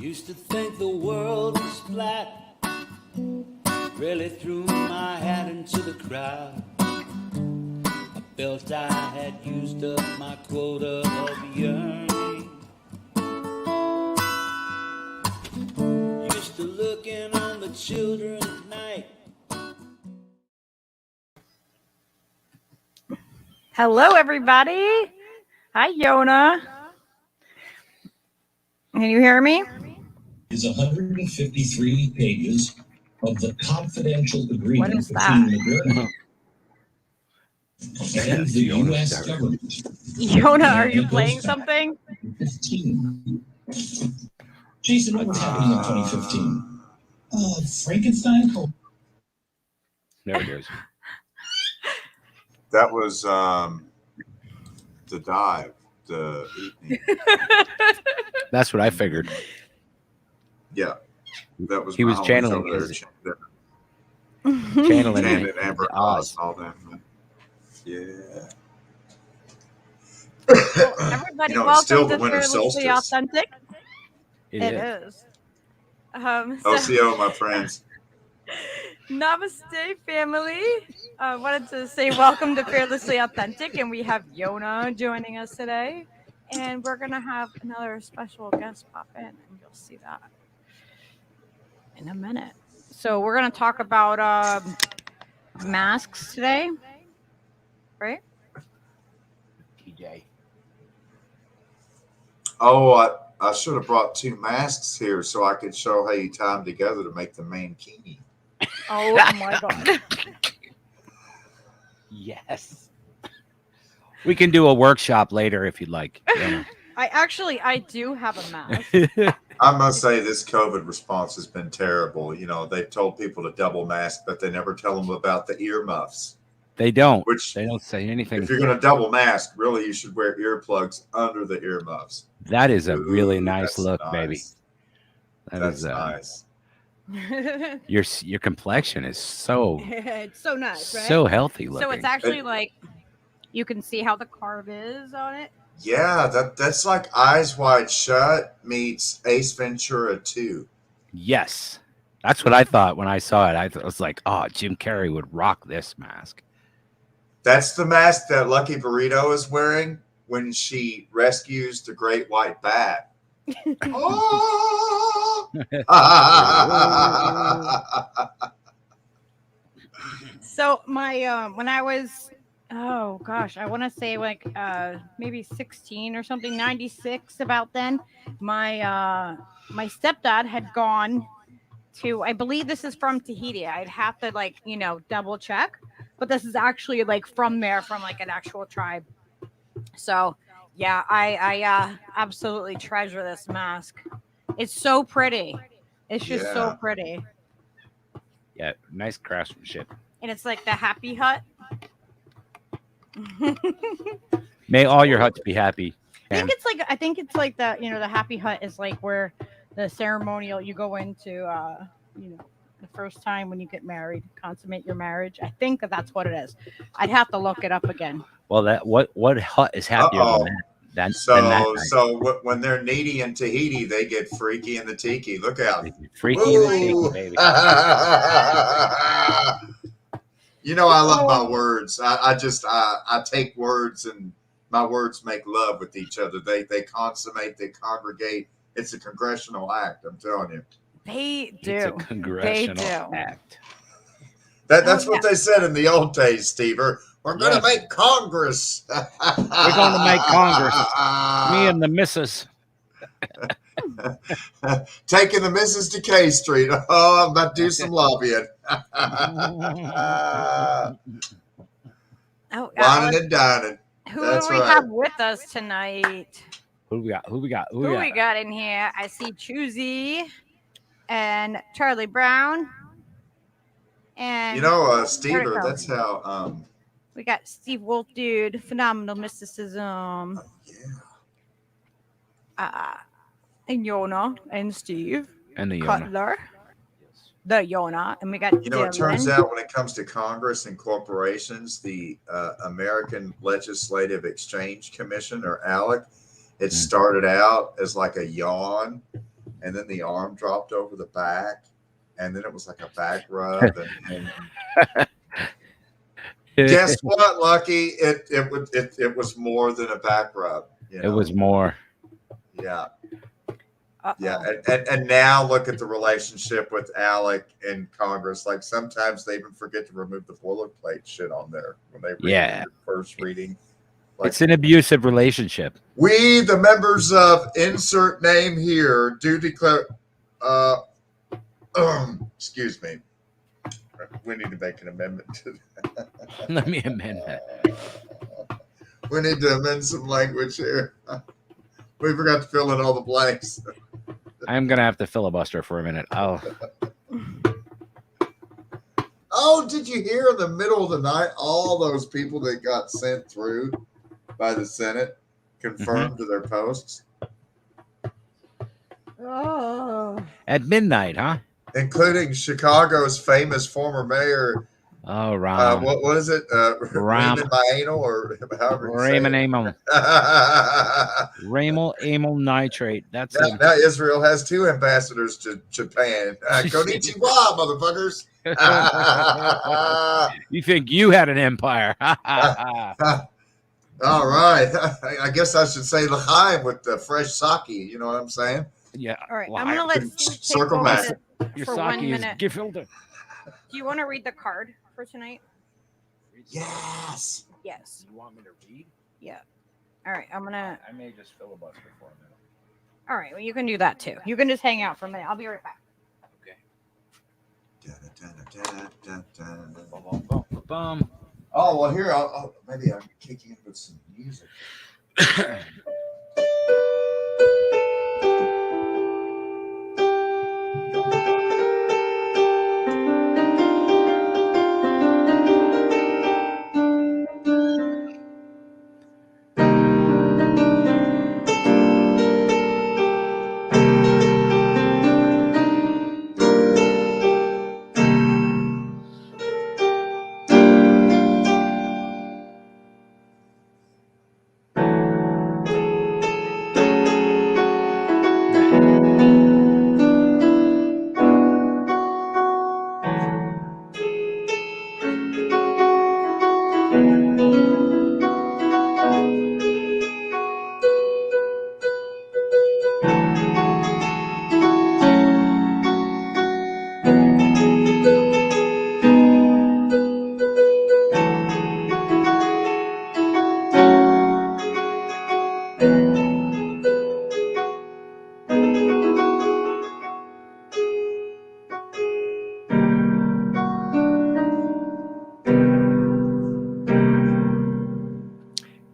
Used to think the world was flat. Really threw my hat into the crowd. I felt I had used up my quota of yearning. Used to looking on the children at night. Hello, everybody. Hi, Yona. Can you hear me? Is 153 pages of the confidential agreement What is between that? Moderna and the U.S. government. Yona, are you playing something? 15. Jason, what was happening in 2015? Frankenstein? There it is. That was the dive, the evening. That's what I figured. Yeah, that was. He was channeling channeling Janet, Amber, Oz. all them. Yeah. Well, everybody, It's still welcome the to winter Fearlessly solstice. Authentic. It is. OCO, my friends. Namaste, family. I wanted to say welcome to Fearlessly Authentic, and we have Yona joining us today. And we're going to have another special guest pop in, and you'll see that in a minute. So we're going to talk about masks today, right? TJ. Oh, I should have brought two masks here so I could show how you tie them together to make the mankini. Oh my God. Yes. We can do a workshop later if you'd like. Yeah. I do have a mask. I must say this COVID response has been terrible. They've told people to double mask, but they never tell them about the earmuffs. They don't. Which They don't say anything. If you're going to double mask, really, you should wear earplugs under the earmuffs. That is a really nice look, nice. baby. That's nice. Your complexion is so it's so nice, right? So healthy looking. So it's actually like you can see how the carve is on it. Yeah, that's like Eyes Wide Shut meets Ace Ventura 2. Yes. That's what I thought when I saw it. I was like, oh, Jim Carrey would rock this mask. That's the mask that Lucky Burrito is wearing when she rescues the great white bat. Oh! So my when I was I want to say like maybe 16 or something, 96 about then, my stepdad had gone to, I believe this is from Tahiti. I'd have to double check, but this is actually like from there, from like an actual tribe. So yeah, I absolutely treasure this mask. It's so pretty. It's just so pretty. Yeah, nice craftsmanship. And it's like the happy hut. May all your huts be happy. I think it's like the the happy hut is like where the ceremonial you go into the first time when you get married, consummate your marriage. I think that's what it is. I'd have to look it up again. Well, that what hut is happier than that? So when they're needy in Tahiti, they get freaky in the tiki. Look out. Freaky in the tiki, baby. I love my words. I take words and my words make love with each other. They consummate, they congregate. It's a congressional act, I'm telling you. They do. It's a congressional act. That's what they said in the old days, Steve. We're going to make Congress. We're going to make Congress. Me and the missus. Taking the missus to K Street. Oh, I'm about to do some lobbying. Whining and dining. Who do we have with us tonight? Who we got? Who we got in here? I see Choosy and Charlie Brown. And Steve, that's how we got Steve Wolf, dude, phenomenal mysticism. Oh, yeah. And Yona and Steve and the Cutler. The Yona, and we got it turns out when it comes to Congress and corporations, the American Legislative Exchange Commission, or ALEC, it started out as like a yawn, and then the arm dropped over the back, and then it was like a back rub. And guess what, Lucky? It was more than a back rub. It was more. Yeah. Uh-oh. Yeah, and now look at the relationship with Alec in Congress. Like sometimes they even forget to remove the boilerplate shit on there when they read the first reading. Like, it's an abusive relationship. We, the members of insert name here, do declare. Excuse me. We need to make an amendment to that. Let me amend that. We need to amend some language here. We forgot to fill in all the blanks. I'm gonna have to filibuster for a minute. Oh, did you hear in the middle of the night all those people that got sent through by the Senate confirmed to their posts? Oh. At midnight, huh? Including Chicago's famous former mayor. Oh, Ron. What is it? Raymond Maynel, or however you Raymond say it. Amel. Raymond Amel nitrate. That's now Israel has 2 ambassadors to Japan. Konnichiwa, motherfuckers. You think you had an empire? All right. I guess I should say l'chaim with the fresh sake. You know what I'm saying? Yeah. All right. I'm gonna let Steve circle take back. Your for sake 1 is minute. gefilter. Do you want to read the card for tonight? Yes. Yes. You want me to read? Yeah. All right. I'm gonna. I may just filibuster for a minute. All right. Well, you can do that too. You can just hang out for a minute. I'll be right back. Bum. Oh, well, here, maybe I'll kick in with some music.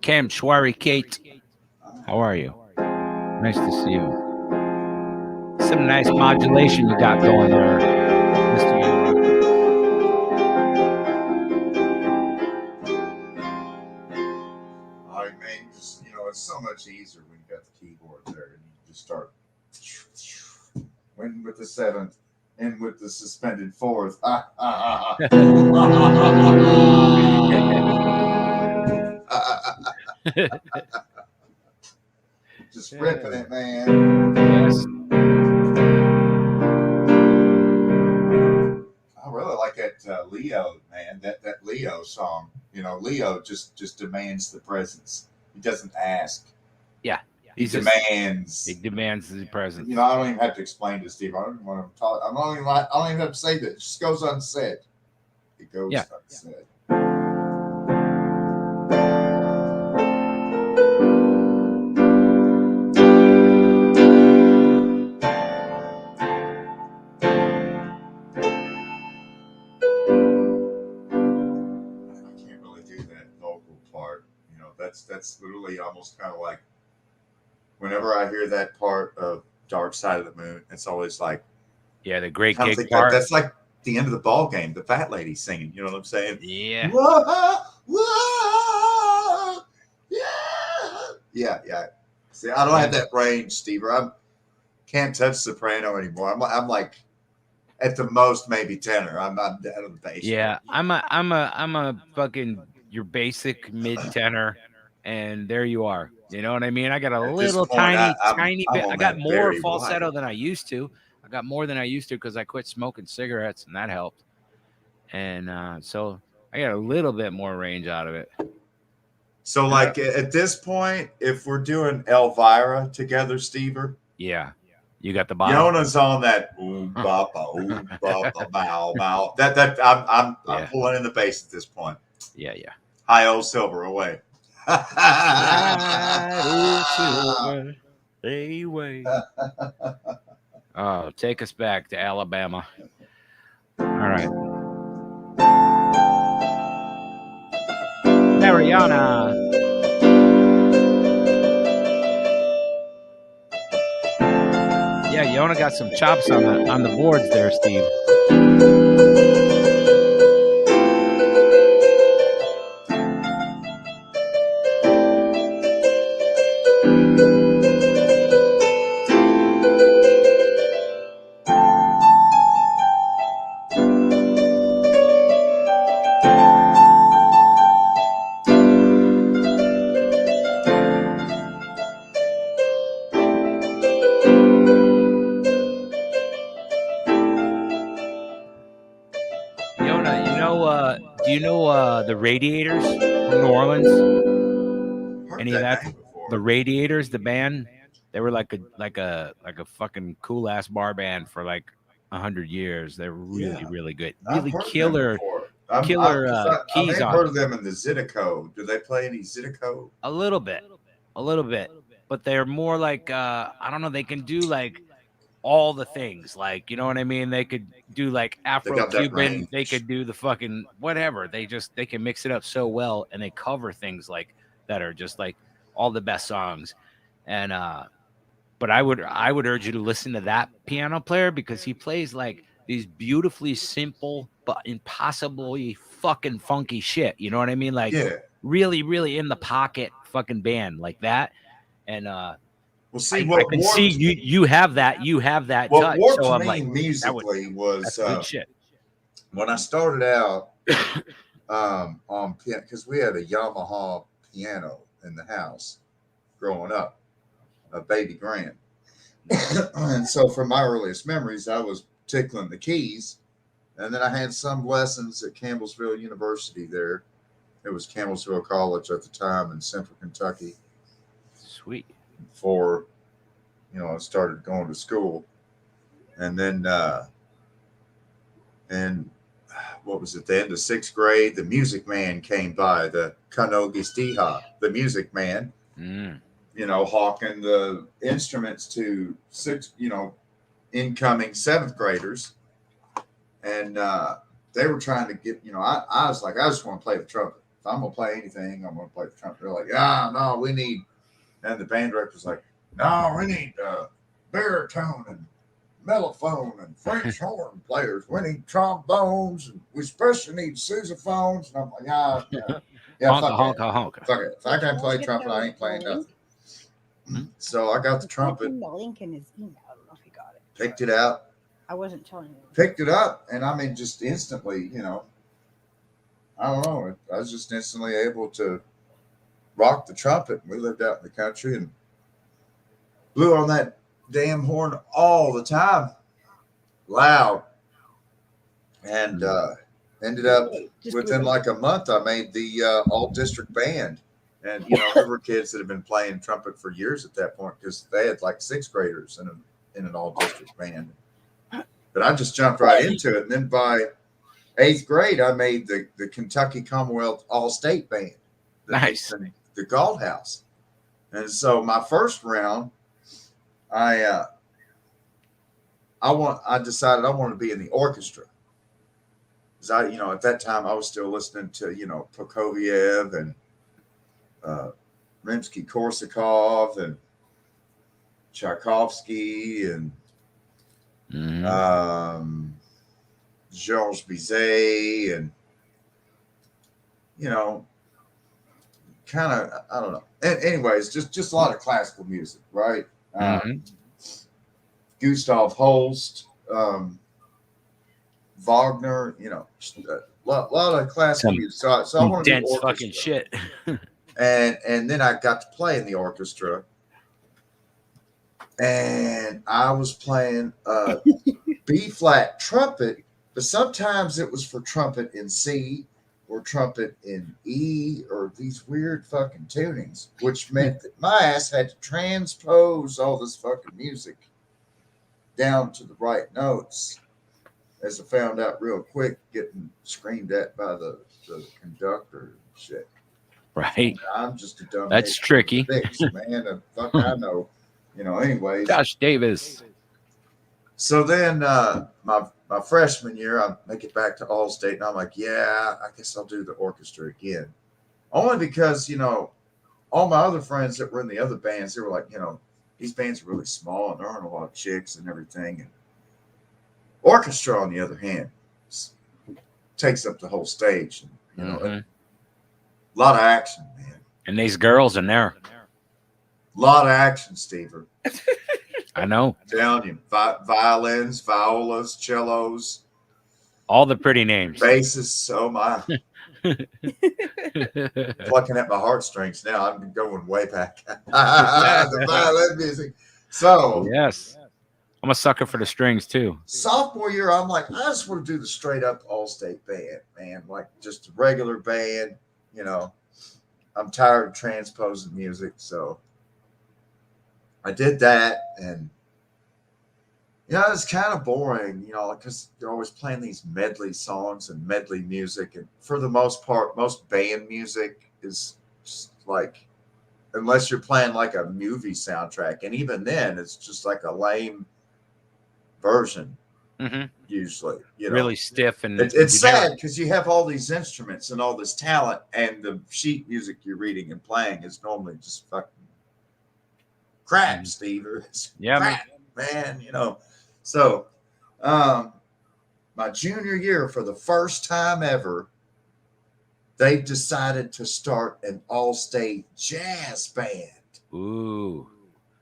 Cam Schwari Kate. How are you? Nice to see you. Some nice modulation you got going there, Mr. Yuma. I mean, just, it's so much easier when you got the keyboard there and you just start win with the 7th and with the suspended 4th. Just ripping it, man. Yes. I really like that Leo, man. That Leo song. Leo just demands the presence. He doesn't ask. Yeah. He demands. He demands the presence. I don't even have to explain to Steve. I don't even want to talk. I don't even have to say that. It just goes unsaid. It goes unsaid. That's literally almost kind of like whenever I hear that part of Dark Side of the Moon, it's always like, the great gig part. That's like the end of the ball game. The fat lady singing. You know what I'm saying? Yeah. Whoa, whoa, yeah. See, I don't have that range, Steve. I can't touch soprano anymore. I'm like at the most maybe tenor. I'm not out of the bass. Yeah, I'm a fucking your basic mid tenor. and there you are. You know what I mean? I got a At this little point, tiny I'm bit. on I got that more Barry falsetto White. than I used to. I got more than I used to because I quit smoking cigarettes, and that helped. And so I got a little bit more range out of it. So, like at this point, if we're doing Elvira together, Stever, Yeah, you got the bottom. Yona's on that ooh bapa bow bow. That I'm pulling in the bass at this point. Yeah. High old silver away. Silver, away. Oh, take us back to Alabama. All right. Mariana. Yeah, Yona got some chops on the boards there, Steve. Do you know the Radiators from New Orleans? Heard Any of that? name before. The Radiators, the band, they were like a fucking cool ass bar band for like 100 years. They're really good. Really killer keys I've on heard it. of them in the Zydeco. Do they play any Zydeco? A little bit, but they're more like I don't know. They can do like all the things, like, you know what I mean? They could do like Afro-Cuban, they could do the fucking whatever. They can mix it up so well, and they cover things like that are just like all the best songs. And but I would urge you to listen to that piano player, because he plays like these beautifully simple but impossibly fucking funky shit. You know what I mean? Like really, really in the pocket fucking band like that. And well, see, I can see you have that. You have that what touch. warped So I'm me like, musically was good shit. When I started out on piano, because we had a Yamaha piano in the house growing up, a baby grand. And so from my earliest memories, I was tickling the keys. And then I had some lessons at Campbellsville University there. It was Campbellsville College at the time in Central Kentucky. Sweet. Before, I started going to school. And then, and what was it, the end of sixth grade, the music man came by, the Kanogi Stiha, the music man, hawking the instruments to incoming seventh graders. And they were trying to get, I was like, I just want to play the trumpet. If I'm going to play anything, I'm going to play the trumpet. They're like, no, we need, and the band director's like, no, we need baritone and mellophone and French horn players. We need trombones, and we especially need sousaphones. And I'm like, honka. Fuck it. If I can't play trumpet, I ain't playing nothing. So I got the trumpet. The link in his email. I don't know if he got it. Picked it out. I wasn't telling you. Picked it up, and I mean, just instantly, I don't know. I was just instantly able to rock the trumpet. We lived out in the country and blew on that damn horn all the time, loud. And ended up within like a month, I made the all-district band. And, there were kids that had been playing trumpet for years at that point, because they had like sixth graders in an all-district band. But I just jumped right into it. And then by eighth grade, I made the Kentucky Commonwealth All-State Band. Nice. The Galt House. And so my first round, I decided I wanted to be in the orchestra. Because at that time I was still listening to, Prokofiev and Rimsky-Korsakov and Tchaikovsky and Georges Bizet and, kind of, I don't know. And anyways, just a lot of classical music, right? Gustav Holst, Wagner, a lot of classical music. So I wanted to do orchestra. Fucking shit. And then I got to play in the orchestra, and I was playing B flat trumpet, but sometimes it was for trumpet in C or trumpet in E or these weird fucking tunings, which meant that my ass had to transpose all this fucking music down to the right notes, as I found out real quick, getting screamed at by the conductor and shit. Right. I'm just a dumb. That's tricky. Man. The fuck I know. Anyways. Josh Davis. So then my freshman year, I make it back to Allstate, and I'm like, yeah, I guess I'll do the orchestra again. Only because, all my other friends that were in the other bands, they were like, these bands are really small and there aren't a lot of chicks and everything. And orchestra, on the other hand, takes up the whole stage. And, a lot of action, man. And these girls in there. A lot of action, Stever. I know. I'm telling you, violins, violas, cellos. All the pretty names. Basses, oh my. Plucking at my heartstrings now. I'm going way back. The violin music. So yes, I'm a sucker for the strings too. Sophomore year, I'm like, I just want to do the straight up Allstate band, man. Like just a regular band. I'm tired of transposing music, so I did that, and it's kind of boring, because they're always playing these medley songs and medley music. And for the most part, most band music is just like, unless you're playing like a movie soundtrack. And even then, it's just like a lame version, usually. Really stiff. And it's sad because you have all these instruments and all this talent, and the sheet music you're reading and playing is normally just fucking crap, Steve. Yeah, crap, man. So, my junior year, for the first time ever, they decided to start an all-state jazz band. Ooh,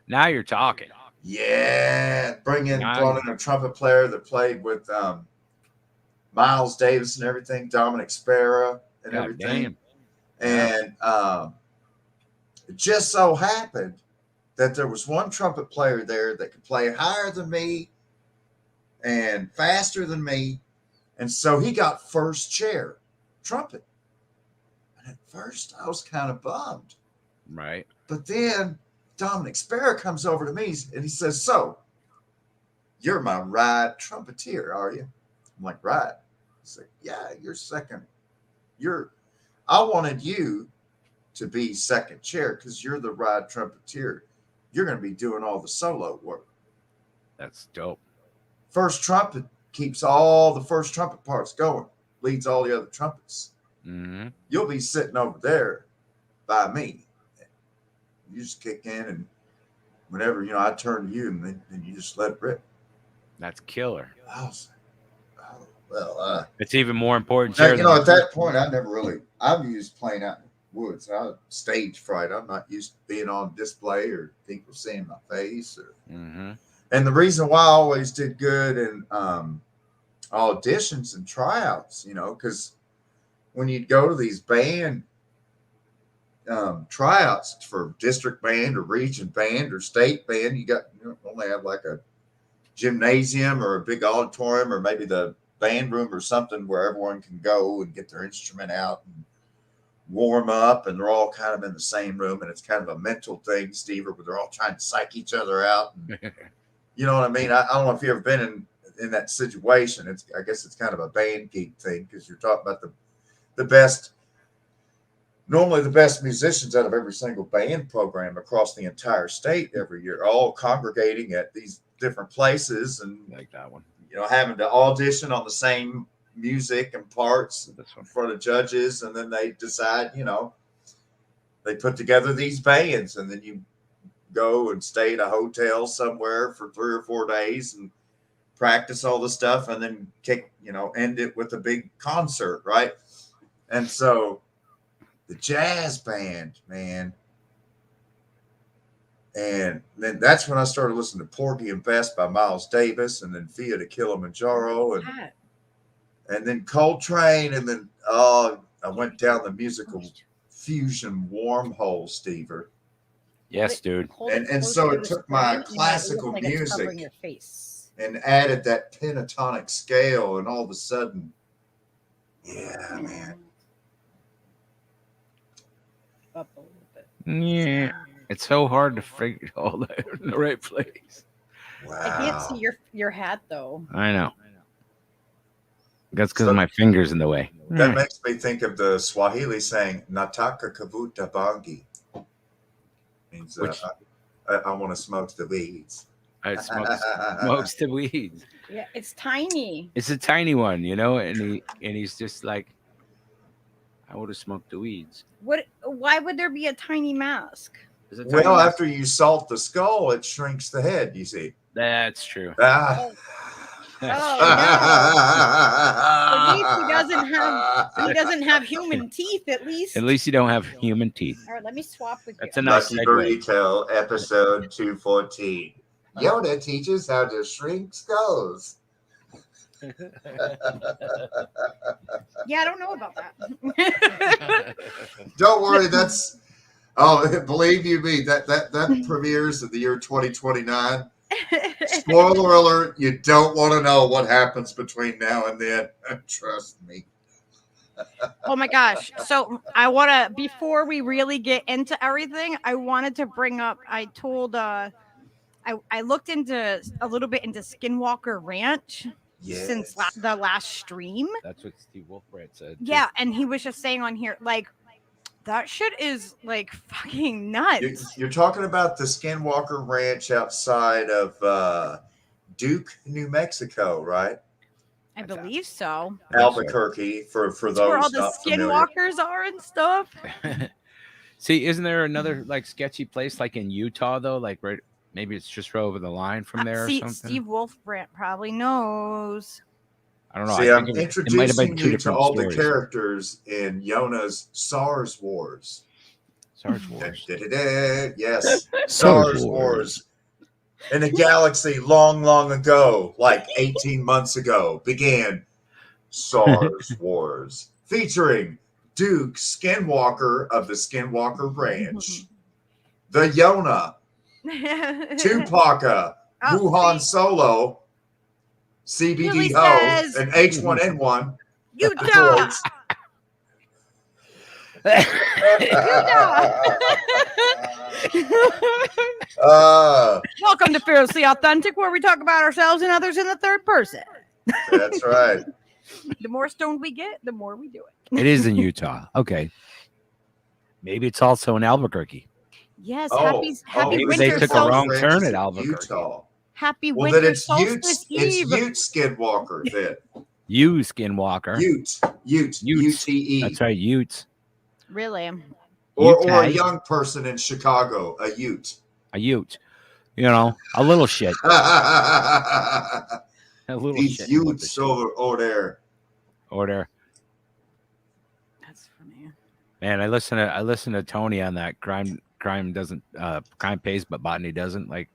now you're talking. Yeah, brought in a trumpet player that played with Miles Davis and everything, Dominic Spera and everything. Damn. And it just so happened that there was one trumpet player there that could play higher than me and faster than me. And so he got first chair trumpet. And at first I was kind of bummed. Right. But then Dominic Spera comes over to me and he says, so you're my ride trumpeter, are you? I'm like, right. He's like, yeah, you're second. I wanted you to be second chair because you're the ride trumpeter. You're going to be doing all the solo work. That's dope. First trumpet keeps all the first trumpet parts going, leads all the other trumpets. Mm-hmm. You'll be sitting over there by me. You just kick in, and whenever, I turn to you, and then you just let it rip. That's killer. I was like, oh, well, it's even more important. At that point, I'm used to playing out in the woods. I stage fright. I'm not used to being on display or people seeing my face. And the reason why I always did good in auditions and tryouts, because when you'd go to these band tryouts for district band or region band or state band, you only have like a gymnasium or a big auditorium or maybe the band room or something where everyone can go and get their instrument out and warm up, and they're all kind of in the same room, and it's kind of a mental thing, Steve, where they're all trying to psych each other out. And, you know what I mean? I don't know if you've ever been in that situation. I guess it's kind of a band geek thing because you're talking about the best. Normally, the best musicians out of every single band program across the entire state every year, all congregating at these different places and like that one, having to audition on the same music and parts in front of judges, and then they decide, they put together these bands, and then you go and stay at a hotel somewhere for 3 or 4 days and practice all the stuff, and then end it with a big concert, right? And so the jazz band, man. And then that's when I started listening to Porgy and Bess by Miles Davis, and then Via to Kilimanjaro, and then Coltrane, and then I went down the musical fusion wormhole, Stever. Yes, dude. And so it took my classical music your face. and added that pentatonic scale, and all of a sudden, yeah, man. Up a little bit. Yeah. It's so hard to figure all that in the right place. Wow. I can't see your hat though. I know. That's because my finger's in the way. That makes me think of the Swahili saying "Nataka kavuta bangi." Means I want to smoke the weeds. I smokes the weeds. Yeah, it's tiny. It's a tiny one, you know, and he's just like, I would have smoked the weeds. Why would there be a tiny mask? Well, after you salt the skull, it shrinks the head. You see. That's true. Oh no! At least he doesn't have human teeth. At least you don't have human teeth. All right, let me swap with That's you. a nice Lucky segue. Burrito, episode 214. Yoda teaches how to shrink skulls. Yeah, I don't know about that. Don't worry, that's believe you me, that premieres in the year 2029. Spoiler alert, you don't want to know what happens between now and then. Trust me. Oh my gosh. So I want to, before we really get into everything, I wanted to bring up, I told, I looked into a little bit into Skinwalker Ranch since the last stream. That's what Steve Wolfbrand said. Yeah. And he was just saying on here, like, that shit is like fucking nuts. You're talking about the Skinwalker Ranch outside of Duke, New Mexico, right? I believe so. Albuquerque, for those where all the not familiar. Skinwalkers are and stuff. See, isn't there another like sketchy place like in Utah though? Like right, maybe it's just right over the line from there or something. Steve Wolfbrand probably knows. I don't know. See, I I'm think it might have introducing been two you to different all stories. the characters in Yona's SARS Wars. SARS Wars. Yes, SARS Wars. In a galaxy long, long ago, like 18 months ago, began SARS Wars, featuring Duke Skinwalker of the Skinwalker Ranch, the Yona, Tupaka, Wuhan Solo, CBD Ho, and H1N1. Utah. Welcome to Fearlessly Authentic, where we talk about ourselves and others in the third person. That's right. The more stoned we get, the more we do it. It is in Utah. Okay. Maybe it's also in Albuquerque. Yes. Happy maybe winter they took a solstice. wrong turn at Albuquerque. Utah. Happy Well, winter then it's solstice Eve. Ute Skinwalker then. You Skinwalker. Ute, U-T-E. That's right, Utes. Really? Or a young person in Chicago, a Ute. A Ute. You know, a little shit. A little These shit. Utes over there. Order. That's funny. Man, I listen to Tony on that crime pays, but botany doesn't. Like,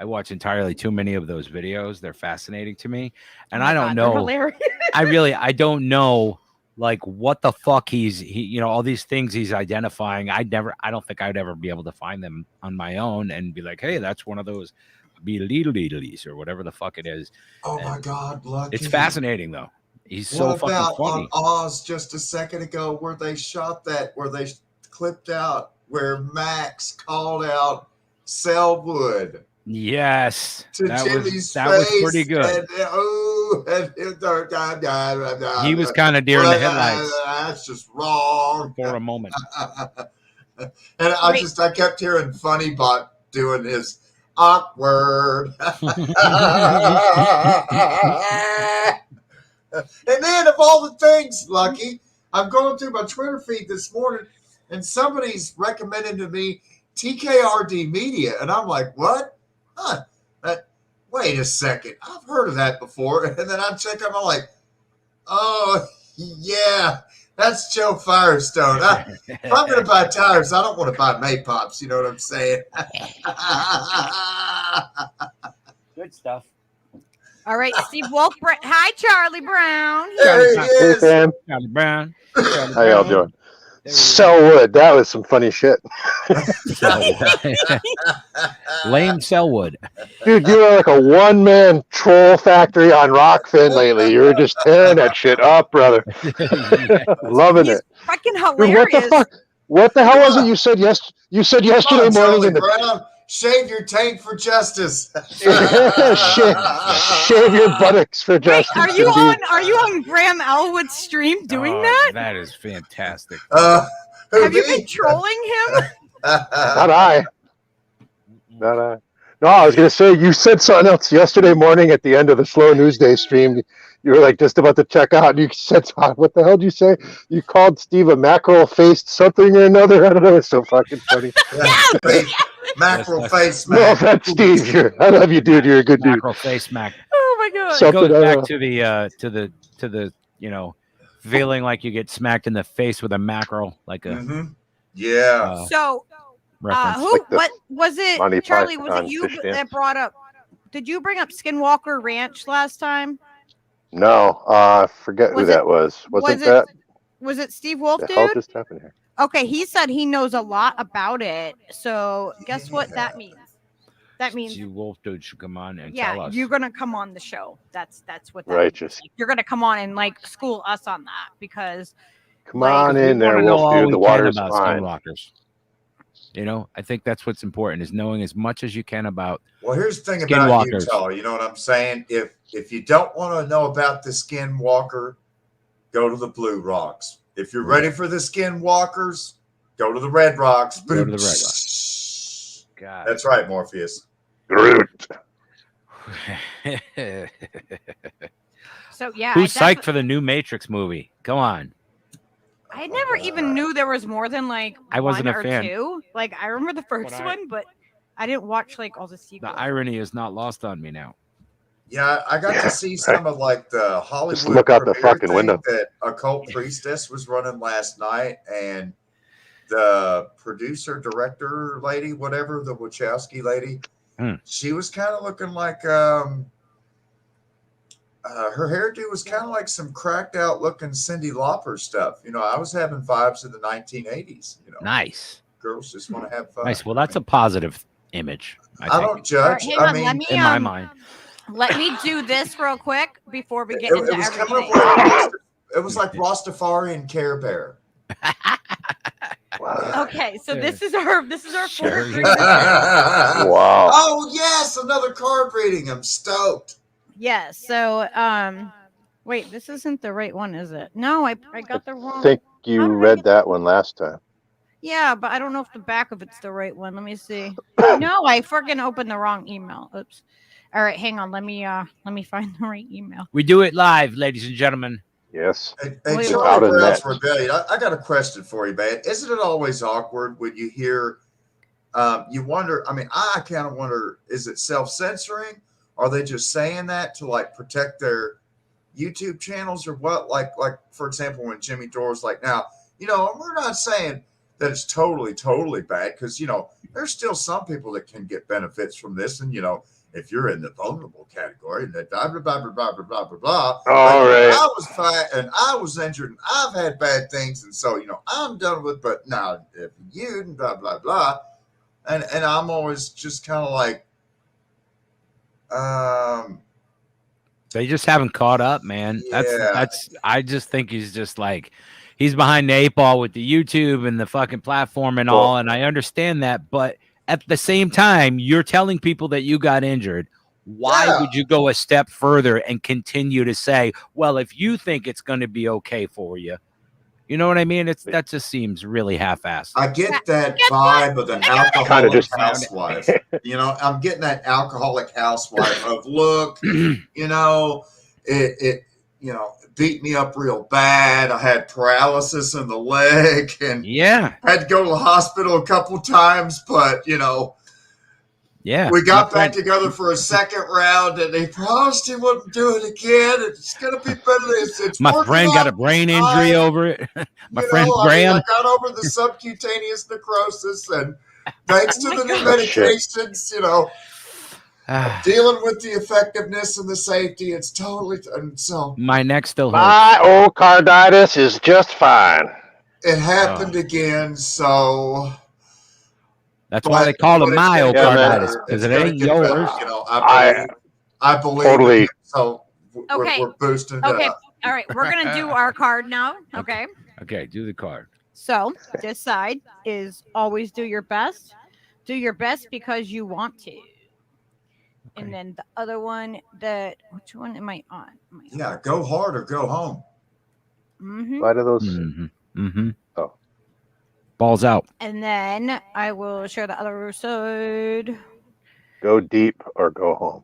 I watch entirely too many of those videos. They're fascinating to me, and I don't know. I don't know, like, what the fuck he all these things he's identifying. I don't think I'd ever be able to find them on my own and be like, hey, that's one of those beedle-deedle-deedles or whatever the fuck it is. Oh my God, Lucky. It's fascinating though. He's so what about fucking funny. on Oz just a second ago where they clipped out where Max called out Selwood? Yes, That was pretty good. He was kind of deer in the headlights. That's just wrong for a moment. And I kept hearing Funny Bot doing his awkward. And then of all the things, Lucky, I'm going through my Twitter feed this morning, and somebody's recommending to me TKRD Media, and I'm like, what? Huh? Wait a second. I've heard of that before. And then I check up, I'm like, oh, yeah, that's Joe Firestone. If I'm going to buy tires, I don't want to buy Maypops. You know what I'm saying? Good stuff. All right, Steve Wolfbrand. Hi, Charlie Brown. There he is. Charlie Brown. How y'all doing? Selwood. That was some funny shit. Lame Selwood. Dude, you were like a one-man troll factory on Rockfin lately. You were just tearing that shit up, brother. Loving He's it. fucking Dude, hilarious. what the fuck? What the hell was it you said yesterday morning in the Brown, shave your tank for justice. shave your buttocks for Wait, justice. are you on Graham Elwood's stream doing that? That is fantastic. Have you been trolling him? Not I. No, I was gonna say you said something else yesterday morning at the end of the Slow News Day stream. You were like just about to check out, and you said, "What the hell did you say?" You called Steve a mackerel-faced something or another. I don't know. It's so fucking funny. Mackerel face, No offense, Steve. I love you, dude. You're a good dude. Mackerel face Mac. Oh my god! Something, It goes back to the feeling like you get smacked in the face with a mackerel, like a yeah. So, reference. what was it, Monty Charlie? Was Python it you fish that dance. brought up? Did you bring up Skinwalker Ranch last time? No, I forget who that was. Wasn't that? Was it Steve Wolf, The hell dude? just happened here? Okay, he said he knows a lot about it. So guess what that means? That means You Wolf dude should come on and tell us. you're gonna come on the show. That's what that Righteous. means. You're gonna come on and like school us on that because Come on in there, Wolf dude. The water's fine. Skinwalkers. I think that's what's important is knowing as much as you can about. Well, here's the thing about Skinwalkers. Utah. You know what I'm saying? If you don't want to know about the Skinwalker, go to the Blue Rocks. If you're ready for the Skinwalkers, go to the Red Rocks. Go to the Red Rocks. God. That's right, Morpheus. Groot. so yeah. Who's psyched for the new Matrix movie? Come on. I never even knew there was more than like I wasn't one a or fan. two. Like I remember the first one, but I didn't watch like all the sequels. The irony is not lost on me now. Yeah, I got to see some of like the Hollywood. Just look out the premiere fucking thing window. That Occult Priestess was running last night, and the producer, director lady, whatever, the Wachowski lady, she was kind of looking like her hairdo was kind of like some cracked out looking Cyndi Lauper stuff. I was having vibes of the 1980s. Nice. Girls just want to have fun. Nice. Well, that's a positive image. I don't judge. Hang on, I mean, in my mind. Let me do this real quick before we get it into was everything. it was like Rastafarian Care Bear. Okay, so this is our Sure. fourth Wow. Oh yes, another card reading. I'm stoked. Yes. So wait, this isn't the right one, is it? No, I got the wrong. I think you read that one last time. Yeah, but I don't know if the back of it's the right one. Let me see. No, I freaking opened the wrong email. Oops. All right, hang on. Let me find the right email. We do it live, ladies and gentlemen. Yes. Hey, Wait, Charlie wait. Brown's Rebellion. I got a question for you, man. Isn't it always awkward when you hear? You wonder. I mean, I kind of wonder: is it self-censoring? Are they just saying that to like protect their YouTube channels or what? Like for example, when Jimmy Dore's like, now, we're not saying that it's totally bad because there's still some people that can get benefits from this, and if you're in the vulnerable category, and that blah blah blah blah blah blah blah blah. All right. I was fine, and I was injured, and I've had bad things, and so I'm done with. But now, if you and blah blah blah, and I'm always just kind of like, They just haven't caught up, man. Yeah. That's. I just think he's just like. He's behind the 8 ball with the YouTube and the fucking platform and all, and I understand that, but at the same time, you're telling people that you got injured. Why would you go a step further and continue to say, well, if you think it's going to be okay for you, you know what I mean? That just seems really half-assed. I get that vibe of an alcoholic housewife. I'm getting that alcoholic housewife of look, it beat me up real bad. I had paralysis in the leg and had to go to the hospital a couple times, but we got back together for a second round and they promised he wouldn't do it again. It's going to be better. It's my friend got a brain injury over it. My friend Graham. I got over the subcutaneous necrosis and thanks to the new medications, dealing with the effectiveness and the safety, it's totally. And so my neck still hurts. My old carditis is just fine. It happened again, so that's why they call it myocarditis, because it ain't yours. You know, I believe totally. So Okay. we're boosting it up. All right, we're gonna do our card now. Okay. Okay, do the card. So this side is always do your best. Do your best because you want to. Okay. And then the other one, which one am I on? Yeah, go hard or go home. Mm-hmm. Why do those? Mm-hmm. Mm-hmm. Oh. Balls out. And then I will share the other side. Go deep or go home.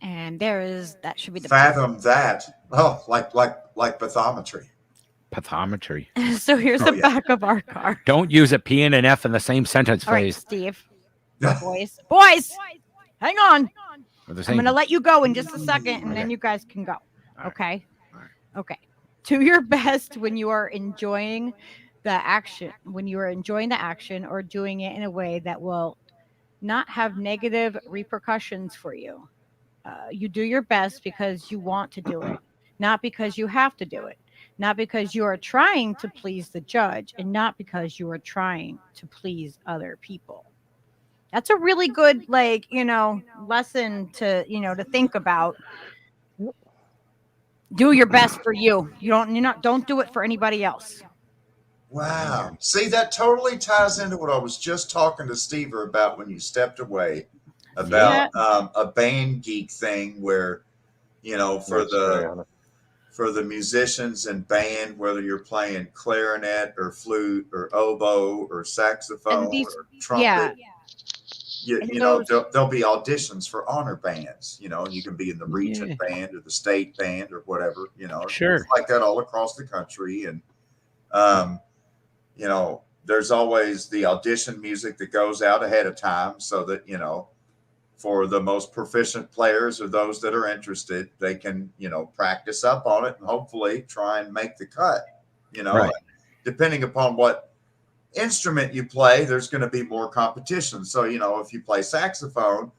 And that should be the fathom that. Oh, like bathymetry. Pathometry. So here's the back of our card. Don't use a P and an F in the same sentence, please. All right, Steve. Boys, hang on. I'm gonna let you go in just a second, and then you guys can go. Okay. Okay. Do your best when you are enjoying the action. When you are enjoying the action or doing it in a way that will not have negative repercussions for you. You do your best because you want to do it, not because you have to do it, not because you are trying to please the judge, and not because you are trying to please other people. That's a really good, lesson to think about. Do your best for you. Don't do it for anybody else. Wow. See, that totally ties into what I was just talking to Stever about when you stepped away. About a band geek thing where, for the musicians and band, whether you're playing clarinet or flute or oboe or saxophone or trumpet, there'll be auditions for honor bands. You can be in the region band or the state band or whatever. Sure, it's like that all across the country, and there's always the audition music that goes out ahead of time, so that for the most proficient players or those that are interested, they can, practice up on it and hopefully try and make the cut, right. Depending upon what instrument you play, there's going to be more competition. So, if you play saxophone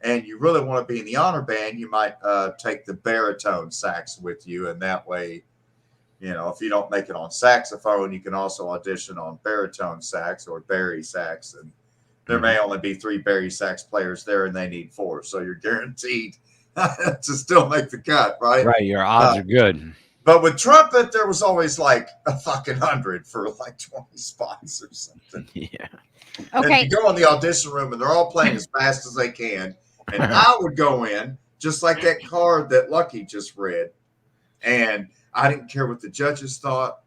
and you really want to be in the honor band, you might take the baritone sax with you. And that way, if you don't make it on saxophone, you can also audition on baritone sax or bari sax. And there may only be 3 bari sax players there, and they need 4. So you're guaranteed to still make the cut, right? Right. Your odds are good. But with trumpet, there was always like a fucking 100 for like 20 spots or something. Yeah. Okay. And you go in the audition room, and they're all playing as fast as they can. And I would go in just like that card that Lucky just read. And I didn't care what the judges thought.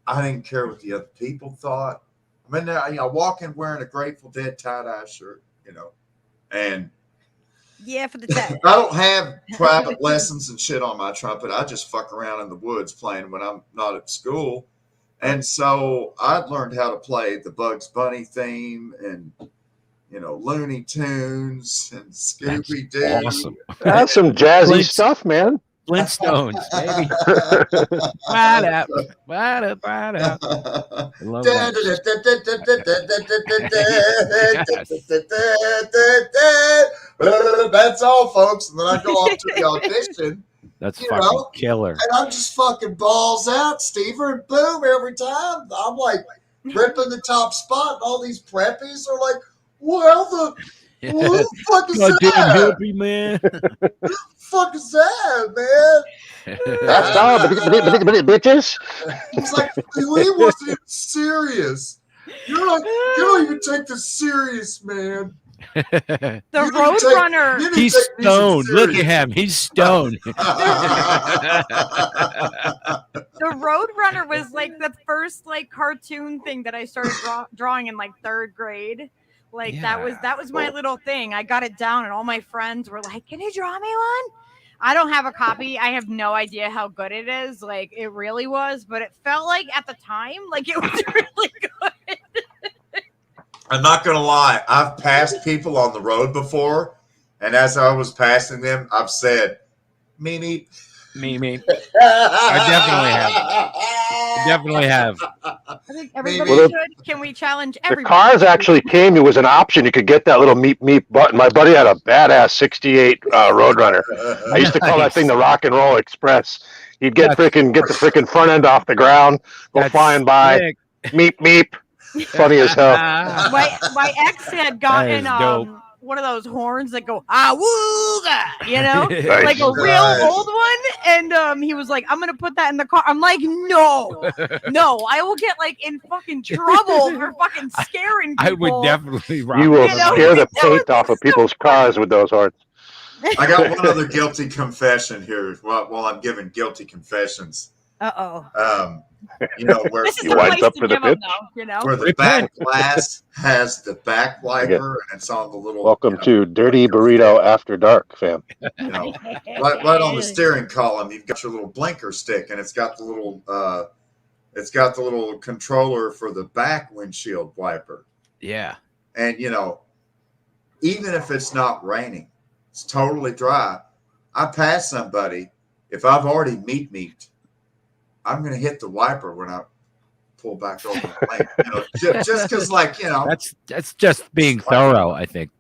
I didn't care what the other people thought. I mean, I walk in wearing a Grateful Dead tie-dye shirt, and for the test. I don't have private lessons and shit on my trumpet. I just fuck around in the woods playing when I'm not at school. And so I learned how to play the Bugs Bunny theme and, Looney Tunes and Scooby-Doo. That's awesome. That's some jazzy stuff, man. Flintstones, baby. Right up. That's all, folks. And then I go off to the audition. That's fucking killer. And I'm just fucking balls out, Stever, and boom, every time. I'm like ripping the top spot, and all these preppies are like, what the fuck is that? Hippie, man. What the fuck is that, man? That's all, bitches. It's like, he wasn't even serious. You don't even take this serious, man. The Roadrunner. He's stoned. Look at him. He's stoned. The Roadrunner was like the first cartoon thing that I started drawing in 3rd grade. That was my little thing. I got it down, and all my friends were like, "Can you draw me one?" I don't have a copy. I have no idea how good it is. It really was, but it felt like at the time, it was really good. I'm not going to lie. I've passed people on the road before, and as I was passing them, I've said, meep, meep. Me. I definitely have. I think everybody Maybe. should. Can we challenge The everybody? cars actually came. It was an option. You could get that little meep button. My buddy had a badass '68 Roadrunner. I used to call that thing the Rock and Roll Express. He'd get the freaking front end off the ground, go flying by, sick. meep. Funny as hell. My ex had gotten one of those horns that go wooga, you know, like a real old one, and he was like, "I'm gonna put that in the car." I'm like, "No, I will get like in fucking trouble for fucking scaring people." I would definitely. You will scare the paint off of people's cars with those horns. I got one other guilty confession here. While I'm giving guilty confessions. You know where this is he the winds place up to for the give them, pitch. though, you know, where the back glass has the back wiper and it's on the little. Welcome to Dirty Burrito After Dark, fam. You know, right on the steering column, you've got your little blinker stick, and it's got the little controller for the back windshield wiper. Yeah. And you know, even if it's not raining, it's totally dry. I pass somebody, if I've already meat, I'm going to hit the wiper when I pull back over the lane. You know, just because, like, you know, that's just being thorough. I think.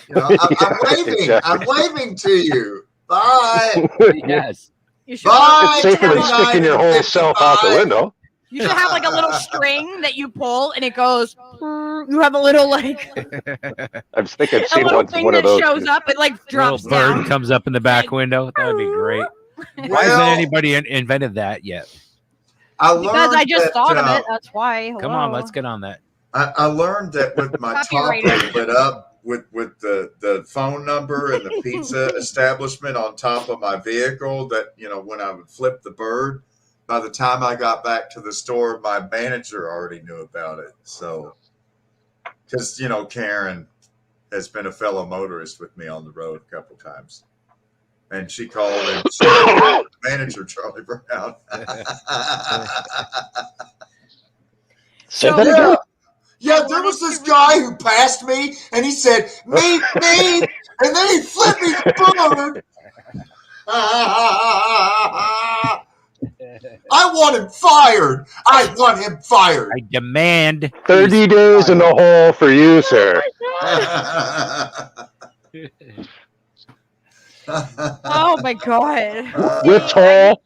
You know, I'm waving. Exactly. I'm waving to you. Bye. Yes. Bye. It's safer than sticking your whole self out the window. You should have like a little string that you pull, and it goes. You have a little like. I think I've seen a little one thing of that those. shows up. It like drops Little bird down. comes up in the back window. That would be great. Why hasn't anybody invented that yet? Because I just thought of it. That's why. Hello. Come on, let's get on that. I learned that with my top lit up with the phone number and the pizza establishment on top of my vehicle, that, you know, when I would flip the bird, by the time I got back to the store, my manager already knew about it. So, because, you know, Karen has been a fellow motorist with me on the road a couple times. And she called and she called manager Charlie Brown. Yeah, there was this guy who passed me, and he said, me, and then he flipped me the bird. I want him fired. I demand 30 days in the hole for you, sir. Oh my god! Which hole?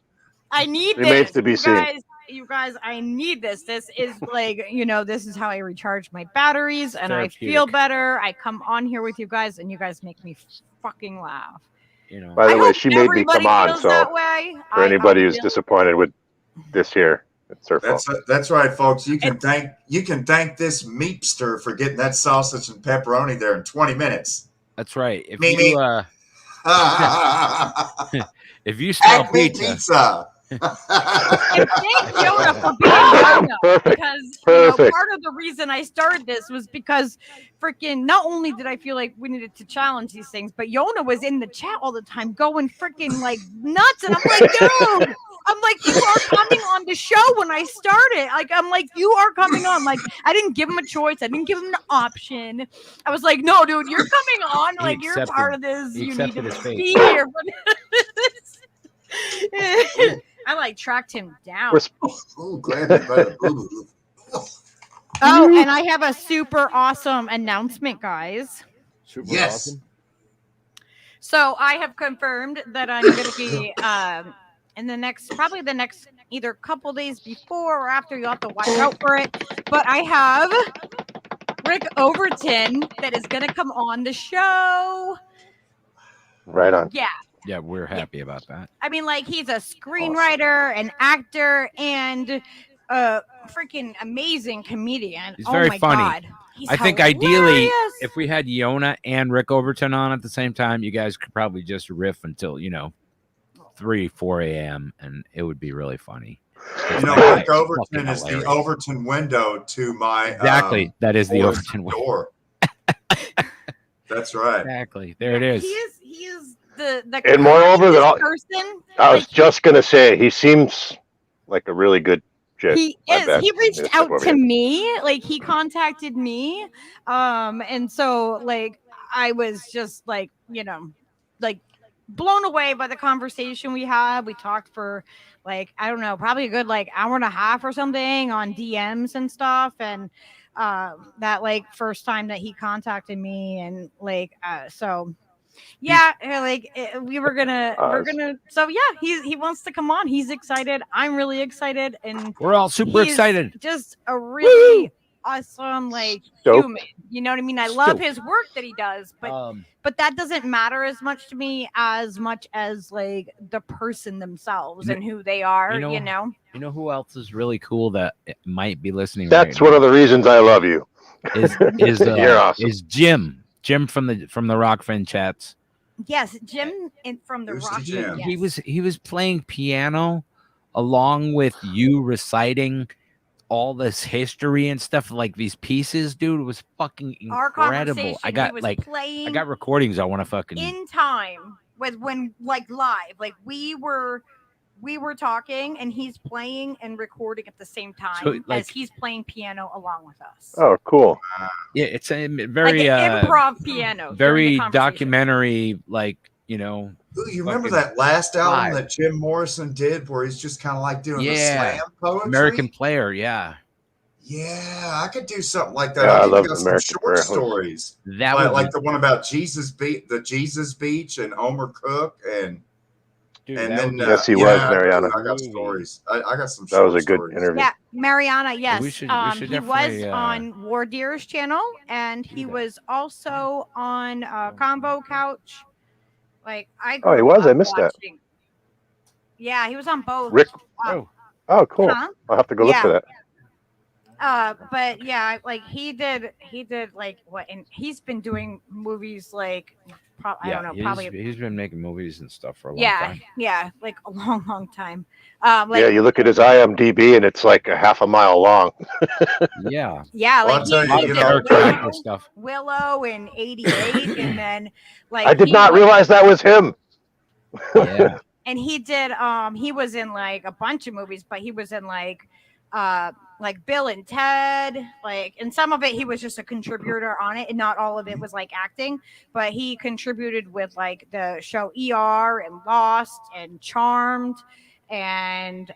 I need remains this. to be seen. You guys, I need this. This is like, you know, this is how I recharge my batteries, and I feel better. I come on here with you guys, and you guys make me fucking laugh. You know. By the way, she made me come on. So for anybody who's disappointed with this here, it's her fault. That's right, folks. You can thank this meepster for getting that sausage and pepperoni there in 20 minutes. That's right. If you smell pizza. And thank Yoda for being Yoda. Perfect. Because you know, part of the reason I started this was because freaking not only did I feel like we needed to challenge these things, but Yona was in the chat all the time going freaking like nuts. And I'm like, dude, I'm like, you are coming on the show when I started. Like, I'm like, you are coming on. Like, I didn't give him a choice. I didn't give him an option. I was like, no, dude, you're coming on. Like, you're part of this. You need to be here for this. I like tracked him down. Oh, and I have a super awesome announcement, guys. Super awesome. So I have confirmed that I'm going to be in the next either couple days before or after. You'll have to watch out for it. But I have Rick Overton that is going to come on the show. Right on. Yeah. Yeah, we're happy about that. I mean, like, he's a screenwriter, an actor, and a freaking amazing comedian. He's very funny. God. I think ideally, if we had Yona and Rick Overton on at the same time, you guys could probably just riff until, 3-4 a.m. and it would be really funny. Rick Overton is the Overton window to my exactly. That is the Overton window. That's right. Exactly. There it is. He is the and moreover, person. I was just gonna say, he seems like a really good chick. He is. He reached out to me. Like, he contacted me. And so, like, I was just like, blown away by the conversation we had. We talked for like, I don't know, probably a good like hour and a half or something on DMs and stuff. And that like first time that he contacted me, and like so yeah, like we're gonna so yeah, he wants to come on. He's excited, I'm really excited, and We're all super he's excited. just a really awesome like Stoked. human, you know what I mean? I love his work that he does, but that doesn't matter as much to me as much as like the person themselves and who they are, you know. You know who else is really cool that might be listening? That's right one now? of the reasons I love you. You're awesome. Is Jim from the Rockfin chats. Yes, Jim from the Who's Rock. Jim? Yes. He was playing piano along with you reciting all this history and stuff, like these pieces, dude. It was fucking Our incredible. conversation, I got he was like playing I got recordings I want to fucking in time with when like live, like we were talking and he's playing and recording at the same time, So, like- as he's playing piano along with us. Oh, cool. yeah, it's a very like an improv piano, during very the conversation. documentary, like, you know. Ooh, you remember Fucking that last album live. that Jim Morrison did where he's just kind of like doing the Yeah. slam poetry? American Player, yeah. Yeah, I could do something like that. Yeah, I I've even love got some American short Prayer. stories. That would like be, the one about the Jesus Beach and Omer Cook and dude, and that then would be- Yes, he was, yeah, Mariana. I got Movie. stories. I got some. That was short a good stories. interview. Yeah, Mariana, yes. We should he was definitely, on War Deer's channel, and he that. was also on Combo Couch. Like I Oh, he grew was? I up missed that. watching- Yeah, he was on both. Rick. Oh, Oh, cool. Huh? I'll have to go look for that. But yeah, like he did like what, and he's been doing movies like I don't know, probably he's been making movies and stuff for a long yeah, time. yeah, like a long time. Like Yeah, you look at his IMDb and it's like a half a mile long. Yeah. yeah, Well, like I'll tell he you, did you know, Character actor stuff. Willow in '88, and then like I did not realize that was him. Yeah. and he did he was in like a bunch of movies, but he was in like Bill and Ted, like, and some of it he was just a contributor on it, and not all of it was like acting, but he contributed with like the show ER and Lost and Charmed and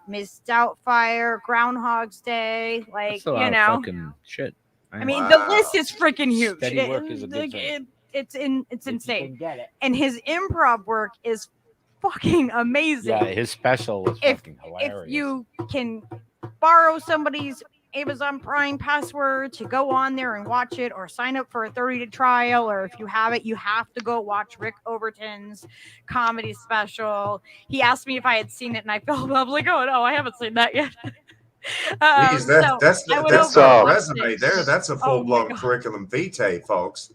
Miss Doubtfire, Groundhog's Day, like, That's a lot you of know. fucking shit. I mean, Wow. the list is freaking huge. Steady work is a good thing. It's If you insane, can get it. and his improv work is fucking amazing. Yeah, his special was fucking hilarious. If you can borrow somebody's Amazon Prime password to go on there and watch it, or sign up for a 30-day trial, or if you have it, you have to go watch Rick Overton's comedy special. He asked me if I had seen it, and I felt like, oh no, I haven't seen that yet. Geez, that's I went the over and watched resume it. there. That's a Oh my full-blown God. curriculum vitae, folks.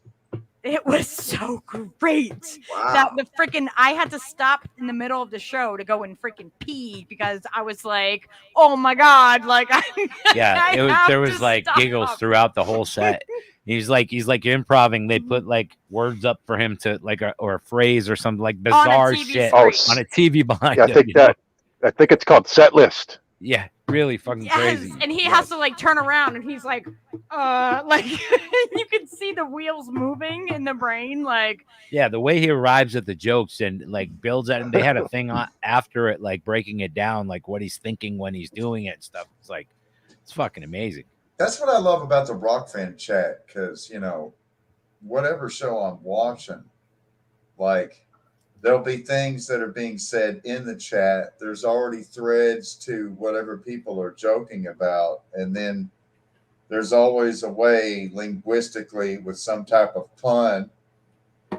It was so great. Wow. That the freaking I had to stop in the middle of the show to go and freaking pee, because I was like, oh my God, like Yeah, there was like stop. giggles throughout the whole set. He's like improving. They put like words up for him to like or a phrase or something like bizarre TV shit screen. on a TV behind Yeah, him. I think it's called Set List. Yeah, really fucking Yes, crazy. and he has to like turn around, and he's like you can see the wheels moving in the brain, like Yeah, the way he arrives at the jokes and like builds it, and they had a thing on after it, like breaking it down, like what he's thinking when he's doing it and stuff. It's like, it's fucking amazing. That's what I love about the Rock Fan chat, because, you know, whatever show I'm watching, like, there'll be things that are being said in the chat. There's already threads to whatever people are joking about. And then there's always a way linguistically with some type of pun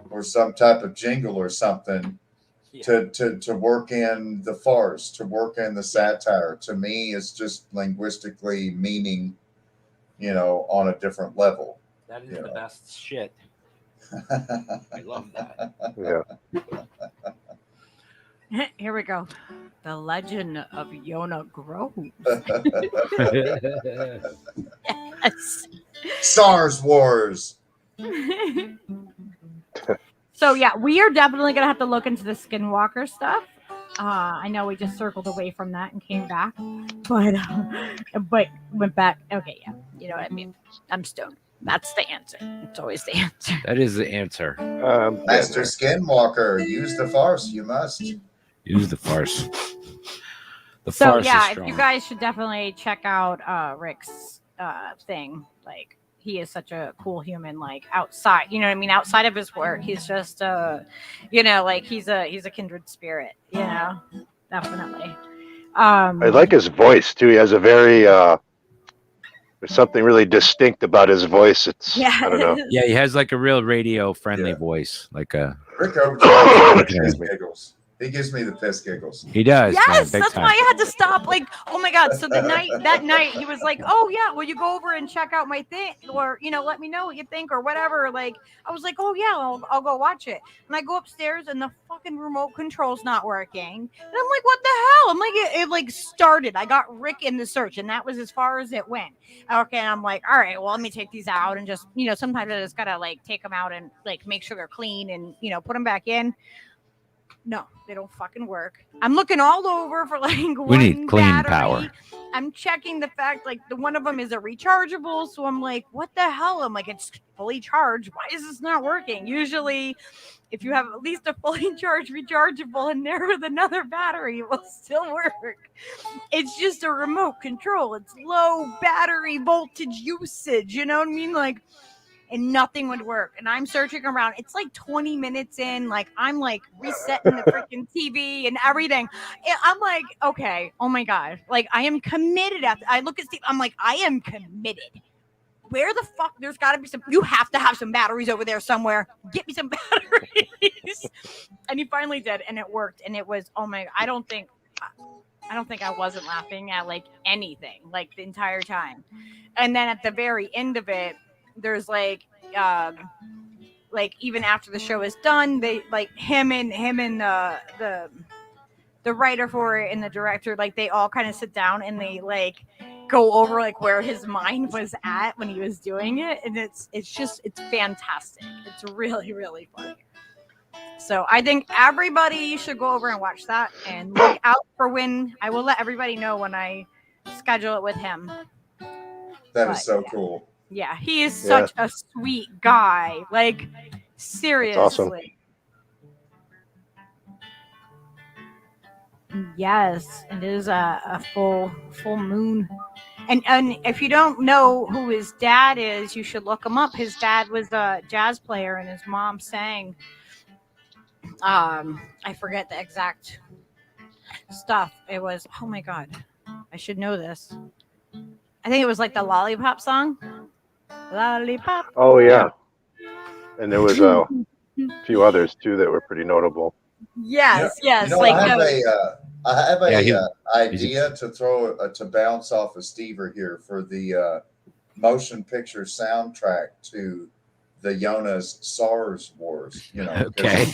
or some type of jingle or something to work in the farce, to work in the satire. To me, it's just linguistically meaning, you know, on a different level. That is the best shit. I love that. Yeah. here we go. The Legend of Yona Groves. Yes. SARS Wars. So yeah, we are definitely gonna have to look into the Skinwalker stuff. I know we just circled away from that and came back, but went back. Okay, yeah, you know what I mean. I'm stoned. That's the answer. It's always the answer. That is the answer. Master Skinwalker, use the farce. You must use the farce. The So farce yeah, is if strong. you guys should definitely check out Rick's thing. Like, he is such a cool human. Like, outside, you know what I mean? Outside of his work, he's just like he's a kindred spirit. You know, definitely. I like his voice too. He has a very there's something really distinct about his voice. It's I don't know. Yeah, he has like a real radio friendly voice, like a Rick Overton gives me giggles. He gives me the piss giggles. He does. Yes, man, big that's time. why I had to stop. Like, oh my god! So that night, he was like, "Oh yeah, will you go over and check out my thing, or let me know what you think, or whatever." Like, I was like, "Oh yeah, I'll go watch it." And I go upstairs, and the fucking remote control's not working. And I'm like, "What the hell?" I'm like, it like started. I got Rick in the search, and that was as far as it went. Okay, and I'm like, "All right, well, let me take these out and just sometimes I just gotta like take them out and like make sure they're clean and put them back in." No, they don't fucking work. I'm looking all over for like We need clean battery. power. I'm checking the fact like the one of them is a rechargeable, so I'm like, what the hell? I'm like, it's fully charged. Why is this not working? Usually, if you have at least a fully charged rechargeable in there with another battery, it will still work. It's just a remote control. It's low battery voltage usage. You know what I mean? Like, and nothing would work. And I'm searching around. It's like 20 minutes in. Like, I'm like resetting the freaking TV and everything. I'm like, okay, oh my God. Like, I am committed. I look at Steve. I'm like, I am committed. Where the fuck? There's got to be you have to have some batteries over there somewhere. Get me some batteries. And he finally did. And it worked. And it was, oh my, I don't think I wasn't laughing at like anything like the entire time. And then at the very end of it, there's like even after the show is done, they like him and the writer for it and the director, like they all kind of sit down and they like go over like where his mind was at when he was doing it, and it's fantastic. It's really, really funny. So I think everybody should go over and watch that and look out for when I will let everybody know when I schedule it with him. That is so cool. Yeah, he is such a sweet guy. Like, seriously. That's awesome. Yes, it is a full moon. And if you don't know who his dad is, you should look him up. His dad was a jazz player and his mom sang. I forget the exact stuff. It was, oh my God, I should know this. I think it was like the Lollipop song. Lollipop. Oh yeah, and there was a few others too that were pretty notable. Yes. I have a idea to bounce off of Stever here for the motion picture soundtrack to the Jonas SARS Wars. Okay.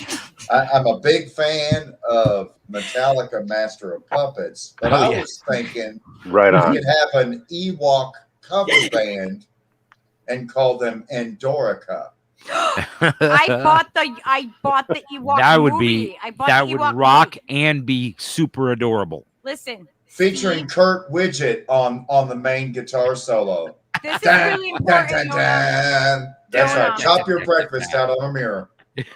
I'm a big fan of Metallica Master of Puppets, but I was thinking right on. we could have an Ewok cover band and call them Andorica. I bought the Ewok that would movie. would rock and be super adorable. Listen, featuring Kurt Widget on the main guitar solo. This is really important. That's right. Chop your breakfast out on a mirror.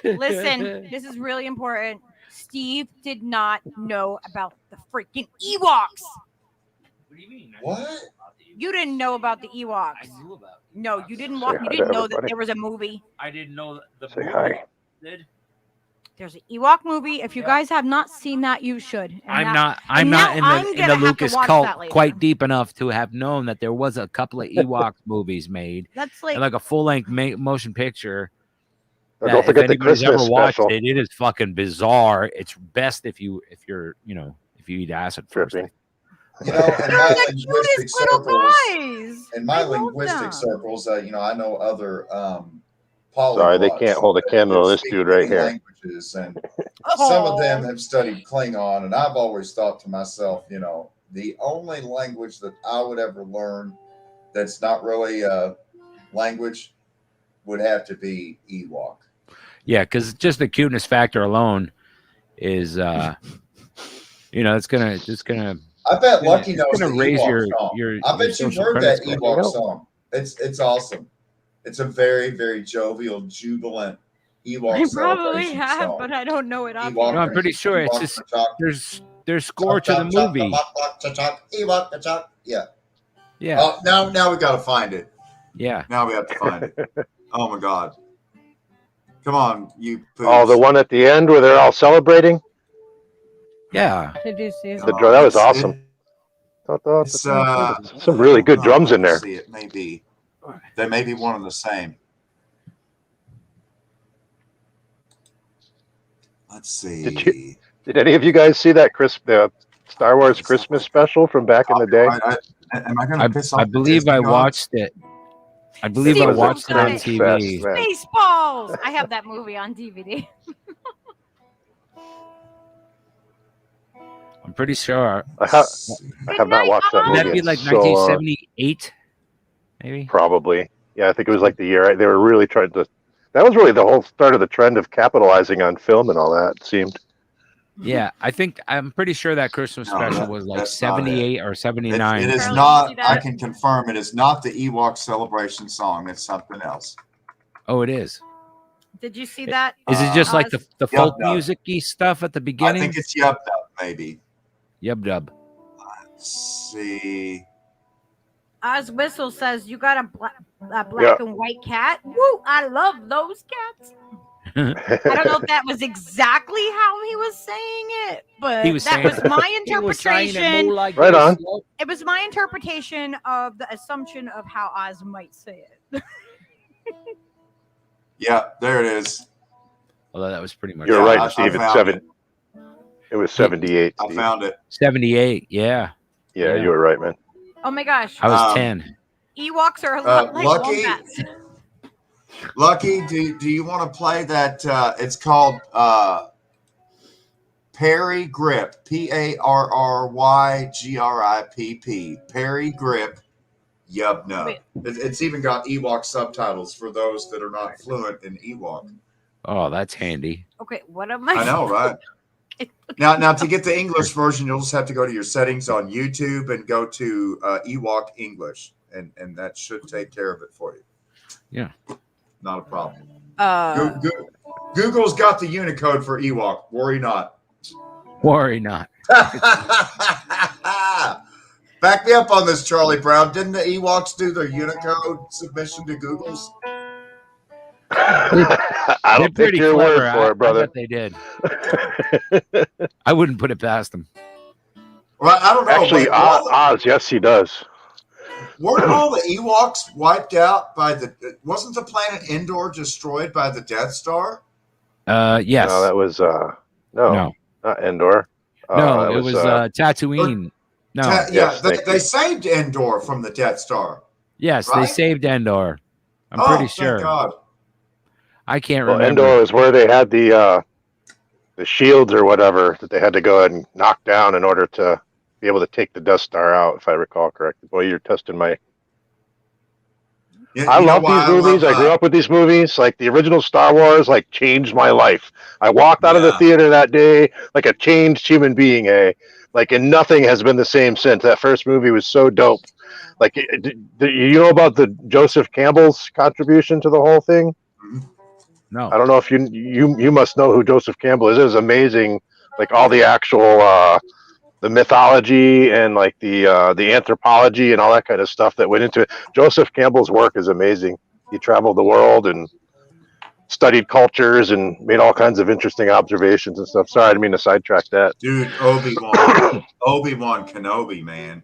Listen, this is really important. Steve did not know about the freaking Ewoks. What do you mean? What? You didn't know about the Ewoks. I knew about it. No, you didn't. You didn't know that there was a movie. I didn't know the Say movie. hi. There's an Ewok movie. If you guys have not seen that, you should. I'm not in the Lucas cult quite deep enough to have known that there was a couple of Ewok movies made. That's like a full-length motion picture. Don't forget the Christmas ever watched special. it is fucking bizarre. It's best if you eat acid first. In my linguistic circles, I know other polyglots. Sorry, they can't hold a candle to this dude right here. Languages, and some of them have studied Klingon, and I've always thought to myself, the only language that I would ever learn that's not really a language would have to be Ewok. Yeah, because just the cuteness factor alone is, it's gonna. I bet Lucky knows the raise Ewok song. your I bet you've heard that Ewok song. It's awesome. It's a very, very jovial, jubilant Ewok I probably celebration have, song. but I don't know it. Ewok- No, I'm pretty sure it's just there's score to the movie. Yeah. Yeah, Oh, now we got to find it. yeah. Now we have to find it. Oh my God! Come on, you. Poops. Oh, the one at the end where they're all celebrating. Yeah. Did you see That was awesome. It's, some really good drums in there. See, it may be. They may be one and the same. Let's see. Did any of you guys see that the Star Wars Christmas special from back in the day? Am I going to piss off? I believe I watched it. I believe I watched it on TV. Spaceballs. I have that movie on DVD. I'm pretty sure. I have not watched that movie. That'd be like 1978, maybe. Probably. Yeah, I think it was like the year they were really trying to. That was really the whole start of the trend of capitalizing on film and all that. It seemed. Yeah, I'm pretty sure that Christmas special was like 78 or 79. It is not. I can confirm it is not the Ewok celebration song. It's something else. Oh, it is. Did you see that? Is it just like the folk music-y stuff at the beginning? I think it's Yub Dub, maybe. Yub Dub. Let's see. Oz Whistle says you got a black and white cat. Woo! I love those cats. I don't know if that was exactly how he was saying it, but that was my interpretation. Right on. It was my interpretation of the assumption of how Oz might say it. Yeah, there it is. Although that was pretty much. You're right, Steve. It was 78. I found it. 78. Yeah. Yeah, you were right, man. Oh my gosh. I was 10. Ewoks are a lot like wombats. Lucky, do you want to play that? It's called Perry Grip. PARRYGRIPP. Perry Grip. Yub Nub. It's even got Ewok subtitles for those that are not fluent in Ewok. Oh, that's handy. Okay, what am I? I know, right? Now, to get the English version, you'll just have to go to your settings on YouTube and go to Ewok English, and that should take care of it for you. Yeah, not a problem. Google's got the Unicode for Ewok. Worry not. Worry not. Back me up on this, Charlie Brown. Didn't the Ewoks do their Unicode submission to Google's? I don't take your word for it, brother. I bet they did. I wouldn't put it past them. Well, I don't know. Actually, Oz, yes, he does. Weren't all the Ewoks wiped out by wasn't the planet Endor destroyed by the Death Star? Yes. No, that was no, not Endor. No, it was Tatooine. No. They saved Endor from the Death Star. Yes, right? They saved Endor. I'm pretty sure. Thank God. I can't remember. Endor is where they had the shields or whatever that they had to go ahead and knock down in order to be able to take the Death Star out, if I recall correctly. Boy, you're testing my... I love these movies. I grew up with these movies. Like, the original Star Wars, like, changed my life. I walked out of the theater that day like a changed human being, Like, and nothing has been the same since. That first movie was so dope. Like, you know about the Joseph Campbell's contribution to the whole thing? No. I don't know if you must know who Joseph Campbell is. It was amazing. Like, all the actual the mythology and like the anthropology and all that kind of stuff that went into it. Joseph Campbell's work is amazing. He traveled the world and studied cultures and made all kinds of interesting observations and stuff. Sorry, I didn't mean to sidetrack that. Dude, Obi-Wan Kenobi, man.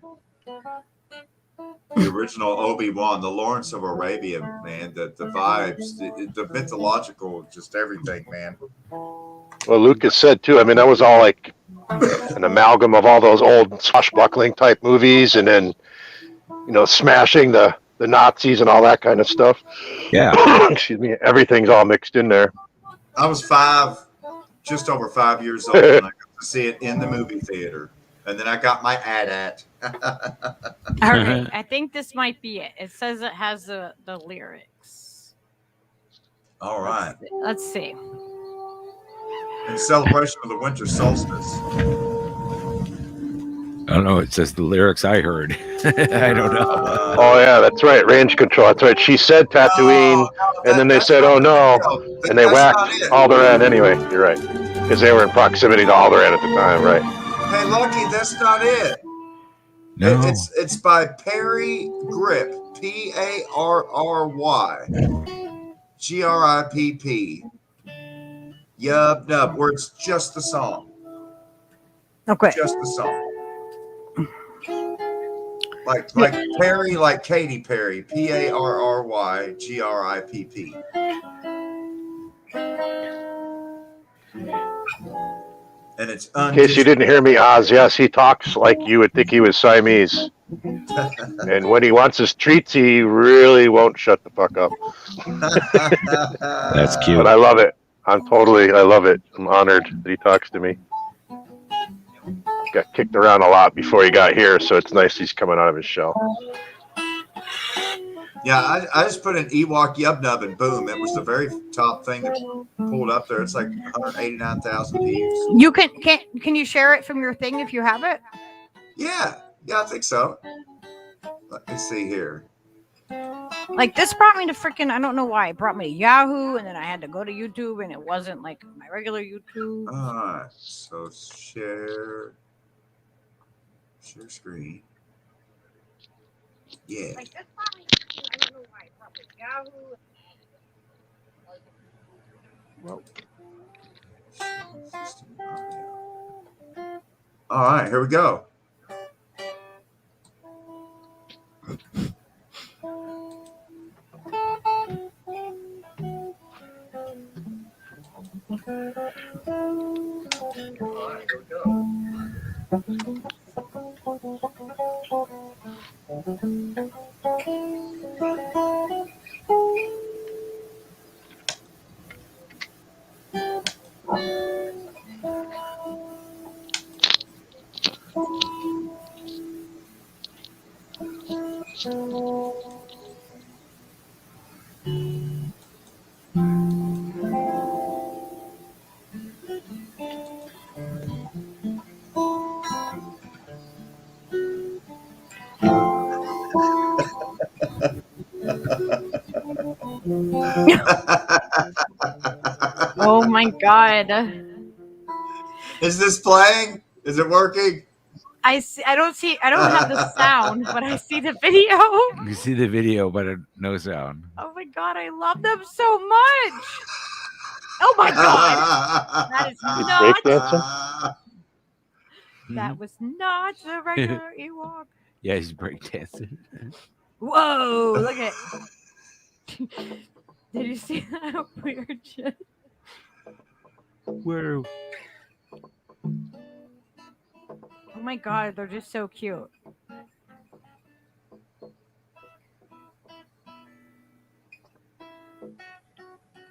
The original Obi-Wan, the Lawrence of Arabia, man. The vibes, the mythological, just everything, man. Well, Lucas said too. I mean, that was all like an amalgam of all those old swashbuckling type movies, and then smashing the Nazis and all that kind of stuff. Yeah. Excuse me. Everything's all mixed in there. I was just over 5 years old, and I got to see it in the movie theater, and then I got my AT-AT. All right, I think this might be it. It says it has the lyrics. All right. Let's see. In celebration of the winter solstice. I don't know. It says the lyrics I heard. I don't know. Oh yeah, that's right. Range control. That's right. She said Tatooine, and then they said, "Oh no," and they whacked Alderaan anyway. You're right, because they were in proximity to Alderaan at the time, right? Hey, Lucky, that's not it. No. It's by Perry Grip, PARRY Yub Nub, where it's just the song. Okay. Just the song. Like Perry, like Katy Perry, PARRYGRIPP. And it's in case you didn't hear me, Oz. Yes, he talks like you would think he was Siamese. And when he wants his treats, he really won't shut the fuck up. That's cute. But I love it. I love it. I'm honored that he talks to me. Got kicked around a lot before he got here, so it's nice he's coming out of his shell. Yeah, I just put an Ewok Yub Nub and boom, it was the very top thing that pulled up there. It's like 189,000 views. You can you share it from your thing if you have it? Yeah, I think so. Let me see here. Like this brought me to freaking, I don't know why. It brought me to Yahoo, and then I had to go to YouTube, and it wasn't like my regular YouTube. All right, so share screen. Yeah. Like this brought me, I don't know why. It brought me to Yahoo. Whoa. All right, here we go. Oh my god. Is this playing? Is it working? I don't have the sound, but I see the video. You see the video, but no sound. Oh my god, I love them so much. Oh my god. That is not that was not the regular Ewok. Yeah, he's breakdancing. Whoa, look at Did you see that weird shit? Where? Oh my god, they're just so cute.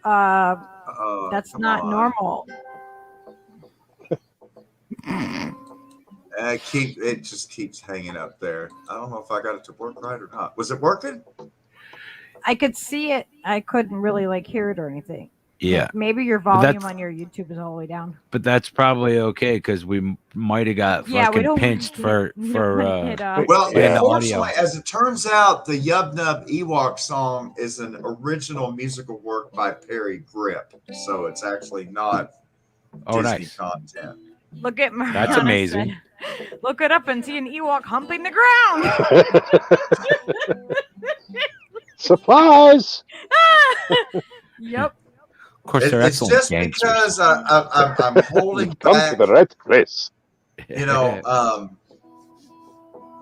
That's not normal. It just keeps hanging up there. I don't know if I got it to work right or not. Was it working? I could see it. I couldn't really hear it or anything. Yeah. Maybe your volume on your YouTube is all the way down. But that's probably okay because we might have got fucking pinched for unfortunately, as it turns out, the Yub Nub Ewok song is an original musical work by Perry Grip, so it's actually not Disney content. Look at Mariana. That's amazing. Look it up and see an Ewok humping the ground. Supplies. Yep. Of course, they're it's just gangsters. because I'm holding Come back. to the right place. You know,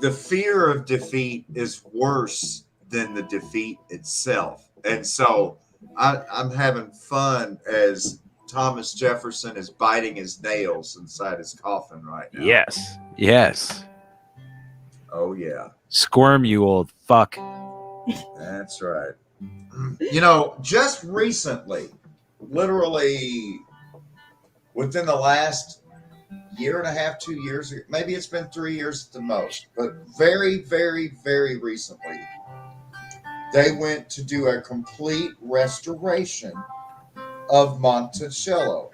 the fear of defeat is worse than the defeat itself, and so I'm having fun as Thomas Jefferson is biting his nails inside his coffin right now. Yes. Oh yeah. Squirm, you old fuck. That's right. You know, just recently, literally within the last year and a half, 2 years, maybe it's been 3 years at the most, but very, very, very recently, they went to do a complete restoration of Monticello,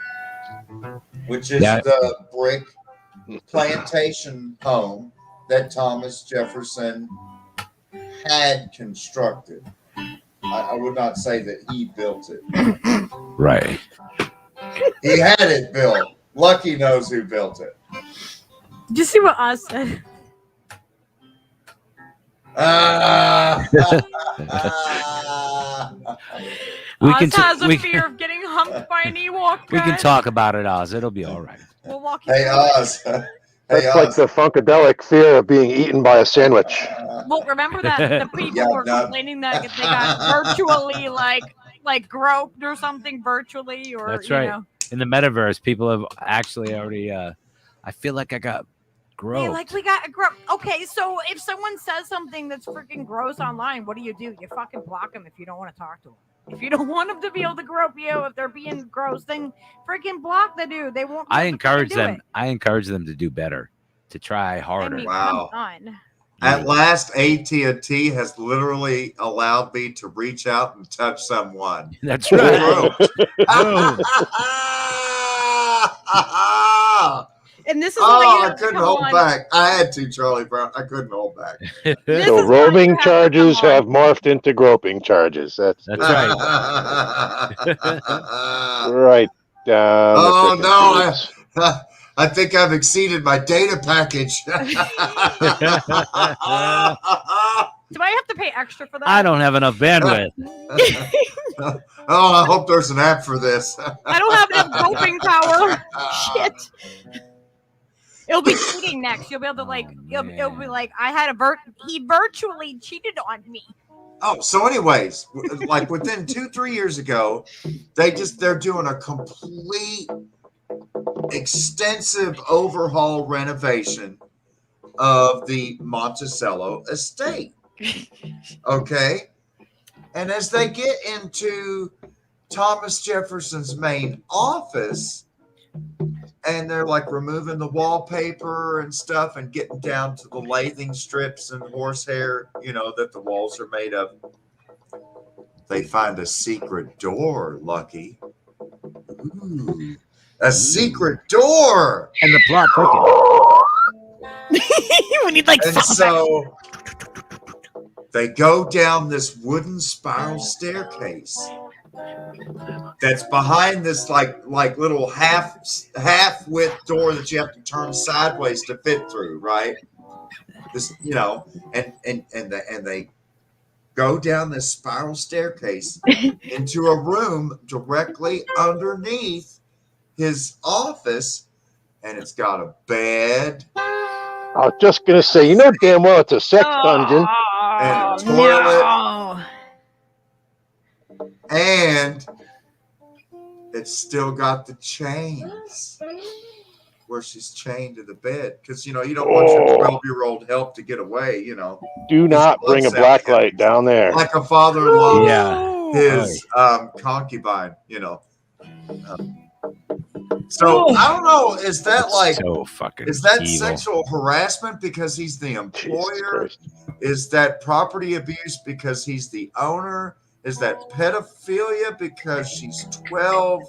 which is the brick plantation home that Thomas Jefferson had constructed. I would not say that he built it. Right. He had it built. Lucky knows who built it. Did you see what Oz said? Oz has a fear of getting humped by an Ewok. We can talk about it, Oz. It'll be all right. We'll walk you Hey, through Oz. That's like the funkadelic fear of being eaten by a sandwich. Well, remember that the people were complaining that they got virtually like groped or something virtually, or that's right. In the metaverse, people have actually already. I feel like I got groped. Hey, like we got groped. Okay, so if someone says something that's freaking gross online, what do? You fucking block them if you don't want to talk to them. If you don't want them to be able to grope you, if they're being gross, then freaking block the dude. They won't. I encourage them. I encourage them to do better, to try harder. I mean, wow. At last, AT&T has literally allowed me to reach out and touch someone. That's right. And this is I couldn't hold back. I had to, Charlie Brown. I couldn't hold back. So roaming charges have morphed into groping charges. That's right. Right down. Oh no! I think I've exceeded my data package. Do I have to pay extra for that? I don't have enough bandwidth. Oh, I hope there's an app for this. I don't have enough groping power. Shit. It'll be cheating next. You'll be able to it'll be like I had he virtually cheated on me. Oh, so anyways, like within 2-3 years ago, they're doing a complete extensive overhaul renovation of the Monticello estate. Okay. And as they get into Thomas Jefferson's main office, and they're like removing the wallpaper and stuff and getting down to the lathing strips and horsehair, that the walls are made of, they find a secret door, Lucky. Ooh, a secret door. And the plot thickens. We need and so they go down this wooden spiral staircase that's behind this like little half width door that you have to turn sideways to fit through, right? This, and they go down this spiral staircase into a room directly underneath his office, and it's got a bed. I was just gonna say, damn well it's a sex dungeon. And a toilet. No. And it's still got the chains where she's chained to the bed. Because, you don't want your 12-year-old help to get away, Do not bring a blacklight down there. Like a father-in-law his concubine, So I don't know. Is that evil. Sexual harassment because he's the employer? Is that property abuse because he's the owner? Is that pedophilia because she's 12?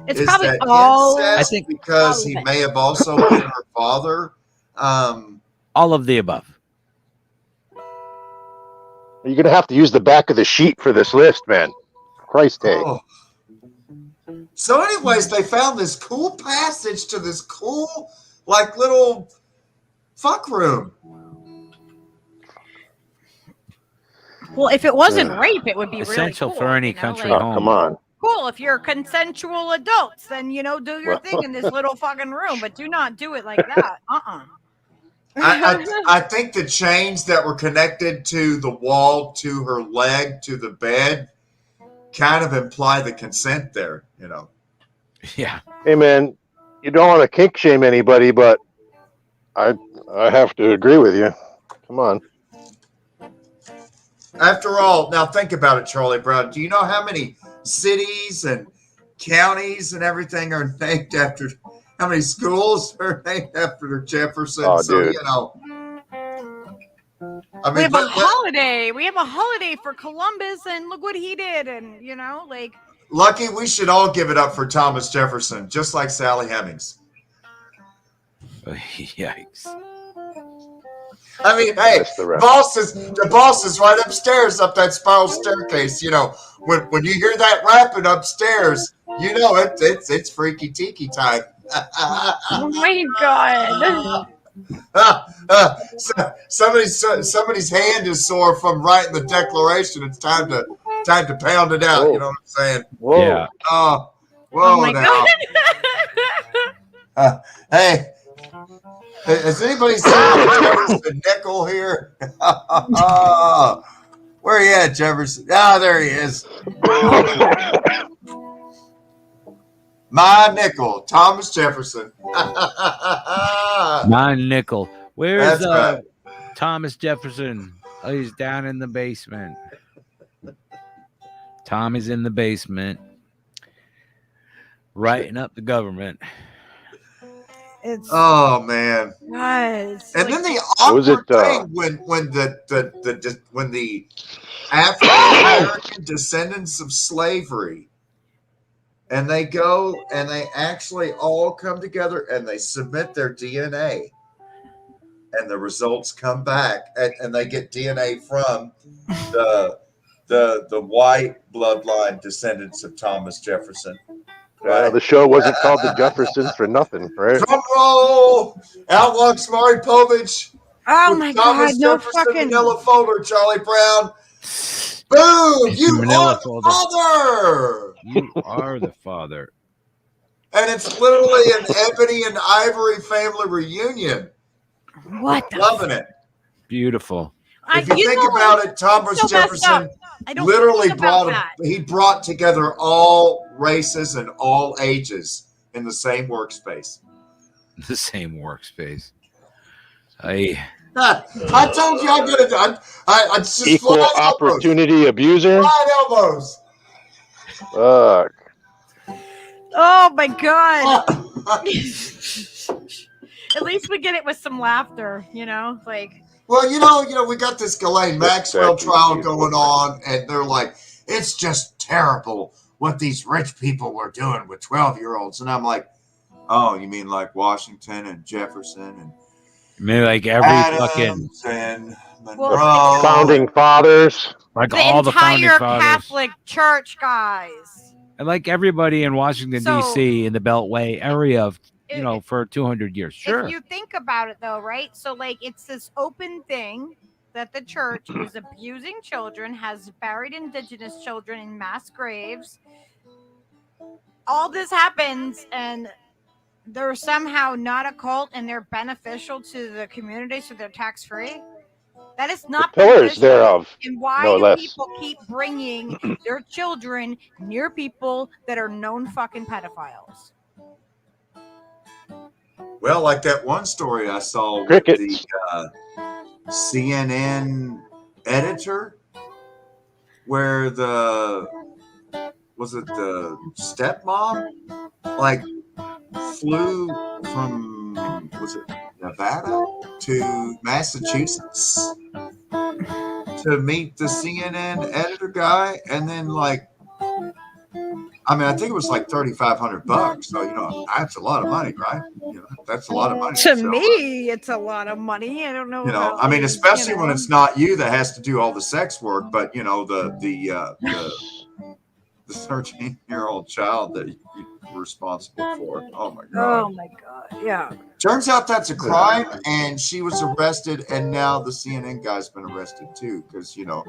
It's probably all. I think because he may have also been her father. All of the above. You're gonna have to use the back of the sheet for this list, man. Christ take. Oh. So anyways, they found this cool passage to this cool, little fuck room. Well, if it wasn't rape, it would be essential really cool, for any country home. Come on. Cool. If you're consensual adults, then, do your thing in this little fucking room, but do not do it like that. I think the chains that were connected to the wall, to her leg, to the bed, kind of imply the consent there, Yeah. Hey man, you don't want to kink shame anybody, but I have to agree with you. Come on. After all, now think about it, Charlie Brown. Do you know how many cities and counties and everything are named after? How many schools are named after Jefferson? Oh, so dude. We have a holiday. We have a holiday for Columbus, and look what he did. And Lucky, we should all give it up for Thomas Jefferson, just like Sally Hemings. Yikes. I mean, hey, the boss is right upstairs up that spiral staircase. You know, when you hear that rapping upstairs, you know it's freaky tiki time. Oh my god. Somebody's hand is sore from writing the declaration. It's time to pound it out. Whoa. You know what I'm saying? Whoa. Yeah. Oh, whoa Oh my now. god. Hey, has anybody seen Jefferson Nickel here? Where he at, Jefferson? Ah, there he is. My nickel, Thomas Jefferson. My nickel. Where's That's right. Thomas Jefferson? Oh, he's down in the basement. Tommy's in the basement, writing up the government. It's Oh man. guys. And like, then the awkward thing when the African American descendants of slavery, and they go and they actually all come together and they submit their DNA, and the results come back, and they get DNA from the white bloodline descendants of Thomas Jefferson. Right? The show wasn't called The Jeffersons for nothing, right? Drum roll! Out walks Maury Povich. oh with my Thomas god, no Jefferson fucking Manila folder, Charlie Brown. Boom! It's You Manila are the folder. father! You are the father. And it's literally an ebony and ivory family reunion. what the Loving it. Beautiful. If you think about it, Thomas so messed Jefferson up. I don't literally think about brought together all races and all ages in the same workspace. The same workspace. I told you I'm gonna. I just Equal opportunity abuser. Flying elbows. Fuck. Oh my god. At least we get it with some laughter, you know, like. Well, you know, we got this Ghislaine Maxwell trial going on, and they're like, it's just terrible what these rich people were doing with 12-year-olds. And I'm like, oh, you mean like Washington and Jefferson and maybe like every Adams fucking and Monroe. Founding fathers. like The all the founding entire fathers. Catholic Church, guys. And like everybody in Washington, So- D.C. in the Beltway area of, you know, for 200 years. Sure. If you think about it, though, right? So, like, it's this open thing that the church is abusing children, has buried indigenous children in mass graves. All this happens, and they're somehow not a cult, and they're beneficial to the community, so they're tax-free. That is not Pillars beneficial. thereof. And why no do less. people keep bringing their children near people that are known fucking pedophiles? Well, like that one story I saw Crickets. with the CNN editor, where the stepmom like flew from Nevada to Massachusetts to meet the CNN editor guy, and then I think it was like $3,500. So, you know, that's a lot of money, right? You know, that's a lot of money. To me, it's a lot of money. I don't know. You know, how, especially you know. when it's not you that has to do all the sex work, but you know, the 13-year-old child that you're responsible for. Oh my god. Oh my god. Yeah. Turns out that's a crime, and she was arrested, and now the CNN guy's been arrested too, because you know,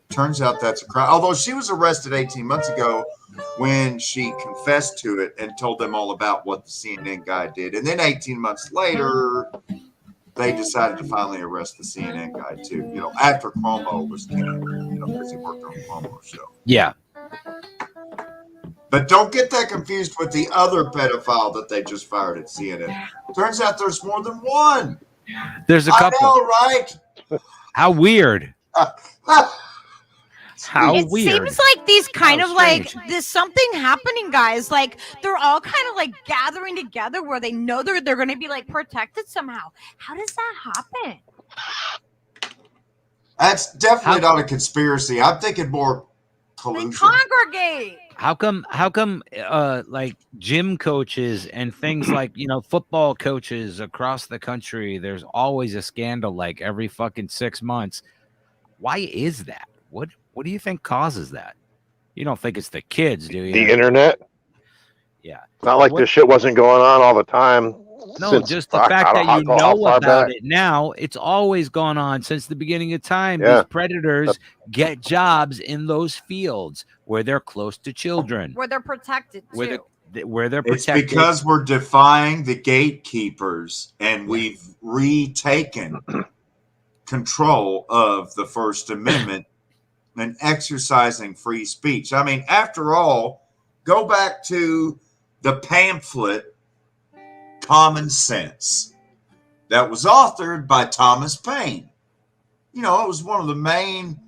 turns out that's a crime. Although she was arrested 18 months ago when she confessed to it and told them all about what the CNN guy did, and then 18 months later, they decided to finally arrest the CNN guy too. You know, after Cuomo was king, you know, because he worked on Cuomo's show. Yeah. But don't get that confused with the other pedophile that they just fired at CNN. Turns out there's more than one. There's a couple. I know, right? How weird. How It weird. seems like these kind How of like strange. there's something happening, guys. Like they're all kind of like gathering together where they know they're going to be like protected somehow. How does that happen? That's definitely not a conspiracy. I'm thinking more They collusion. congregate. How come like gym coaches and things like, football coaches across the country, there's always a scandal like every fucking 6 months. Why is that? What do you think causes that? You don't think it's the kids, do you? The internet. Yeah. Not like this shit wasn't going on all the time. No, just the fact that you know about it now, it's always gone on since the beginning of time. Yeah. These predators get jobs in those fields where they're close to children. Where they're protected too. Where they're protected. It's because we're defying the gatekeepers and we've retaken control of the First Amendment and exercising free speech. I mean, after all, go back to the pamphlet Common Sense that was authored by Thomas Paine. It was one of the main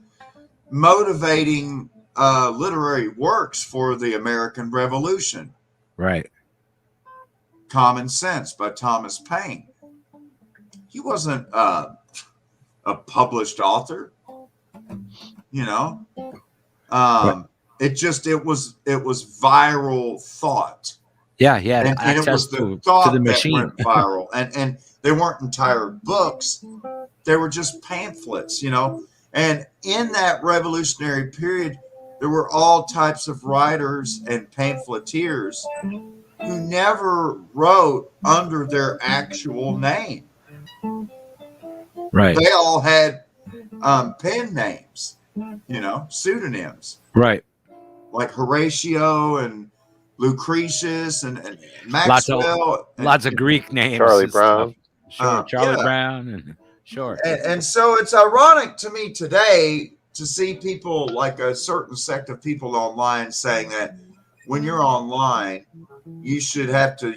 motivating literary works for the American Revolution. Right. Common Sense by Thomas Paine. He wasn't a published author, It was viral thought. Yeah, and it was the thought that went viral, and they weren't entire books; they were just pamphlets, And in that revolutionary period, there were all types of writers and pamphleteers who never wrote under their actual name. Right. They all had pen names, pseudonyms. Right. Like Horatio and Lucretius and Maxwell. Lots of Greek names. Charlie Brown. Sure, Charlie Brown. And sure. And so it's ironic to me today to see people, like a certain sect of people online, saying that when you're online, you should have to,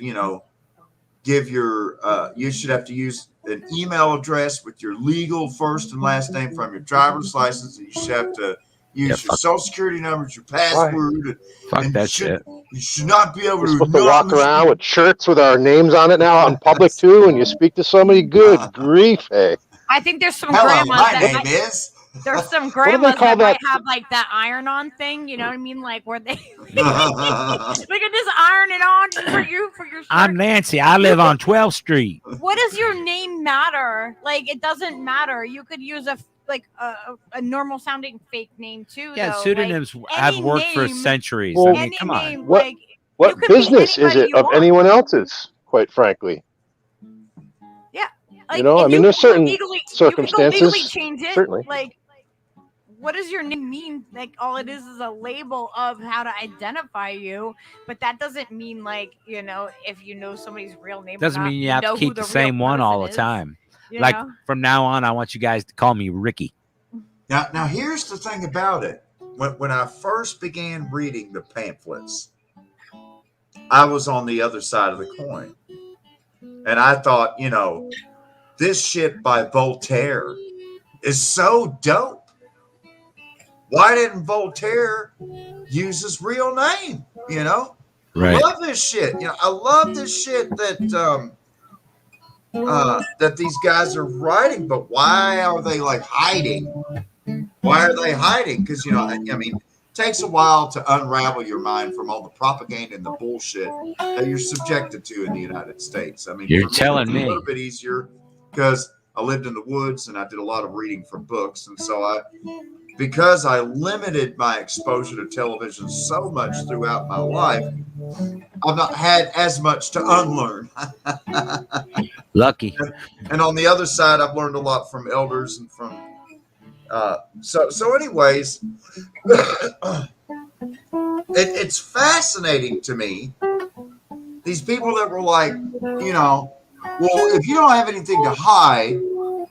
give you should have to use an email address with your legal first and last name from your driver's license. And you should have to use your social security numbers, your password. Fuck that shit. You should not be able We're to. supposed to walk around with shirts with our names on it now out in public too, and you speak to somebody. Good grief, hey. I think there's some Hello, grandmas my that name is. There's some do they grandmas call that might that? have like that iron-on thing. You know what I mean? Like where they we can just iron it on for your shirt. I'm Nancy. I live on 12th Street. What does your name matter? Like it doesn't matter. You could use a normal sounding fake name too. Yeah, though. pseudonyms have worked for centuries. Well, I mean, come on. Name, What business is it of anyone else's? Quite frankly. Yeah, there's certain circumstances. You can legally change it. Certainly. Like, what does your name mean? Like, all it is a label of how to identify you, but that doesn't mean if you know somebody's real name. Doesn't mean you have to keep the same one all the time. Like from now on, I want you guys to call me Ricky. Now here's the thing about it. When I first began reading the pamphlets, I was on the other side of the coin. And I thought, this shit by Voltaire is so dope. Why didn't Voltaire use his real name? Right. I love this shit. I love this shit that that these guys are writing, but why are they hiding? Why are they hiding? Because it takes a while to unravel your mind from all the propaganda and the bullshit that you're subjected to in the United States. You're telling me a little bit easier because I lived in the woods and I did a lot of reading from books, and so because I limited my exposure to television so much throughout my life, I've not had as much to unlearn. Lucky. And on the other side, I've learned a lot from elders and from. So anyways, it's fascinating to me. These people that were like, well, if you don't have anything to hide,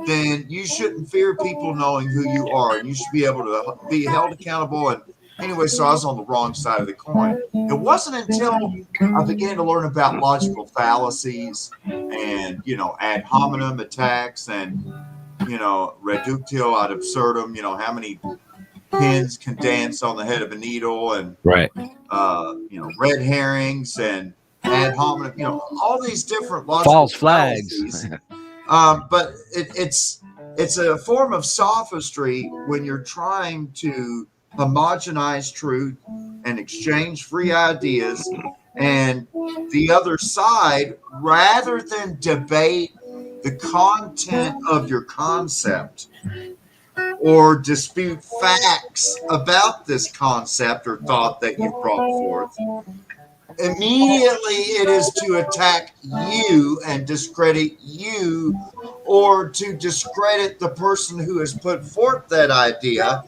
then you shouldn't fear people knowing who you are, and you should be able to be held accountable. And anyway, so I was on the wrong side of the coin. It wasn't until I began to learn about logical fallacies and, ad hominem attacks and, reductio ad absurdum, how many pins can dance on the head of a needle, and, right. Red herrings and ad hominem, all these different logical false flags. But it's a form of sophistry when you're trying to homogenize truth and exchange free ideas. And the other side, rather than debate the content of your concept or dispute facts about this concept or thought that you've brought forth, immediately it is to attack you and discredit you, or to discredit the person who has put forth that idea.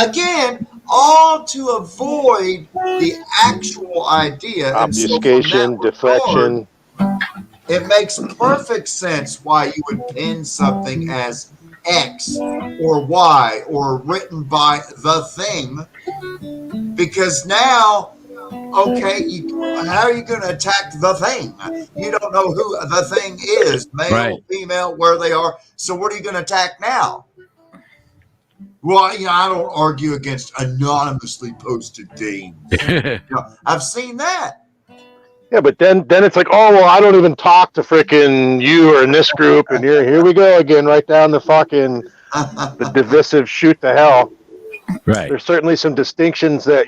Again, all to avoid the actual idea. Obfuscation, deflection. It makes perfect sense why you would pin something as X or Y or written by the thing, because now, okay, how are you going to attack the thing? You don't know who the thing is, male, female, where they are. So what are you going to attack now? Well, I don't argue against anonymously posted things. I've seen that. Yeah, but then it's like, oh, well, I don't even talk to frickin' you or in this group, and here we go again, right down the fucking the divisive shoot to hell. Right. There's certainly some distinctions that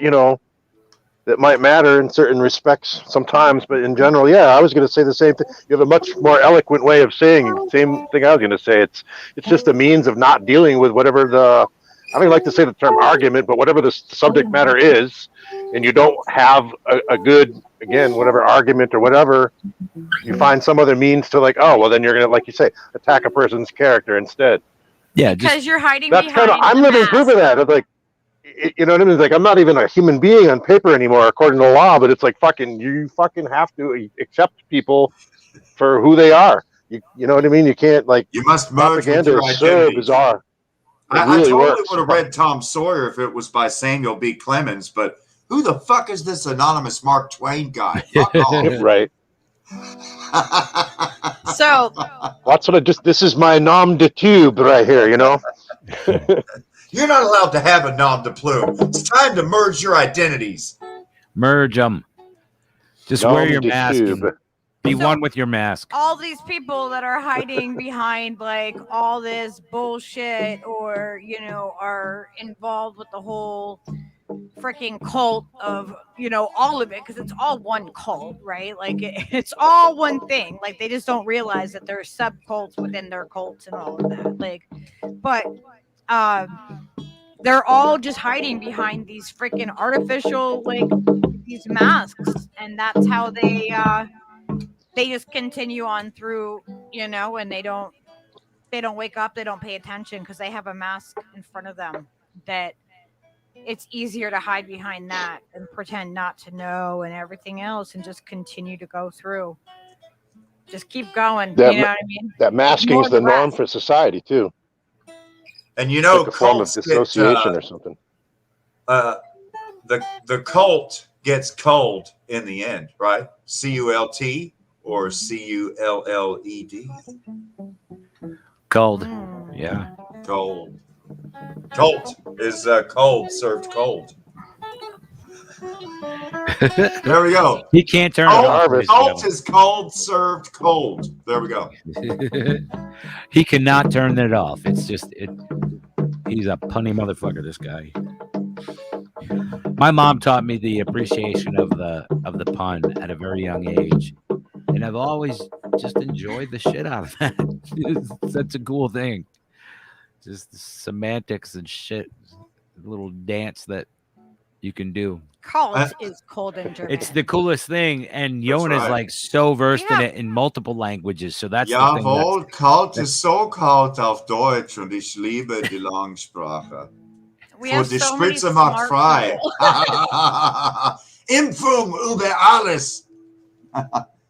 that might matter in certain respects sometimes, but in general, yeah, I was going to say the same thing. You have a much more eloquent way of saying the same thing I was going to say. It's just a means of not dealing with whatever I don't even like to say the term argument, but whatever the subject matter is, and you don't have a good, again, whatever argument or whatever, you find some other means to then you're going to, like you say, attack a person's character instead. Yeah, because you're hiding behind. I'm living proof of that. It's like, you know what I mean? It's like, I'm not even a human being on paper anymore, according to law, but it's like you fucking have to accept people for who they are. You know what I mean? You can't you must merge with your identity. So bizarre. I totally would have read Tom Sawyer if it was by Samuel B. Clemens, but who the fuck is this anonymous Mark Twain guy? Fuck off. Right. So that's what this is my nom de tube right here, You're not allowed to have a nom de plume. It's time to merge your identities. Merge them. Just wear your mask. Be one with your mask. All these people that are hiding behind all this bullshit, or are involved with the whole freaking cult of all of it, because it's all one cult, right? It's all one thing. They just don't realize that there's sub cults within their cults and all of that. But they're all just hiding behind these freaking artificial these masks, and that's how they just continue on through, and they don't wake up, they don't pay attention, because they have a mask in front of them that it's easier to hide behind that and pretend not to know and everything else, and just continue to go through. Just keep going. You know what I mean? That masking is the norm for society too. And like a form of dissociation or something. The cult gets cold in the end, right? CULT or CULLED. Cold. Yeah. Cold. Colt is cold, served cold. There we go. He can't turn it off. Colt is cold, served cold. There we go. He cannot turn it off. It's just he's a punny motherfucker, this guy. My mom taught me the appreciation of the pun at a very young age, and I've always just enjoyed the shit out of that. It's such a cool thing. Just the semantics and shit, little dance that you can do. Cold is cold in German. It's the coolest thing, and Johan is so versed in it in multiple languages. So that's the thing. Jawohl, kalt ist so kalt auf Deutsch, und ich liebe die Langsprache. Für die Spritze macht frei. Impfung über alles.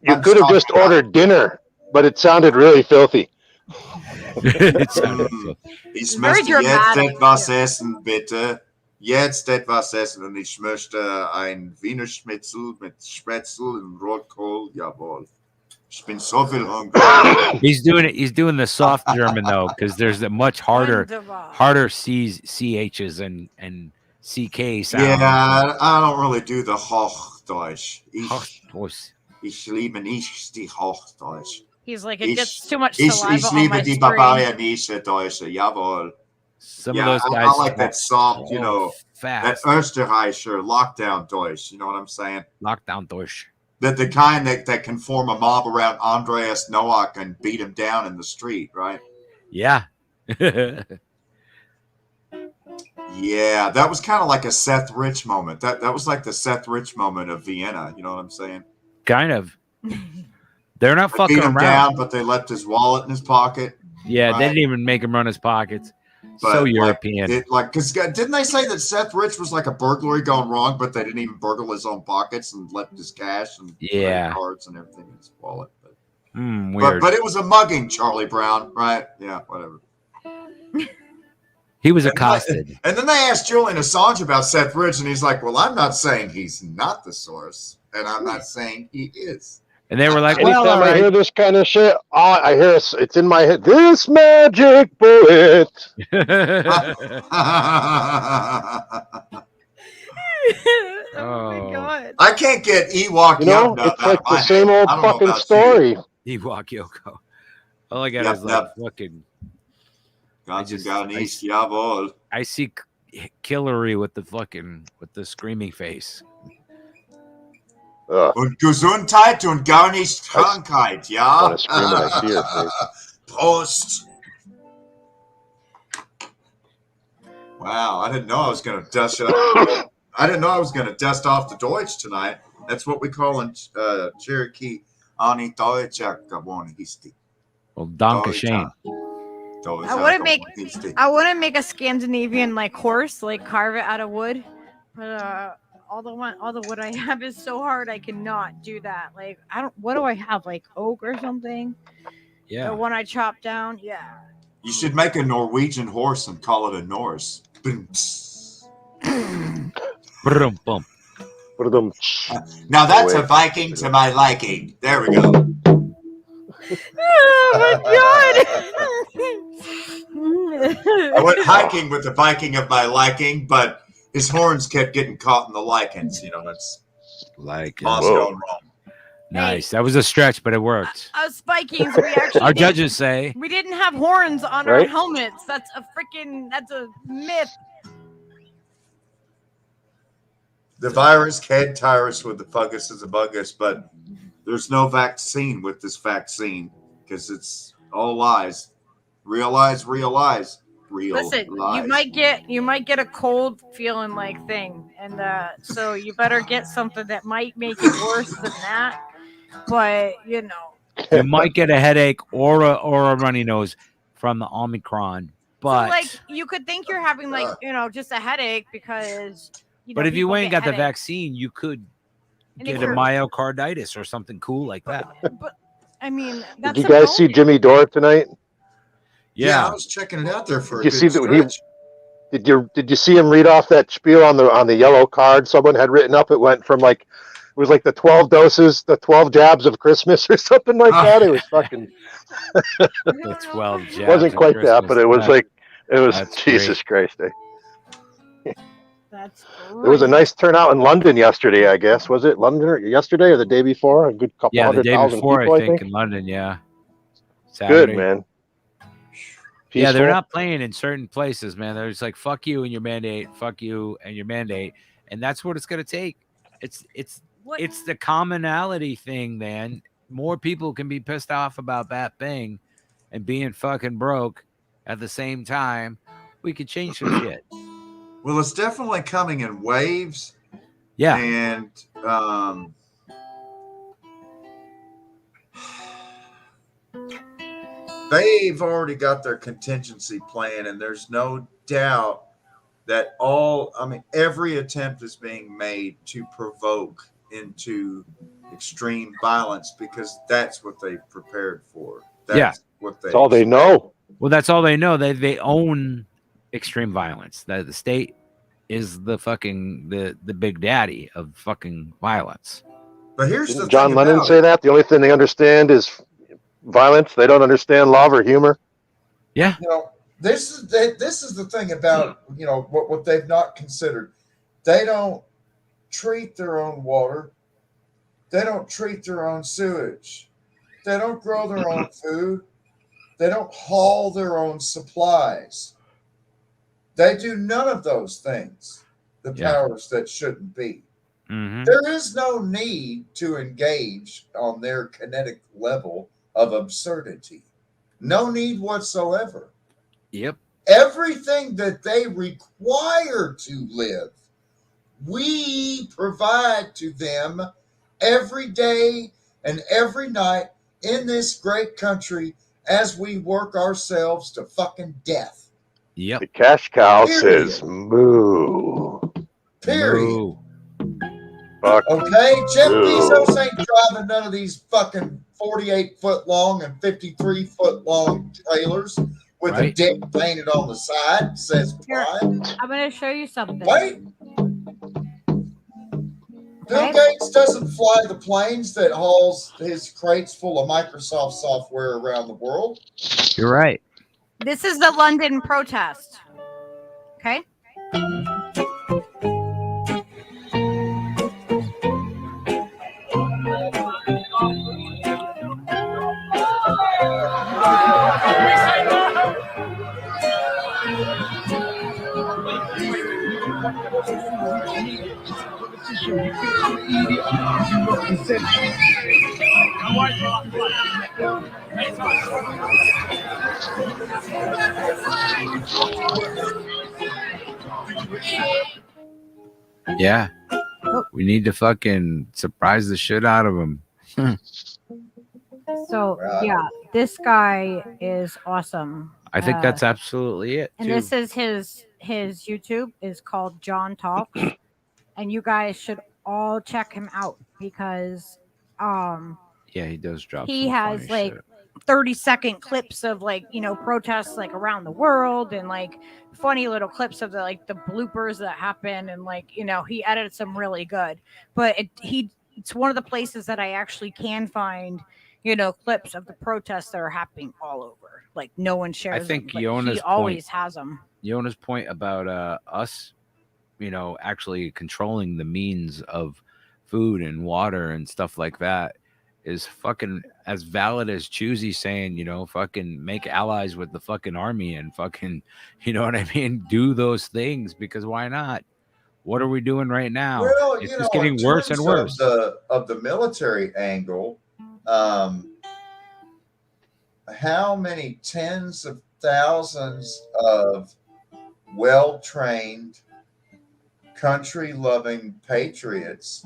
You could have just ordered dinner, but it sounded really filthy. Ich möchte jetzt etwas essen, bitte. Jetzt etwas essen, und ich möchte ein Wiener Schnitzel mit Spätzle und Rotkohl. Jawohl. Ich bin so viel hungry. He's doing the soft German though, because there's a much harder C's, CH's and CK sounds. Yeah, I don't really do the Hochdeutsch. Ich liebe nicht die Hochdeutsch. He's like, it gets too much saliva ich liebe on my die screen. bavarianische Deutsche, jawohl. Some of those guys. I like that soft, fast. that Österreicher lockdown Deutsch. You know what I'm saying? Lockdown Deutsch. The kind that can form a mob around Andreas Nowak and beat him down in the street, right? Yeah. Yeah, that was kind of like a Seth Rich moment. That was like the Seth Rich moment of Vienna. You know what I'm saying? Kind of. They're not fucking beat him around. down, but they left his wallet in his pocket. Yeah, right? They didn't even make him run his pockets. But so European. Because didn't they say that Seth Rich was like a burglary gone wrong, but they didn't even burgle his own pockets and left his cash and credit cards and everything in his wallet. Weird. But it was a mugging, Charlie Brown, right? Yeah, whatever. He was accosted. And then they asked Julian Assange about Seth Rich, and he's like, well, I'm not saying he's not the source, and I'm not saying he is. And they were like, anytime I hear this kind of shit, I hear it's in my head. This magic bullet. Oh my God. I can't get Ewok Yoko. It's like the same old fucking story. Ewok Yoko. All I got is like fucking. I see Killery with the screaming face. Und Gesundheit und gar nicht Krankheit, ja? I scream when I see her face. Prost. Wow, I didn't know I was going to dust up. I didn't know I was going to dust off the Deutsch tonight. That's what we call in Cherokee. Ani Deutscher geworden ist. Well, danke schön. I wouldn't make a Scandinavian like horse, like carve it out of wood. But all the wood I have is so hard I cannot do that. Like what do I have? Like oak or something? Yeah. The one I chopped down. Yeah. You should make a Norwegian horse and call it a Norse. Now that's a Viking to my liking. There we go. Oh my God. I went hiking with the Viking of my liking, but his horns kept getting caught in the lichens. That's like moss going wrong. Nice. That was a stretch, but it worked. Us Vikings, we actually our judges say we didn't have horns on our helmets. That's a myth. The virus can't tire us with the fungus as a fungus, but there's no vaccine with this vaccine because it's all lies. Real lies. Listen, you might get a cold feeling like thing, and so you better get something that might make it worse than that. But you might get a headache or a runny nose from the Omicron. But so, like you could think you're having just a headache because. But if you ain't got the vaccine, you could get a myocarditis or something cool like that. But I mean, did you guys see Jimmy Dore tonight? Yeah, I was checking it out there for. Did you see him read off that spiel on the yellow card someone had written up? It went from it was like the 12 doses, the 12 jabs of Christmas or something like that. It was fucking. The 12 jabs. It wasn't quite that, but it was Jesus Christ. That's great. There was a nice turnout in London yesterday, I guess. Was it London yesterday or the day before? A good couple 100,000 people, I think, in London, yeah. Saturday. Good, man. Peaceful. Yeah, they're not playing in certain places, man. They're just like, fuck you and your mandate, fuck you and your mandate. And that's what it's going to take. It's the commonality thing, man. More people can be pissed off about that thing and being fucking broke at the same time. We could change some shit. Well, it's definitely coming in waves. Yeah. And they've already got their contingency plan, and there's no doubt that every attempt is being made to provoke into extreme violence because that's what they've prepared for. That's all they know. Well, that's all they know. They own extreme violence. That the state is the fucking the big daddy of fucking violence. But here's Didn't John Lennon say that the only thing they understand is violence. They don't understand love or humor. Yeah. This is the thing about what they've not considered. They don't treat their own water. They don't treat their own sewage. They don't grow their own food. They don't haul their own supplies. They do none of those things, the powers that shouldn't be. There is no need to engage on their kinetic level of absurdity. No need whatsoever. Yep. Everything that they require to live, we provide to them every day and every night in this great country as we work ourselves to fucking death. Yep. The cash cow says moo. Period. Moo. Fuck. Okay? Jeff Bezos ain't driving none of these fucking 48-foot long and 53-foot long trailers with a dick painted on the side. Says pride. I'm going to show you something. Wait. Bill Gates doesn't fly the planes that hauls his crates full of Microsoft software around the world. You're right. This is the London protest. Okay? Yeah. We need to fucking surprise the shit out of them. So, yeah, this guy is awesome. I think that's absolutely it. And this is his YouTube is called John Talks. And you guys should all check him out because yeah, he does drop. He has like 30-second clips of like, you know, protests like around the world and like funny little clips of the like the bloopers that happen and like, you know, he edited some really good. But it's one of the places that I actually can find, you know, clips of the protests that are happening all over. Like no one shares. I think them, he always has them. Yona's point about us, you know, actually controlling the means of food and water and stuff like that is fucking as valid as Choosy saying, you know, fucking make allies with the fucking army and fucking, you know what I mean? Do those things because why not? What are we doing right now? Well, it's you just know, getting worse and worse. Of the military angle, how many tens of thousands of well-trained, country-loving patriots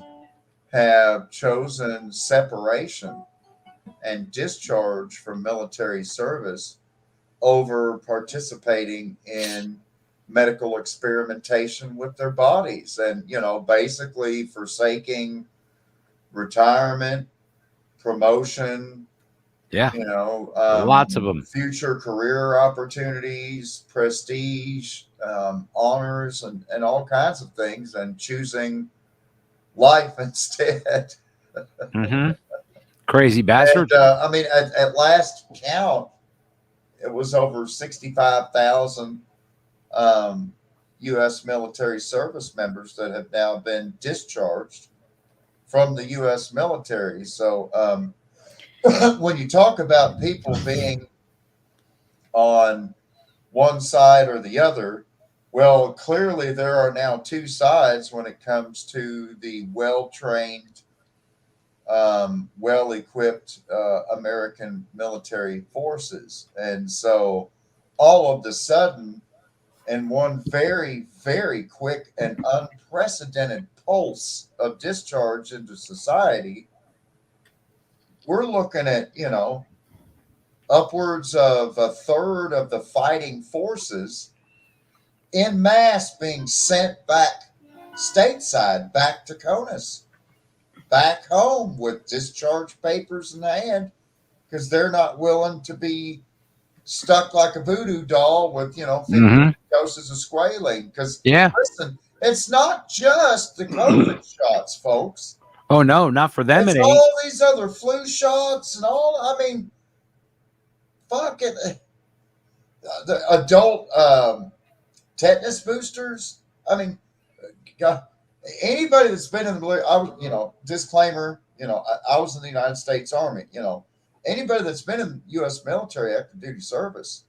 have chosen separation and discharge from military service over participating in medical experimentation with their bodies and, you know, basically forsaking retirement, promotion, you know, lots of them, future career opportunities, prestige, honors, and all kinds of things, and choosing life instead. Crazy bastard. And, I mean, at last count, it was over 65,000 U.S. military service members that have now been discharged from the U.S. military. So when you talk about people being on one side or the other, well, clearly there are now two sides when it comes to the well-trained, well-equipped American military forces. And so all of a sudden, in one very, very quick and unprecedented pulse of discharge into society, we're looking at, you know, upwards of a third of the fighting forces en masse being sent back stateside, back to CONUS, back home with discharge papers in hand, because they're not willing to be stuck like a voodoo doll with, you know, 50 doses of squalane. Because, listen, it's not just the COVID shots, folks. Oh, no, not for them. It's all these other flu shots and all. I mean, fuck it. The adult tetanus boosters. I mean, God, anybody that's been in the, you know, disclaimer, you know, I was in the United States Army, you know, anybody that's been in the U.S. military active duty service,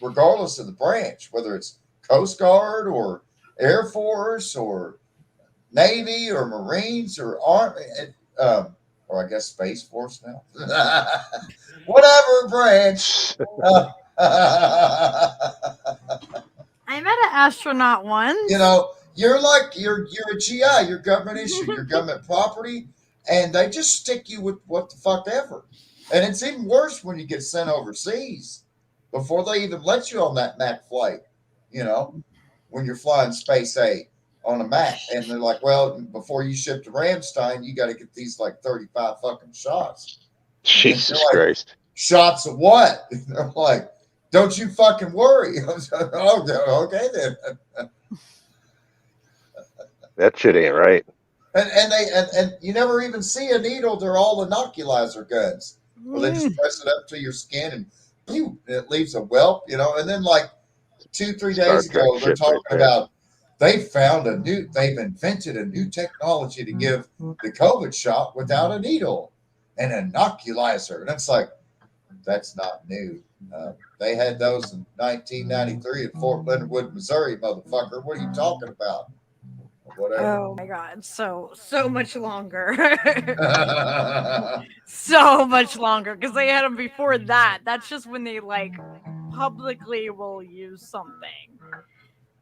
regardless of the branch, whether it's Coast Guard or Air Force or Navy or Marines or Army, or I guess Space Force now. Whatever branch. I met an astronaut once. You know, you're a GI, you're government issue, you're government property, and they just stick you with what the fuck ever. And it's even worse when you get sent overseas before they even let you on that Mac flight. You know, when you're flying Space A on a Mac, and they're like, well, before you ship to Ramstein, you got to get these like 35 fucking shots. Jesus like, Christ. Shots of what? And they're like, don't you fucking worry. Oh, okay then. That shit ain't right. And you never even see a needle. They're all inoculizer guns. Well, they just press it up to your skin and pew, and it leaves a whelp, you know. And then like 2-3 days ago, they're talking about they've invented a new technology to give the COVID shot without a needle, an inoculizer. And it's like, that's not new. They had those in 1993 at Fort Leonard Wood, Missouri, motherfucker. What are you talking about? Whatever. Oh my God. So much longer. So much longer. Because they had them before that. That's just when they like publicly will use something.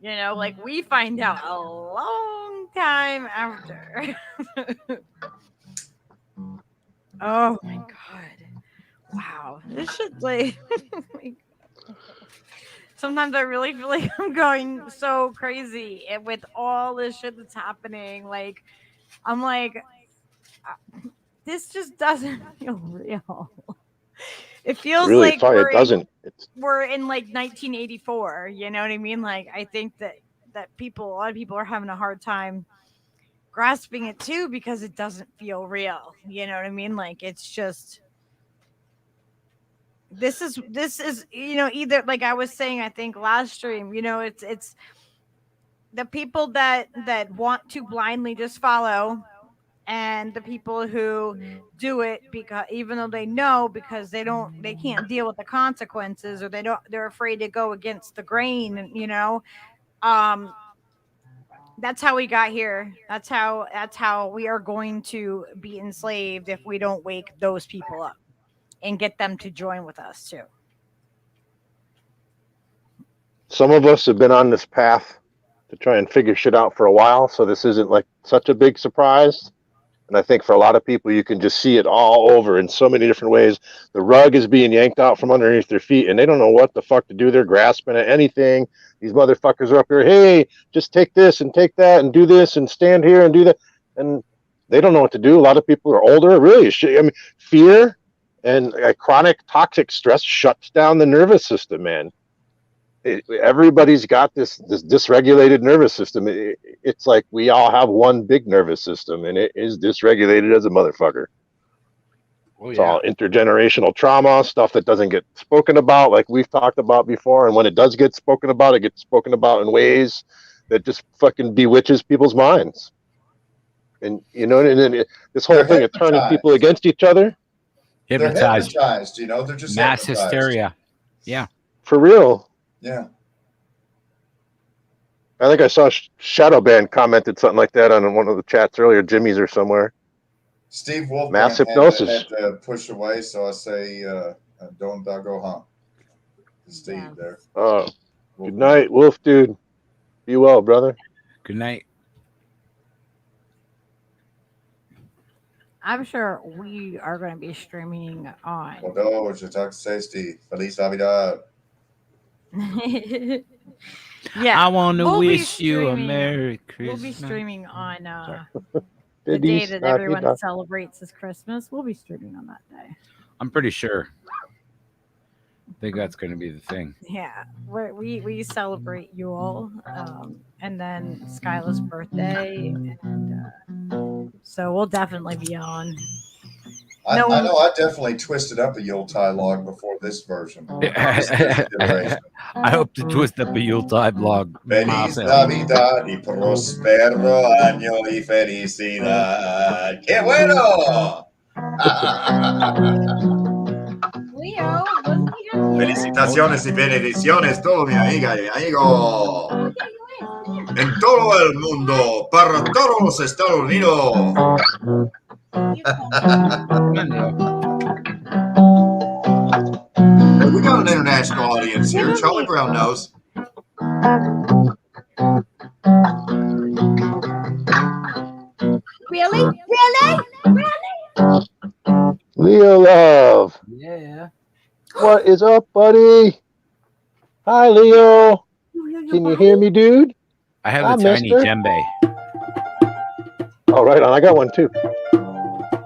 You know, like we find out a long time after. Oh my God. Wow. This shit's like. Sometimes I really feel like I'm going so crazy with all this shit that's happening. Like, I'm like, this just doesn't feel real. It feels really like funny. It doesn't. We're in like 1984. You know what I mean? Like, I think that a lot of people are having a hard time grasping it too because it doesn't feel real. You know what I mean? Like, it's just. This is you know, either like I was saying, I think last stream, you know, it's the people that want to blindly just follow, and the people who do it because even though they know, because they can't deal with the consequences, or they're afraid to go against the grain, you know. That's how we got here. That's how we are going to be enslaved if we don't wake those people up and get them to join with us too. Some of us have been on this path to try and figure shit out for a while, so this isn't like such a big surprise. And I think for a lot of people, you can just see it all over in so many different ways. The rug is being yanked out from underneath their feet, and they don't know what the fuck to do. They're grasping at anything. These motherfuckers are up here, hey, just take this and take that and do this and stand here and do that. And they don't know what to do. A lot of people are older. Really, I mean, fear and chronic toxic stress shuts down the nervous system, man. Everybody's got this dysregulated nervous system. It's like we all have one big nervous system, and it is dysregulated as a motherfucker. Oh, yeah. It's all intergenerational trauma, stuff that doesn't get spoken about, like we've talked about before. And when it does get spoken about, it gets spoken about in ways that just fucking bewitches people's minds. And you know, and then this whole thing of turning people against each other. Hypnotized. They're hypnotized, you know, they're just mass hysteria. Yeah. For real. Yeah. I think I saw Shadowban commented something like that on one of the chats earlier, Jimmy's or somewhere. Steve Wolf mass hypnosis. had to push away, so I say don't go home. Steve there. Oh, good night, Wolf dude. Be well, brother. Good night. I'm sure we are going to be streaming on. Feliz Navidad. Yeah, I want to wish you a Merry Christmas. We'll be streaming on the day that everyone celebrates as Christmas. We'll be streaming on that day. I'm pretty sure. I think that's going to be the thing. Yeah, we celebrate Yule, and then Skyla's birthday, and so we'll definitely be on. I know I definitely twisted up a Yuletide log before this version. I hope to twist up a Yuletide log. Feliz Navidad y prospero año y felicidad. ¡Qué bueno! Leo, wasn't he just Felicitaciones y bendiciones, todo mi amiga y amigo. En todo el mundo, para todos los Estados Unidos. We got an international audience here. Charlie Brown knows. Really? Leo Love. Yeah. What is up, buddy? Hi, Leo. Can you hear me, dude? I have Hi, the tiny mister. djembe. Oh, right on. I got one too.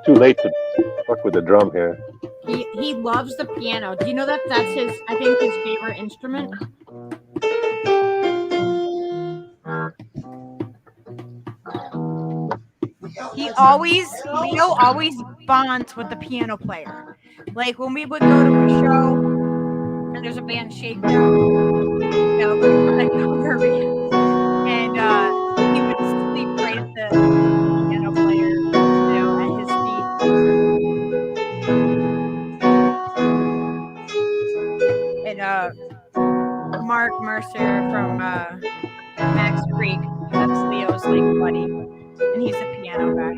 Too late to fuck with the drum here. He loves the piano. Do you know that's his, I think, his favorite instrument? Leo always bonds with the piano player. Like when we would go to a show and there's a band shakedown, like and he would sleep right at the piano player, at his feet. And Mark Mercer from Max Creek, that's Leo's like buddy, and he's a piano guy.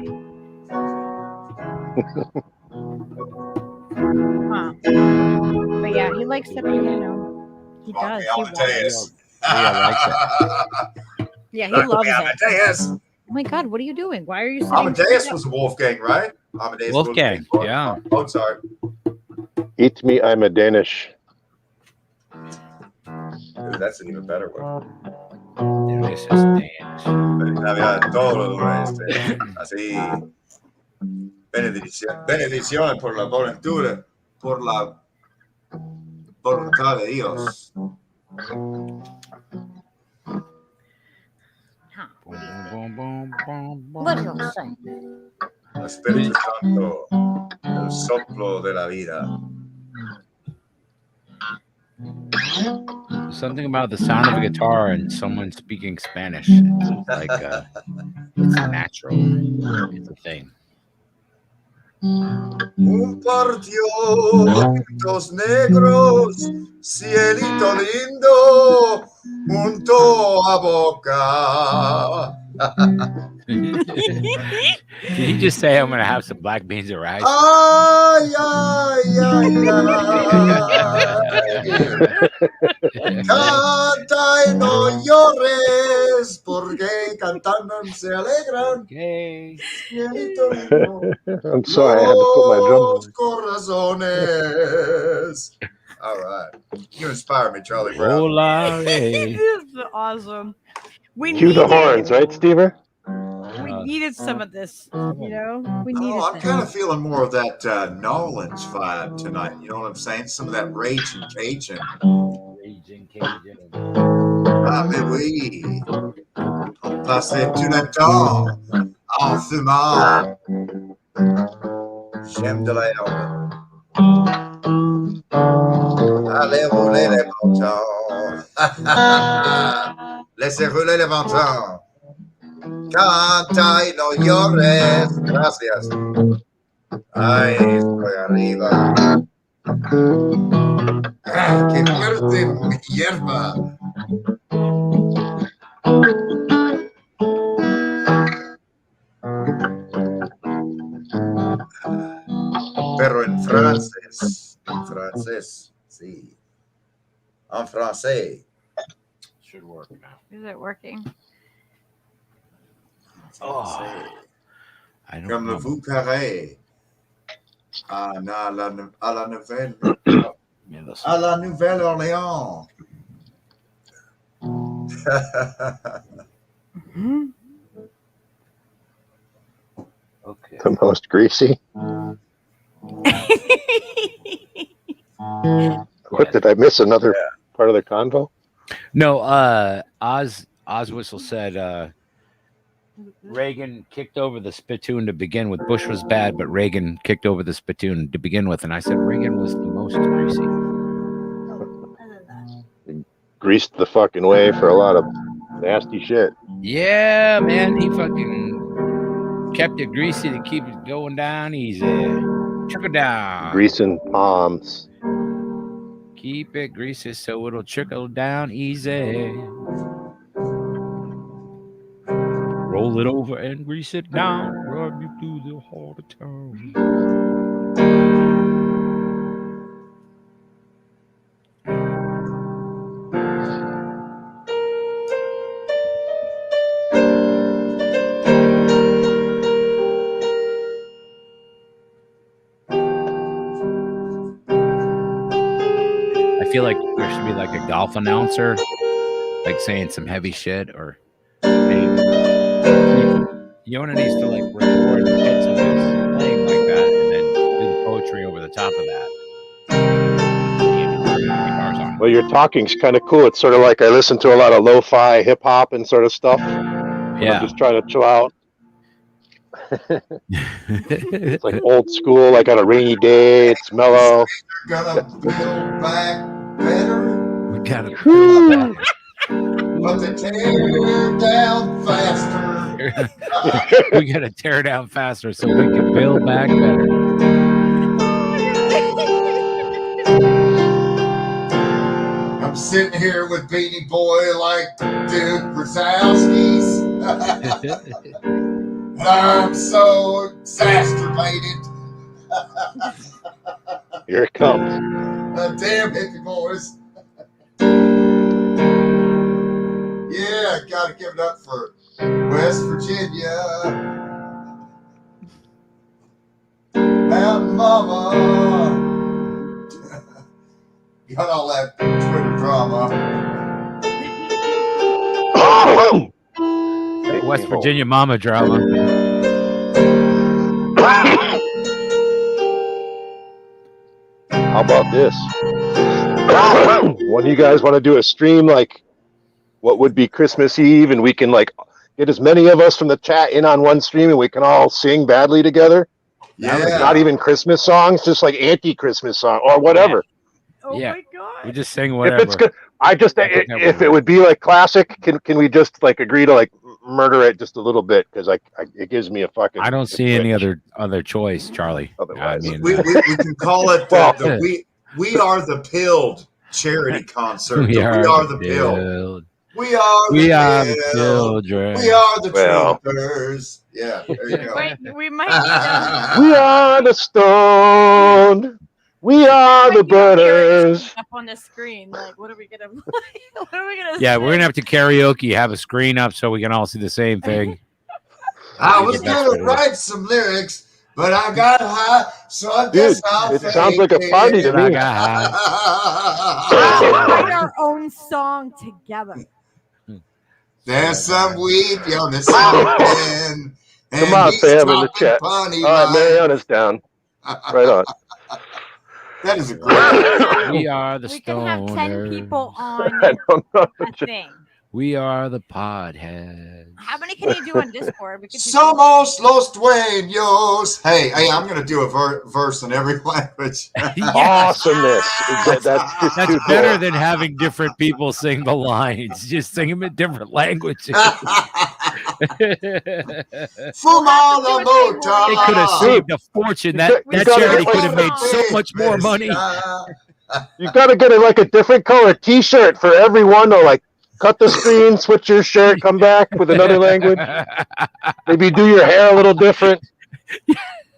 But yeah, he likes the piano. He does. He Amadeus. likes it. Yeah, he loves it. Amadeus. Oh my God, what are you doing? Why are you sitting? Amadeus was Wolfgang, right? Amadeus Wolfgang, yeah. Oh, sorry. Eat me, I'm a Danish. Dude, that's an even better one. Delicious dance. Así. Bendición por la aventura, por la voluntad de Dios. What do you say? Espíritu Santo, el soplo de la vida. Something about the sound of a guitar and someone speaking Spanish. It's like it's natural. It's a thing. Un partió ojitos negros, cielito lindo, junto a boca. Did he just say I'm gonna have some black beans and rice? Ay, ay, ay, ay. Canta y no llores, porque cantando se alegran. Okay. Cielito lindo. I'm sorry, I had to put my drum Los corazones. All right. You inspire me, Charlie Brown. Hola, This is awesome. We Cue the horns, right, Stever? We needed some of this, We needed Oh, I'm kind of feeling more of that Nolans vibe tonight. You know what I'm saying? Some of that Raging Cajun. Raging Cajun. Ah, mais oui. On passait tout le temps en fumant. J'aime de l'herbe. Allez rouler les montants. Laissez rouler les montants. Canta y no llores. Gracias. Ay, estoy arriba. Qué fuerte mi hierba. Pero en francés, sí. En français. Should work now. Is it working? Oh, I don't Comme le know. vous carré. À la nouvelle. Yeah, that's- À la Nouvelle-Orléans. Okay. The most greasy. What, did I miss another part of the convo? No, Oz Whistle said Reagan kicked over the spittoon to begin with. Bush was bad, but Reagan kicked over the spittoon to begin with. And I said Reagan was the most greasy. Greased the fucking way for a lot of nasty shit. Yeah, man, he fucking kept it greasy to keep it going down easy. Trickle down. Greasing palms. Keep it greasy so it'll trickle down easy. Roll it over and grease it down. Rub you through the heart of town. I feel like there should be like a golf announcer, like saying some heavy shit, or hey, Yona needs to like record bits of his playing like that, and then do the poetry over the top of that. Well, your talking's kind of cool. It's sort of like I listen to a lot of lo-fi hip hop and sort of stuff. Yeah, I'm just trying to chill out. It's like old school, like on a rainy day. It's mellow. Gonna build back better, we gotta build back. but they tear down faster. We gotta tear down faster so we can build back better. I'm sitting here with Beanie Boy like Duke Rosowski's. And I'm so exacerbated. Here it comes. Damn hippie boys. Yeah, gotta give it up for West Virginia. Mountain Mama. Got all that Twitter drama. West Virginia mama drama. How about this? One of you guys want to do a stream like what would be Christmas Eve, and we can like get as many of us from the chat in on one stream, and we can all sing badly together. Yeah. Like, not even Christmas songs, just like anti-Christmas song or whatever. Oh Yeah. my god. We just sing If whatever. it's good, if it would be like classic, can we just like agree to like murder it just a little bit, because it gives me a fucking. I don't see any other choice, Charlie. Otherwise. I mean, We can call it we are the Pilled charity concert. We are the Pilled. We are the children. We are the troopers. Yeah, there you go. Wait, we might need We are the stoned. We are the brothers. up on the screen. Like, what are we gonna play? What are we gonna? yeah, sing? we're gonna have to karaoke, have a screen up so we can all see the same thing. I was gonna write some lyrics, but I got high, so I guess I'll it sounds like a party to me. Write our own song together. There's some weed on the something. Come on, Sam, in the chat. All right, Mariana's down. Right on. That is a great. We are the We can have 10 stoners. people on I don't know. a thing. We are the podheads. How many can you do on Discord? We could do Somos los dueños. Hey, I'm going to do a verse in every language. Awesomeness. That's just That's too better cool. than having different people sing the lines. Just sing them in different languages. Fumala They could have saved a fortune. That You gotta charity get could have made so much more money. You got to get like a different color T-shirt for everyone, or like cut the screen, switch your shirt, come back with another language. Maybe do your hair a little different.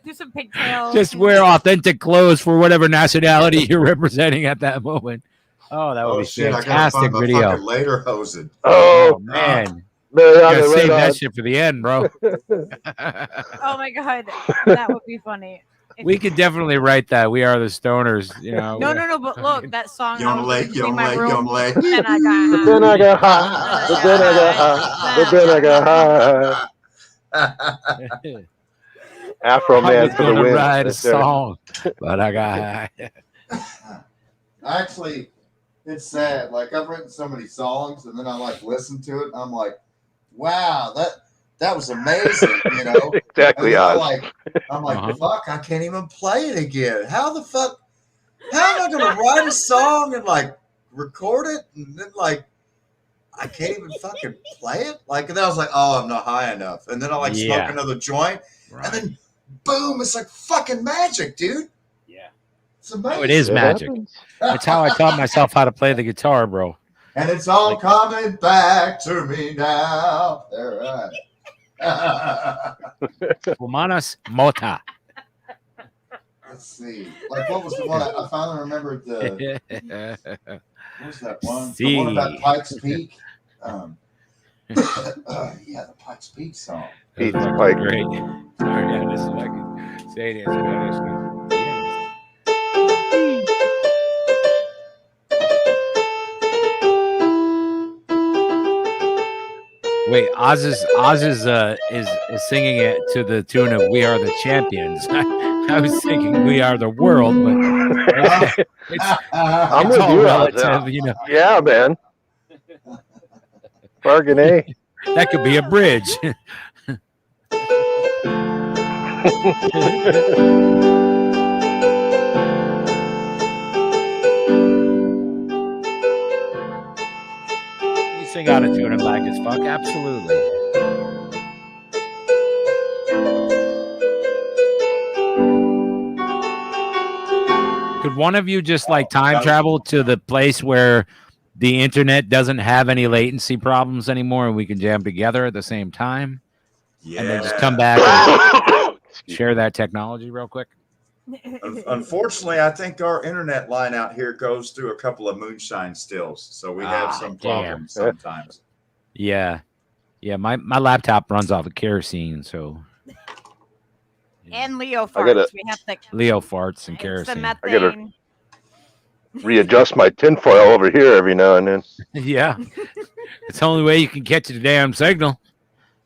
do some pigtails. Just wear authentic clothes for whatever nationality you're representing at that moment. Oh, that would be shit! fantastic I gotta find video. my fucking later hosen. Oh, Man, Mariana, gotta save right that on. shit for the end, bro. Oh my god, that would be funny. If- We could definitely write that. We are the stoners. You know. No, but look, that song. Yomle, Yomle, yomle. Then I got Then I got high. But then I got high. But then I got high. Afro I Man was for the gonna win. write a Right there. song, but I got high. Actually, it's sad. Like, I've written so many songs, and then I like listen to it, and I'm like, wow, that was amazing, you know. Exactly, And then Oz. I'm like, Uh-huh. fuck, I can't even play it again. How the fuck? How am I gonna write a song and like record it, and then like I can't even fucking play it? Like, and then I was like, oh, I'm not high enough, and then I like Yeah. smoke another joint, and then boom, it's like fucking magic, dude. Yeah. It's amazing. Oh, it is magic. It's how I taught myself how to play the guitar, bro. And it's all coming back to me now. All right. Humanas mota. Let's see. Like, what was the one? I finally remembered the. What was that one? The one about Pikes Peak. Yeah, the Pikes Peak song. Pete's Pike. Great. Sorry, yeah, this is like say it in Spanish. Wait, Oz is singing it to the tune of "We Are the Champions." I was thinking "We Are the World," but I'm it's with all you, relative, Oz. you know. Yeah, man. Bargain, eh? That could be a bridge. You sing out of tune and black as fuck, absolutely. Could one of you just like time travel to the place where the internet doesn't have any latency problems anymore and we can jam together at the same time? Yeah. And then just come back and share that technology real quick? Unfortunately, I think our internet line out here goes through a couple of moonshine stills, so we have some problems sometimes. Yeah. Yeah, my laptop runs off of kerosene, so. And Leo farts. We have to. Leo farts and It's kerosene. the methane. I gotta readjust my tinfoil over here every now and then. Yeah. It's the only way you can catch the damn signal.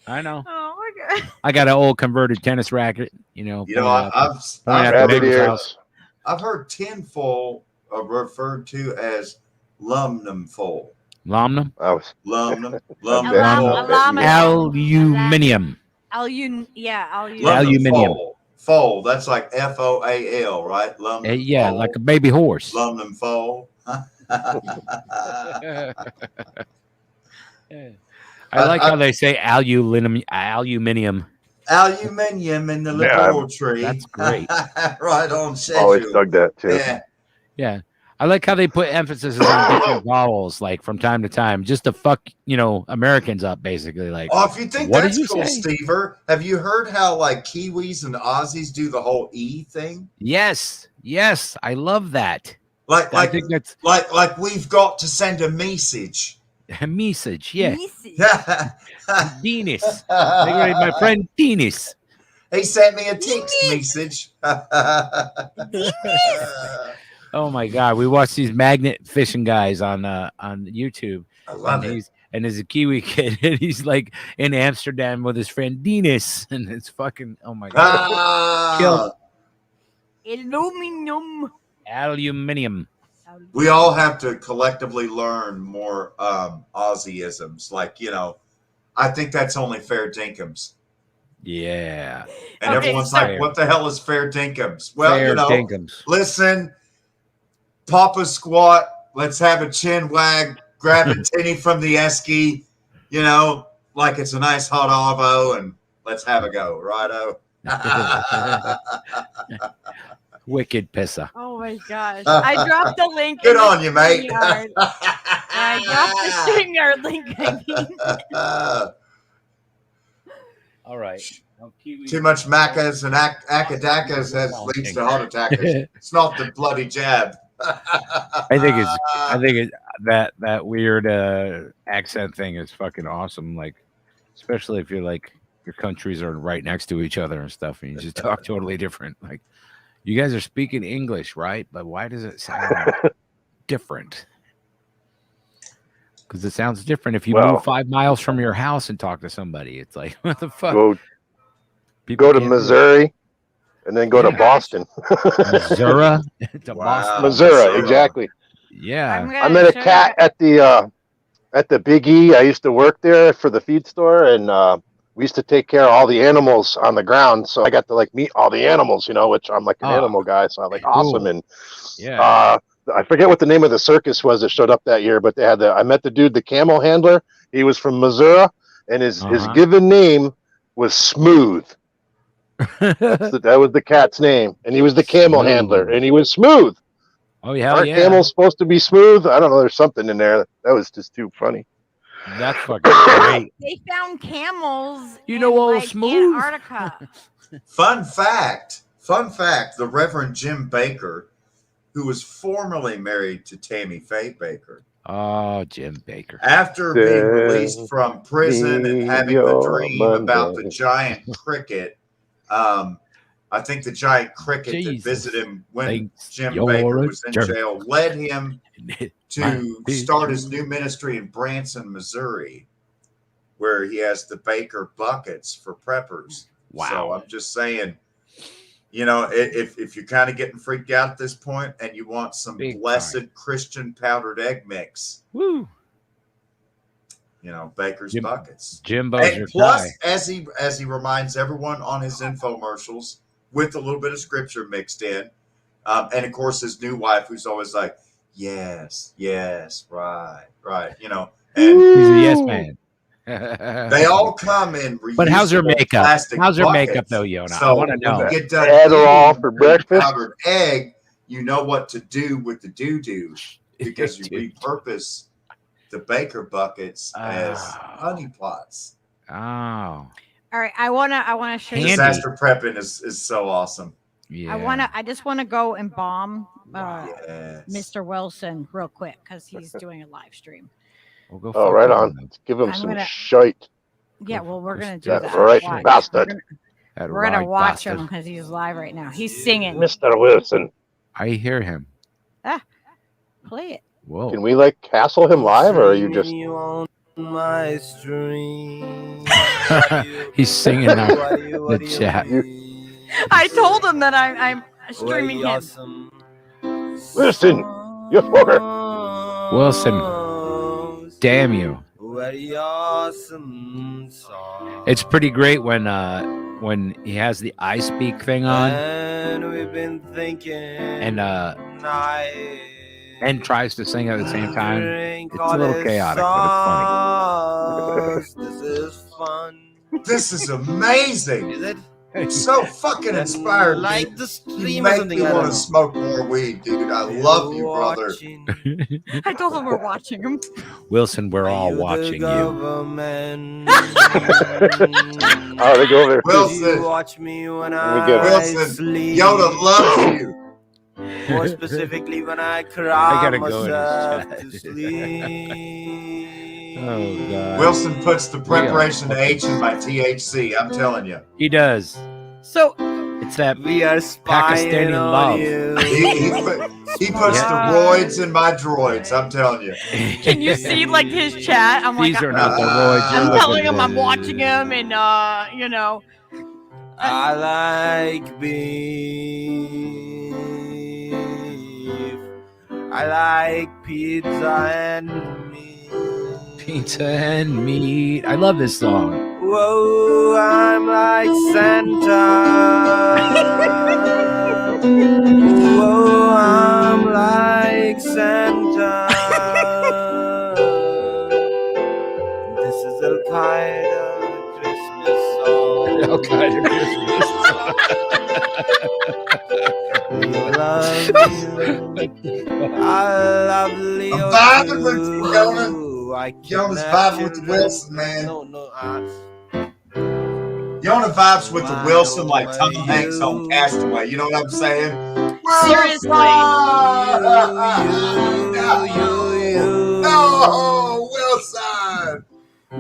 I know. Oh my god. I got an old converted tennis racket, you know. I've heard tinfoil referred to as lumnum-foil. Lumnum? Lumnum. Aluminium. Aluminium. Foal. That's like FOAL, right? Lumnum. Yeah, foal. like a baby horse. Lumnum foal. I like how they say aluminium. Aluminium in the laboratory. That's great. Right on schedule. Always dug that too. Yeah. I like how they put emphasis on different vowels, like from time to time, just to fuck, Americans up, basically. Like, if you think that's cool, Stever, have you heard how like Kiwis and Aussies do the whole E thing? Yes, I love that. Like we've got to send a message. A message, yeah. Yeah. Dennis. My friend Dennis. He sent me a text message. Oh my god, we watch these magnet fishing guys on YouTube. I love it. And there's a Kiwi kid, and he's like in Amsterdam with his friend Dennis, and it's fucking my god. Kill. Aluminium. We all have to collectively learn more Aussieisms. Like, I think that's only fair dinkums. Yeah. And everyone's like, what the hell is fair dinkums? Well, fair dinkums. Listen, Papa squat, let's have a chin wag, grab a tinny from the esky, like it's a nice hot avo, and let's have a go, righto? Wicked pisser. Oh my gosh. I dropped the link. Good on you, mate. I dropped the StreamYard link. All right. Too much macas and acadakas leads to heart attacks. It's not the bloody jab. I think it's that weird accent thing is fucking awesome. Like, especially if you're like your countries are right next to each other and stuff, and you just talk totally different. Like, you guys are speaking English, right? But why does it sound different? Because it sounds different if you move 5 miles from your house and talk to somebody. It's like, what the fuck? Go to Missouri and then go to Boston. Missouri to Boston. Missouri, exactly. Yeah. I met a cat at the Big E. I used to work there for the feed store, and we used to take care of all the animals on the ground. So I got to like meet all the animals, which I'm like an animal guy. So I'm like, awesome. And I forget what the name of the circus was that showed up that year, but they had I met the dude, the camel handler. He was from Missouri, and his given name was Smooth. That was the cat's name, and he was the camel Smooth. handler, and he was smooth. Oh hell Aren't yeah! camels supposed to be smooth? I don't know. There's something in there that was just too funny. That's fucking great. They found camels. You know, in, old like, Smooth? Antarctica. Fun fact. The Reverend Jim Baker, who was formerly married to Tammy Faye Baker, Oh, Jim Baker. after being released from prison and having the dream about the giant cricket, I think the giant cricket that Jesus. visited him when Thanks, Jim you're Baker a was in jerk. jail led him to Might start be his new ministry in Branson, Missouri, where he has the Baker buckets for preppers. Wow. So I'm just saying, if you're kind of getting freaked out at this point and you want some Big blessed time. Christian powdered egg mix, Woo. Baker's buckets. Jimbo's And your plus, guy. as he reminds everyone on his infomercials with a little bit of scripture mixed in, and of course his new wife, who's always like, yes, right, and He's a yes man. they all come in. But how's her reusable makeup? plastic How's her buckets. makeup though, Yona? I So want to know. when you get done Adderall eating for the breakfast? powdered egg, you know what to do with the doo-doo because you repurpose the Baker buckets as honey pots. Oh. All right, I wanna show you. Handy. Disaster prepping is so awesome. Yeah. I just wanna go and bomb Yes. Mr. Wilson real quick because he's doing a live stream. We'll go Oh, fuck right him on. then. Let's give him I'm some gonna- shite. Yeah, well, we're gonna do That that. right Watch. bastard. That We're gonna right watch bastard. him because he's live right now. He's singing. Mr. Wilson. I hear him. Play it. Whoa. Can we castle him live, or are you just? on my stream? He's singing now. The chat. I told him that I'm streaming him. Listen, you fucker. Wilson, damn you. Very awesome song. It's pretty great when he has the I speak thing on And we've been thinking and night. and tries to sing at the same time. Drink It's a all little this chaotic, but sauce. This is fun. This is amazing. Is it? So fucking inspired. Like dude. the You stream or make something. me I don't want know. to smoke more weed, dude. I love you, brother. Watching. I told him we're watching him. Wilson, we're all You the watching you. government. Oh, they go over there. Wilson. You watch me when me I get it. Wilson, sleep. Yoda loves you. More specifically when I I cry gotta go in his myself chat. to sleep. Oh god. Wilson puts the preparation to H in my THC. I'm telling you. He does. So It's that We are spying Pakistani on love. you. He puts Yeah. the roids in my droids. I'm telling you. can you see his chat? I'm like, These are not the roids. I'm you're telling looking him I'm for. watching him, and I like beef. I like pizza and meat. Pizza and meat. I love this song. Whoa, I'm like Santa. Whoa, I'm like Santa. This is Al Qaeda Christmas song. All kind of We love you. I love Leo. I'm vibing with you, Jonas. I Jonas kidnap vibing with the children. Wilson, man. No, Yona vibes with the Wilson like Tom Hanks on Castaway. You know what I'm saying? seriously. No, Wilson.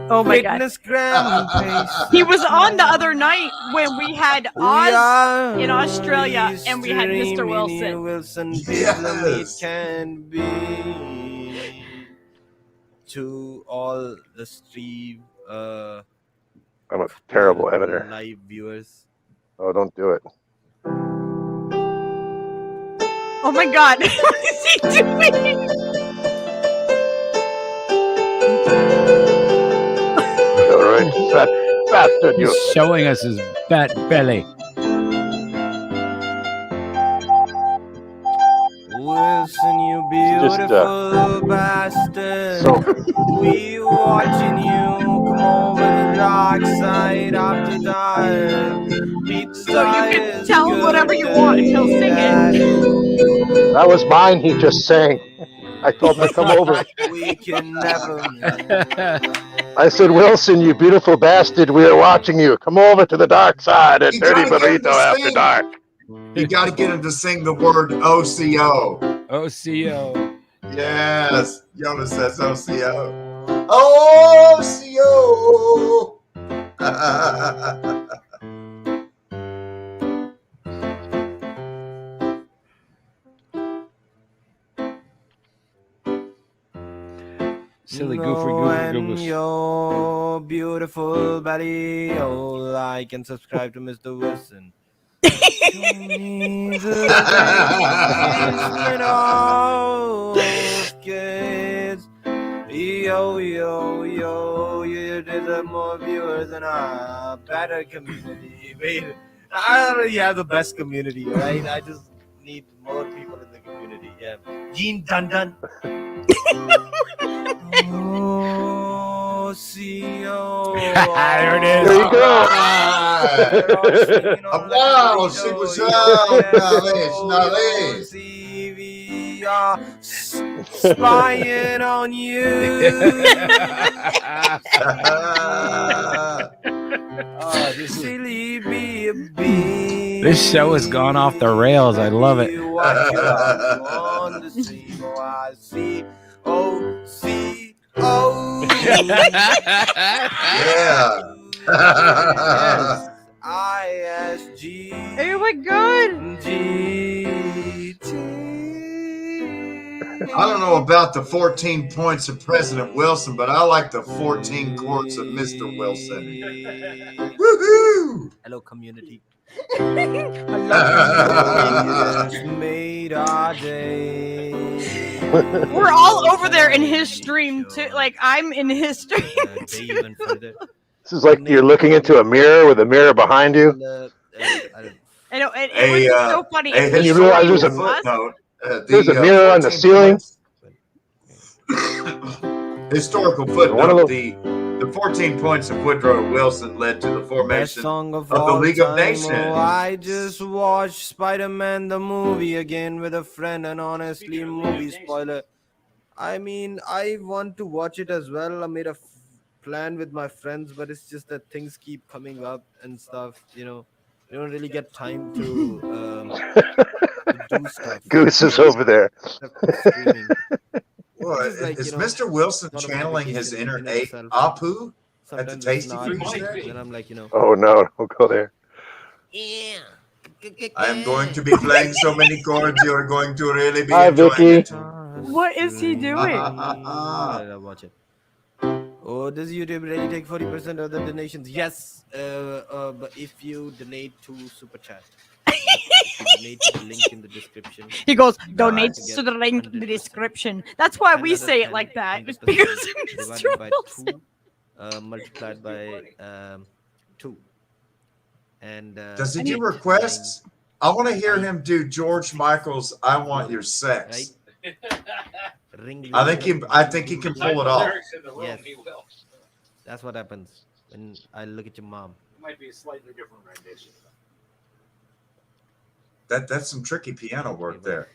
Oh my god. Fitness gram pace. He was on the other night when we had Oz in Australia and we had Mr. Wilson. Wilson Yes. can be to all the stream I'm a terrible editor. live viewers. Oh, don't do it. Oh my god. What is he doing? All right, fat bastard, you. He's showing us his fat belly. Wilson, you Just, beautiful bastard. So We watching you come over to the dark side after dark. So you can tell him whatever you want and he'll sing it. That was mine. He just sang. I told him to come over. We can never I said, Wilson, you beautiful bastard, we are watching you. Come over to the dark side at You Dirty gotta get him to Burrito After sing. Dark. You got to get him to sing the word OCO. OCO. Yes. Jonas says OCO. OCO. Silly goofy goofy goofy. Your beautiful body. Oh, like and subscribe to Mr. Wilson. Kids. Yo, yo, yo, you deserve more viewers and a better community. I already have the best community, right? I just need more people in the community. Yeah. Gene Dun Dun. Oh, CEO. There it is. There you go. Applause, We are spying on you. Silly bee. This show has gone off the rails. I love it. Yeah. ISG. Oh my god. I don't know about the 14 points of President Wilson, but I like the 14 quarts of Mr. Wilson. Woohoo! Hello, community. Made our day. We're all over there in his stream too. Like I'm in his stream too. Even further. This is like you're looking into a mirror with a mirror behind you. I know it was so funny. And you realize there's a footnote. There's a mirror on the ceiling. Historical footnote. The 14 points of Woodrow Wilson led to the formation of the League of Nations. I just watched Spider-Man the movie again with a friend, and honestly, movie spoiler. I mean, I want to watch it as well. I made a plan with my friends, but it's just that things keep coming up and stuff. You know, you don't really get time to do stuff. Goose is over there. Well, is Mr. Wilson channeling his inner Apu at the Tasty Freeze there? And I'm like, oh no, don't go there. Yeah. I am going to be playing so many chords, you're going to really be Hi, enjoying Vicky. it. What is he doing? Watch it. Oh, does YouTube really take 40% of the donations? Yes, but if you donate to Super Chat. Donate to the link in the description. He goes, donate to the link in the description. That's why we say it like that. It's because of Mr. By Wilson. 2, multiplied by 2. And does he do requests? I want to hear him do George Michael's "I Want Your Sex." Right? I think he can pull it off. Yes. That's what happens when I look at your mom. It might be a slightly different rendition. That's some tricky piano work there.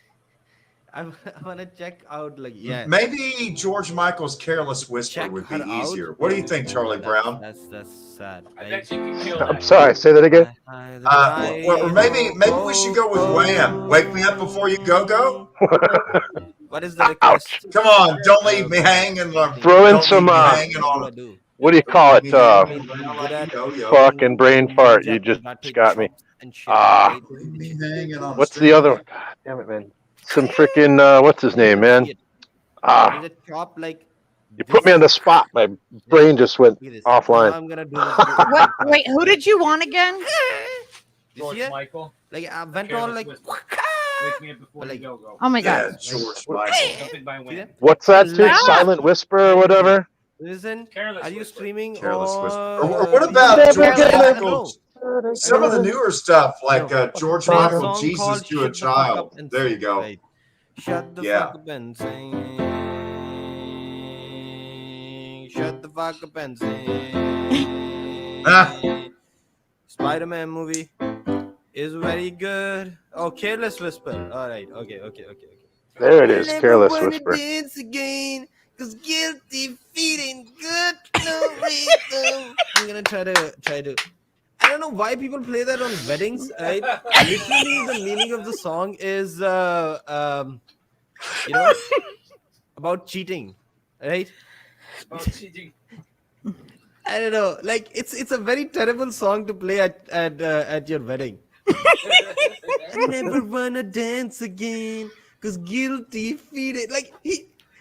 I want to check out Maybe George Michael's "Careless Whisper" would be easier. What do you think, Charlie Brown? That's sad. I bet you can kill that. I'm sorry, say that again. Or maybe we should go with Wham. "Wake Me Up Before You Go." What is the request? Come on, don't leave me hanging. Throw in some what do you call it? Fucking brain fart. You just got me. What's the other? God damn it, man. Some freaking what's his name, man? You put me on the spot. My brain just went offline. I'm gonna do Wait, who did you want again? George Michael. Like I went on like. Wake me up before you go. Oh my god. George Michael. Something by Wham. What's that too? Silent Whisper or whatever? Listen, Careless are you Whisper. streaming? Careless or Whisper. Or what about George Michael? Some of the newer stuff, like George Michael, "Jesus to a Child." There you go. Right. Shut the fuck up and sing. Shut the fuck up and sing. Ah. Spider-Man movie is very good. Oh, Careless Whisper. All right. Okay. There it is, I never Careless wanna Whisper. dance again, 'cause guilty feet ain't good, no rhythm. I'm gonna try to. I don't know why people play that on weddings, right? Literally, the meaning of the song is, you know, about cheating, right? I don't know. Like it's a very terrible song to play at your wedding. I never wanna dance again, 'cause guilty feet ain't like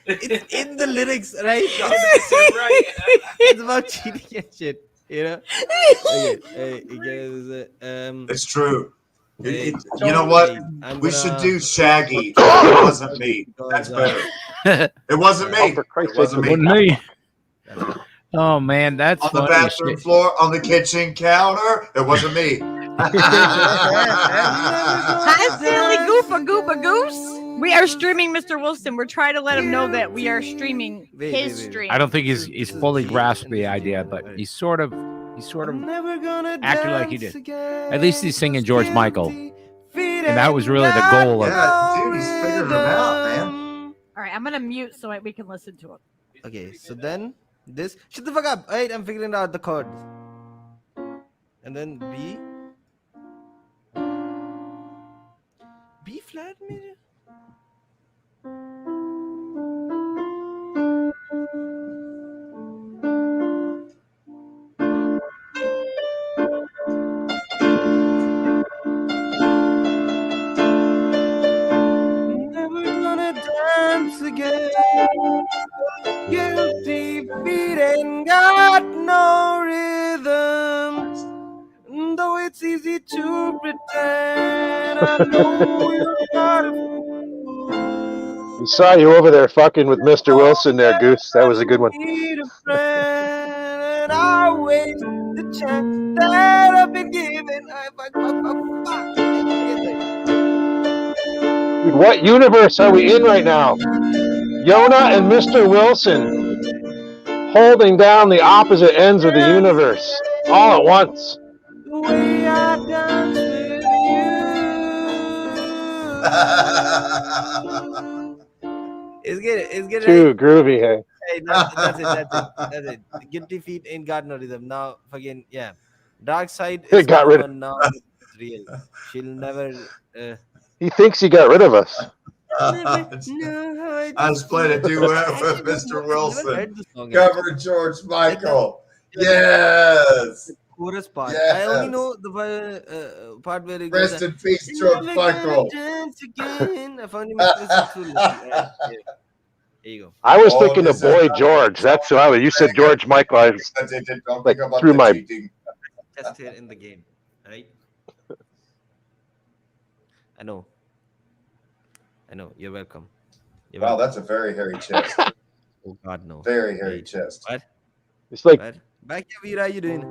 it's in the lyrics, right? It's about cheating and shit, you know. Okay, It's true. Hey, You know what? We should do Shaggy. It wasn't me. That's better. It wasn't Oh, me. for Christ's It sake, wasn't it me. Oh man, that's On the funny bathroom shit. floor, on the kitchen counter. It wasn't me. Hi, silly goofa goose. We are streaming Mr. Wilson. We're trying to let him know that we are streaming his stream. I don't think he's fully grasped the idea, but he's sort of acting like he did. At least he's singing George Michael, and that was really the goal of it. Yeah, dude, he's figuring them out, man. All right, I'm gonna mute so we can listen to it. Okay, so then this shut the fuck up. Right, I'm figuring out the chords. And then B flat major. Never gonna dance again. Guilty feet ain't got no rhythm. Though it's easy to pretend, I know you're not a fool. We saw you over there fucking with Mr. Wilson there, Goose. That was a good one. Need a friend, and I waste the chance that I've been given. Dude, what universe are we in right now? Yona and Mr. Wilson holding down the opposite ends of the universe all at once. The way I dance with you. It's good. Too groovy, hey. Hey, that's it. Guilty feet ain't got no rhythm. Now, fucking, yeah. Dark side They is got rid of- now it's real. She'll never. He thinks he got rid of us. I was playing a duet with Mr. Wilson. Cover George Michael. Yes. The chorus part. Yes. I only know the part where it goes. Rest in peace, George Michael. Dance again. I found him through There you go. I was thinking of Boy George. That's who I was. You said George Michael. I was like through my. Test here in the game, right? I know. You're welcome. Wow, that's a very hairy chest. Oh God, no. Very hairy chest. What? It's like What? Back here, Veera, you doing?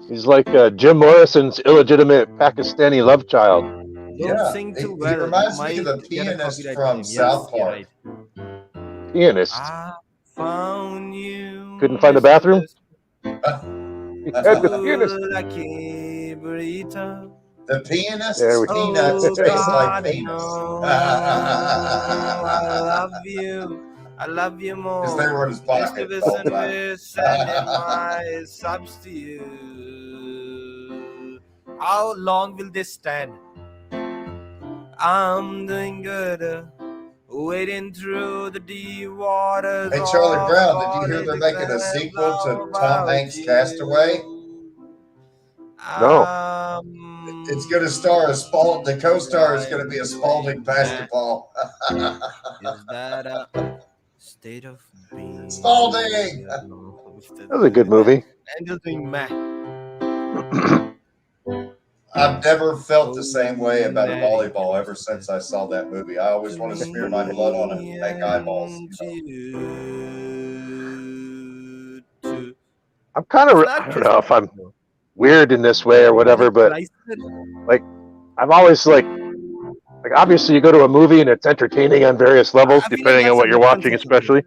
he's like Jim Morrison's illegitimate Pakistani love child. Don't sing too well. He reminds You me of the might get a pianist copyright from claim. South Yes, you're Park. right. Pianist. I found you. Couldn't find the bathroom? He had the pianist. Lucky burrito. The pianist There we go. peanuts taste God, like penis. no. I love you more. Because they were in his pocket. Mr. Wilson will send my subs to you. How long will this stand? I'm doing good. Wading through the deep waters. Hey, Charlie Brown, did you hear they're making a sequel to Tom Hanks' Castaway? No. It's going to star a Spalding. The co-star is going to be a Spalding basketball. Is that a state of being? Spalding! That was a good movie. And just doing math. I've never felt the same way about a volleyball ever since I saw that movie. I always want to smear my blood on it and make eyeballs. I'm kind of, I don't know if I'm weird in this way or whatever, but like I've always like Like obviously, you go to a movie and it's entertaining on various levels, I feel like depending on that's a what you're different watching, situation.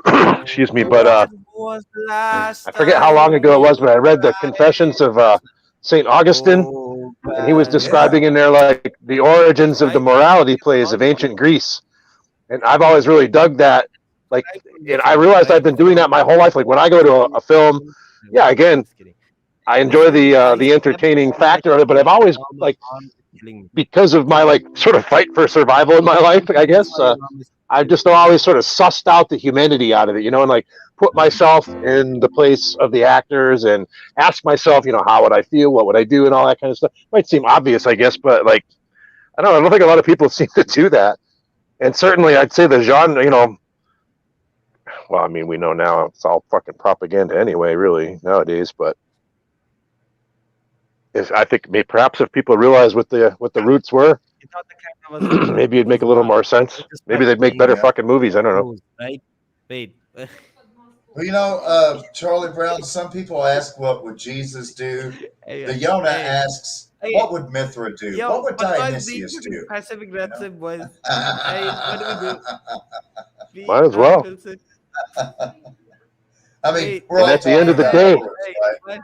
especially. Excuse me, but When was the last I forget how long time ago it you was, but I read the Confessions of Saint Augustine, oh and he was Yeah. describing in there like the origins of the right? morality plays of ancient Greece, and I've always really dug that. Like, Right from the and I front, realized right I've been doing from that my whole life. Like when I go to a film, yeah, again, just kidding. I enjoy Listen, I the slept entertaining all night. factor of it, but I've always Now my like arm is killing me. because of my like sort of fight for survival in my life, I I'm guess. sorry, your arm is I've killing just me. always sort of sussed out the humanity out of it, and like put myself in the place of the actors and ask myself, how would I feel? What would I do? And all that kind of stuff. Might seem obvious, I guess, but like, I don't think a lot of people seem to do that. And certainly I'd say the genre, well, I mean, we know now it's all fucking propaganda anyway, really, nowadays, but if I think perhaps if people realize what the roots were, It's not the kind I was looking. maybe It it'd make was a little dark. more It sense. was just Maybe like they'd make plain better Yeah. fucking movies. I don't know. rose, right? Wait. Well, Charlie Brown, some people ask, what would Jesus do? The Yona asks, what would Mithra do? Yo, What would Padma is being Dionysius fucking do? passive You know? aggressive, boys. Hey, what do we do? Might as well. Wilson. I mean, Wait, we're And all at the end talking of the about day, words, right?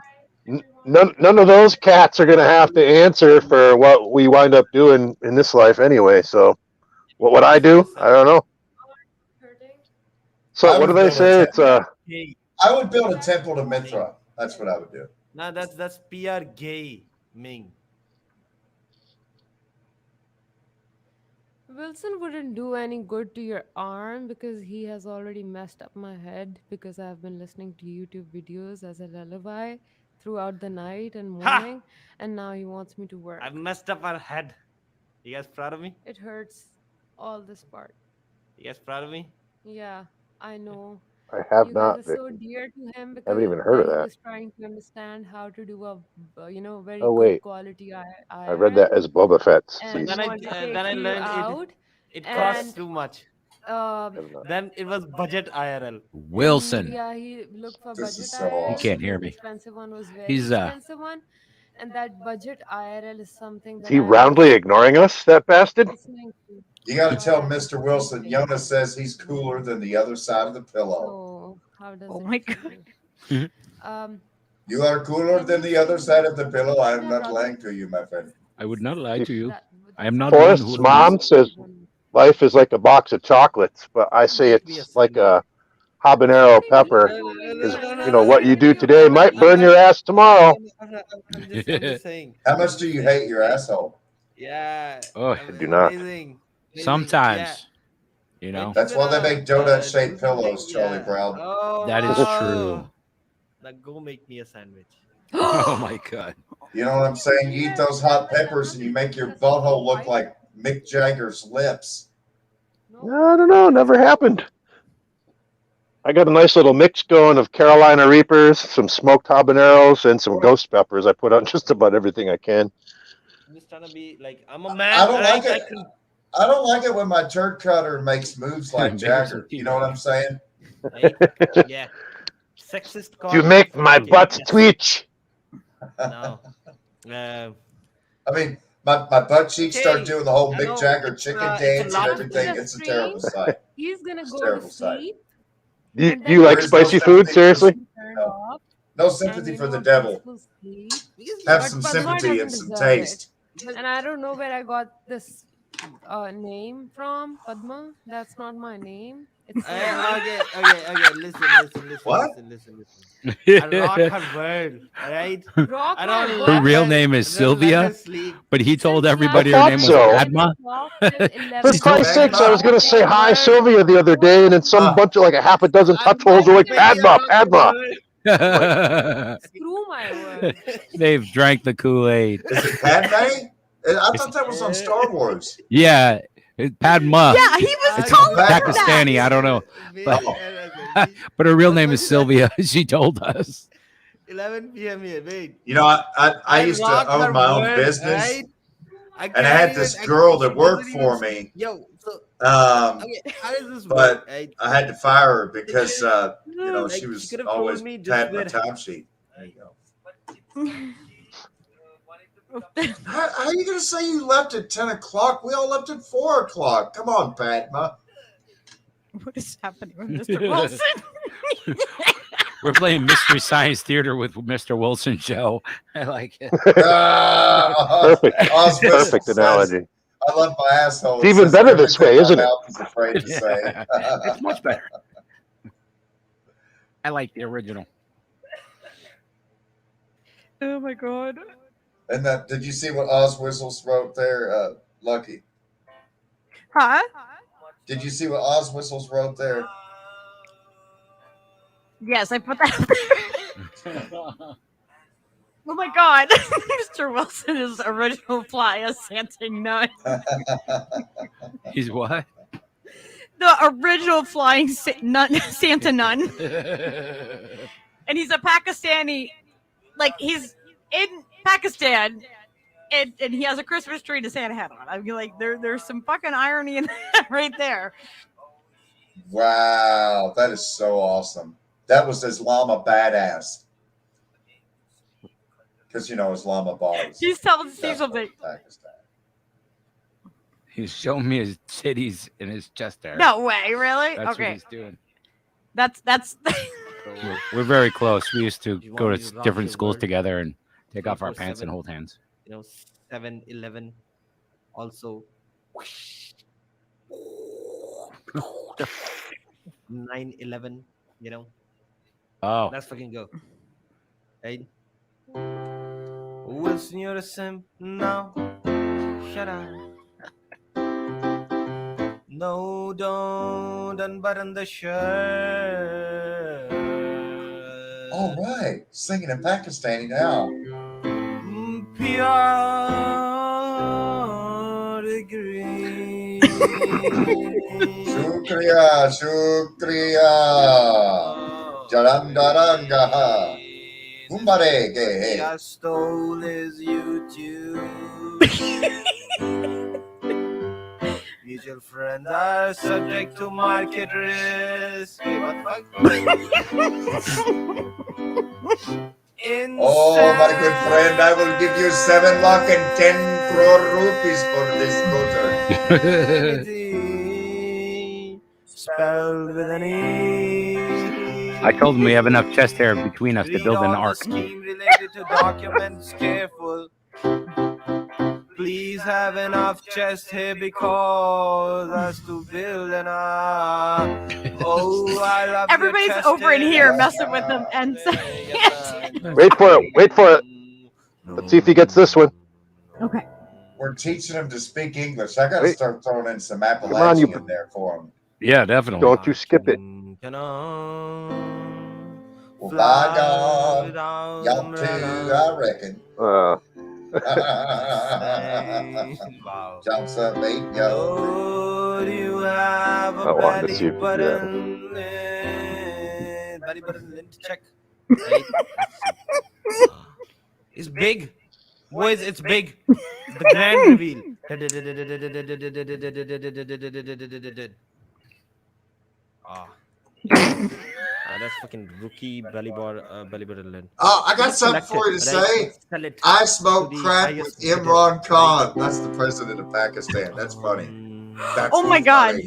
none of those cats are going to have to answer for what we wind up doing in this life anyway. So, what would I do? I don't know. So, I what do would they build a say? It's temple. Hey, I would build a temple to Mithra. That's what I would do. nah, that's PR gay Ming. Wilson wouldn't do any good to your arm because he has already messed up my head because I've been listening to YouTube videos as a lullaby throughout the night and Ha! morning, and now he wants me to work. I've messed up our head. You guys proud of me? It hurts all this part. You guys proud of me? Yeah, I know. I have You not. guys are so dear to him Haven't because even heard of he that. was trying to understand how to do a very Oh good wait, quality I read that IRL, as Boba Fett's and But he season. then I wanted to then take I you learned out it costs and too much. um Have not. Then it was budget IRL. Wilson. yeah, he looked for This budget is so IRL He awesome. can't hear because the me. expensive one was very He's expensive one, and that budget IRL is something Is that he I roundly was ignoring us, that bastard? listening to. You got to tell That's Mr. Wilson, something. Yona says he's cooler than the other side of the pillow. So how does Oh it my God. feel? Um, You are cooler can than you the other say side of the pillow. I am yeah, not brother? lying to you, my friend. I would not lie to you. That I am that's not all the one right. who Forrest's would lie. mom says life is like a box of chocolates, but I say Make me a it's like sandwich. a habanero What do you mean pepper. by box Is of chocolates? what you What are do you today talking might about? burn your ass tomorrow. I'm just saying. How much do you hate your asshole? Yeah. Oh, I do not. Amazing. sometimes, you know, That's why they make donut-shaped pillows, Charlie Brown. Oh, that is true. now go make me a sandwich. Oh my God. You know what I'm saying? You eat those hot peppers and you make your butthole look like Mick Jagger's lips. I don't know. Never happened. I got a nice little mix going of Carolina Reapers, some smoked habaneros, and some ghost peppers. I put on just about everything I can. I'm just trying to be like, I'm a man. I don't like right? it. I don't like it when my turd cutter makes moves like Make Jagger. some You know what I'm saying? Right? Yeah. Sexist You comment. make my Okay, butt yes. twitch. No. I mean, my butt cheeks start Okay, doing the whole I Mick know, Jagger it's, chicken it's a dance and lot to everything. do. It's a terrible sight. He's gonna It's a go to terrible sight. sleep. Do and you then like There is no spicy food? sympathy. Seriously? turn No. off, No and sympathy for the have devil. peaceful sleep. Have But some Padma sympathy doesn't and some deserve it. taste. And I don't know where I got this name from, Padma. That's not my name. It's so okay. Listen. What? I rock her world, alright? Rock I my don't world. Her real let name is don't let Sylvia, her sleep. but he told Since everybody I her thought name was so. Padma. 12 till 11. For She's Christ's told- sakes, I was going to say hi, Word. Sylvia, the other day, and then some bunch of like a half a dozen touch holes were like, Padma, Padma. Screw my word. They've drank the Kool-Aid. Is it Padme? I thought that was on Star Wars. Yeah, Padma. Yeah, he was It's calling her that. Pakistani. I don't know, but her real name is Sylvia. She told us. 11 p.m. here. Wait. You know, I used to rock her own my own word, business, right? and I had this girl that worked for me. Yo, so Okay, how does this but work? Right? I had to fire her because Like, she she was could have told always me just patting my wear- timesheet. There you go. How are you going to say you left at 10 o'clock? We all left at 4 o'clock. Come on, Padma. What is happening with Mr. Wilson? We're playing Mystery Science Theater with Mr. Wilson Joe. I like it. Perfect analogy. I love my asshole. It's even better this way, isn't it? Is afraid to say. It's much better. I like the original. Oh my god. And that, did you see what Oz Whistles wrote there, Lucky? Huh? Did you see what Oz Whistles wrote there? Yes, I put that. Oh my god. Mr. Wilson is original fly as Santa Nun. He's what? The original flying Santa Nun. And he's a Pakistani. Like, he's in Pakistan. And he has a Christmas tree to Santa hat on. I mean, like, there's some fucking irony in that right there. Wow, that is so awesome. That was Islama badass. Because, you know, Islamabad. He's telling Steve something. Pakistan. He's showing me his titties in his chest hair. No way, really? That's okay. what he's doing. That's We're very close. We used to go to different schools together and take off our pants and hold hands. 7-Eleven also. 9-11, Oh. Let's fucking go. Right? Wilson, you're a simp now. Shut up. No, don't unbutton the shirt. All right, singing in Pakistani now. Shukriya, shukriya. Jaran daranga. Gumbare ge. I stole his YouTube. Mutual friends are subject to market risk. Hey, what the fuck? Oh, my good friend, I will give you 7 lakh and 10 crore rupees for this scooter. Spelled with an E. I told him we have enough chest hair between us to build an ark. Scheme related to documents, careful. Please have enough chest hair because us to build an ark. Oh, I love everybody's your chest over in hair. here messing with him and Wait for it. Let's see if he gets this one. Okay. We're teaching him to speak English. I got to start throwing in some Appalachian on, you- in there for him. Yeah, definitely. Don't you skip it. Well, by God, y'all too, I reckon. Jumps up, 8, yo. Oh, do you have a I wanted to see belly if button? Belly button lint check. Right? It's big. Boys, it's big. The grand reveal. That's fucking rookie belly button lint. Oh, I got something for you to say. I smoked crack with Imran Khan. That's the president of Pakistan. That's funny. That's oh my God. funny.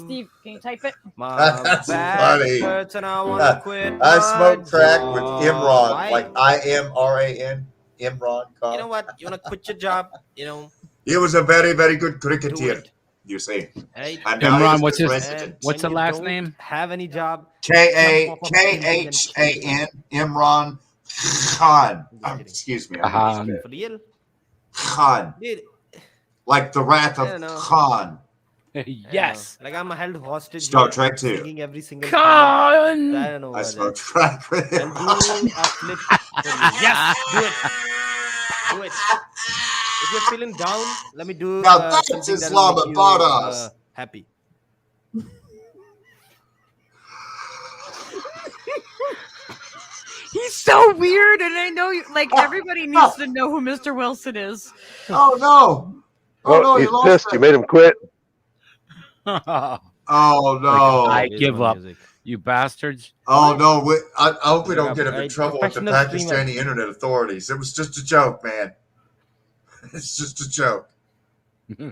Steve, can you type it? That's funny. I smoked crack with Imran, like IMRAN, Imran Khan. You know what? You want to quit your job? He was a very, very good cricketer. You see, Right? and now Imran, he's what's the his- president. What's the last name? Have any job? KHAN, Imran Khan. Excuse me. Khan. For real? Khan. Dude, Like the Wrath I don't of know. Khan. Yes. Like I'm held hostage. Star here, Trek 2. Singing every single Khan. I don't know. I what smoked it crack with is. And do Imran. a flip for me. Yes, do it. Do it. If you're feeling down, let me do Now that's something that'll make you Islamabad. happy. He's so weird, and I know, like, everybody needs to know who Mr. Wilson is. Oh no! Oh no! He's You lost pissed. it. You made him quit. Oh no! I give up. You bastards. Oh no! I hope we don't get him in Right, trouble with the professional streamer. Pakistani internet authorities. It was just a joke, man. It's just a joke.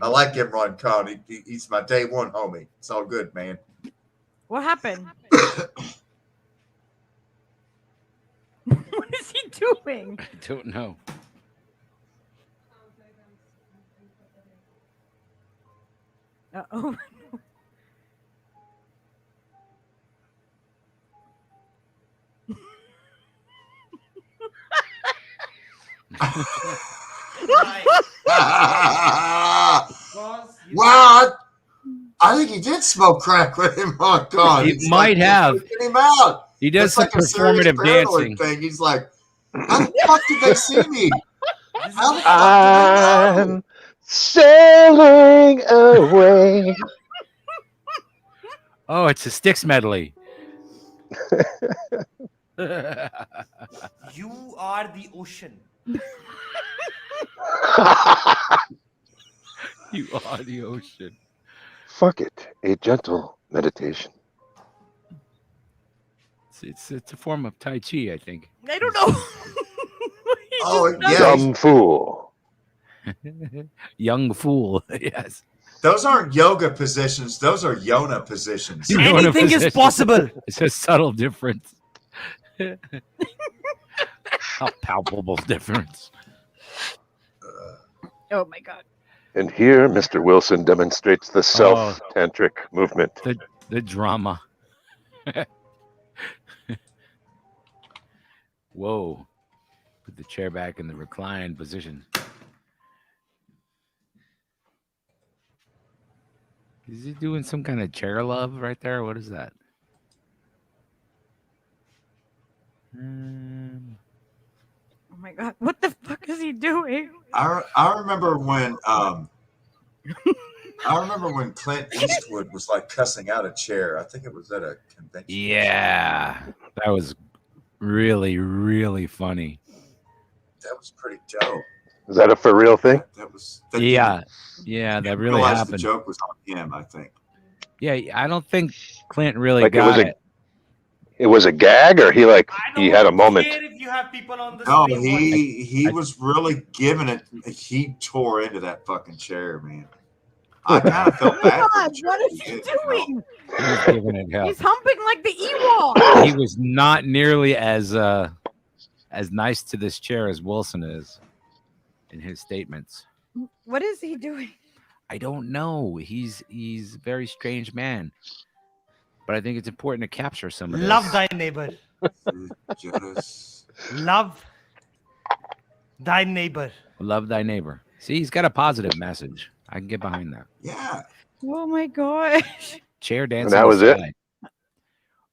I like Imran Khan. He's my day one homie. It's all good, man. What happened? What is he doing? I don't know. Uh-oh. Wow, I think he did smoke crack with Imran Khan. He might have. Him out. He does some performative dancing thing. He's like, how the fuck did they see me? How the fuck I'm sailing away. Oh, it's a Styx medley. You are the ocean. You are the ocean. Fuck it. A gentle meditation. It's a form of Tai Chi, I think. I don't know. Dumb fool. Young fool. Yes. Those aren't yoga positions. Those are Yona positions. Anything is possible. It's a subtle difference. A palpable difference. Oh my God. And here, Mr. Wilson demonstrates the self-tantric movement. The drama. Whoa. Put the chair back in the reclined position. Is he doing some kind of chair love right there? What is that? Oh my God. What the fuck is he doing? I remember when Clint Eastwood was like cussing out a chair. I think it was at a convention. Yeah. That was really, really funny. That was pretty dope. Is that a for real thing? That that really happened. The joke was on him, I think. Yeah, I don't think Clint really got it. It was a gag, or he had a moment. If you have people on the No, screen, he was really giving it. He tore into that fucking chair, man. I kind of felt bad. God, what is he doing? He's giving it hell. He's humping like the Ewok. He was not nearly as nice to this chair as Wilson is in his statements. What is he doing? I don't know. He's a very strange man. But I think it's important to capture some of this. love thy neighbor. Love thy neighbor. Love thy neighbor. See, he's got a positive message. I can get behind that. Yeah. Oh my gosh. Chair dancing. And that was it?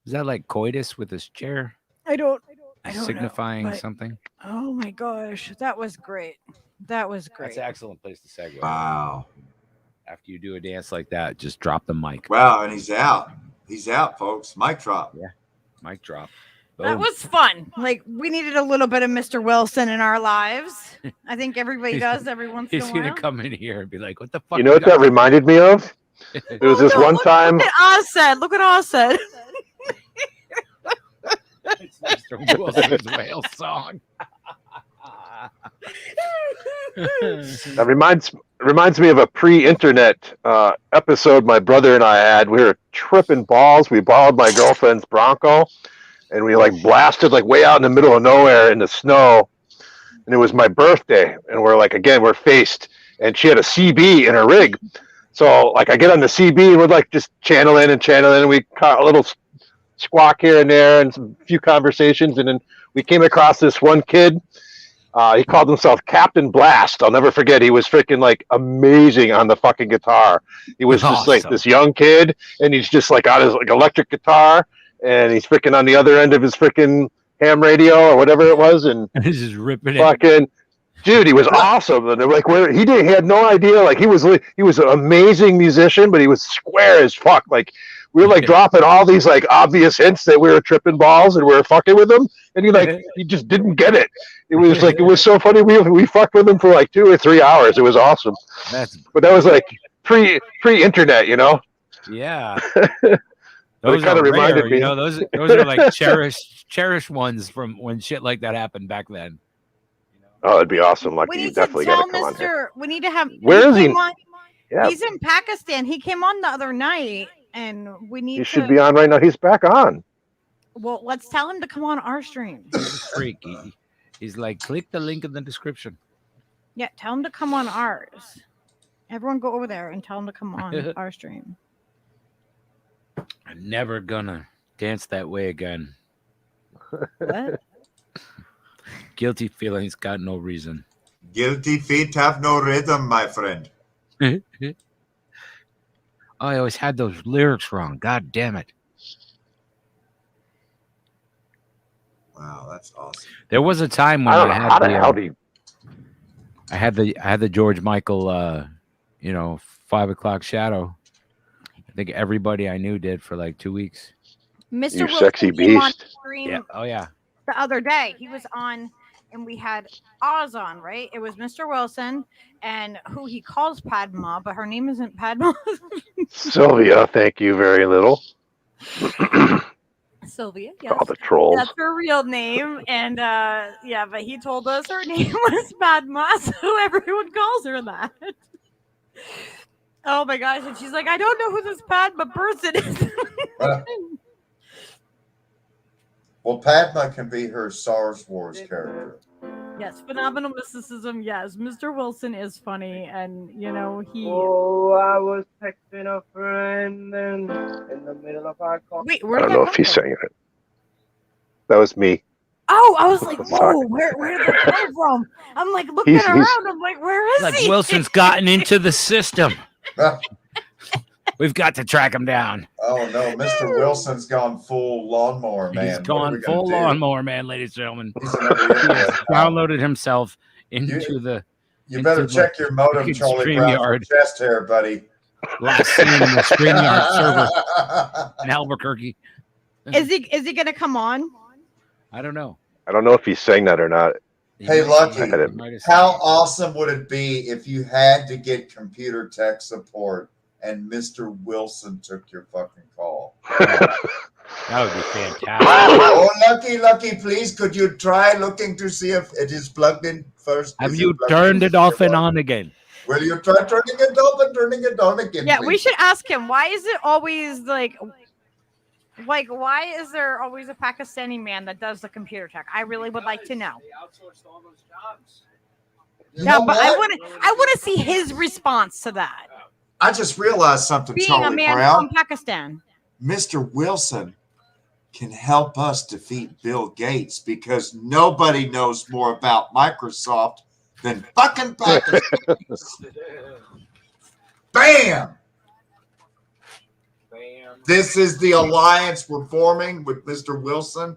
Was that like coitus with his chair? I don't signifying know, something? Oh my gosh. That was great. That was great. That's an excellent place to segue. Wow. After you do a dance like that, just drop the mic. Wow, and he's out. He's out, folks. Mic drop. Yeah. Mic drop. That Boom. was fun. Like, we needed a little bit of Mr. Wilson in our lives. I think everybody does every once in a He's while. going to come in here and be like, what the fuck? You know what that reminded me of? It was this one time. Look at Oz said. Look at Oz said. It's Mr. Wilson's whale song. That reminds me of a pre-internet episode my brother and I had. We were tripping balls. We borrowed my girlfriend's Bronco, and we blasted way out in the middle of nowhere in the snow. And it was my birthday, and we're faced, and she had a CB in her rig. So I get on the CB, and we're just channeling. We caught a little squawk here and there, and a few conversations, and then we came across this one kid. He called himself Captain Blast. I'll never forget. He was freaking amazing on the fucking guitar. He was just Awesome. this young kid, and he's just on his electric guitar, and he's freaking on the other end of his freaking ham radio or whatever it was, and He's just ripping it. fucking dude, he was awesome. And he had no idea. He was an amazing musician, but he was square as fuck. We were dropping all these obvious hints that we were tripping balls and we were fucking with him, and he just didn't get it. It was it was so funny. We fucked with him for 2 or 3 hours. It was awesome. But that was pre-internet, you know. Yeah. Those kind of reminded me. You know, those are cherished ones from when shit like that happened back then. Oh, it'd be awesome, We Lucky. You need to definitely tell got to come on here. Mr. We need to have. Where is he? came on- Yeah, He's in Pakistan. He came on the other night, and we he need should to. be on right now. He's back on. Well, let's tell him to come on our stream. He's a freak. He's like, click the link in the description. Yeah, tell him to come on ours. Everyone go over there and tell him to come on our stream. I'm never gonna dance that way again. What? Guilty feelings got no reason. Guilty feet have no rhythm, my friend. I always had those lyrics wrong. God damn it. Wow, that's awesome. There was a time when I don't know how the hell do you. I had the George Michael 5 o'clock shadow. I think everybody I knew did for like 2 weeks. Mr. You Wilson sexy came on beast. stream Yeah. Oh yeah. the other day. He was on, and we had Oz on, right? It was Mr. Wilson and who he calls Padma, but her name isn't Padma. Sylvia, thank you very little. Sylvia, yes. All the trolls. That's her real name. And yeah, but he told us her name was Padma, so everyone calls her that. Oh my gosh. And she's like, I don't know who this Padma person is. Well, Padma can be her Star Wars character. Yes, phenomenal mysticism. Yes, Mr. Wilson is funny, and he. Oh, I was texting a friend and in the middle of our call. Wait, I where don't did know that if he's come from? saying it. That was me. Oh, I was like, Sorry. whoa, where did that come from? I'm like looking He's- around. I'm like, where is Like he? Wilson's gotten into the system. We've got to track him down. Oh no, Mr. Wilson's gone full lawnmower man. He's What are gone we gonna full do? lawnmower man, ladies and gentlemen. He's another He has idiot. downloaded himself into the You better into the check your modem, fucking Charlie Brown, for StreamYard. chest hair, buddy. last seen in the StreamYard server in Albuquerque. Is he gonna come on? I don't know. I don't know if he's saying that or not. Hey, Lucky, I didn't- Might have how said- awesome would it be if you had to get computer tech support and Mr. Wilson took your fucking call? That would be fantastic. Oh, Lucky, please, could you try looking to see if it is plugged in first? Have Is you plugged turned in? it off and on again? Will you try turning it off and turning it on again? Yeah, we please? should ask him. Why is it always like why is there always a Pakistani man that does the computer tech? I really would like to know. You Yeah, know but what? I want to see his response to that. I just realized something, Being Charlie a man Brown. from Pakistan. Mr. Wilson can help us defeat Bill Gates because nobody knows more about Microsoft than fucking Pakistan. Bam! This is the alliance we're forming with Mr. Wilson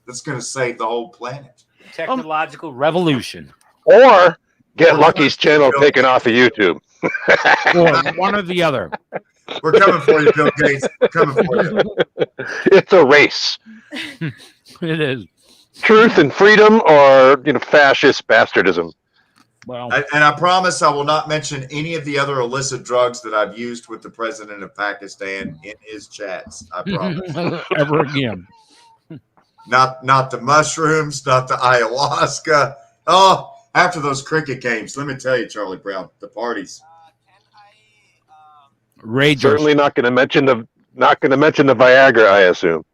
that's going to save the whole planet. Technological revolution. Or get Lucky's channel taken off of YouTube. Or one or the other. We're coming for you, Bill Gates. We're coming for you. It's a race. It is. Truth and freedom or fascist bastardism. Well, And I promise I will not mention any of the other illicit drugs that I've used with the president of Pakistan in his chats. I promise. ever again. Not the mushrooms, not the ayahuasca. Oh, after those cricket games, let me tell you, Charlie Brown, the parties. Ragers. Certainly not going to mention the Viagra, I assume.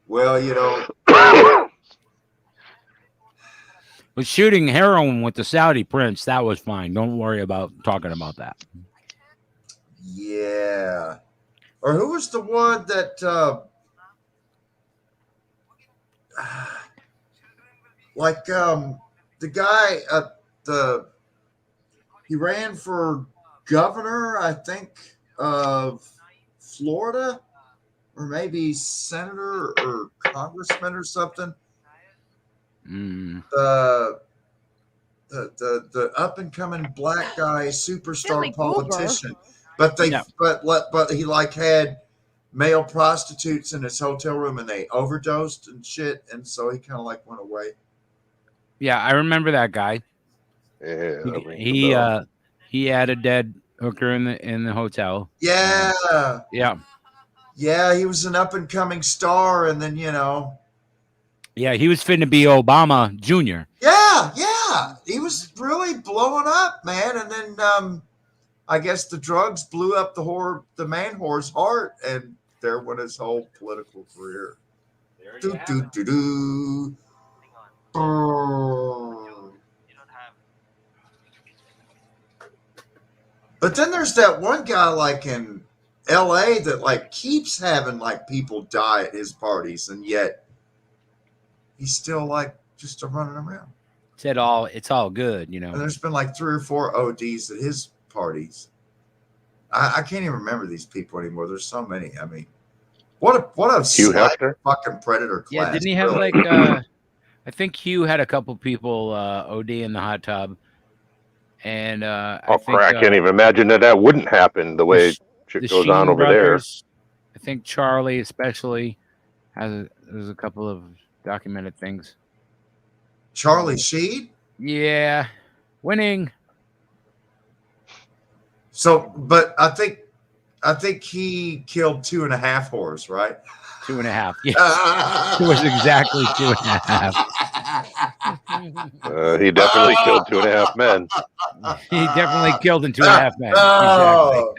Well, But shooting heroin with the Saudi prince, that was fine. Don't worry about talking about that. yeah. Or who was the one that the guy he ran for governor, I think, of Florida, or maybe senator or congressman or something. Mm. The up and coming black guy, superstar Billy Goldberg. politician, but Yeah. but he had male prostitutes in his hotel room and they overdosed and shit, and so he kind of went away. Yeah, I remember that guy. Yeah, that rings a bell. He had a dead hooker in the hotel. Yeah, Yeah. yeah, he was an up and coming star, and then Yeah, Yeah, he was fitting to be Obama Jr. Yeah. He was really blowing up, man. And then I guess the drugs blew up the man whore's heart, and there went his whole political career. Do, do, do, do. But then there's that one guy like in LA that like keeps having like people die at his parties, and yet he's still like just running around. It's all good, you know. And there's been like 3 or 4 ODs at his parties. I can't even remember these people anymore. There's so many. I mean, what a Hugh Hefner? fucking predator class. Yeah, didn't he have really. like I think Hugh had a couple people OD in the hot tub. And I can't even imagine that wouldn't happen the way shit goes on over brothers, there. I think Charlie especially there's a couple of documented things. Charlie Sheen? Yeah. Winning. So, but I think he killed 2.5 whores, right? 2.5. Yeah. It was exactly 2.5. He definitely killed 2.5 men. He definitely killed 2.5 men. Oh.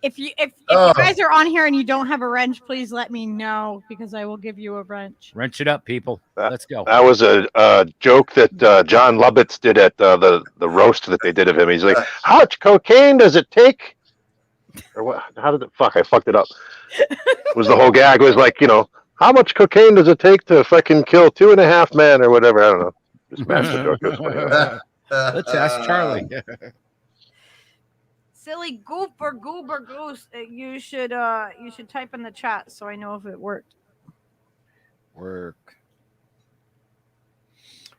Exactly. If you guys are on here and you don't have a wrench, please let me know because I will give you a wrench. Wrench it up, people. Let's go. That was a joke that John Lovitz did at the roast that they did of him. He's like, how much cocaine does it take? Or what? How did it? Fuck, I fucked it up. It was the whole gag. It was like, how much cocaine does it take to fucking kill 2.5 men or whatever? I don't know. Just smash the joke. It was funny. Let's ask Charlie. Silly goober goose. You should type in the chat so I know if it worked. Work.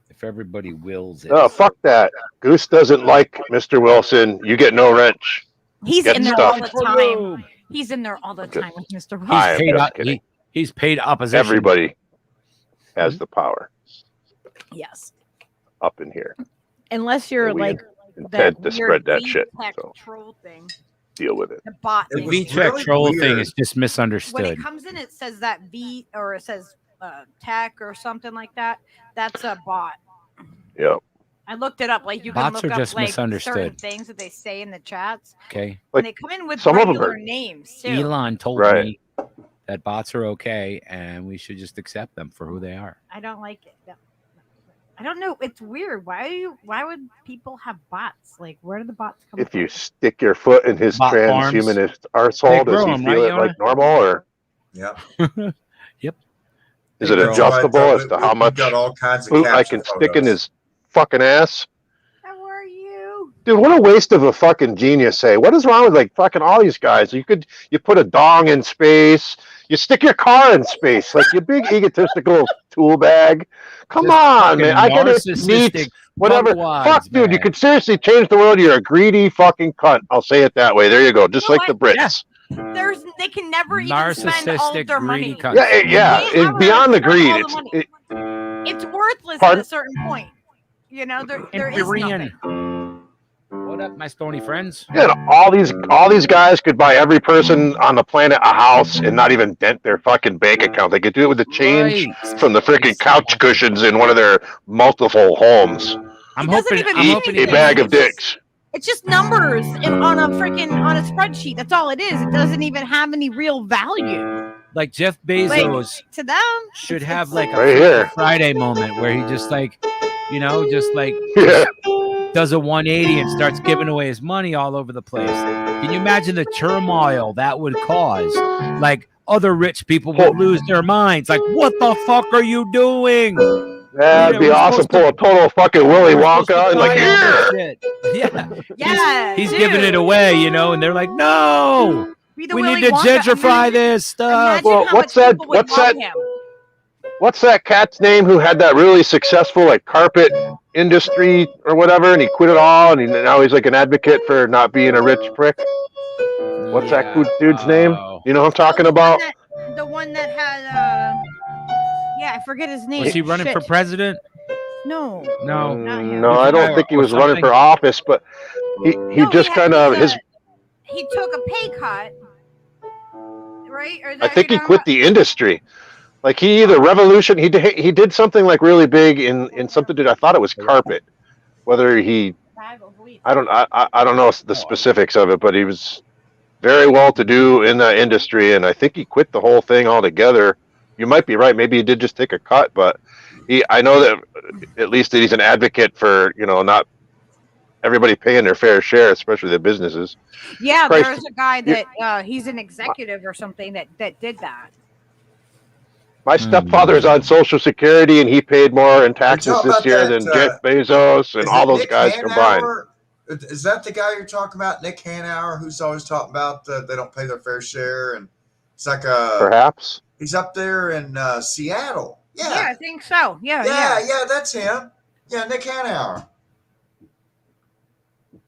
If everybody wills it. Oh, fuck that. Goose doesn't like Mr. Wilson. You get no wrench. He's in there all the time. He's in there all the time with Mr. Wilson. He's paid opposition. Everybody has the power. Yes. Up in here. Unless you're like intent to spread that shit. So troll thing. Deal with it. The bot. The VTech troll thing is just misunderstood. When it comes in, it says that V or it says tech or something like that. That's a bot. Yep. I looked it up. Like you Bots can look are up just like misunderstood. certain things that they say in the chats. Okay. And they come in with some regular of them names too. Elon told me that bots are okay and we should just accept them for who they are. I don't like it. I don't know. It's weird. Why would people have bots? Like, where do the bots come from? If you stick your foot in his Bot transhumanist arsehole, does he feel it like normal or? Yep. Yep. Is it adjustable as to how much boot I can stick in his fucking ass? How are you? Dude, what a waste of a fucking genius, hey. What is wrong with like fucking all these guys? You put a dong in space, you stick your car in space, like you big egotistical tool bag. Come on, man. I get it. Neat, whatever. Fuck, dude, you could seriously change the world. You're a greedy fucking cunt. I'll say it that way. There you go. Just like the Brits. Yeah. They can never even spend all of their money. Yeah. It's beyond the greed. It's worthless at a certain point. You know, there is nothing. What up, my stony friends? Yeah, all these guys could buy every person on the planet a house and not even dent their fucking bank account. They could do it with the change from the freaking couch cushions in one of their multiple homes. I'm hoping a bag of dicks. It's just numbers on a spreadsheet. That's all it is. It doesn't even have any real value. Like Jeff Bezos to them should have like a Friday moment where he just like, does a 180 and starts giving away his money all over the place. Can you imagine the turmoil that would cause? Like other rich people would lose their minds. Like, what the fuck are you doing? That'd be awesome. Pull a total fucking Willy Wonka and like, yeah. Yeah. He's giving it away, and they're like, no, we need to gentrify this stuff. Well, what's that cat's name who had that really successful like carpet industry or whatever, and he quit it all, and now he's like an advocate for not being a rich prick? What's that dude's name? You know what I'm talking about? The one that had I forget his name. Was he running for president? No, I don't think he was running for office, but he just kind of he took a pay cut, right? I think he quit the industry. Like he either revolution, he did something like really big in something that I thought it was carpet. Whether he, I don't know the specifics of it, but he was very well to do in the industry, and I think he quit the whole thing altogether. You might be right. Maybe he did just take a cut, but I know that at least that he's an advocate for not everybody paying their fair share, especially the businesses. Yeah, there's a guy that he's an executive or something that did that. My stepfather is on Social Security, and he paid more in taxes this year than Jeff Bezos and all those Nick guys Hanauer combined. Is that the guy you're talking about, Nick Hanauer, who's always talking about they don't pay their fair share? And it's like perhaps he's up there in Seattle. Yeah, I think so. Yeah, that's him. Yeah, Nick Hanauer.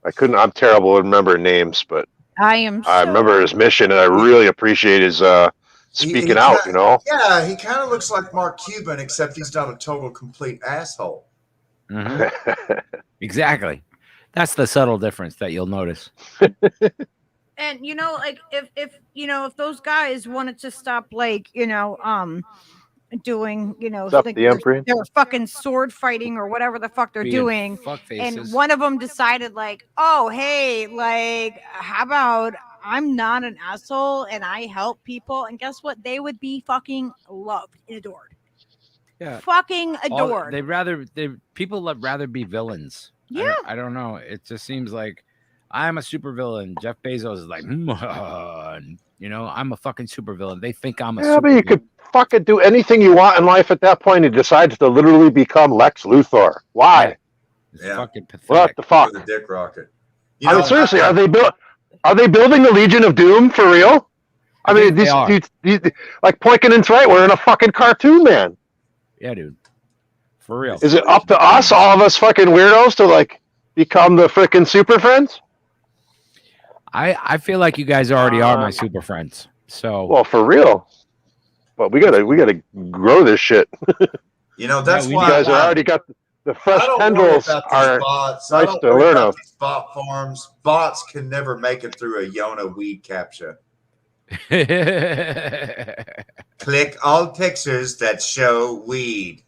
I'm terrible at remembering names, but I remember his mission, and I really appreciate his speaking out. Yeah, he kind of looks like Mark Cuban, except he's not a total complete asshole. Mm-hmm. Exactly. That's the subtle difference that you'll notice. And like if those guys wanted to stop, like doing they're fucking sword fighting or whatever the fuck they're doing, and one of them decided like, oh hey, like how about I'm not an asshole and I help people, and guess what, they would be fucking loved and adored. Yeah, fucking adored. People would rather be villains. Yeah, I don't know, it just seems like I'm a supervillain. Jeff Bezos is like, I'm a fucking supervillain. They think I'm a supervillain. But you could fucking do anything you want in life at that point. He decides to literally become Lex Luthor. Why? Yeah. Fucking pathetic. What the fuck? The dick rocket. I mean, seriously, are they building the Legion of Doom for real? I mean, these like Poikinen's right. We're in a fucking cartoon, man. Yeah, dude. For real. Is it up to us, all of us fucking weirdos, to like become the freaking super friends? I feel like you guys already are my super friends. So well, for real. But we gotta grow this shit. That's why you guys already got the fresh tendrils are nice to learn of. These bot farms. Bots can never make it through a Yona weed capture. Click all pictures that show weed.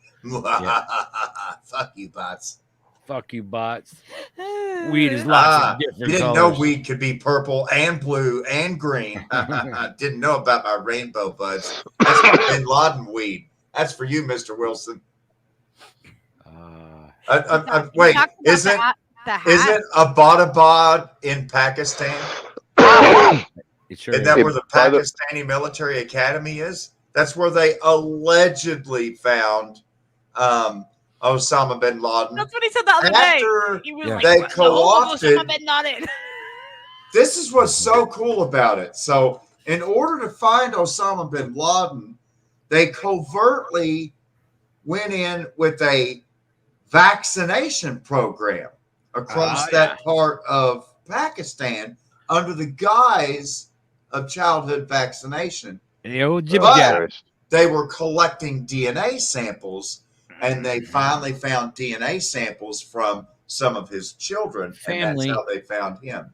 Fuck you, bots. Fuck you, bots. Weed is lots of different You didn't colors. know weed could be purple and blue and green. Didn't know about my rainbow buds. That's my Bin Laden weed. That's for you, Mr. Wilson. Wait, isn't Abbottabad in Pakistan? Isn't that where the Pakistani military academy is? That's where they allegedly found Osama bin Laden. That's what he said the other day. He was like, they co-opted. Osama bin Laden. This is what's so cool about it. So, in order to find Osama bin Laden, they covertly went in with a vaccination program across that part of Pakistan under the guise of childhood vaccination. But they were collecting DNA samples, and they finally found DNA samples from some of his children, and that's how they found him.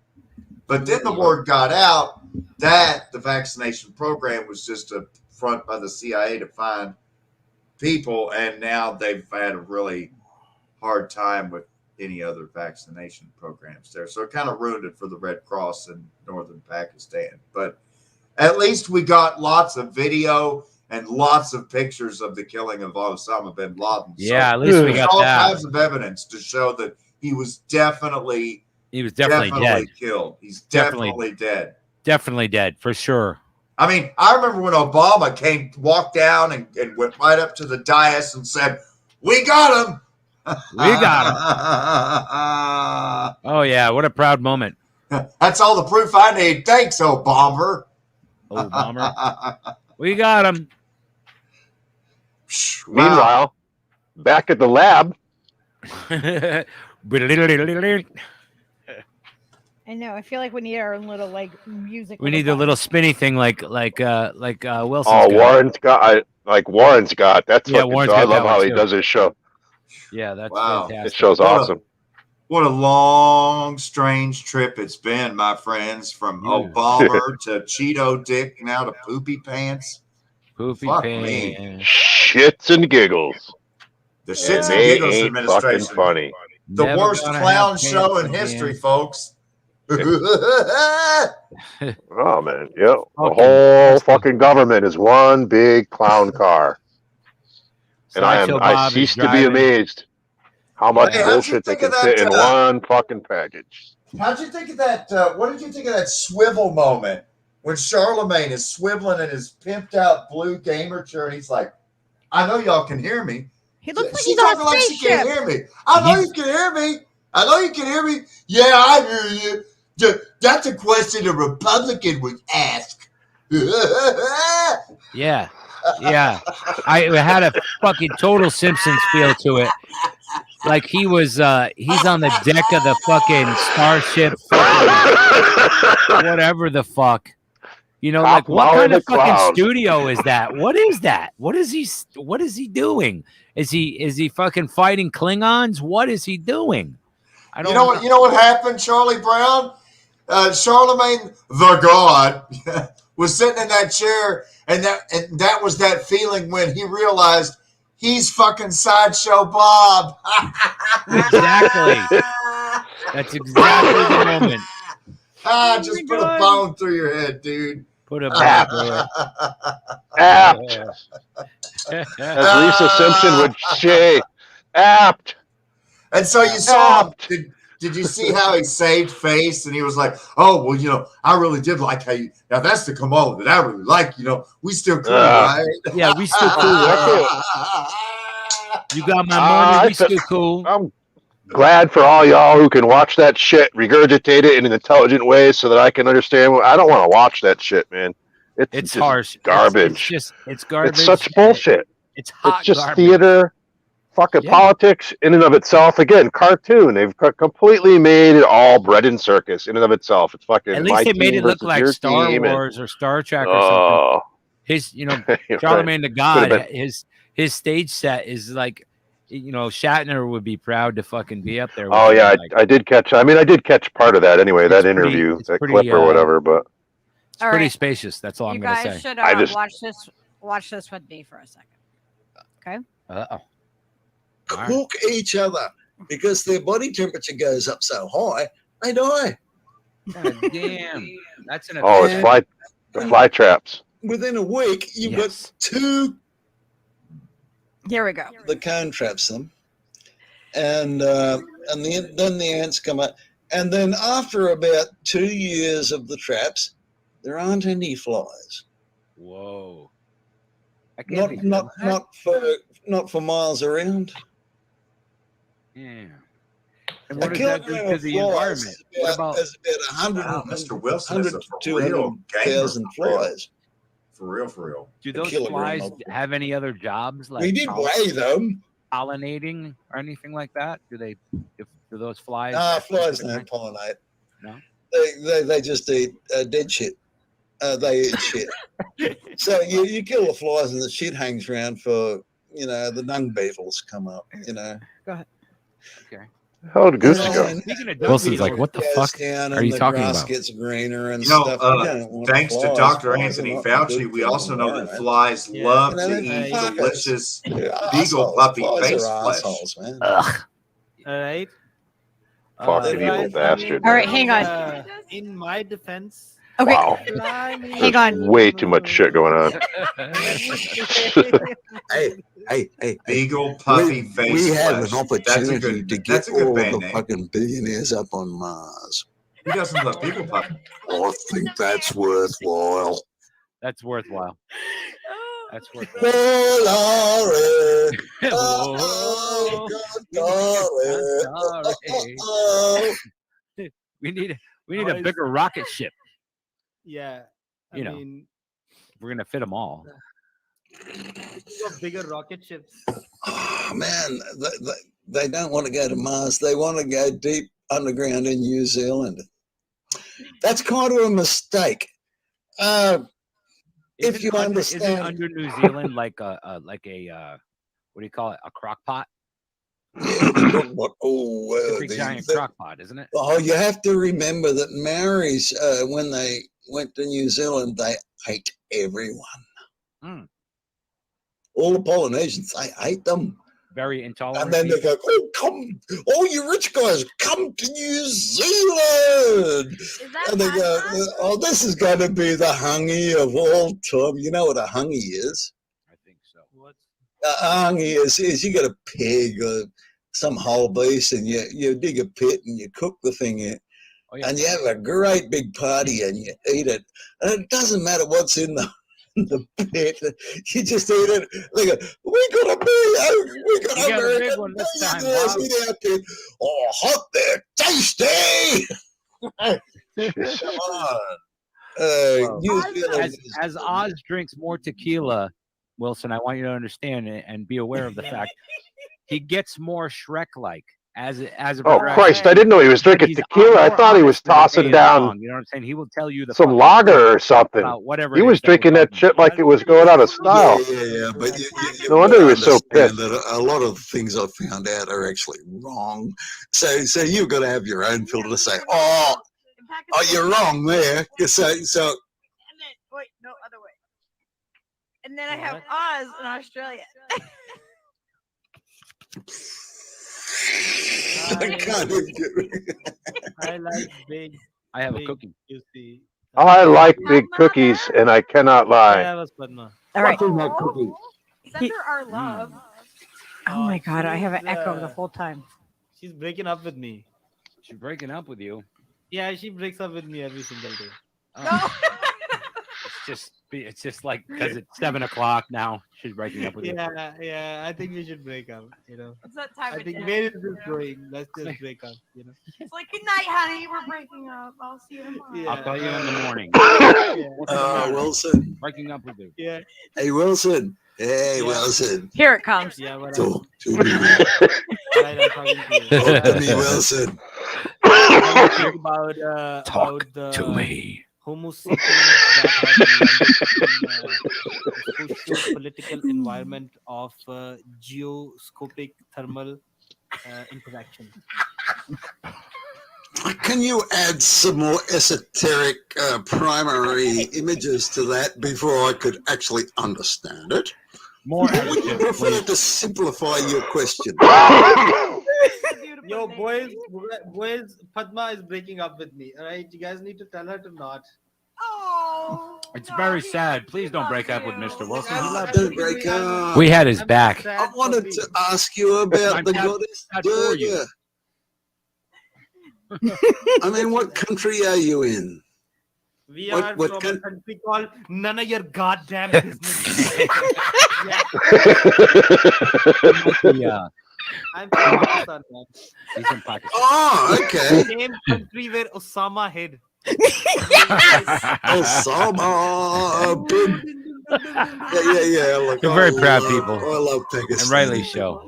But then the word got out that the vaccination program was just a front by the CIA to find people, and now they've had a really hard time with any other vaccination programs there. So it kind of ruined it for the Red Cross in northern Pakistan. But at least we got lots of video and lots of pictures of the killing of Osama bin Laden. Yeah, at least we got all that. kinds of evidence to show that he was definitely dead. Killed. He's definitely dead. Definitely dead, for sure. I mean, I remember when Obama walked down and went right up to the dais and said, "We got him. We got him." Oh yeah, what a proud moment. That's all the proof I need. Thanks, Obama. We got him. Meanwhile, back at the lab. I know. I feel like we need our own little like music. We need a little spinny thing like Wilson. Oh, Warren's got Warren's got. That's Warren's I got love that how one he too. does his show. Yeah, that's fantastic. This show's awesome. What a long, strange trip it's been, my friends, from Obama to Cheeto Dick, now to Poopy Pants. Poopy Fuck me. pants. Shits and giggles. The And Shits and they Giggles ain't fucking administration. funny. The Never worst gonna clown have show in pants history, again. folks. Oh man, yeah. The Fucking whole fucking government is one big clown car. And I Sideshow Bob cease is to be driving. amazed how much Yeah. Hey, how'd you bullshit they think of can fit that, in one fucking package. How'd you think of that? What did you think of that swivel moment when Charlemagne is swiveling in his pimped out blue gamer chair and he's like, I know y'all can hear me. He looks like She's he's on a talking like she spaceship. can't hear me. I know you can hear me. I know you can hear me. Yeah, I hear you. That's a question a Republican would ask. Yeah. Yeah. I had a fucking total Simpsons feel to it. Like he was he's on the deck of the fucking starship fucking whatever the fuck. You know, Top like what Molly kind the of fucking Clown. studio is that? What is that? What is he doing? Is he fucking fighting Klingons? What is he doing? I don't know. You know what happened, Charlie Brown? Charlemagne the God was sitting in that chair, and that was that feeling when he realized he's fucking Sideshow Bob. Exactly. That's exactly the moment. Just put a bone through your head, dude. Put a bone through it. Apt. As Lisa Simpson would say, apt. And so you saw him. Did you see how he saved face? And he was like, oh, well, I really did like how you. Now, that's the Kamala that I really like. We still cool, right? Yeah, we still cool. You got my money. We still cool. I'm glad for all y'all who can watch that shit, regurgitate it in an intelligent way so that I can understand. I don't want to watch that shit, man. It's just harsh. garbage. It's garbage. It's such bullshit. It's hot It's just garbage. theater. Fucking politics in and of itself. Again, cartoon. They've completely made it all bread and circus in and of itself. It's fucking. At least they made it look like Star Wars or Star Trek or something. His, Charlemagne the God. His stage set is like, Shatner would be proud to fucking be up there. Oh yeah, I did catch. I did catch part of that anyway. That interview, that clip or whatever. But it's pretty spacious. That's all I'm gonna say. You guys should watch this with me for a second. Okay. Uh-oh. Cook each other because their body temperature goes up so high, they die. God damn. That's an it's fly traps. Within a week, you've got two. Here we go. The cone traps them, and then the ants come up, and then after about 2 years of the traps, there aren't any flies. Whoa! Not for miles around. Yeah. And what does that do to the environment? What about? There's about 100, Mr. Wilson, 100 to 200,000 flies. For real. Do those flies have any other jobs? Like we did weigh them. Pollinating or anything like that? Do those flies? Flies don't pollinate. No. They just eat dead shit. They eat shit. So you kill the flies and the shit hangs around for the dung beetles come up. Go ahead. Okay. How did Goosey go? Wilson's like, what the fuck are you talking grass about? Gets greener and stuff. Thanks to Dr. Anthony Fauci, we also know that flies love to eat delicious beagle puppy face flesh. Ugh. All right. Fucking evil bastard. All right, hang on. In my defense. Okay. Wow. Hang on. Way too much shit going on. Hey. Beagle puppy face We have flesh. an opportunity to get all band the name. fucking billionaires up on Mars. Who doesn't love beagle puppy? I think that's worthwhile. That's worthwhile. That's worthwhile. Oh, Laurie. Oh, Laurie. We need a bigger rocket ship. Yeah. I You know. mean, We're gonna fit them all. bigger rocket ships. Oh, man, they don't want to go to Mars. They want to go deep underground in New Zealand. That's kind of a mistake. If you understand, isn't under New Zealand like a what do you call it? A crock pot? a big giant crock pot, isn't it? Oh, you have to remember that Maoris, when they went to New Zealand, they ate everyone. all the Polynesians, they hate them. Very intolerant. And then they go, oh, come, all you rich guys, come to New Zealand. And they go, oh, this is going to be the hungy of all time. You know what a hungy is? I think so. What? A hungy is you got a pig or some whole beast and you dig a pit and you cook the thing in. Oh, yeah. And you have a great big party and you eat it. And it doesn't matter what's in the pit. You just eat it. They go, we got a big one this time, Bob. Oh, hot there, tasty. Come on. As Oz drinks more tequila, Wilson, I want you to understand and be aware of the fact he gets more Shrek-like. As a Oh Christ! I didn't know he was drinking tequila. I thought he was tossing down. You know what I'm saying? He will tell you some lager or something. Whatever he was drinking that shit like it was going out of style. Yeah. But no wonder he was so pissed. That a lot of things I've found out are actually wrong. So you've got to have your own filter to say, oh, you're wrong there. So. And then wait, no other way. And then I have Oz in Australia. I can't even get rid of it. I like big. I have a cookie. You see. I like big cookies, and I cannot lie. Yeah, was Padma. All right. Send her our love. Oh my God, I have an echo the whole time. She's breaking up with me. She's breaking up with you. Yeah, she breaks up with me every single day. No. It's just like because it's 7 o'clock now. She's breaking up with you. Yeah. I think we should break up. You know. It's that time I of think day. where is this going? Let's just break up. You know. It's like, good night, honey. We're breaking up. I'll see you tomorrow. Yeah. I'll call you in the morning. Wilson. Breaking up with you. Yeah. Hey, Wilson. Hey, Wilson. Here it comes. Yeah. What Talk to me. Right, I'm talking to you. Talk to me, Wilson. Talk to me. Homo sapiens that have landed in the political environment of geoscopic thermal interaction. Can you add some more esoteric primary images to that before I could actually understand it? More Would you prefer to simplify your question? Yo, boys, Padma is breaking up with me. All right, you guys need to tell her to not. Oh, It's very sad. Please don't break up with Mr. Wilson. He loves Don't you. break up. We had his back. I wanted to ask you about the goddess Durga. I mean, what country are you in? We are from a country called none of your goddamn business. Yeah. I'm from Pakistan, man. He's in Pakistan. Oh, okay. Same country where Osama hid. Osama bin. Yeah. Look, They're very proud I people. love Pakistan. And rightly so.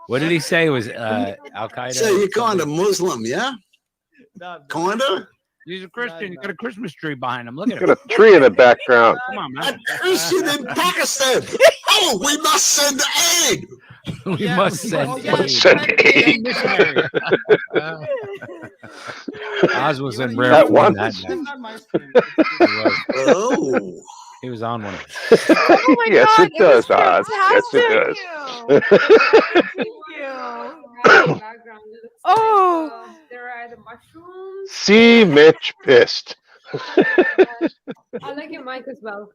What did he say? It was Al Qaeda? So you're kind of Muslim, yeah? No, Kind of? He's a Christian. He's got a Christmas tree behind him. Look at Got him. a tree in the background. Come on, A man. Christian in Pakistan. Oh, we must send aid. We must send aid. Send aid. Missionary. Oz was in rare At form once. that That's night. not my stream. Oh. He was on one. Oh my Yes, God, it does, was Oz. Yes, it fantastic. Thank you. Background, it looks Oh. like, there are the mushrooms. See Mitch pissed. I like your mic as well.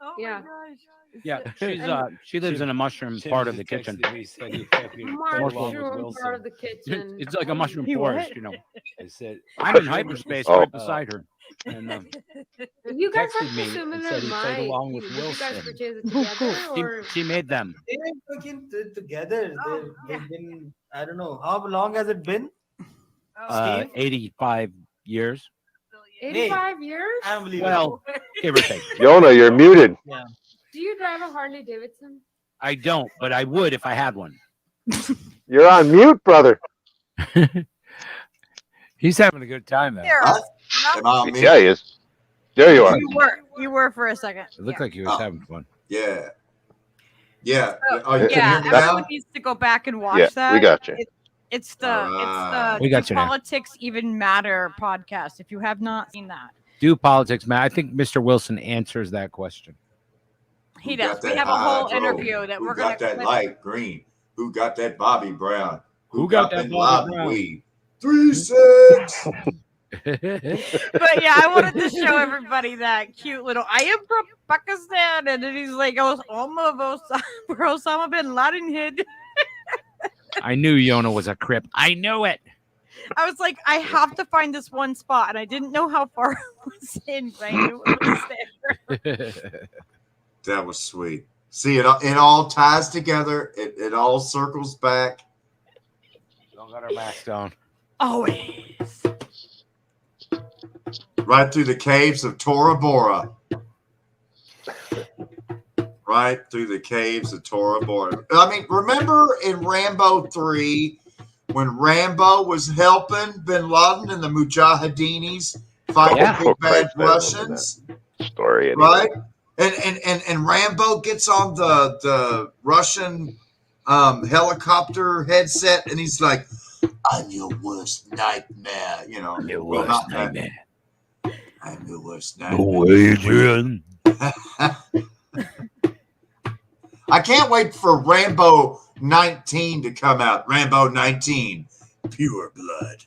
Oh Yeah. my gosh. Yeah, she lives in a mushroom part of the kitchen. Mushroom part of the kitchen. It's like a mushroom You forest, what? you know. I'm in hyperspace Oh. right beside her. And You guys texted have me the and similar said he played mic. along with Did you guys Wilson. purchase it together or? she made them. They're working together. Oh, They've been, I don't know, how long has it been? Steve? 85 years. 85 years? Unbelievable. Well, give or take. Yona, you're muted. Do you drive a Harley Davidson? I don't, but I would if I had one. You're on mute, brother. He's having a good time though. Here. Am I on mute? Yeah, he is. There you are. You were for a second. It looked like he was having fun. Yeah. Oh, Oh, you can yeah, hear me now? everyone needs to go back and watch Yeah, that. we got you. It's the We got Do you now. Politics Even Matter podcast. If you have not seen that, Do politics, man? I think Mr. Wilson answers that question. He Who does. got We that have a whole hydro? interview that Who we're gonna got that clip. light green? Who got that Bobby Brown? Who got that Bin Bobby Laden Brown? weed? 3-6. But yeah, I wanted to show everybody that cute little. I am from Pakistan, and then he's like, "Oh, where Osama bin Laden hid." I knew Yona was a Crip. I knew it. I was like, I have to find this one spot, and I didn't know how far it was in, but I knew it was there. That was sweet. See, it all ties together. It all circles back. Don't got our mask on. Always. Right through the caves of Tora Bora. Right through the caves of Tora Bora. I mean, remember in Rambo 3 when Rambo was helping bin Laden and the Mujahideens fight the big bad Russians? Story, anyway. Right? And Rambo gets on the Russian helicopter headset and he's like, I'm your worst nightmare, you know. Your worst nightmare. I'm your worst nightmare. No, Adrian. I can't wait for Rambo 19 to come out. Rambo 19, Pure Blood.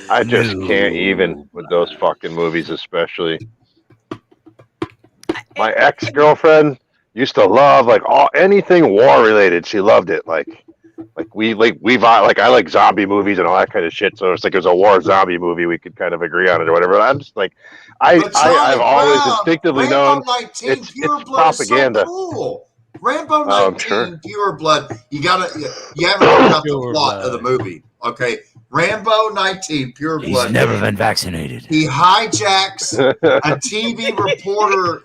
I just can't even with those fucking movies, especially. My ex-girlfriend used to love anything war related. She loved it. I like zombie movies and all that kind of shit. So it's like there's a war zombie movie we could kind of agree on it or whatever. I'm just like, I've always instinctively known it's propaganda. So cool. Rambo 19, Pure Blood. You haven't heard about the plot of the movie. Okay. Rambo 19, Pure Blood. He's never been vaccinated. He hijacks a TV reporter,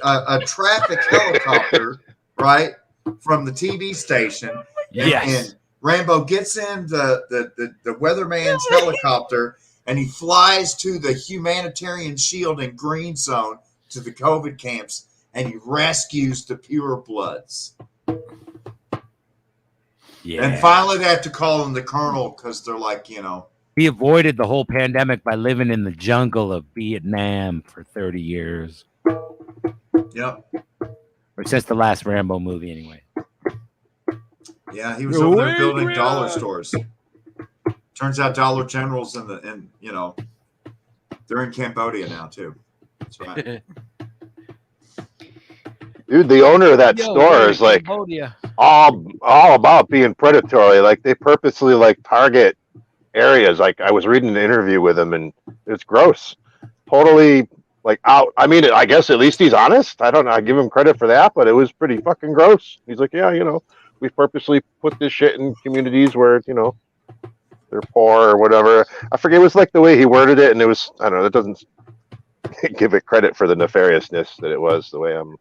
a traffic helicopter, right, from the TV station. And Rambo gets in the weatherman's helicopter and he flies to the humanitarian shield in Green Zone to the COVID camps and he rescues the Pure Bloods. Yeah. And finally, they have to call him the Colonel because they're like, you know. He avoided the whole pandemic by living in the jungle of Vietnam for 30 years. Yep. Or since the last Rambo movie, anyway. Yeah, he was over there building dollar stores. Turns out Dollar General's they're in Cambodia now too. That's right. Dude, the owner of that store is like all about being predatory. Like they purposely target areas. Like I was reading an interview with him and it's gross. Totally out. I mean, I guess at least he's honest. I don't know. I give him credit for that, but it was pretty fucking gross. He's like, yeah, we purposely put this shit in communities where, they're poor or whatever. I forget. It was like the way he worded it. And it was, I don't know, that doesn't give it credit for the nefariousness that it was the way I'm.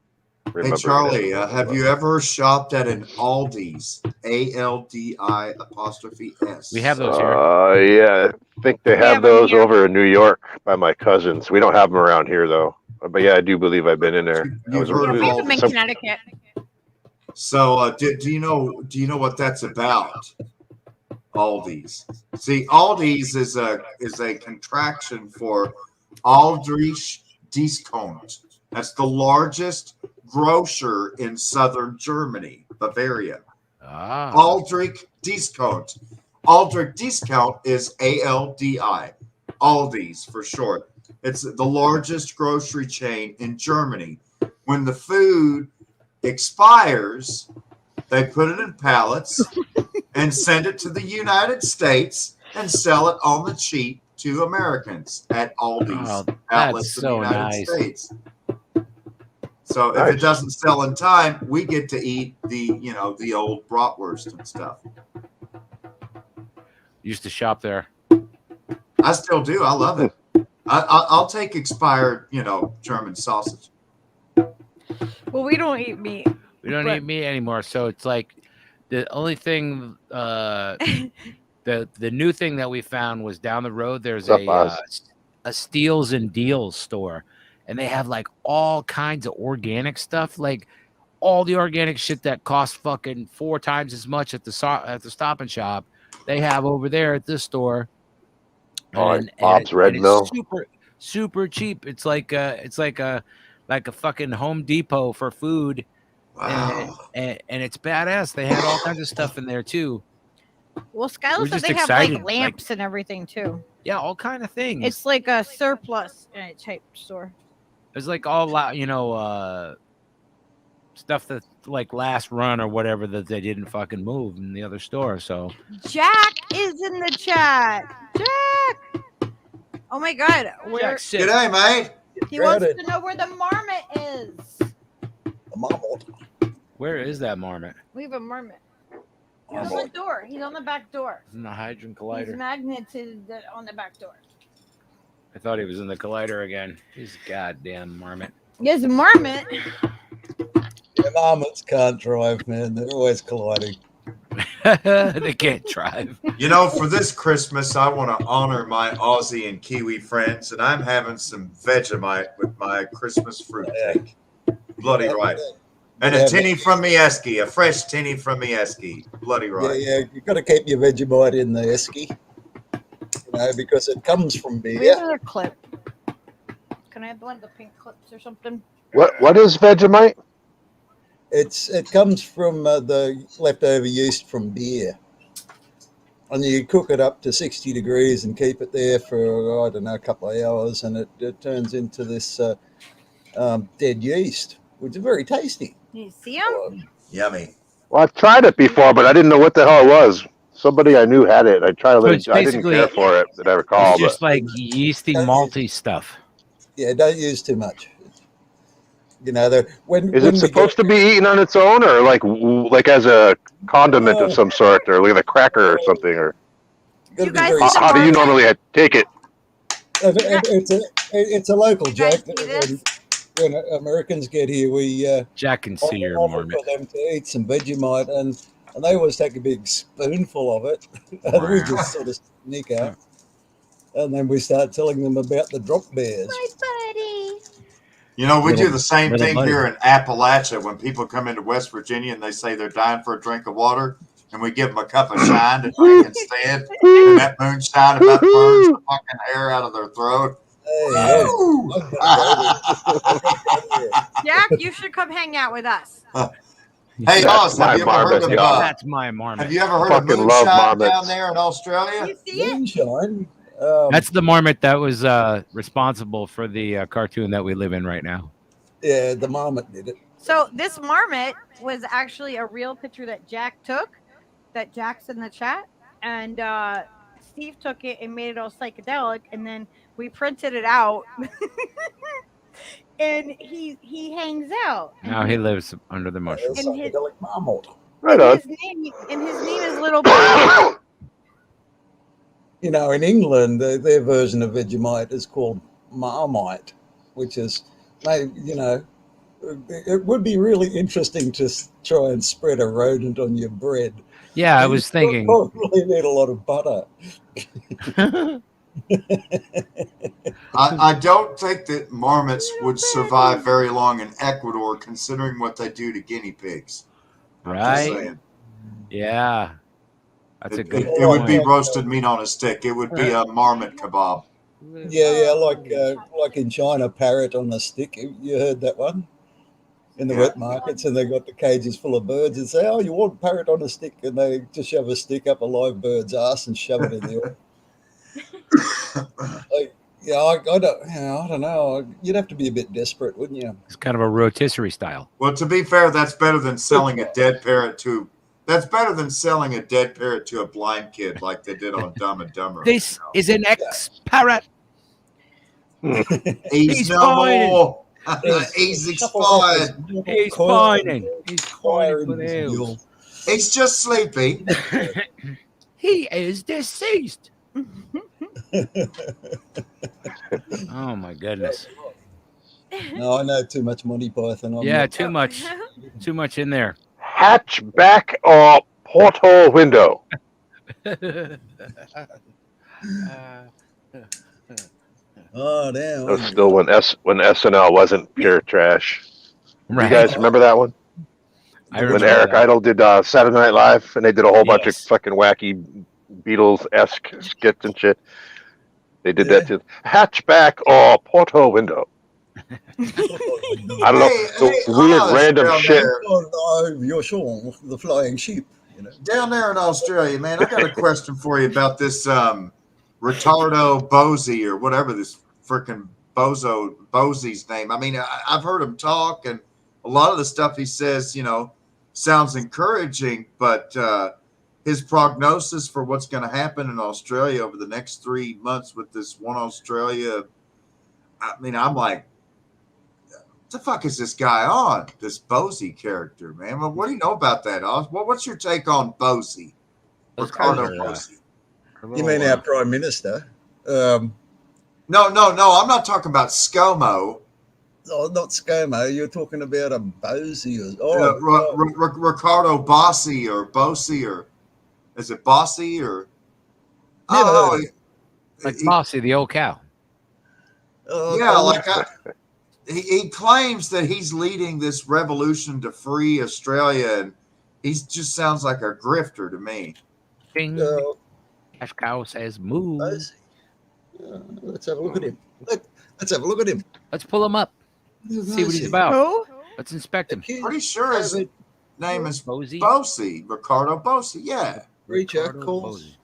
Hey Charlie, have you ever shopped at an Aldi's? ALDI''S. We have those here. Yeah, I think they have those over in New York by my cousins. We don't have them around here though. But yeah, I do believe I've been in there. You've heard of them in Connecticut. So, do you know what that's about? Aldi's. See, Aldi's is a contraction for Aldrich Discount. That's the largest grocer in southern Germany, Bavaria. Aldrich Discount. Aldrich Discount is ALDI. Aldi's for short. It's the largest grocery chain in Germany. When the food expires, they put it in pallets and send it to the United States and sell it on the cheap to Americans at Aldi's outlets in the United States. So if it doesn't sell in time, we get to eat the old bratwurst and stuff. Used to shop there. I still do. I love it. I'll take expired, German sausage. Well, we don't eat meat. We don't eat meat anymore. So it's like the only thing, the new thing that we found was down the road. There's a Steals and Deals store. And they have all kinds of organic stuff, all the organic shit that costs fucking 4 times as much at the Stop and Shop. They have over there at this store. Bob's Red Mill. Super cheap. It's like a like a fucking Home Depot for food. Wow. And it's badass. They had all kinds of stuff in there too. Well, Skylar We're said just they have excited, like lamps and everything too. Yeah, all kind of things. It's like a surplus type store. It's like all stuff that like last run or whatever that they didn't fucking move in the other store. So Jack is in the chat. Jack. Oh my God. Good day, mate. He wants to know where the marmot is. The marmot. Where is that marmot? We have a marmot. He's on the door. He's on the back door. In the Hydrogen He's Collider. magneted on the back door. I thought he was in the Collider again. He's a goddamn marmot. Yes, marmot. The marmots can't drive, man. They're always colliding. They can't drive. You know, for this Christmas, I want to honor my Aussie and Kiwi friends, and I'm having some Vegemite with my Christmas fruitcake. Bloody right. And a tinny from Mieski, a fresh tinny from Mieski. Bloody right. Yeah, you've got to keep your Vegemite in the esky, because it comes from beer. We have another clip. Can I have one of the pink clips or something? What is Vegemite? It comes from the leftover yeast from beer, and you cook it up to 60 degrees and keep it there for a couple of hours, and it turns into this dead yeast, which is very tasty. You see him? Yummy. Well, I've tried it before, but I didn't know what the hell it was. Somebody I knew had it. I tried it. I didn't care for it that I recall. It's just like yeasty, malty stuff. Yeah, don't use too much. Is it supposed to be eaten on its own, or like as a condiment of some sort, or like a cracker or something? Or how do you normally take it? It's a local joke. When Americans get here, we Jack can see your offer marmot. for them to eat some Vegemite, and they always take a big spoonful of it, and we just sort of sneak out, and then we start telling them about the drop bears. My buddy. You know, we do the same thing here in Appalachia when people come into West Virginia and they say they're dying for a drink of water, and we give them a cup of shine to drink instead, and that moonshine about burns the fucking air out of their throat. Jack, you should come hang out with us. Hey, Oz, have you ever heard of that's my marmot. Have you ever heard of moonshine down there in Australia? You see it? Moonshine. That's the marmot that was responsible for the cartoon that we live in right now. Yeah, the marmot did it. So this marmot was actually a real picture that Jack took, that Jack's in the chat, and Steve took it and made it all psychedelic, and then we printed it out, and he hangs out. Now he lives under the mushroom. And his, marmot. Right on. his name is Little Buddy. In England, their version of Vegemite is called Marmite, which is, it would be really interesting to try and spread a rodent on your bread. Yeah, I was thinking. You probably need a lot of butter. I don't think that marmots would survive very long in Ecuador, considering what they do to guinea pigs. Right? Yeah. That's a good It would be roasted meat on a stick. It would be a marmot kebab. Yeah, like in China, parrot on a stick. You heard that one? In the wet markets, and they got the cages full of birds and say, "Oh, you want parrot on a stick?" And they just shove a stick up a live bird's ass and shove it in the oil. I don't know. You'd have to be a bit desperate, wouldn't you? It's kind of a rotisserie style. Well, to be fair, that's better than selling a dead parrot to. That's better than selling a dead parrot to a blind kid like they did on Dumb and Dumber. This is an ex-parrot. He's no more. He's expired. He's pining. He's pining for the hills. He's just sleepy. He is deceased. Oh my goodness. No, I know too much Monty Python. Too much. Too much in there. Hatchback or porthole window? Oh damn! That was still when SNL wasn't pure trash. Right. You guys remember that one? When Eric Idle did Saturday Night Live, and they did a whole bunch of fucking wacky Beatles-esque skits and shit. They did that to Hatchback or porthole window. I don't know. The weird random down shit. there. You're sure the flying sheep. You know. Down there in Australia, man, I got a question for you about this Retardo Bozy or whatever this freaking Bozy's name. I mean, I've heard him talk, and a lot of the stuff he says, you know, sounds encouraging, but his prognosis for what's going to happen in Australia over the next 3 months with this One Australia, I mean, I'm like, what the fuck is this guy on? This Bozy character, man. Well, what do you know about that, Oz? What's your take on Bozy? Ricardo Bozy. You mean our Prime Minister? No. I'm not talking about ScoMo. Oh, not ScoMo. You're talking about a Bozy. Ricardo Bossy or Bossy or is it Bossy or? Oh, like Bossy, the old cow. He claims that he's leading this revolution to free Australia, and he just sounds like a grifter to me. Cash cow says move. Let's have a look at him. Let's have a look at him. Let's pull him up. See what he's about. Who? Let's inspect him. Pretty sure his name is Bozy, Ricardo Bozy. Yeah. Reacher calls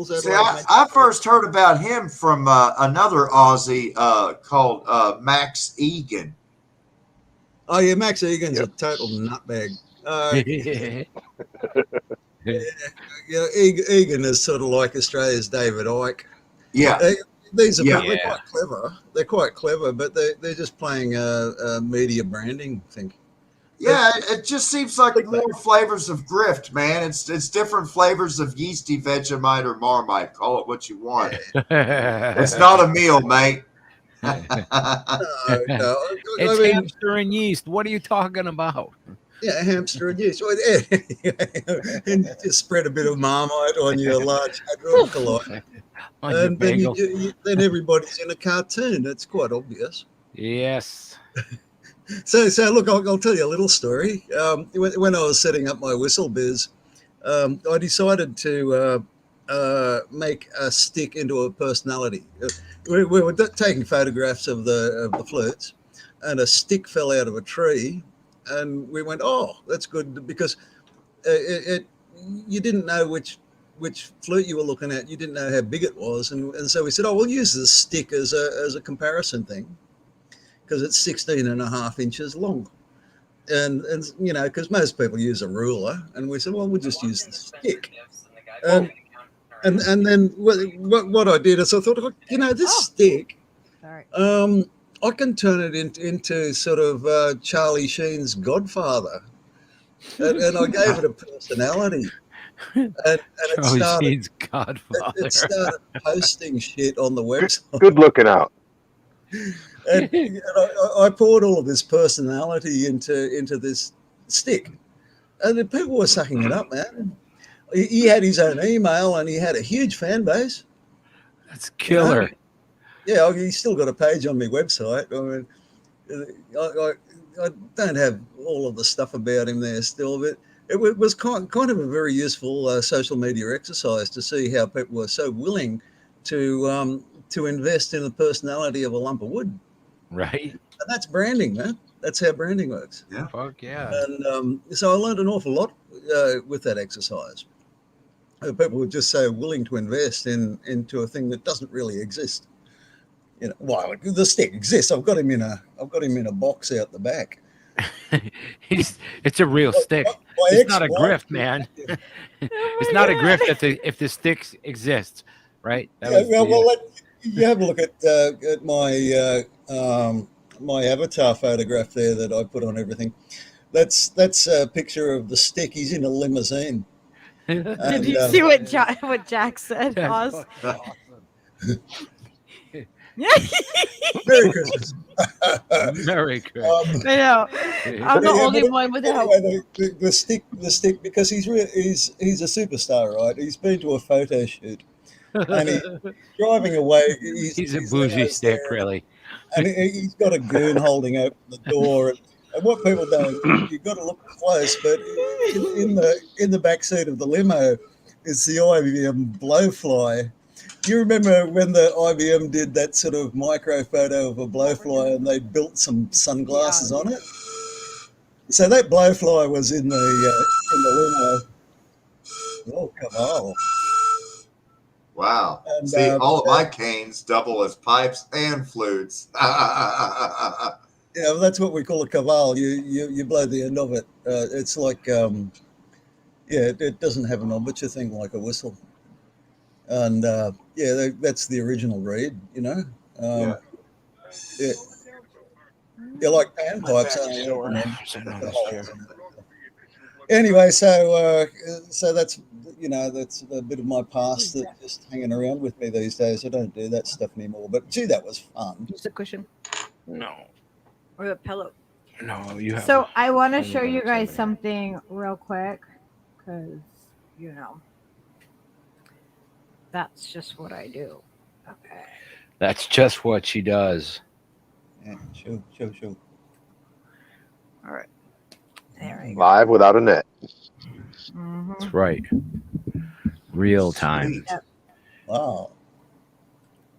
that. See, I first heard about him from another Aussie called Max Egan. Oh yeah, Max Egan's a total nutbag. Egan is sort of like Australia's David Icke. Yeah. These are they're quite clever. They're quite clever, but they're just playing a media branding thing. Yeah, it just seems like more flavors of grift, man. It's different flavors of yeasty Vegemite or Marmite. Call it what you want. It's not a meal, mate. No. It's hamster and yeast. What are you talking about? Yeah, hamster and yeast. And just spread a bit of Marmite on your large hadron collider. And then everybody's in a cartoon. That's quite obvious. Yes. So look, I'll tell you a little story. When I was setting up my whistle biz, I decided to make a stick into a personality. We were taking photographs of the flutes, and a stick fell out of a tree, and we went, "Oh, that's good," because you didn't know which flute you were looking at. You didn't know how big it was, and so we said, "Oh, we'll use this stick as a comparison thing." Because it's 16.5 inches long. And you know, because most people use a ruler, and we said, well, we'll just use the stick. And then what I did is I thought, you know, this stick, I can turn it into sort of Charlie Sheen's Godfather. And I gave it a personality. And it started posting shit on the website. Good looking out. And I poured all of his personality into this stick, and the people were sucking it up, man. He had his own email, and he had a huge fan base. That's killer. You know? Yeah, he's still got a page on my website. I mean, I don't have all of the stuff about him there still, but it was kind of a very useful social media exercise to see how people were so willing to invest in the personality of a lump of wood. Right. And that's branding, man. That's how branding works. Yeah. Fuck yeah. And so I learned an awful lot with that exercise. People were just so willing to invest into a thing that doesn't really exist. You know, well, the stick exists. I've got him in a box out the back. It's a real stick. It's not a grift, man. It's not a grift if the stick exists, right? You have a look at my avatar photograph there that I put on everything. That's a picture of the stick. He's in a limousine. Did you see what Jack said, Oz? Merry Christmas. Merry Christmas. I know. I'm the only one without. The stick, because he's a superstar, right? He's been to a photo shoot, and he's driving away. He's a bougie stick, really. And he's got a goon holding open the door. And what people don't, you've got to look close, but in the back seat of the limo is the IBM blowfly. Do you remember when the IBM did that sort of micro photo of a blowfly and they built some sunglasses on it? So that blowfly was in the limo. Oh, Caval. Wow. And, See, all of my canes double as pipes and flutes. Yeah, well, that's what we call a Caval. You blow the end of it. It's like, it doesn't have an embouchure thing like a whistle. And that's the original reed, you know. Yeah, like panpipes. Anyway, so that's that's a bit of my past that's just hanging around with me these days. I don't do that stuff anymore. But gee, that was fun. Just a cushion. No. Or a pillow. No, you have. So I want to show you guys something real quick, because that's just what I do. Okay. That's just what she does. Yeah, show. All right. There we go. Live without a net. Mm-hmm. That's right. Real time. Yep. Wow.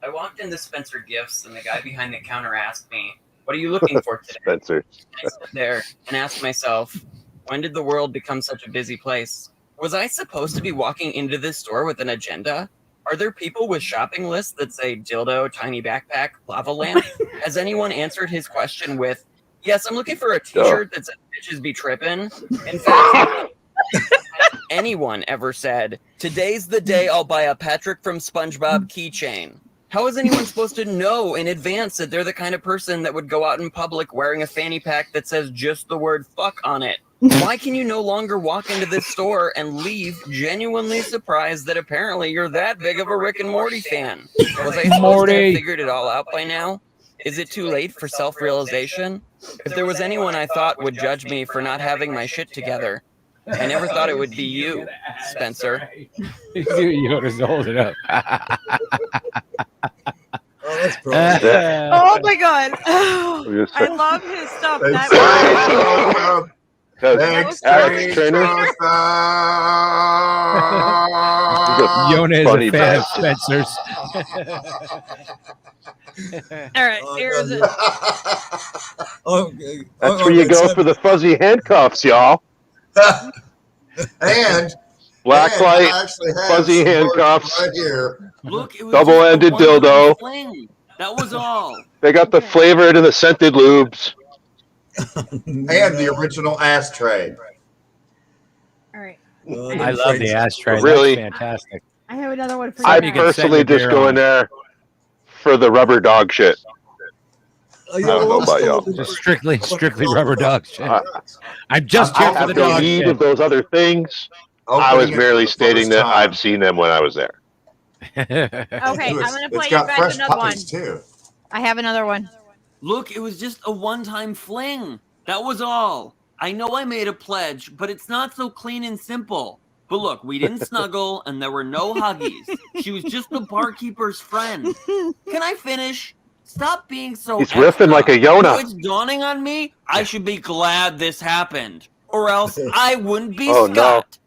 I walked into Spencer Gifts, and the guy behind the counter asked me, "What are you looking for today?" Spencer. I stood there and asked myself, when did the world become such a busy place? Was I supposed to be walking into this store with an agenda? Are there people with shopping lists that say dildo, tiny backpack, lava lamp? Has anyone answered his question with, yes, I'm looking for a t-shirt that says bitches be trippin'? In fact, anyone ever said, today's the day I'll buy a Patrick from SpongeBob keychain? How is anyone supposed to know in advance that they're the kind of person that would go out in public wearing a fanny pack that says just the word fuck on it? Why can you no longer walk into this store and leave genuinely surprised that apparently you're that big of a Rick and Morty fan? Was I supposed to have figured it all out by now? Is it too late for self-realization? If there was anyone I thought would judge me for not having my shit together, I never thought it would be you, Spencer. You gotta hold it up. Oh, that's brilliant. Oh my god. I love his stuff. Thanks, Alex Trainer. Yona is Funny a fan of bastard. Spencer's. All right, here's it. That's where you go for the fuzzy handcuffs, y'all. And Blacklight, I actually have fuzzy some handcuffs, right here. Look, it was double-ended just a one-time dildo. fling. That was all. They got the flavored and the scented lubes. And the original ashtray. All right. I love the ashtray. Really? That's fantastic. I have another one for you. I now. personally just go in there for the rubber dog shit. I don't know about y'all. Just strictly rubber dog shit. I'm just here I for have the the dog need shit. of those other things. I was merely stating that I've seen them when I was there. Okay, I'm gonna play It's you got guys fresh another one. puppies too. I have another one. Look, it was just a one-time fling. That was all. I know I made a pledge, but it's not so clean and simple. But look, we didn't snuggle, and there were no huggies. She was just the barkeeper's friend. Can I finish? Stop being so He's extra. riffing like a Yona. You know, it's dawning on me, I should be glad this happened. Or else I wouldn't be Oh, no. Scott.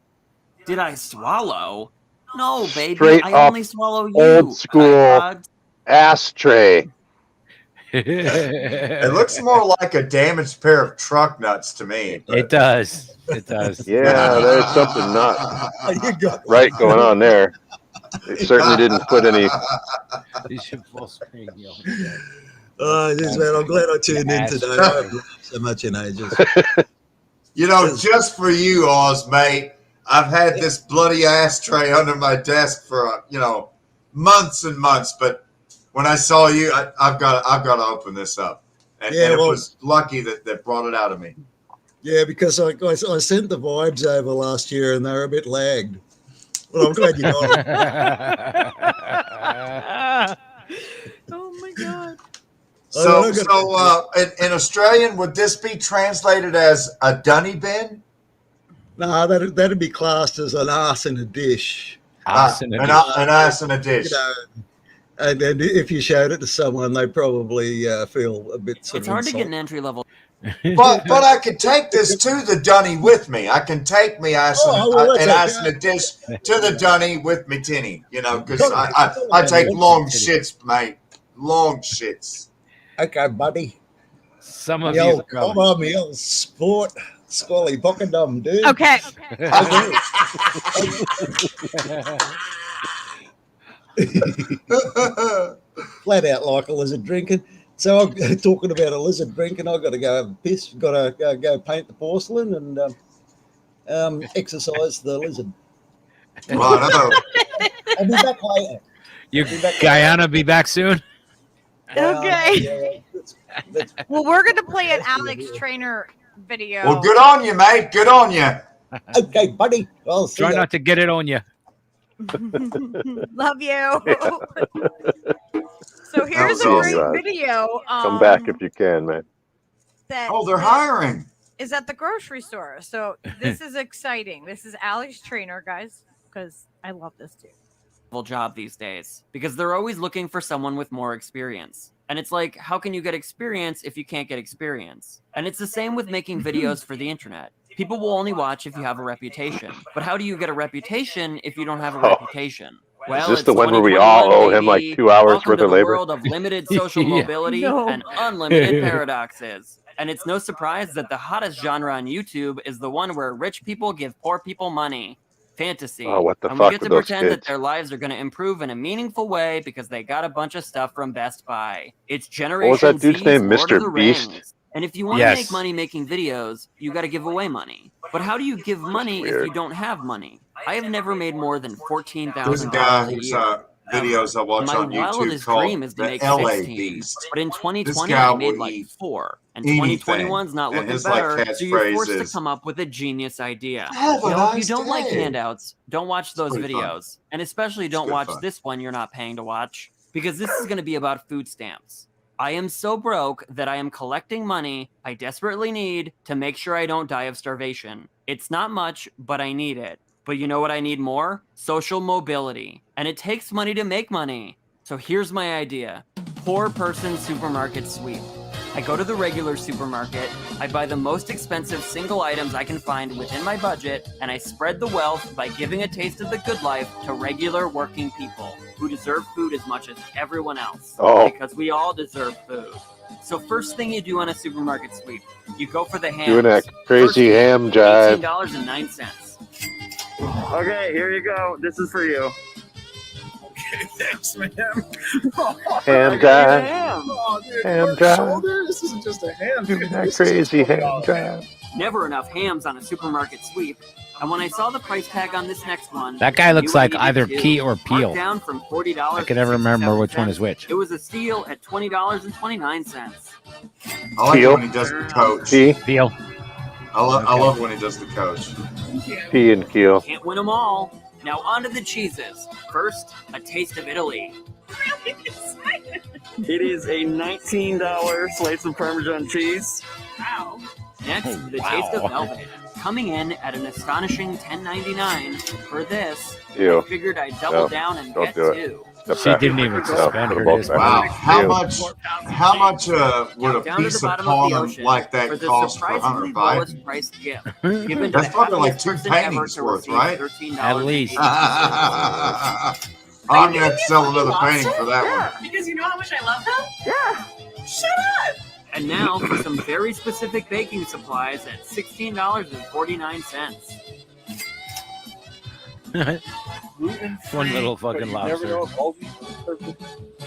Did I swallow? No, baby, Straight I up only swallow you. old school iPod. ashtray. It looks more like a damaged pair of truck nuts to me. It does. It does. Yeah, there's something not right going on there. They certainly didn't put any. You should full screen, yo. Oh, this man, I'm glad I tuned in today. I haven't laughed so much in ages. You know, just for you, Oz, mate, I've had this bloody ashtray under my desk for months and months. But when I saw you, I've got to open this up, and it was lucky that brought it out of me. Yeah, because I sent the vibes over last year, and they were a bit lagged. Well, I'm glad you got it. Oh my god. So in Australian, would this be translated as a dunny bin? No, that'd be classed as an arse in a dish. An ass in a dish. You know, and if you showed it to someone, they probably feel a bit. It's hard to get an entry level. But I could take this to the dunny with me. I can take me ass and a dish to the dunny with me tinny, you know, because I take long shits, mate. Long shits. Okay, buddy. Some of the you. Old combo, me old sport. Scully Bockendom, dude. Okay. Flat out like a lizard drinking. So I'm talking about a lizard drinking. I've got to go have a piss. Got to go paint the porcelain and exercise the lizard. Righto. I'll be back later. Guyana be back soon? Okay. Well, we're going to play an Alex Trainer video. Well, good on you, mate. Good on you. Okay, buddy. I'll see Try not to get it on you. Love you. So here's a great video. Come back if you can, man. They're hiring. Is at the grocery store. So this is exciting. This is Alex Trainer, guys, because I love this dude. Job these days because they're always looking for someone with more experience. And it's like, how can you get experience if you can't get experience? And it's the same with making videos for the internet. People will only watch if you have a reputation. But how do you get a reputation if you don't have a reputation? Well, is this the one where we all owe him like 2 hours worth of labor? World of limited social mobility and unlimited paradoxes. And it's no surprise that the hottest genre on YouTube is the one where rich people give poor people money. Fantasy. Oh, what the and fuck we get to with those pretend that kids? their lives are going to improve in a meaningful way because they got a bunch of stuff from Best Buy. It's Generation What was that dude's Z's name? Lord of the Mr. Beast? Rings. And if you want to make money making videos, you got to give away money. But how do you give money if you don't have money? I have never made more than $14,000 a year. Videos I watch on YouTube called the LA 16, Beast. but in 2020 I made like 4, and 2021's not looking better, so you're forced to come up with a genius idea. If you don't like handouts, don't watch those videos, and especially don't watch this one you're not paying to watch, because this is going to be about food stamps. I am so broke that I am collecting money I desperately need to make sure I don't die of starvation. It's not much, but I need it. But you know what I need more? Social mobility. And it takes money to make money. So here's my idea. Poor person supermarket sweep. I go to the regular supermarket, I buy the most expensive single items I can find within my budget, and I spread the wealth by giving a taste of the good life to regular working people who deserve food as much as everyone else. Because we all deserve food. So first thing you do on a supermarket sweep, you go for the ham. Doing that crazy ham jive. $18.09. Okay, here you go. This is for you. Okay, thanks, man. Ham jive. Ham jive. This isn't just a ham. Doing that crazy ham jive. Never enough hams on a supermarket sweep. And when I saw the price tag on this next one, That guy looks like either Pete or Peel. Down from $40 I can never remember which one is which. It was a steal at $20.29. I like it when he does the coach. Peel. I love when he does the coach. P and Keel. Can't win them all. Now on to the cheeses. First, a taste of Italy. It is a $19 slice of Parmesan cheese. Wow. Next, the taste of velvet. Coming in at an astonishing $10.99. For this, I figured I'd double down and get two. She didn't even suspend her disbelief. Wow, how much would a piece of palm like that cost for $105? That's probably like 2 paintings worth, right? At least. I'm gonna have to sell another painting for that one. Because you know how much I love them? Yeah. Shut up! And now for some very specific baking supplies at $16.49. One little fucking lobster.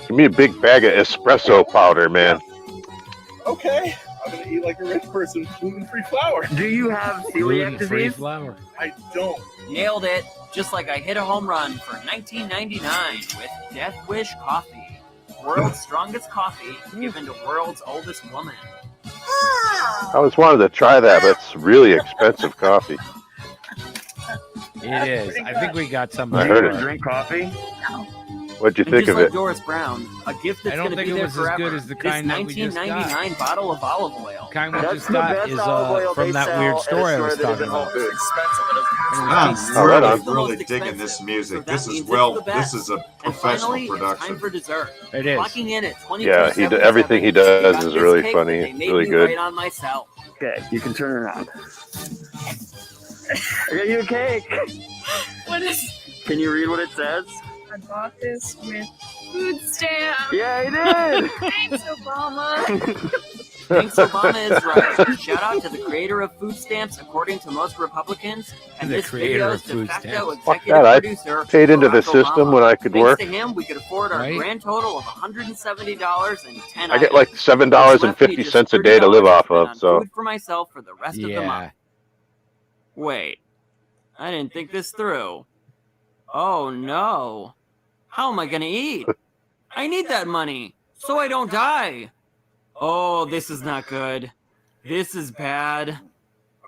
Give me a big bag of espresso powder, man. Okay, I'm gonna eat like a rich person. Gluten-free flour. Do you have celiac disease? Flour. I don't. Nailed it. Just like I hit a home run for $19.99 with Death Wish Coffee. World's strongest coffee given to world's oldest woman. I always wanted to try that, but it's really expensive coffee. It is. I think we got some. I heard it. Drink coffee? What'd you And think just of like it? Doris Brown, a gift I that's don't going to think be it there was forever. as good as the kind this that we just got. $19.99 bottle of olive oil. Kind we That's just the got best is olive oil from they that sell weird at a story I store was that talking isn't Whole about. Foods. I'm Oh, right really, on. It's the most really digging expensive, this music. so that This is means it's well. the best. This is a And professional finally, it's production. time for dessert. It is. Clocking in at Yeah, everything he 22.77, does got is this really cake funny. that they It's made really me good. write on myself. Okay, you can turn around. I got you a cake. What is? Can you read what it says? I bought this with food stamps. Yeah, he did. Thanks, Obama. Thanks, Obama is right. Shout out to the creator of food stamps, according to most Republicans, and The this creator video's of food de facto stamps. Fuck executive that! I producer. paid into the Barack system Obama. when I could Thanks work. to him, we could afford our Right? grand total of $170 and 10 I get items, like which $7.50 left me just a day to live $30 off spend of. on So food for myself for the rest of the Yeah. month. Wait, I didn't think this through. Oh no. How am I gonna eat? I need that money so I don't die. Oh, this is not good. This is bad.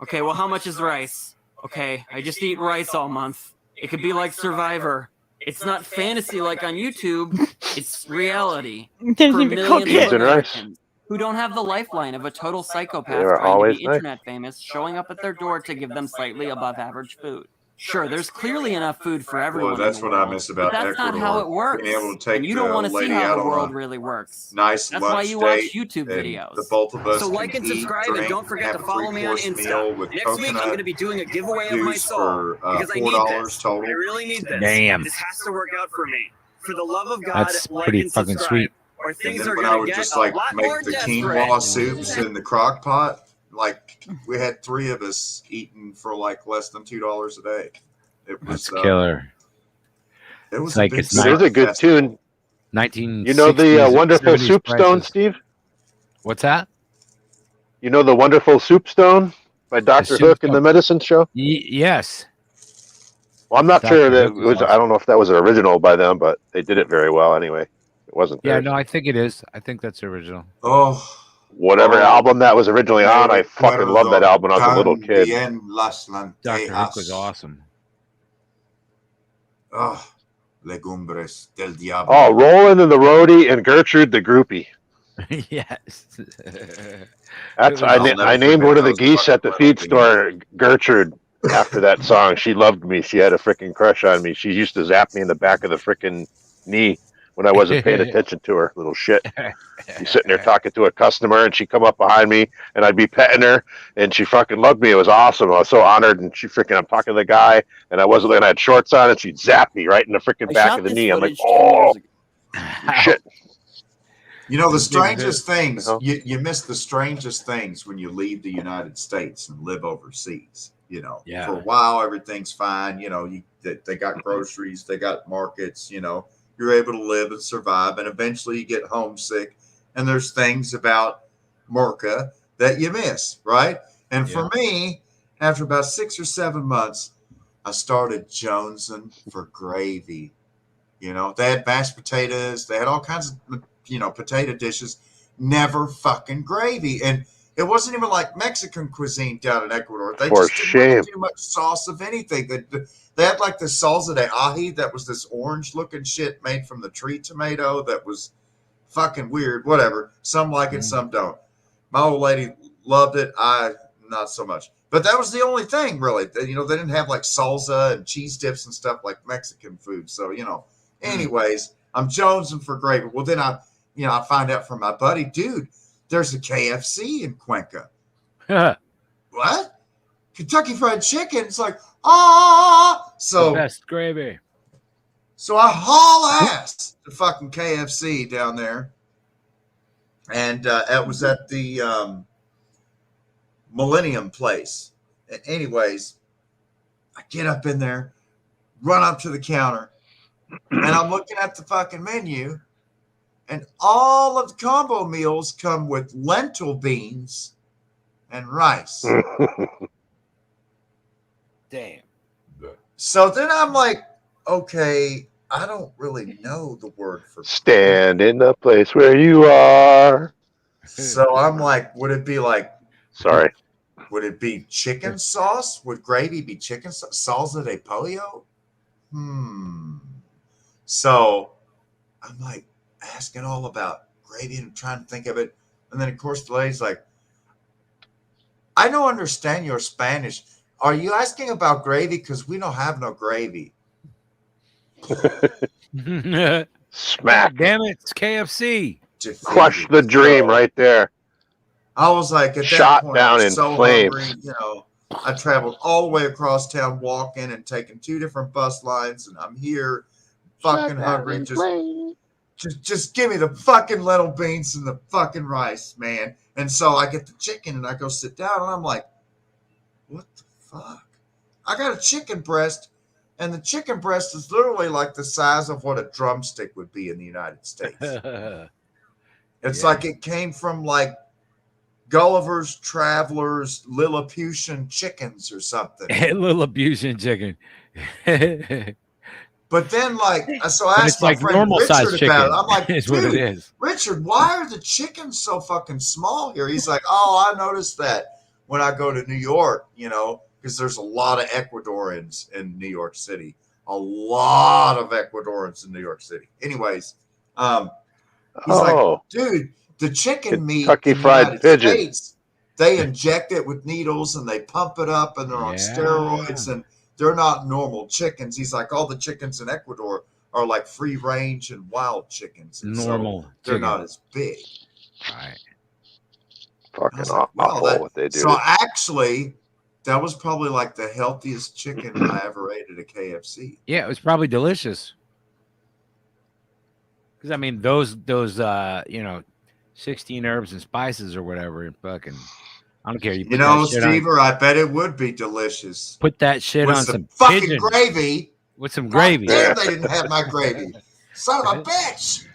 Okay, well, how much is rice? Okay, I just eat rice all month. It could be like Survivor. It's not fantasy like on YouTube. It's reality. Didn't For even cook millions Beans of and it. rice. Americans who don't have the lifeline of a total They psychopath are trying to always be nice. internet famous, showing up at their door to give them slightly above average food. Sure, there's clearly enough food for everyone. Boy, that's in the what I world, miss but about that's not Ecuador. how it works. Being able to take And you don't the want to see lady how out the on world a really works. nice That's why lunch you watch date, YouTube and videos. the both of us So can like and eat, subscribe, drink, and don't forget have to a follow me on three-course Insta. meal with Next week, I'm coconut going to be doing a giveaway of my juice soul for because I need $4 this. total. I really need this. Damn. This has to work out for me. For the love of God, That's like pretty and fucking subscribe, sweet. or And things then are when I going to would get just a like lot make more the desperate. quinoa soups in the crock pot, like we had 3 of us eating for like less than $2 a day. It was That's killer. It was It's a like big it's it is a good fest. tune. 1960s You know the and wonderful 70s soup stone, prices. Steve? What's that? You know the wonderful soup stone by The Dr. soup Hook and the stone. Medicine Show? Yes. Well, I'm not sure Dr. that it Hook is was. I awesome. don't know if that was original by them, but they did it very well anyway. It wasn't Yeah, theirs. no, I think it is. I think that's original. Oh, Whatever album that was originally on, I me fucking loved that acuerdo album when I was a little tan kid. bien las Dr. Hook was lentejas. awesome. Oh, legumbres del diablo. Oh, Roland and the Roadie and Gertrude the Groupie. Yes. That's I'll never I named forget one of the those geese at the fucking feed little store Gertrude after that song. She loved me. She had a freaking crush on me. She used to zap me in the back of the freaking knee when I wasn't paying attention to her. Little shit. She's sitting there talking to a customer, and she'd come up behind me, and I'd be petting her, and she fucking loved me. It was awesome. I was so honored, and I'm talking to the guy, and I wasn't looking. I had shorts on, and she'd zap me right in the freaking I back shot of the this knee. I'm like, footage 2 years oh, ago. shit. You know, the This nigga strangest things, Uh-huh. you miss the strangest things when you leave the United States and live overseas. You know, Yeah. for a while, everything's fine. You know, they got groceries, they got markets, you know, you're able to live and survive. And eventually you get homesick. And there's things about Merca that you miss, right? And for me, after about 6 or 7 months, I started jonesing for gravy. You know, they had mashed potatoes, they had all kinds of, you know, potato dishes, never fucking gravy. And it wasn't even like Mexican cuisine down in Ecuador. They For just didn't shame. have too much sauce of anything. They had like the salsa de ají that was this orange looking shit made from the tree tomato that was fucking weird. Whatever. Some like it, some don't. My old lady loved it. I not so much. But that was the only thing really. You know, they didn't have like salsa and cheese dips and stuff like Mexican food. So, you know, anyways, I'm jonesing for gravy. Well, then I find out from my buddy, dude, there's a KFC in Cuenca. What? Kentucky Fried Chicken? It's like, so the best gravy. So I haul ass to fucking KFC down there. And it was at the Millennium Place. Anyways, I get up in there, run up to the counter, and I'm looking at the fucking menu, and all of the combo meals come with lentil beans and rice. Damn. So then I'm like, okay, I don't really know the word for Stand in the place where you are. So I'm like, would it be like, sorry, would it be chicken sauce? Would gravy be chicken sauce? Salsa de pollo? So I'm like asking all about gravy and trying to think of it. And then, of course, the lady's like, I don't understand your Spanish. Are you asking about gravy? Because we don't have no gravy. Smack. Damn it, it's KFC. Crush the dream right there. I was like, at Shot that point, down I was in so flames. hungry. You know, I traveled all the way across town walking and taking 2 different bus lines, and I'm here fucking hungry. Just give me the fucking lentil beans and the fucking rice, man. And so I get the chicken and I go sit down and I'm like, what the fuck? I got a chicken breast, and the chicken breast is literally like the size of what a drumstick would be in the United States. It's like it came from like Gulliver's Travelers Lilliputian chickens or something. Lilliputian chicken. But then, like, so I But asked it's my like friend normal size Richard about chicken. it. I'm like, is what it dude, is. Richard, why are the chickens so fucking small here? He's like, oh, I noticed that when I go to New York, you know, because there's a lot of Ecuadorians in New York City. A lot of Ecuadorians in New York City. Anyways, he's like, dude, the chicken meat Kentucky in the Fried United Pigeon. States, they inject it with needles and they pump it up and they're on steroids and they're not normal chickens. He's like, all the chickens in Ecuador are like free range and wild chickens. And Normal so they're chicken. not as big. Right. Fucking Like, wow, awful what they do. So actually, that was probably like the healthiest chicken I ever ate at a KFC. Yeah, it was probably delicious. Because I mean, those 16 herbs and spices or whatever, fucking, I don't care. You, You know, Stever, I bet it would be delicious. Put that shit with on some some fucking pigeon. gravy. With some gravy. Damn, they didn't have my gravy. Son of a bitch.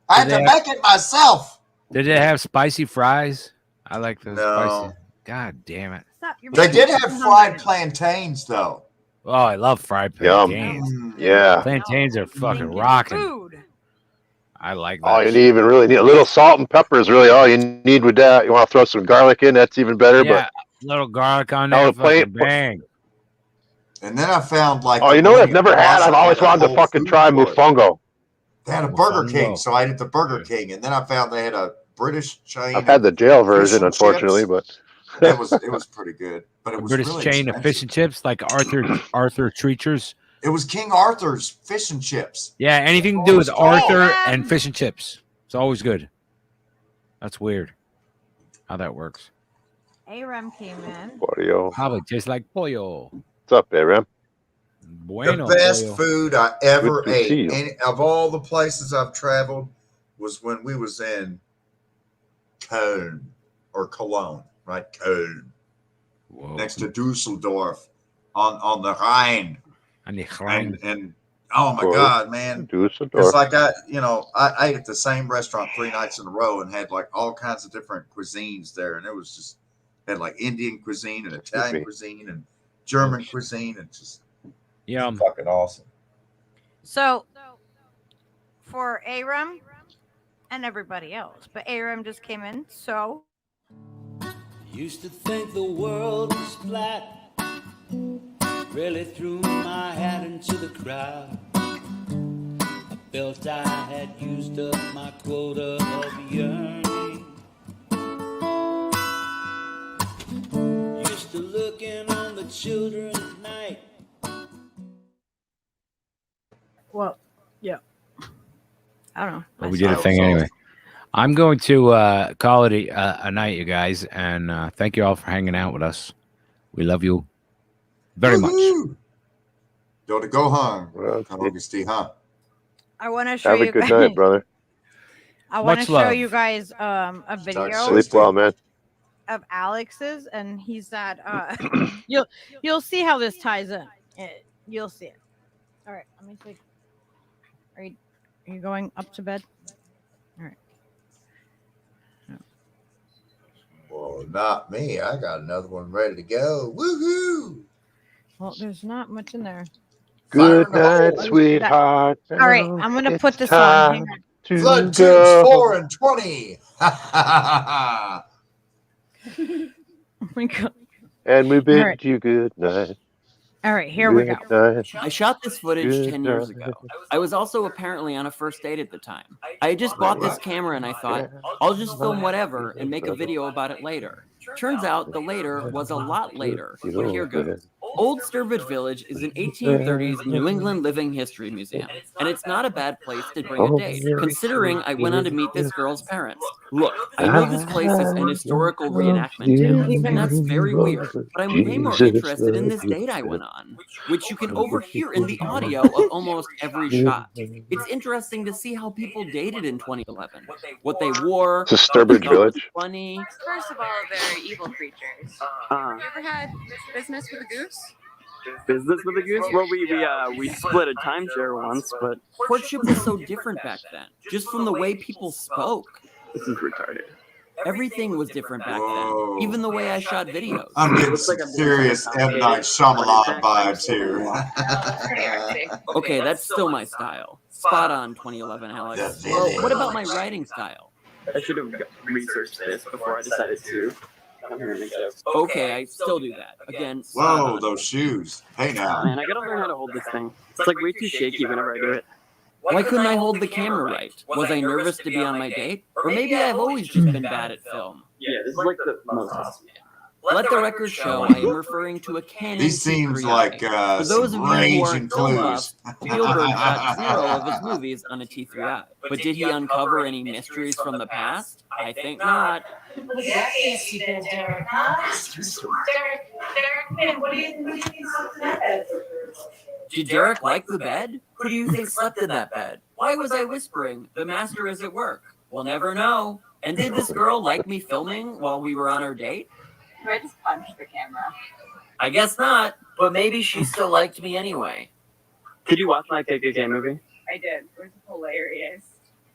I had Did to they make it myself. Did they have spicy fries? I like those No. spicy. God damn it. They did have fried plantains, though. Oh, I love fried Yum. plantains. Yeah. Plantains are fucking rocking. I like that. All you shit. even really need a little salt and pepper is really all you need with that. You want to throw some garlic in, that's even better. Yeah, little garlic on there. Fucking bang. And then I found like. Oh, you know what I've never had? I've always wanted to fucking try Mofongo. They had a Burger King, so I ate at the Burger King, and then I found they had a British chain. I've had the jail version, fish and unfortunately, chips. but it was pretty good. But it A was British really chain expensive. of fish and chips, like Arthur Treacher's. It was King Arthur's fish and chips. Yeah, anything to do with Arthur and fish and chips. It's always good. That's weird. How that works. Aram came in. Pollo. Probably tastes like pollo. What's up, Aram? Bueno, The best pollo. food I ever Good to see ate, you. any, of all the places I've traveled, was when we was in Köln or Cologne, right? Köln, Whoa. next to Dusseldorf, on the Rhine, And the Rhine. and oh my Cool. God, man! Dusseldorf. It's like I ate at the same restaurant 3 nights in a row and had like all kinds of different cuisines there, and it was just had like Indian cuisine and Italian me. cuisine and German cuisine, and just Yum. fucking awesome. So for Aram and everybody else, but Aram just came in, so Used to think the world was flat. Really threw my hat into the crowd. I felt I had used up my quota of yearning. Used to looking on the children at night. well, yeah. I don't know. But we did a thing anyway. I'm going to call it a night, you guys, and thank you all for hanging out with us. We love you very much. Go to go home. Well, I want to show have a you good guys. night, brother. I want to Much show love. you guys a video Sleep well, man. of Alex's, and he's at. You'll see how this ties in. You'll see it. All right, let me see. Are you going up to bed? All right. Well, not me. I got another one ready to go. Woohoo! Well, there's not much in there. Good Fire in the night, hole. sweetheart. All right, I'm gonna put this on. Hang on. To Flood tunes go. 4 and 20. Oh my God. And we bid All right. you good night. All right, here we go. I shot this footage 10 years ago. I was also apparently on a first date at the time. I had just bought this camera and I thought, I'll just film whatever and make a video about it later. Turns out the later was a lot later, but here goes. Old Sturbridge Village is an 1830s New England living history museum, and it's not a bad place to bring a date, considering I went on to meet this girl's parents. Look, I know this place is an historical reenactment too, and that's very weird, but I'm way more interested in this date I went on, which you can overhear in the audio of almost every shot. It's interesting to see how people dated in 2011, what they wore, It's a Sturbridge Village. funny. First of all, they're evil creatures. You ever had business with a goose? Business with a goose? Well, we split a timeshare once, but Courtship was so different back then, just from the way people spoke. this is retarded. Everything was different back then, even the way I shot videos. I'm getting some serious M. Night Shyamalan vibes here. Okay, that's still my style. Spot on, 2011, Alex. Well, what about my writing style? I should have researched this before I decided to come here and make jokes. Okay, I still do that. Again, Whoa, those shoes. Hey now. Man, I gotta learn how to hold this thing. It's like way too shaky whenever I do it. why couldn't I hold the camera right? Was I nervous to be on my date? Or maybe I've always just been bad at film. Yeah, this is like the most awesome. Let the record show I am referring to a Canon. These seems C3i. like For those of you who ranging aren't film buffs, clues. Spielberg shot 0 of his movies on a T3i. But did he uncover any mysteries from the past? I think not. Look at that fancy bed, Derek, huh? Derek, man, what do you think he's looking at? Did Derek like the bed? Who do you think slept in that bed? Why was I whispering, the master is at work? We'll never know. And did this girl like me filming while we were on our date? I just punched the camera. I guess not, but maybe she still liked me anyway. Did you watch my KKK movie? I did. It was hilarious.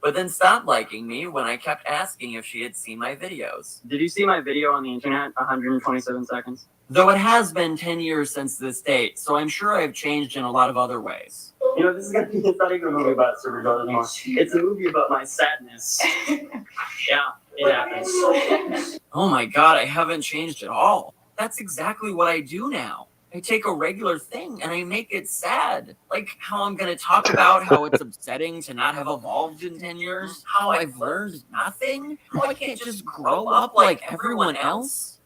But then stopped liking me when I kept asking if she had seen my videos. Did you see my video on the internet? 127 seconds. Though it has been 10 years since this date, so I'm sure I've changed in a lot of other ways. You know, this is gonna be, it's not even a movie about Supergirl anymore. It's a movie about my sadness. Yeah, it happens. Oh my god, I haven't changed at all. That's exactly what I do now. I take a regular thing and I make it sad. Like how I'm going to talk about how it's upsetting to not have evolved in 10 years. How I've learned nothing. How I can't just grow up like everyone else.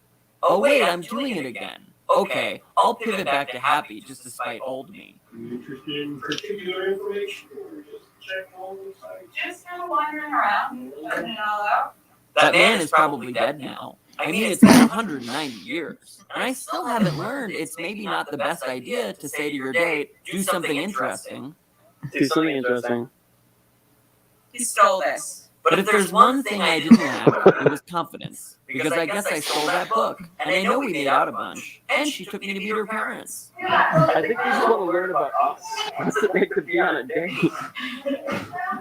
Oh wait, I'm doing it again. Okay, I'll pivot back to happy just to spite old me. Interested in particular information or just check all the sites? Just kind of wandering around, letting it all out. That man is probably dead now. I mean, it's been 190 years. And I still haven't learned it's maybe not the best idea to say to your date, do something interesting. Do something interesting. He stole this. But if there's one thing I didn't have, it was confidence. Because I guess I stole that book. And I know we made out a bunch. And she took me to meet her parents. I think you just want to learn about us. What's it make to be on a date?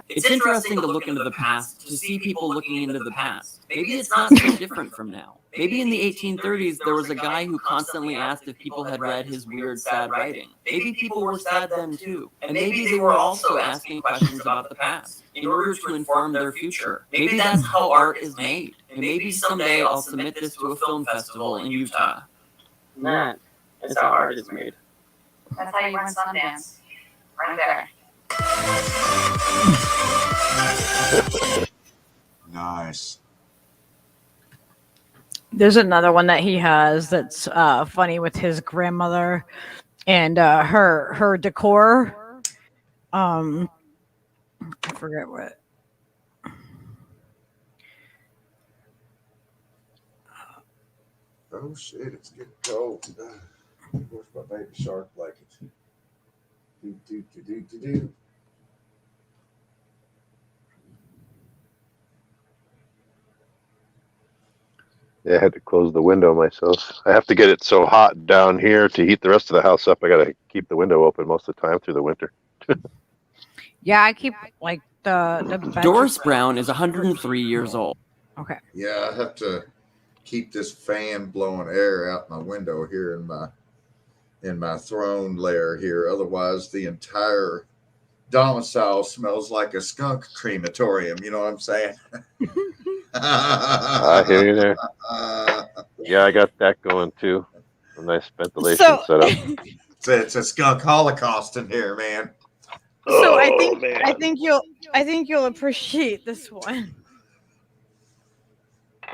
It's interesting to look into the past, to see people looking into the past. Maybe it's not so different from now. Maybe in the 1830s, there was a guy who constantly asked if people had read his weird, sad writing. Maybe people were sad then too. And maybe they were also asking questions about the past in order to inform their future. Maybe that's how art is made. And maybe someday I'll submit this to a film festival in Utah. Nah, that's how art is made. That's how you win Sundance. Right there. Nice. There's another one that he has that's funny with his grandmother and her decor. I forget what. Oh shit, it's getting cold. Where's my baby shark blanket? Do. Yeah, I had to close the window myself. I have to get it so hot down here to heat the rest of the house up. I got to keep the window open most of the time through the winter. Yeah, I keep like the Doris Brown is 103 years old. Okay. Yeah, I have to keep this fan blowing air out my window here in my throne lair here. Otherwise, the entire domicile smells like a skunk crematorium. You know what I'm saying? I hear you there. Yeah, I got that going too. A nice ventilation setup. It's a skunk holocaust in here, man. So I man. think you'll appreciate this one.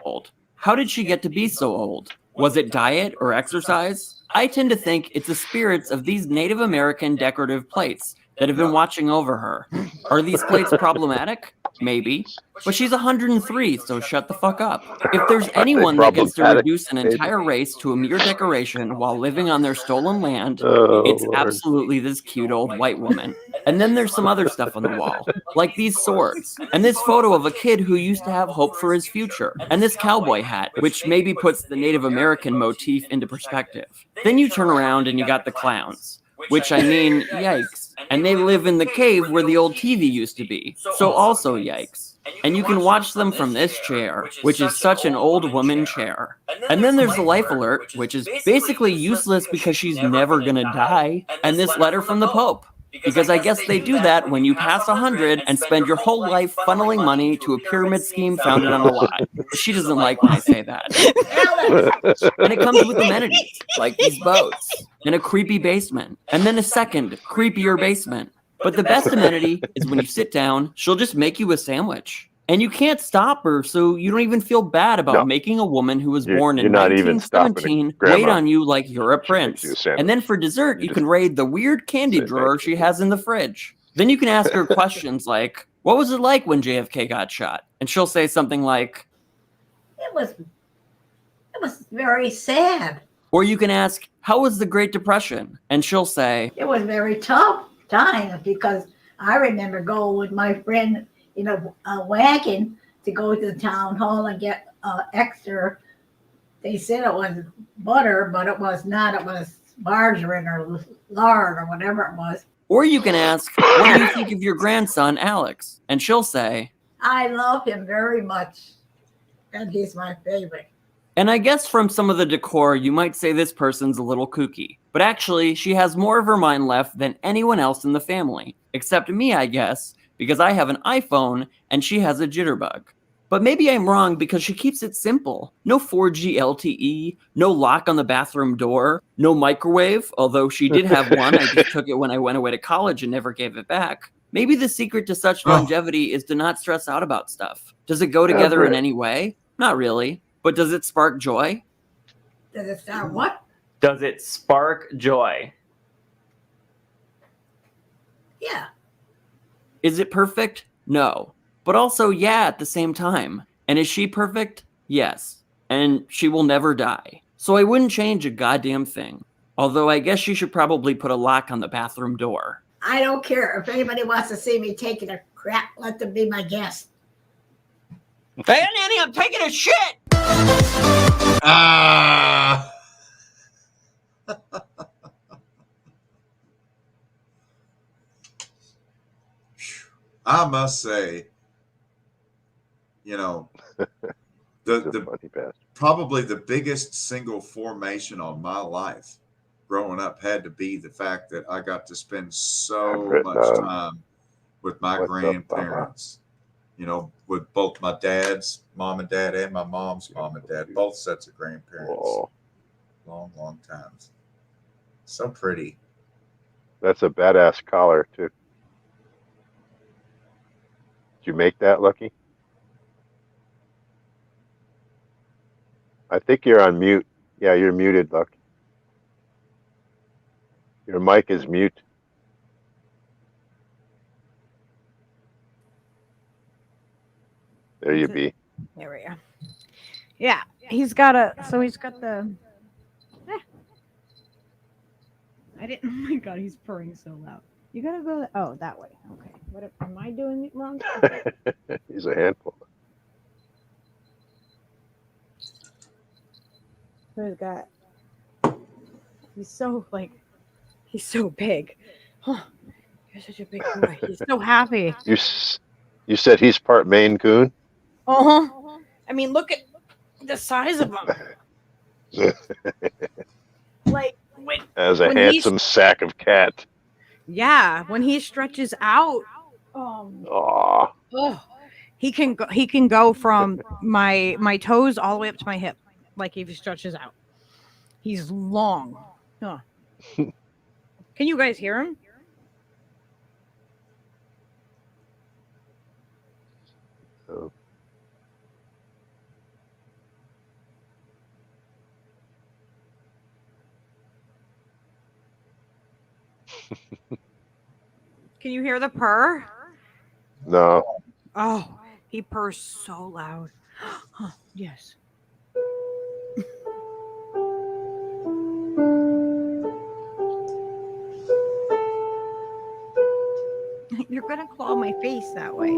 Old. How did she get to be so old? Was it diet or exercise? I tend to think it's the spirits of these Native American decorative plates that have been watching over her. Are these plates problematic? Maybe. But she's 103, so shut the fuck up. If there's anyone that gets to reduce an entire race to a mere decoration while living on their stolen land, it's absolutely this cute old white woman. And then there's some other stuff on the wall, like these swords, and this photo of a kid who used to have hope for his future, and this cowboy hat, which maybe puts the Native American motif into perspective. Then you turn around and you got the clowns. Which I mean, yikes. And they live in the cave where the old TV used to be. So also yikes. And you can watch them from this chair, which is such an old woman chair. And then there's the life alert, which is basically useless because she's never gonna die. And this letter from the Pope. Because I guess they do that when you pass 100 and spend your whole life funneling money to a pyramid scheme founded on a lie. She doesn't like when I say that. And it comes with amenities, like these boats, and a creepy basement, and then a second, creepier basement. But the best amenity is when you sit down, she'll just make you a sandwich. And you can't stop her, so you don't even feel bad about making a woman who was born in 1917 wait on you like you're a prince. And then for dessert, you can raid the weird candy drawer she has in the fridge. Then you can ask her questions like, what was it like when JFK got shot? And she'll say something like, It was very sad. Or you can ask, how was the Great Depression? And she'll say, It was very tough time because I remember going with my friend in a wagon to go to the town hall and get extra. They said it was butter, but it was not. It was margarine or lard or whatever it was. Or you can ask, what do you think of your grandson, Alex? And she'll say, I love him very much, and he's my favorite. and I guess from some of the decor, you might say this person's a little kooky. But actually, she has more of her mind left than anyone else in the family. Except me, I guess, because I have an iPhone and she has a jitterbug. But maybe I'm wrong because she keeps it simple. No 4G LTE, no lock on the bathroom door, no microwave, although she did have one. I just took it when I went away to college and never gave it back. Maybe the secret to such longevity is to not stress out about stuff. Does it go together in any way? Not really. But does it spark joy? Does it sound what? Does it spark joy? Yeah. Is it perfect? No. But also, yeah, at the same time. And is she perfect? Yes. And she will never die. So I wouldn't change a goddamn thing. Although I guess she should probably put a lock on the bathroom door. I don't care. If anybody wants to see me taking a crap, let them be my guest. Hey, Nanny, I'm taking a shit! Ah! I must say, you know, the probably the biggest single formation on my life growing up had to be the fact that I got to spend so much time with my grandparents. You know, with both my dad's mom and dad and my mom's mom and dad, both sets of grandparents. Whoa. Long, long times. So pretty. That's a badass collar, too. Did you make that, Lucky? I think you're on mute. Yeah, you're muted, Luck. Your mic is mute. There you be. There we go. Yeah, he's got the. I didn't. Oh my god, he's purring so loud. You gotta go. Oh, that way. Okay. What am I doing it wrong? He's a handful. Who's got? He's so big. Huh. You're such a big boy. He's so happy. You said he's part Maine Coon? Uh-huh. I mean, look at the size of him. Like as a handsome sack of cat. Yeah, when he stretches out, he can go from my toes all the way up to my hip, like if he stretches out. He's long. Huh. Can you guys hear him? Oh. Can you hear the purr? No. Oh, he purrs so loud. Huh, yes. You're gonna claw my face that way.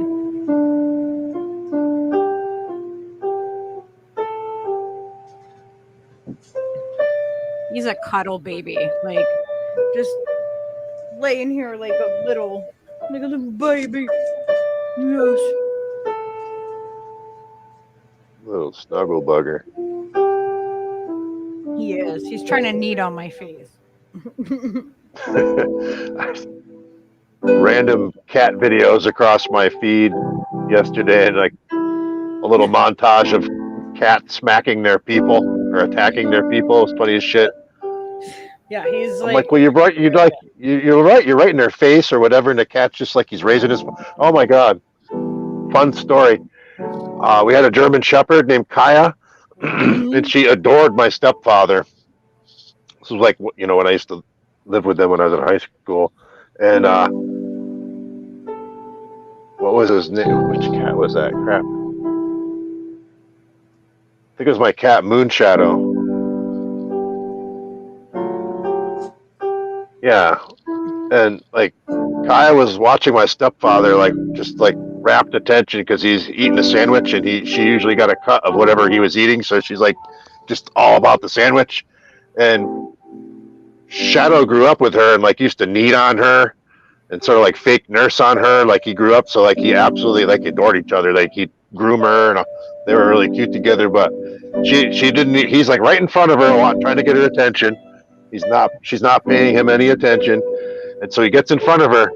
He's a cuddle baby, like just laying here like a little baby. Yes. Little snuggle bugger. He is. He's trying to knead on my face. Random cat videos across my feed yesterday, and like a little montage of cats smacking their people or attacking their people. It's funny as shit. Yeah, he's I'm like, well, you're right. You're right. You're right in their face or whatever. And the cat's just like he's raising his. Oh my god, fun story. We had a German Shepherd named Kaya, and she adored my stepfather. This was like, you know, when I used to live with them when I was in high school, and what was his name? Which cat was that? Crap. I think it was my cat Moonshadow. Yeah, and like Kaya was watching my stepfather, like just like rapt attention because he's eating a sandwich, and she usually got a cut of whatever he was eating, so she's like just all about the sandwich. And Shadow grew up with her and like used to knead on her and sort of like fake nurse on her. Like he grew up, so like he absolutely like adored each other. Like he'd groom her, and they were really cute together. But she didn't. He's like right in front of her a lot, trying to get her attention. She's not paying him any attention, and so he gets in front of her,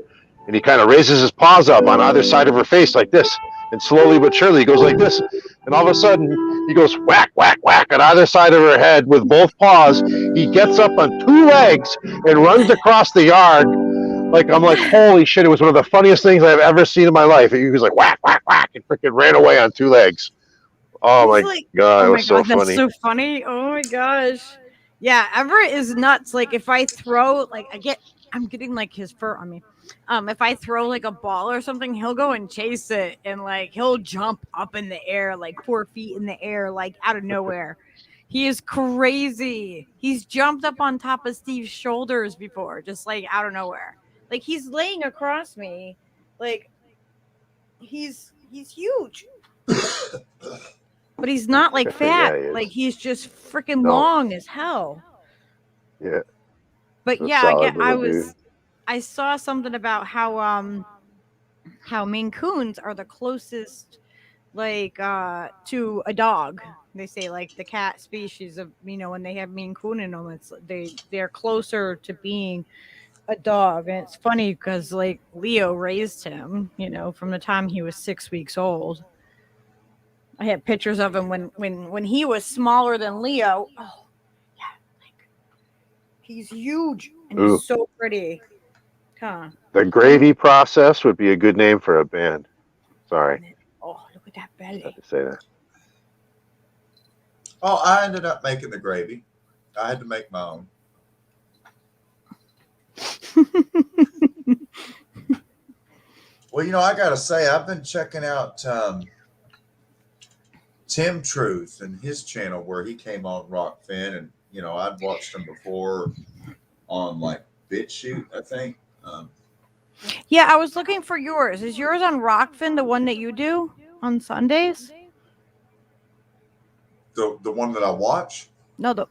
and he kind of raises his paws up on either side of her face like this, and slowly but surely he goes like this, and all of a sudden he goes whack, whack, whack on either side of her head with both paws. He gets up on two legs and runs across the yard. Like, I'm like, holy shit, it was one of the funniest things I've ever seen in my life. He was like whack, whack, whack, and freaking ran away on two legs. Oh my god, it was so funny. That's so funny. Oh my gosh. Yeah, Everett is nuts. Like if I throw, like I'm getting like his fur on me. If I throw like a ball or something, he'll go and chase it, and like he'll jump up in the air, like 4 feet in the air, like out of nowhere. He is crazy. He's jumped up on top of Steve's shoulders before, just like out of nowhere. Like he's laying across me, like he's huge. But he's not like fat. Yeah, like he's just freaking long as hell. Yeah. But yeah, I saw something about how Maine Coons are the closest like to a dog. They say like the cat species of, you know, when they have Maine Coon in them, it's they're closer to being a dog. And it's funny because like Leo raised him, you know, from the time he was 6 weeks old. I had pictures of him when he was smaller than Leo. Oh, yeah, like he's huge and he's so pretty. Huh. The Gravy Process would be a good name for a band. Sorry. Oh, look at that belly. I have to say that. Oh, I ended up making the gravy. I had to make my own. Well, you know, I gotta say, I've been checking out Tim Truth and his channel where he came on Rockfin, and you know, I'd watched him before on like BitChute, I think. Yeah, I was looking for yours. Is yours on Rockfin, the one that you do on Sundays? The one that I watch? No, do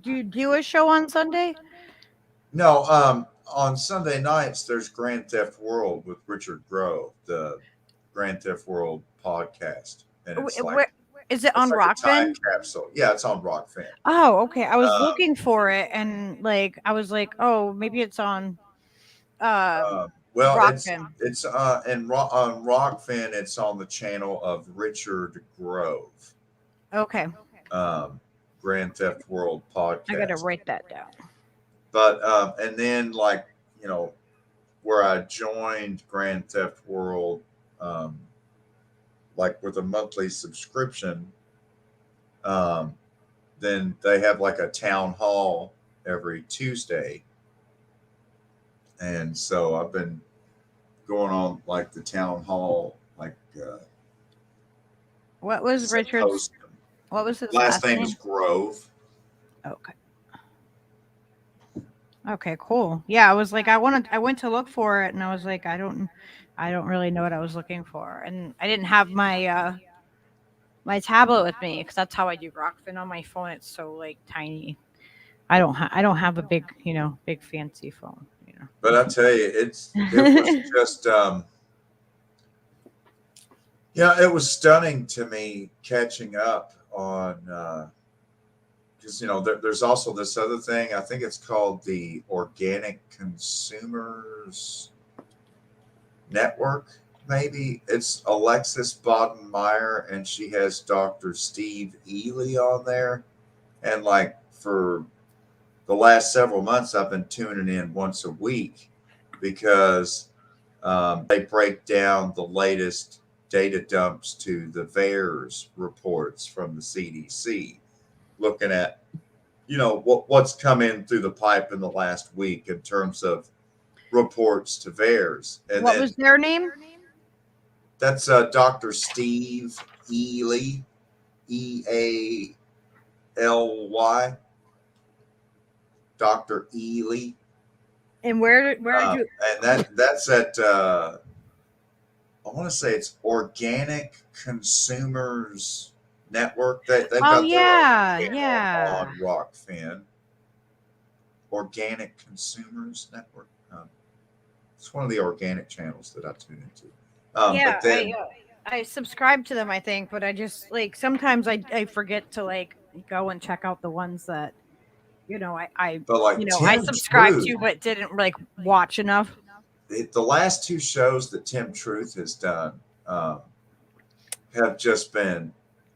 you do a show on Sunday? No, on Sunday nights there's Grand Theft World with Richard Grove, the Grand Theft World podcast, and it's like, is it on like Rockfin? Capsule. Yeah, it's on Rockfin. Oh, okay. I was looking for it, and like I was like, oh, maybe it's on. Well, Rockfin. it's on Rockfin. It's on the channel of Richard Grove. Okay. Grand Theft World podcast. I gotta write that down. But and then like where I joined Grand Theft World, like with a monthly subscription, then they have like a town hall every Tuesday. And so I've been going on like the town hall, like What was Richard's? What was his last name? Is Grove. Okay. Okay, cool. Yeah, I was like, I went to look for it, and I was like, I don't really know what I was looking for, and I didn't have my my tablet with me because that's how I do Rockfin on my phone. It's so like tiny. I don't have a big big fancy phone. But I tell you, it was just it was stunning to me catching up on because there's also this other thing. I think it's called the Organic Consumers Network. Maybe it's Alexis Boddenmeyer, and she has Dr. Steve Ely on there. And like for the last several months, I've been tuning in once a week because they break down the latest data dumps to the VAERS reports from the CDC, looking at what's come in through the pipe in the last week in terms of reports to VAERS. And what was their name? That's Dr. Steve Ely, Ealy, Dr. Ely. And where did you? And that's at I want to say it's Organic Consumers Network. They've got their on Rockfin. Organic Consumers Network. It's one of the organic channels that I tune into. Yeah, but then, I subscribe to them, I think, but I just like sometimes I forget to like go and check out the ones that I subscribed to but didn't like watch enough. The last two shows that Tim Truth has done have just been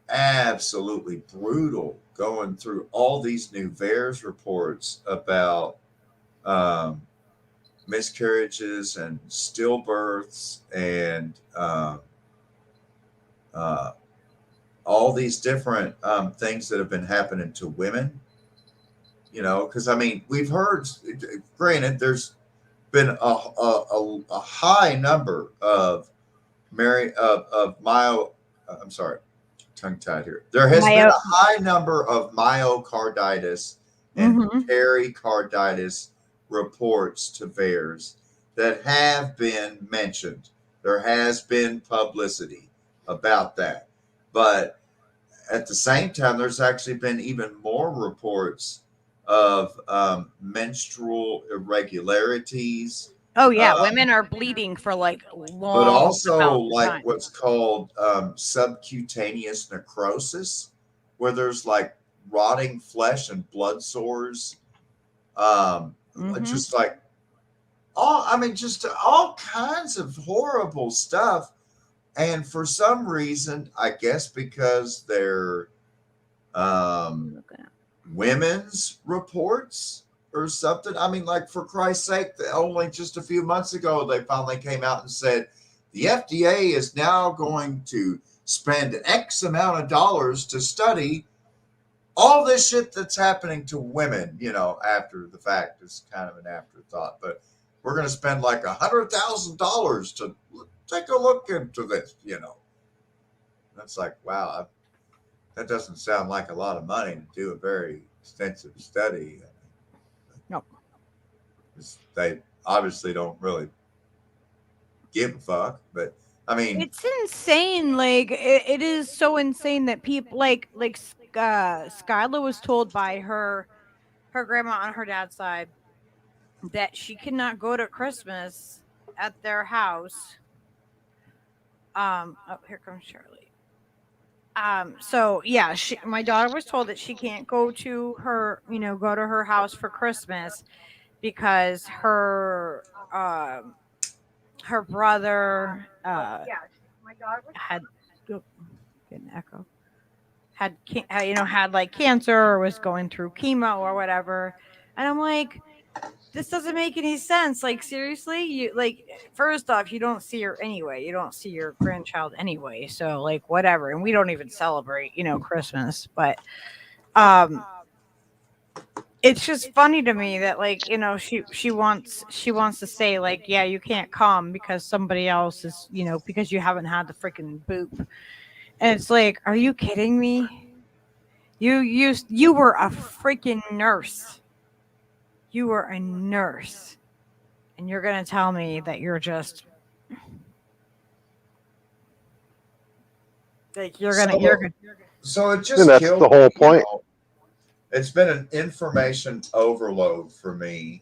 absolutely brutal, going through all these new VAERS reports about miscarriages and stillbirths and all these different things that have been happening to women. Because I mean, we've heard. Granted, there's been a high number of I'm sorry, tongue-tied here. There has been a high number of myocarditis and pericarditis reports to VAERS that have been mentioned. There has been publicity about that. But at the same time, there's actually been even more reports of menstrual irregularities. Oh yeah, women are bleeding for like long. But also like what's called subcutaneous necrosis, where there's like rotting flesh and blood sores. Just like just all kinds of horrible stuff. And for some reason, I guess because they're women's reports or something. I mean, like, for Christ's sake, only just a few months ago, they finally came out and said the FDA is now going to spend X amount of dollars to study all this shit that's happening to women, after the fact. Is kind of an afterthought, but we're going to spend like $100,000 to take a look into this, That's like, wow, that doesn't sound like a lot of money to do a very extensive study. No. They obviously don't really give a fuck, but I mean, it's insane. Like it is so insane that people like Skylar was told by her grandma on her dad's side that she cannot go to Christmas at their house. Oh, here comes Shirley. So yeah, my daughter was told that she can't go to her, go to her house for Christmas because her brother my daughter had get an echo. Had like cancer or was going through chemo or whatever. And I'm like, this doesn't make any sense. Like, seriously, you like, first off, you don't see her anyway. You don't see your grandchild anyway. So, like, whatever. And we don't even celebrate, Christmas. But it's just funny to me that, like, she wants to say, like, yeah, you can't come because somebody else is, because you haven't had the freaking boop. And it's like, are you kidding me? You were a freaking nurse. You were a nurse. And you're going to tell me that you're just like, you're going to. So it just And that's killed the whole point. It's been an information overload for me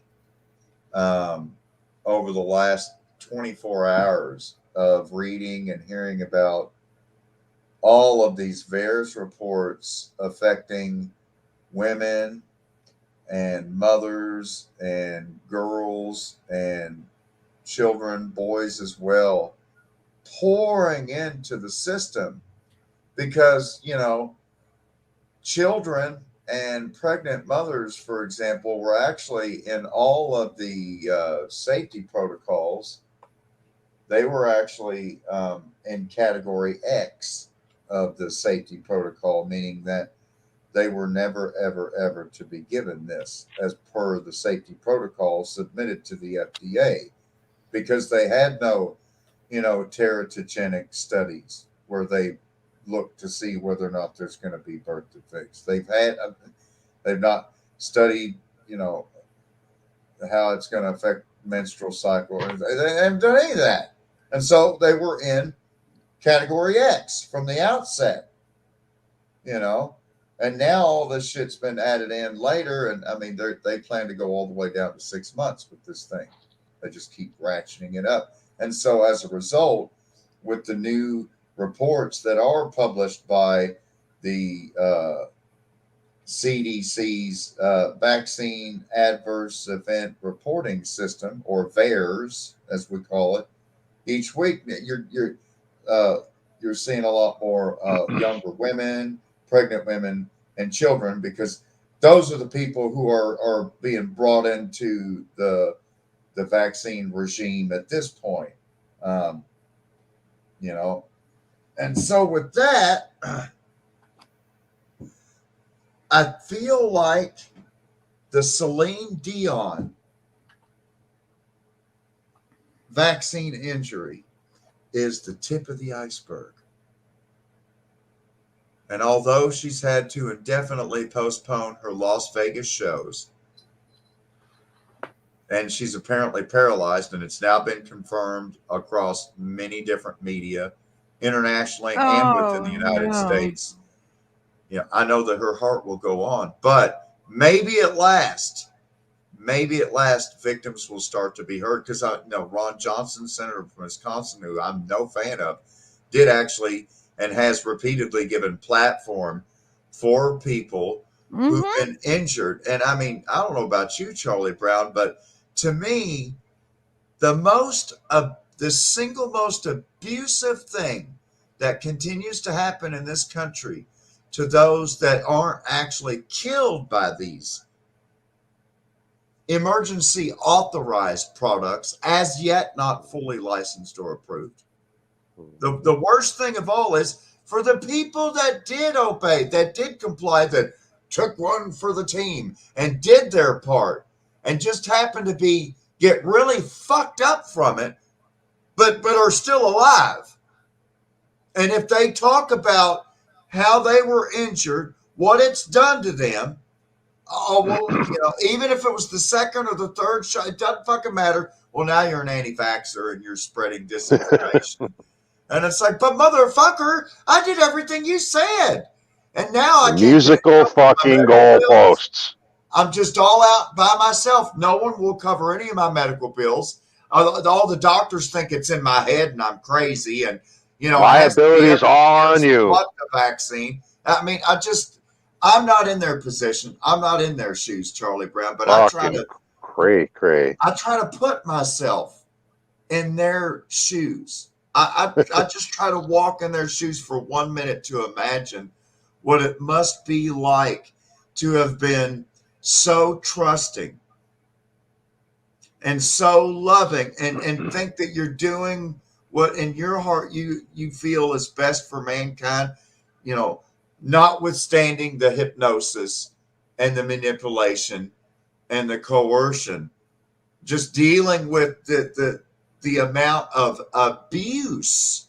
over the last 24 hours of reading and hearing about all of these VAERS reports affecting women and mothers and girls and children, boys as well, pouring into the system because, children and pregnant mothers, for example, were actually in all of the safety protocols. They were actually in category X of the safety protocol, meaning that they were never, ever, ever to be given this as per the safety protocol submitted to the FDA because they had no, teratogenic studies where they look to see whether or not there's going to be birth defects. They've not studied, how it's going to affect menstrual cycle. They haven't done any of that. And so they were in category X from the outset, and now all this shit's been added in later. And I mean, they plan to go all the way down to 6 months with this thing. They just keep ratcheting it up. And so as a result, with the new reports that are published by the CDC's Vaccine Adverse Event Reporting System, or VAERS, as we call it, each week you're seeing a lot more younger women, pregnant women, and children, because those are the people who are being brought into the vaccine regime at this point. And so with that, I feel like the Celine Dion vaccine injury is the tip of the iceberg. And although she's had to indefinitely postpone her Las Vegas shows, and she's apparently paralyzed, and it's now been confirmed across many different media, internationally and within the United States. I know that her heart will go on, but maybe at last, victims will start to be heard. Because I know Ron Johnson, senator from Wisconsin, who I'm no fan of, did actually and has repeatedly given platform for people who've been injured. And I mean, I don't know about you, Charlie Brown, but to me, the single most abusive thing that continues to happen in this country to those that aren't actually killed by these emergency authorized products, as yet not fully licensed or approved. The worst thing of all is for the people that did obey, that did comply, that took one for the team and did their part and just happened to get really fucked up from it, but are still alive. And if they talk about how they were injured, what it's done to them, even if it was the second or the third shot, it doesn't fucking matter. Well, now you're an anti-vaxxer and you're spreading disinformation. And it's like, but motherfucker, I did everything you said. And now I can't musical fucking goalposts. I'm just all out by myself. No one will cover any of my medical bills. All the doctors think it's in my head and I'm crazy. And, liabilities on you. The vaccine. I mean, I'm not in their position. I'm not in their shoes, Charlie Brown, but I try to put myself in their shoes. I just try to walk in their shoes for 1 minute to imagine what it must be like to have been so trusting and so loving, and think that you're doing what in your heart you feel is best for mankind, notwithstanding the hypnosis and the manipulation and the coercion, just dealing with the amount of abuse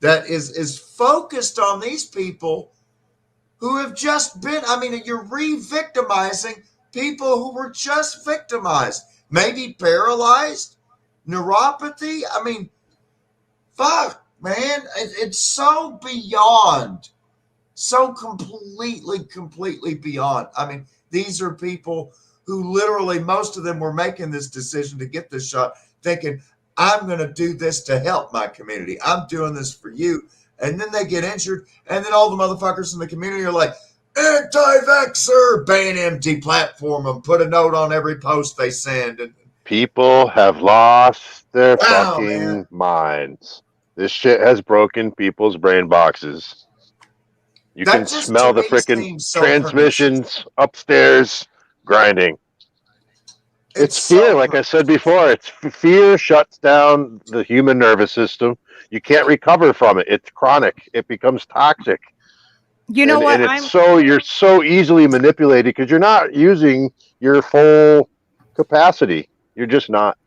that is focused on these people who have just been, you're re-victimizing people who were just victimized, maybe paralyzed, neuropathy. Fuck, man. It's so beyond, so completely beyond. These are people who literally, most of them were making this decision to get this shot, thinking, I'm going to do this to help my community. I'm doing this for you. And then they get injured, and then all the motherfuckers in the community are like, anti-vaxxer, ban him, deplatform him, put a note on every post they send. And people have lost their fucking minds. This shit has broken people's brain boxes. You can smell the freaking transmissions upstairs grinding. It's fear, like I said before. It's fear shuts down the human nervous system. You can't recover from it. It's chronic. It becomes toxic. You know what? And you're so easily manipulated because you're not using your full capacity. You're just not.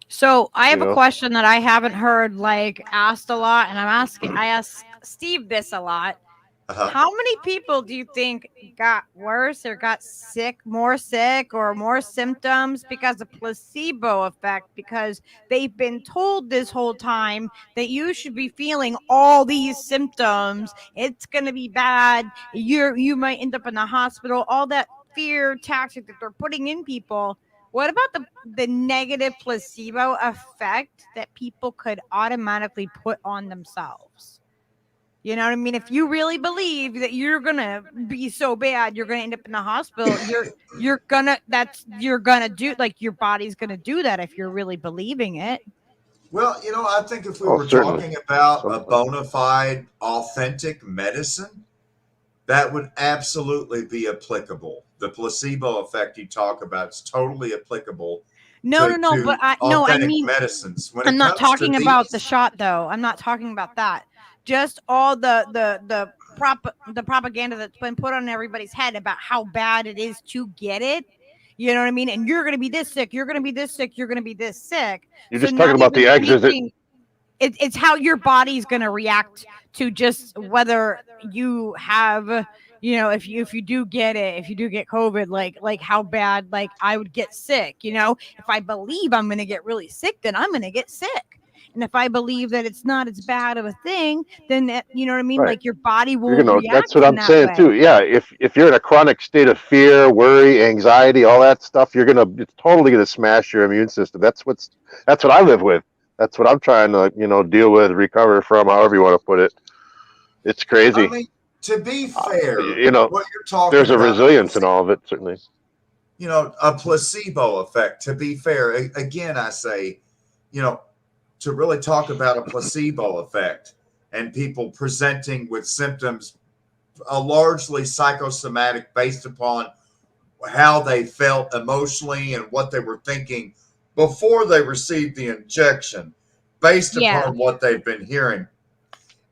So I have a question that I haven't heard asked a lot, and I ask Steve this a lot. How many people do you think got worse or got more sick or more symptoms because of placebo effect? Because they've been told this whole time that you should be feeling all these symptoms. It's going to be bad. You might end up in the hospital. All that fear tactic that they're putting in people. What about the negative placebo effect that people could automatically put on themselves? You know what I mean? If you really believe that you're gonna be so bad, you're gonna end up in the hospital. You're gonna do, your body's gonna do that if you're really believing it. Well, I think if we were talking about a bona fide, authentic medicine, that would absolutely be applicable. The placebo effect you talk about is totally applicable. But I mean medicines. I'm not talking about the shot, though. I'm not talking about that. Just all the propaganda that's been put on everybody's head about how bad it is to get it. You know what I mean? And you're going to be this sick. You're going to be this sick. You're going to be this sick. You're just talking about the exit. It's how your body's going to react to just whether you have, if you do get it, if you do get COVID, like how bad, I would get sick. If I believe I'm going to get really sick, then I'm going to get sick. And if I believe that it's not as bad of a thing, then that, you know what I mean? Right. Your body will react. That's what I'm saying too. Yeah. If you're in a chronic state of fear, worry, anxiety, all that stuff, it's totally going to smash your immune system. That's what I live with. That's what I'm trying to, deal with, recover from, however you want to put it. It's crazy. To be fair, what you're talking there's a about, resilience in all of it, certainly. A placebo effect. To be fair, again, I say, to really talk about a placebo effect and people presenting with symptoms largely psychosomatic based upon how they felt emotionally and what they were thinking before they received the injection, based upon what they've been hearing.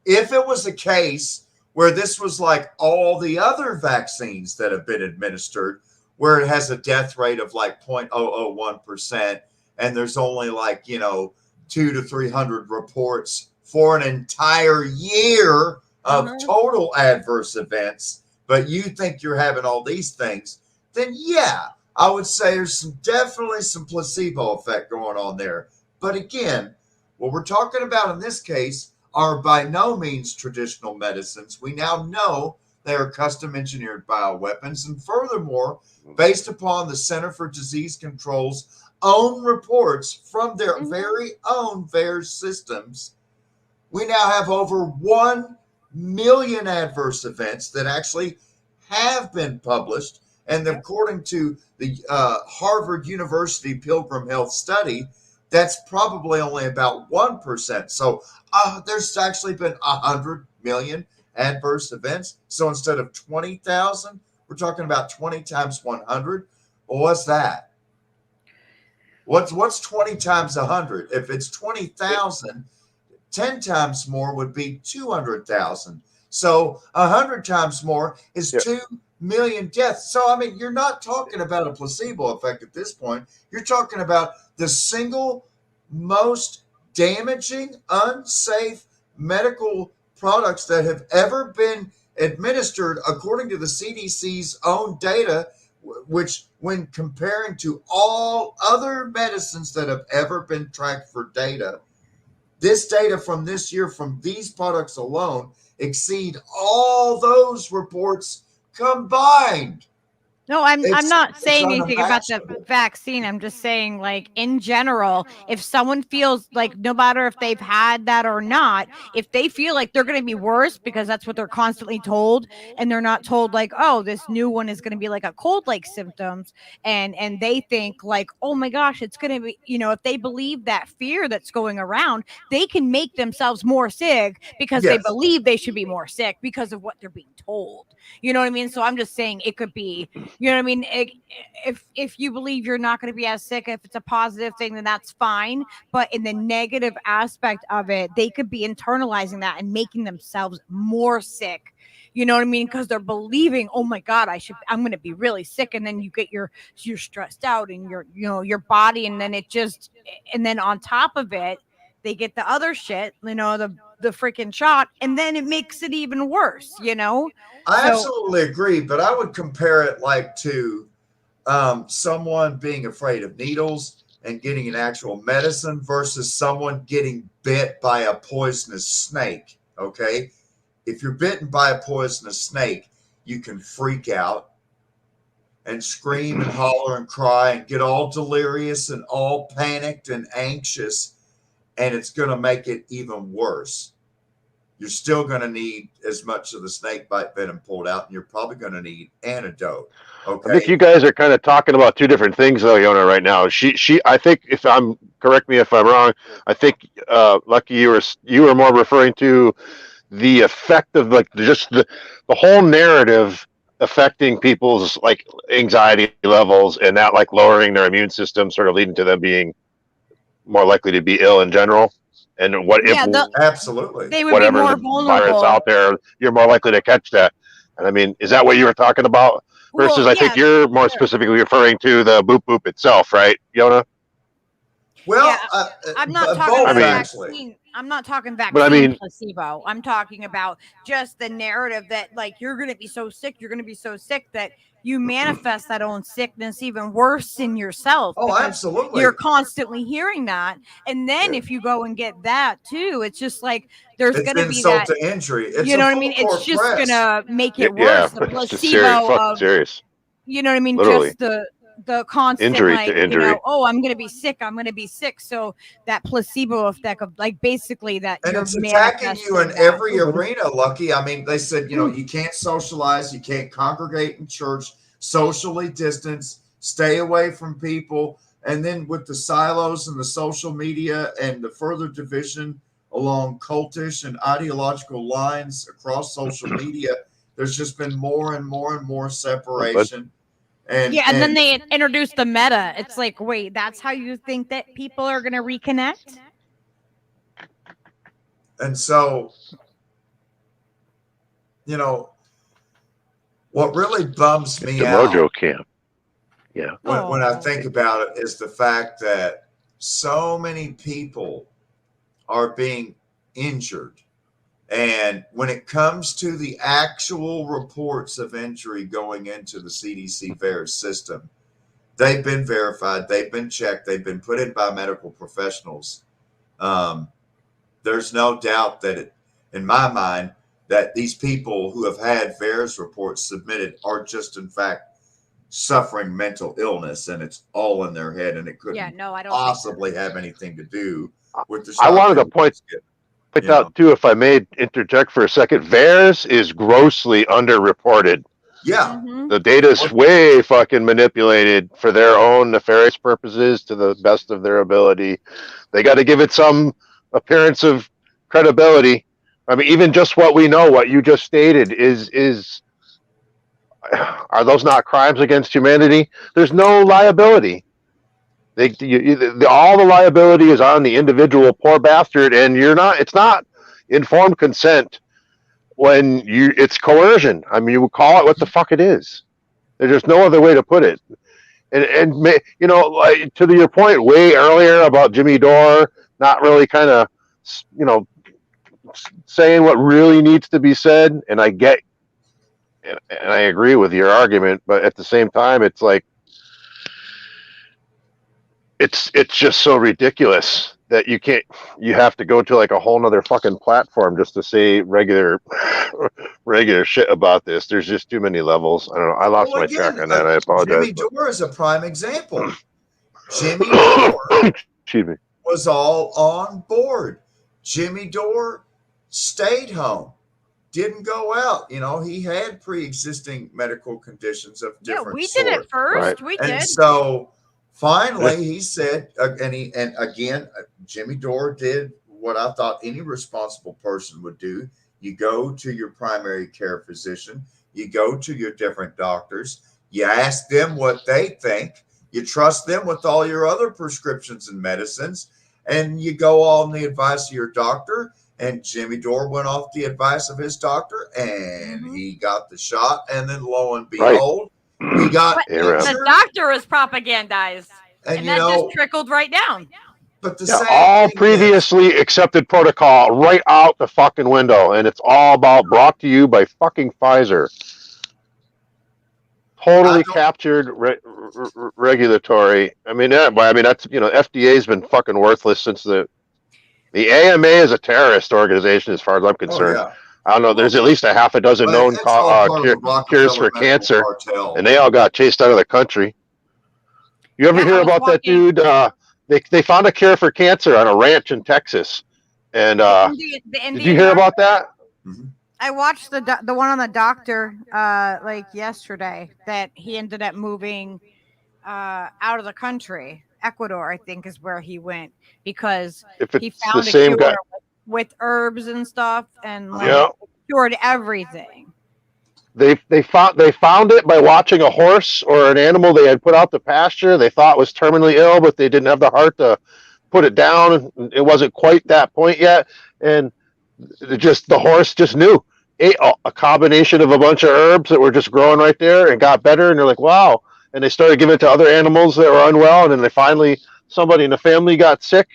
If it was a case where this was like all the other vaccines that have been administered, where it has a death rate of 0.001%, and there's only 200 to 300 reports for an entire year of total adverse events, but you think you're having all these things, then I would say there's definitely some placebo effect going on there. But again, what we're talking about in this case are by no means traditional medicines. We now know they are custom engineered bioweapons. And furthermore, based upon the Center for Disease Control's own reports from their very own VAERS systems, we now have over 1 million adverse events that actually have been published. And according to the Harvard University Pilgrim Health Study, that's probably only about 1%. So there's actually been 100 million adverse events. So instead of 20,000, we're talking about 20 times 100. Well, what's that? What's 20 times 100? If it's 20,000, 10 times more would be 200,000. So 100 times more is 2 million deaths. So, I mean, you're not talking about a placebo effect at this point. You're talking about the single most damaging, unsafe medical products that have ever been administered according to the CDC's own data, which when comparing to all other medicines that have ever been tracked for data, this data from this year from these products alone exceed all those reports combined. No, I'm not saying anything about the vaccine. I'm just saying, like, in general, if someone feels like, no matter if they've had that or not, if they feel like they're going to be worse because that's what they're constantly told, and they're not told like, oh, this new one is going to be like a cold-like symptoms, and they think like, oh my gosh, it's going to be, you know, if they believe that fear that's going around, they can make themselves more sick because they believe they should be more sick because of what they're being told. You know what I mean? So I'm just saying it could be, you know what I mean? If you believe you're not going to be as sick, if it's a positive thing, then that's fine. But in the negative aspect of it, they could be internalizing that and making themselves more sick. You know what I mean? Because they're believing, oh my God, I'm going to be really sick. And then you're stressed out and your body. And then and then on top of it, they get the other shit, you know, the freaking shot, and then it makes it even worse, you know? I absolutely agree, but I would compare it like to someone being afraid of needles and getting an actual medicine versus someone getting bit by a poisonous snake, okay? If you're bitten by a poisonous snake, you can freak out and scream and holler and cry and get all delirious and all panicked and anxious, and it's going to make it even worse. You're still going to need as much of the snake bite venom pulled out, and you're probably going to need antidote. Okay. I think you guys are kind of talking about two different things, though, Yona. Right now, I think, if I'm correct me if I'm wrong, I think Lucky, you were more referring to the effect of like just the whole narrative affecting people's like anxiety levels and that like lowering their immune system, sort of leading to them being more likely to be ill in general. And absolutely, they would be more vulnerable. Virus out there, you're more likely to catch that. And I mean, is that what you were talking about? Versus, I think you're more specifically referring to the boop boop itself, right, Yona? Well, I'm not talking about vaccine. I'm not talking vaccine placebo. I'm talking about just the narrative that like you're going to be so sick, that you manifest that own sickness even worse in yourself. Oh, absolutely. You're constantly hearing that. And then if you go and get that too, it's just like there's going to be that to injury. It's you know what I mean? It's just going to make it worse. The placebo of serious. You know what I mean? Literally. Just the constant injury like, to injury. You know, oh, I'm gonna be sick. So that placebo effect of like basically that, and it's attacking you in every arena, Lucky. I mean, they said, you know, you can't socialize, you can't congregate in church, socially distance, stay away from people. And then with the silos and the social media and the further division along cultish and ideological lines across social media, there's just been more and more and more separation. And then they introduced the meta. It's like, wait, that's how you think that people are going to reconnect? And so, you know, what really bums me out, Mojo camp. Yeah. When I think about it, is the fact that so many people are being injured. And when it comes to the actual reports of injury going into the CDC VAERS system, they've been verified, they've been checked, they've been put in by medical professionals. There's no doubt that, in my mind, that these people who have had VAERS reports submitted are just, in fact, suffering mental illness, and it's all in their head, and it couldn't I don't possibly have anything to do with the. I wanted to point out too, if I may interject for a second, VAERS is grossly underreported. Yeah. The data is way fucking manipulated for their own nefarious purposes to the best of their ability. They got to give it some appearance of credibility. I mean, even just what we know, what you just stated are those not crimes against humanity? There's no liability. All the liability is on the individual poor bastard, and it's not informed consent when it's coercion. I mean, you would call it what the fuck it is. There's just no other way to put it. And like, to your point way earlier about Jimmy Dore not really kind of, saying what really needs to be said, and I get, and I agree with your argument, but at the same time, it's like, it's just so ridiculous that you have to go to like a whole nother fucking platform just to say regular shit about this. There's just too many levels. I don't know. I lost my track on that. I apologize. Jimmy Dore is a prime example. Jimmy Dore Excuse me. was all on board. Jimmy Dore stayed home, didn't go out. He had pre-existing medical conditions of different we sort. did it first. Right. We And did. so finally he said, and again, Jimmy Dore did what I thought any responsible person would do. You go to your primary care physician, you go to your different doctors, you ask them what they think, you trust them with all your other prescriptions and medicines, and you go on the advice of your doctor. And Jimmy Dore went off the advice of his doctor, and he got the shot. And then, lo and behold, he got the doctor was propagandized, and that just trickled right down. But all previously accepted protocol right out the fucking window, and it's all brought to you by fucking Pfizer. Totally captured regulatory. I mean, that's FDA's been fucking worthless since the AMA is a terrorist organization, as far as I'm concerned. Oh, yeah. I don't know. There's at least a half a dozen known cures for cancer, and they all got chased out of the country. You ever hear about that dude? They found a cure for cancer on a ranch in Texas, and did you hear about that? I watched the one on the doctor like yesterday, that he ended up moving out of the country. Ecuador, I think, is where he went, because he found a cure with herbs and stuff, and cured everything. They found it by watching a horse or an animal they had put out to pasture. They thought was terminally ill, but they didn't have the heart to put it down. It wasn't quite that point yet, and the horse just knew. Ate a combination of a bunch of herbs that were just growing right there and got better. And they're like, wow. And they started giving it to other animals that were unwell. And then somebody in the family got sick,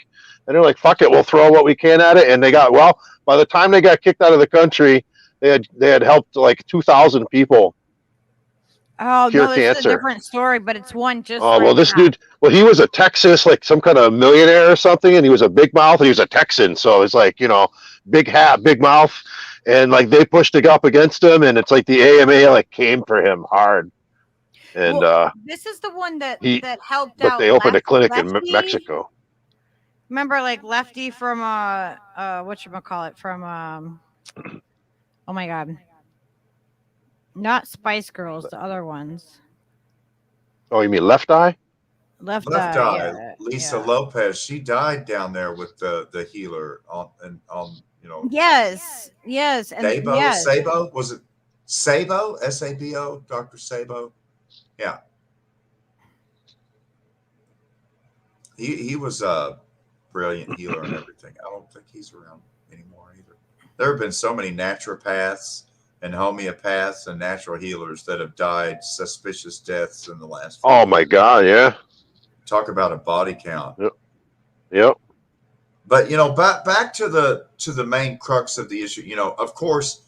and they're like, fuck it, we'll throw what we can at it. And they got well. By the time they got kicked out of the country, they had helped like 2,000 people. Oh, cure no, this cancer. is a different story, but it's one just. Oh, well, this dude, he was a Texas, like some kind of millionaire or something, and he was a big mouth. He was a Texan, so it's like, big hat, big mouth, and like they pushed it up against him, and it's like the AMA like came for him hard. And this is the one that helped but out. they opened a clinic in Mexico. Remember, like Lefty from whatchamacallit, from oh my god, not Spice Girls, the other ones. Oh, you mean Left Eye? Left Eye. Yeah, Lisa Lopez, she died down there with the healer on. Yes. And Sabo, was it Sabo? Sabo, Dr. Sabo. Yeah. He was a brilliant healer and everything. I don't think he's around anymore either. There have been so many naturopaths and homeopaths and natural healers that have died suspicious deaths in the last few years. My God, yeah. Talk about a body count. Yep. But back to the main crux of the issue. Of course,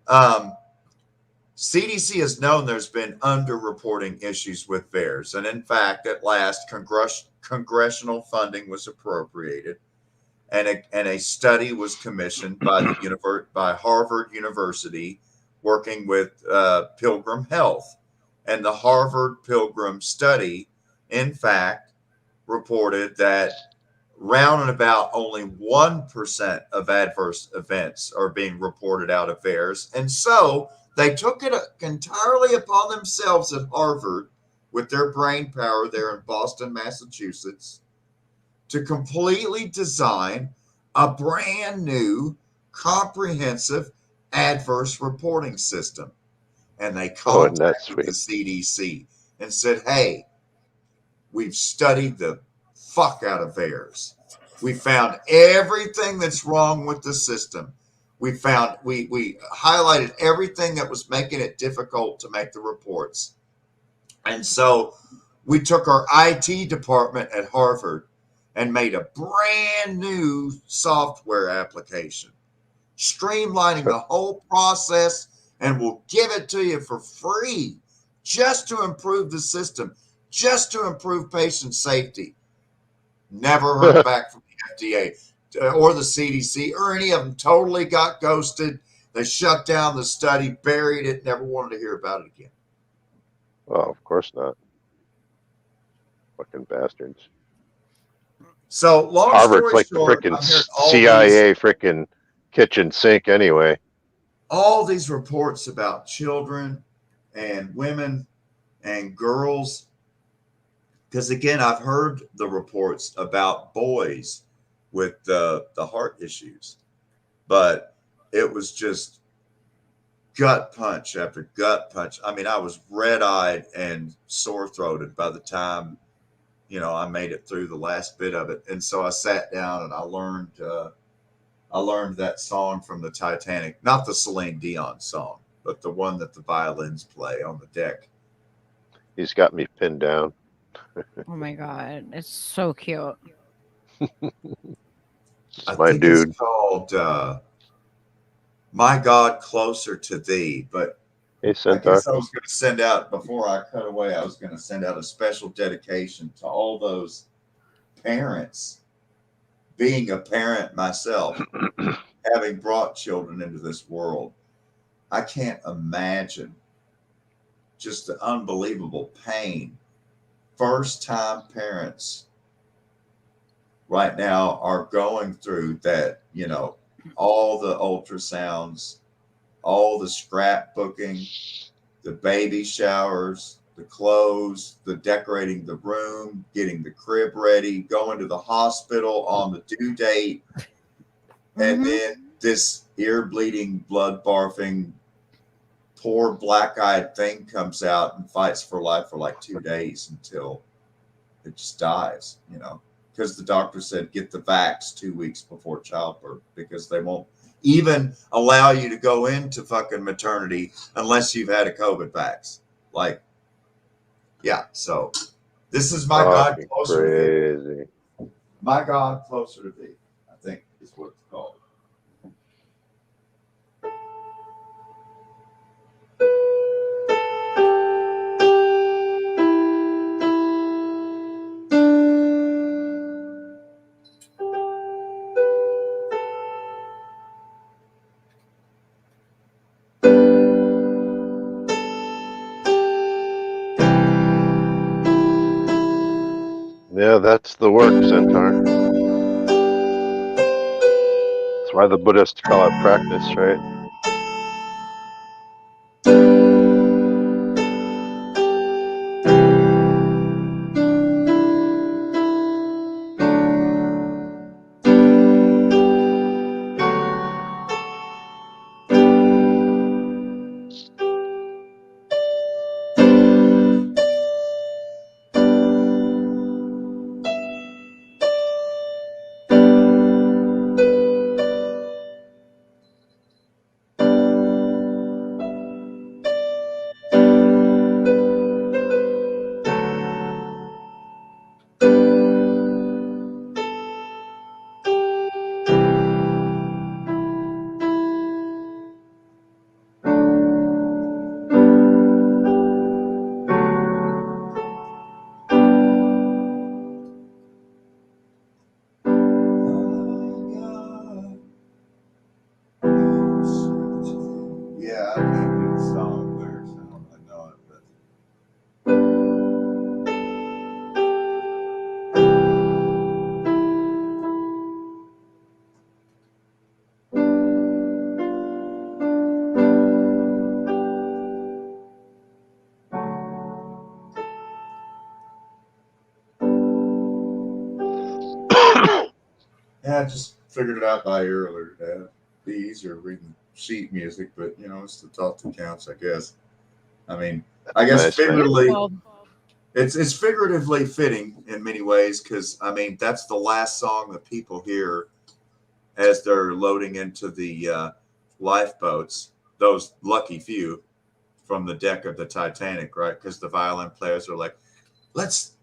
CDC has known there's been underreporting issues with VAERS, and in fact, at last, congressional funding was appropriated, and a study was commissioned by Harvard University, working with Pilgrim Health, and the Harvard Pilgrim study, in fact, reported that round and about only 1% of adverse events are being reported out of VAERS. And so they took it entirely upon themselves at Harvard, with their brain power there in Boston, Massachusetts, to completely design a brand new comprehensive adverse reporting system. And they contacted the CDC and said, hey, We've studied the fuck out of VAERS. We found everything that's wrong with the system. We highlighted everything that was making it difficult to make the reports. And so we took our IT department at Harvard and made a brand new software application, streamlining the whole process, and we'll give it to you for free just to improve the system, just to improve patient safety. Never heard back from the FDA or the CDC or any of them. Totally got ghosted. They shut down the study, buried it, never wanted to hear about it again. Oh, of course not. Fucking bastards. So long Harvard's story like short, the I'm hearing freaking CIA freaking kitchen sink anyway. all these reports about children and women and girls. Because again, I've heard the reports about boys with the heart issues, but it was just gut punch after gut punch. I mean, I was red-eyed and sore-throated by the time, I made it through the last bit of it. And so I sat down and I learned that song from the Titanic, not the Celine Dion song, but the one that the violins play on the deck. He's got me pinned down. Oh my god, it's so cute. My dude. It's called My God Closer to Thee. But hey, I guess I was going to send out, before I cut away, I was going to send out a special dedication to all those parents. Being a parent myself, having brought children into this world, I can't imagine just the unbelievable pain first-time parents right now are going through. That, all the ultrasounds, all the scrapbooking, the baby showers, the clothes, the decorating the room, getting the crib ready, going to the hospital on the due date, and then this ear-bleeding, blood-barfing, poor black-eyed thing comes out and fights for life for like 2 days until it just dies, because the doctor said get the vax 2 weeks before childbirth, because they won't even allow you to go into fucking maternity unless you've had a COVID vax. Like, yeah. So this is My God Closer to Thee. My God Closer to Thee, I think is what it's called. Yeah, that's the work, Centaur. That's why the Buddhists call it practice, right? Yeah, I can't do the song lyrics. I don't know it, but yeah, I just figured it out by ear earlier today. It'd be easier reading sheet music, but it's the thought that counts, I guess. I mean, I guess Nice, man. figuratively, Well, It's figuratively fitting in many ways because I mean that's the last song that people hear as they're loading into the lifeboats. Those lucky few from the deck of the Titanic, right? Because the violin players are like, let's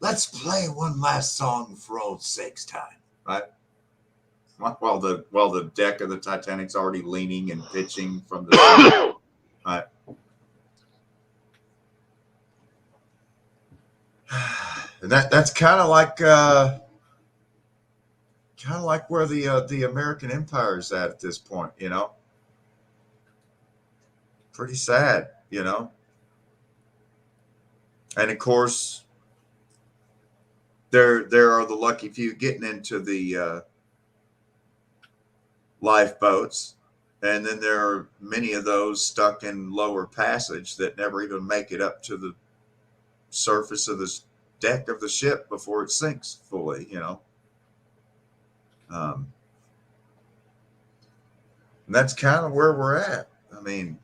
play one last song for old sake's time, right? While the deck of the Titanic's already leaning and pitching from the sea, right? And that's kind of like where the American Empire is at this point, you know. Pretty sad, you know. And of course, there are the lucky few getting into the lifeboats, and then there are many of those stuck in lower passage that never even make it up to the surface of the deck of the ship before it sinks fully, you know. And that's kind of where we're at. I mean,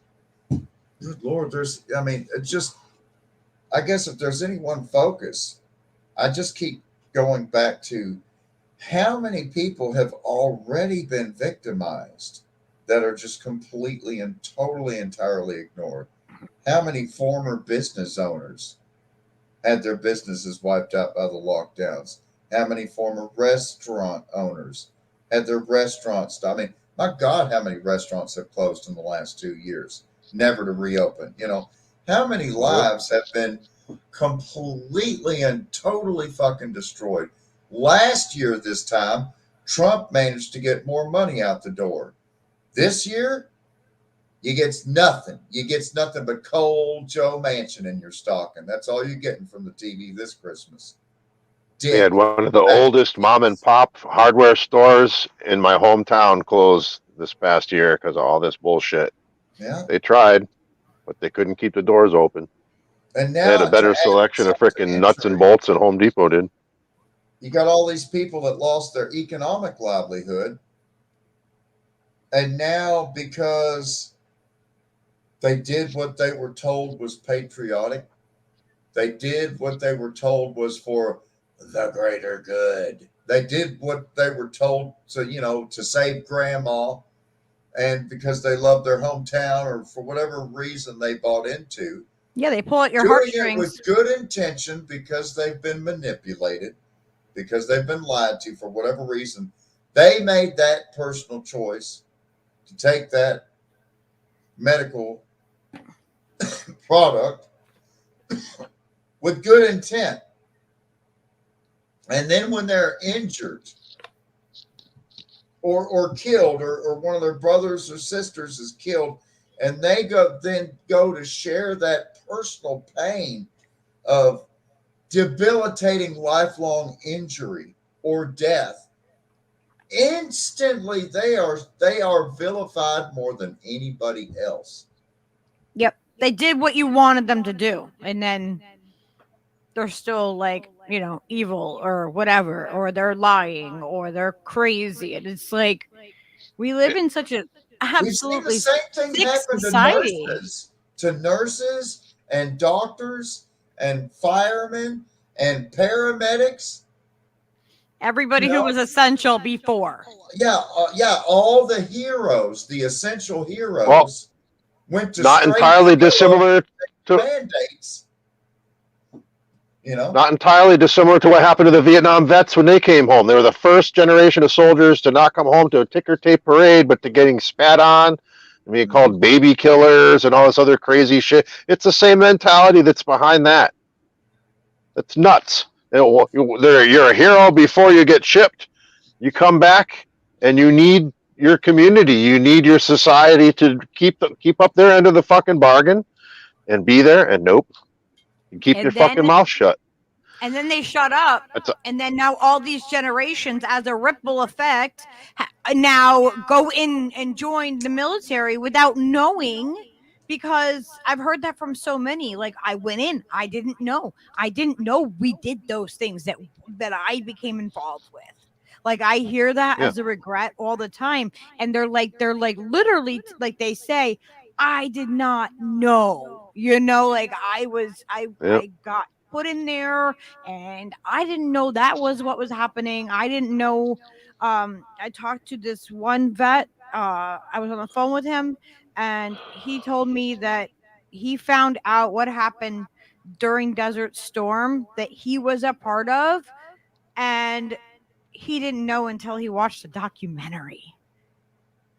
good Lord, I guess if there's any one focus, I just keep going back to how many people have already been victimized that are just completely and totally, entirely ignored. How many former business owners had their businesses wiped out by the lockdowns? How many former restaurant owners had their restaurants? I mean, my God, how many restaurants have closed in the last 2 years, never to reopen? You know, how many lives have been completely and totally fucking destroyed? Last year, this time, Trump managed to get more money out the door. This year, you gets nothing. You gets nothing but cold Joe Manchin in your stocking. That's all you're getting from the TV this Christmas. We had one of the oldest mom and pop hardware stores in my hometown close this past year because of all this bullshit. Yeah. They tried, but they couldn't keep the doors open. And now they had a better selection of freaking nuts and bolts than Home Depot did. You got all these people that lost their economic livelihood. And now because they did what they were told was patriotic, they did what they were told was for the greater good. They did what they were told to save grandma, and because they love their hometown or for whatever reason they bought into. Yeah, they pull at your doing heartstrings. It with good intention because they've been manipulated, because they've been lied to for whatever reason. They made that personal choice to take that medical product with good intent. And then when they're injured or killed, or one of their brothers or sisters is killed, and they go to share that personal pain of debilitating lifelong injury or death, instantly they are vilified more than anybody else. Yep. They did what you wanted them to do, and then they're still like, evil or whatever, or they're lying or they're crazy. And it's like, we live in such a absolutely We've seen the same thing happen society. to nurses and doctors and firemen and paramedics. Everybody who was essential before. Yeah, all the heroes, the essential heroes, went to not entirely dissimilar to mandates. Not entirely dissimilar to what happened to the Vietnam vets when they came home. They were the first generation of soldiers to not come home to a ticker tape parade, but to getting spat on and being called baby killers and all this other crazy shit. It's the same mentality that's behind that. It's nuts. You're a hero before you get shipped. You come back and you need your community. You need your society to keep up their end of the fucking bargain and be there. And nope. You keep your fucking mouth shut. And then they shut up. And then now all these generations, as a ripple effect, now go in and join the military without knowing, because I've heard that from so many. Like, I went in, I didn't know we did those things that I became involved with. Like, I hear that as a regret all the time. And they're like literally, like they say, I did not know, like I got put in there, and I didn't know that was what was happening. I didn't know. I talked to this one vet. I was on the phone with him, and he told me that he found out what happened during Desert Storm that he was a part of, and he didn't know until he watched the documentary.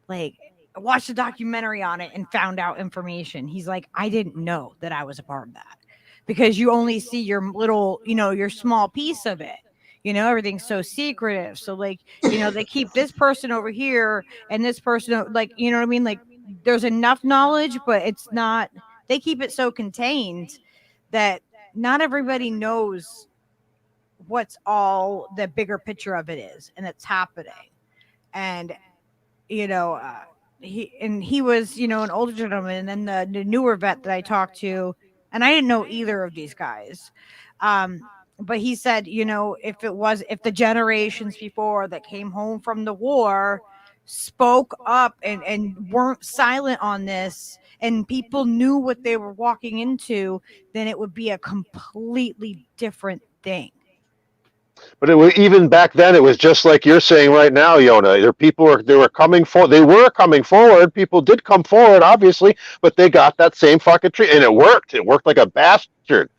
Like, I watched a documentary on it and found out information. He's like, I didn't know that I was a part of that, because you only see your little, your small piece of it. Everything's so secretive. So like, they keep this person over here and this person, like, you know what I mean? Like, there's enough knowledge, but it's not, they keep it so contained that not everybody knows what's all the bigger picture of it is and it's happening. And he was an older gentleman, and then the newer vet that I talked to, and I didn't know either of these guys, but he said, if the generations before that came home from the war spoke up and weren't silent on this, and people knew what they were walking into, then it would be a completely different thing. But even back then, it was just like you're saying right now, Yona. They were coming forward. People did come forward, obviously, but they got that same fucking treat, and it worked. It worked like a bastard,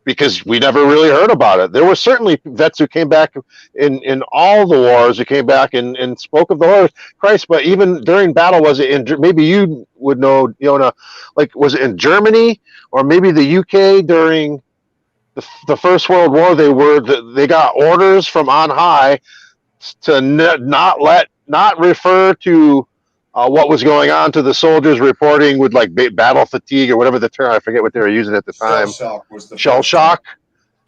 because we never really heard about it. There were certainly vets who came back in all the wars, who came back and spoke of the horrors. Christ, but even during battle, was it maybe you would know, Yona, like, was it in Germany or maybe the UK during the First World War? They got orders from on high to not refer to what was going on to the soldiers, reporting with like battle fatigue or whatever the term, I forget what they were using at the time. Shell shock was the shell shock.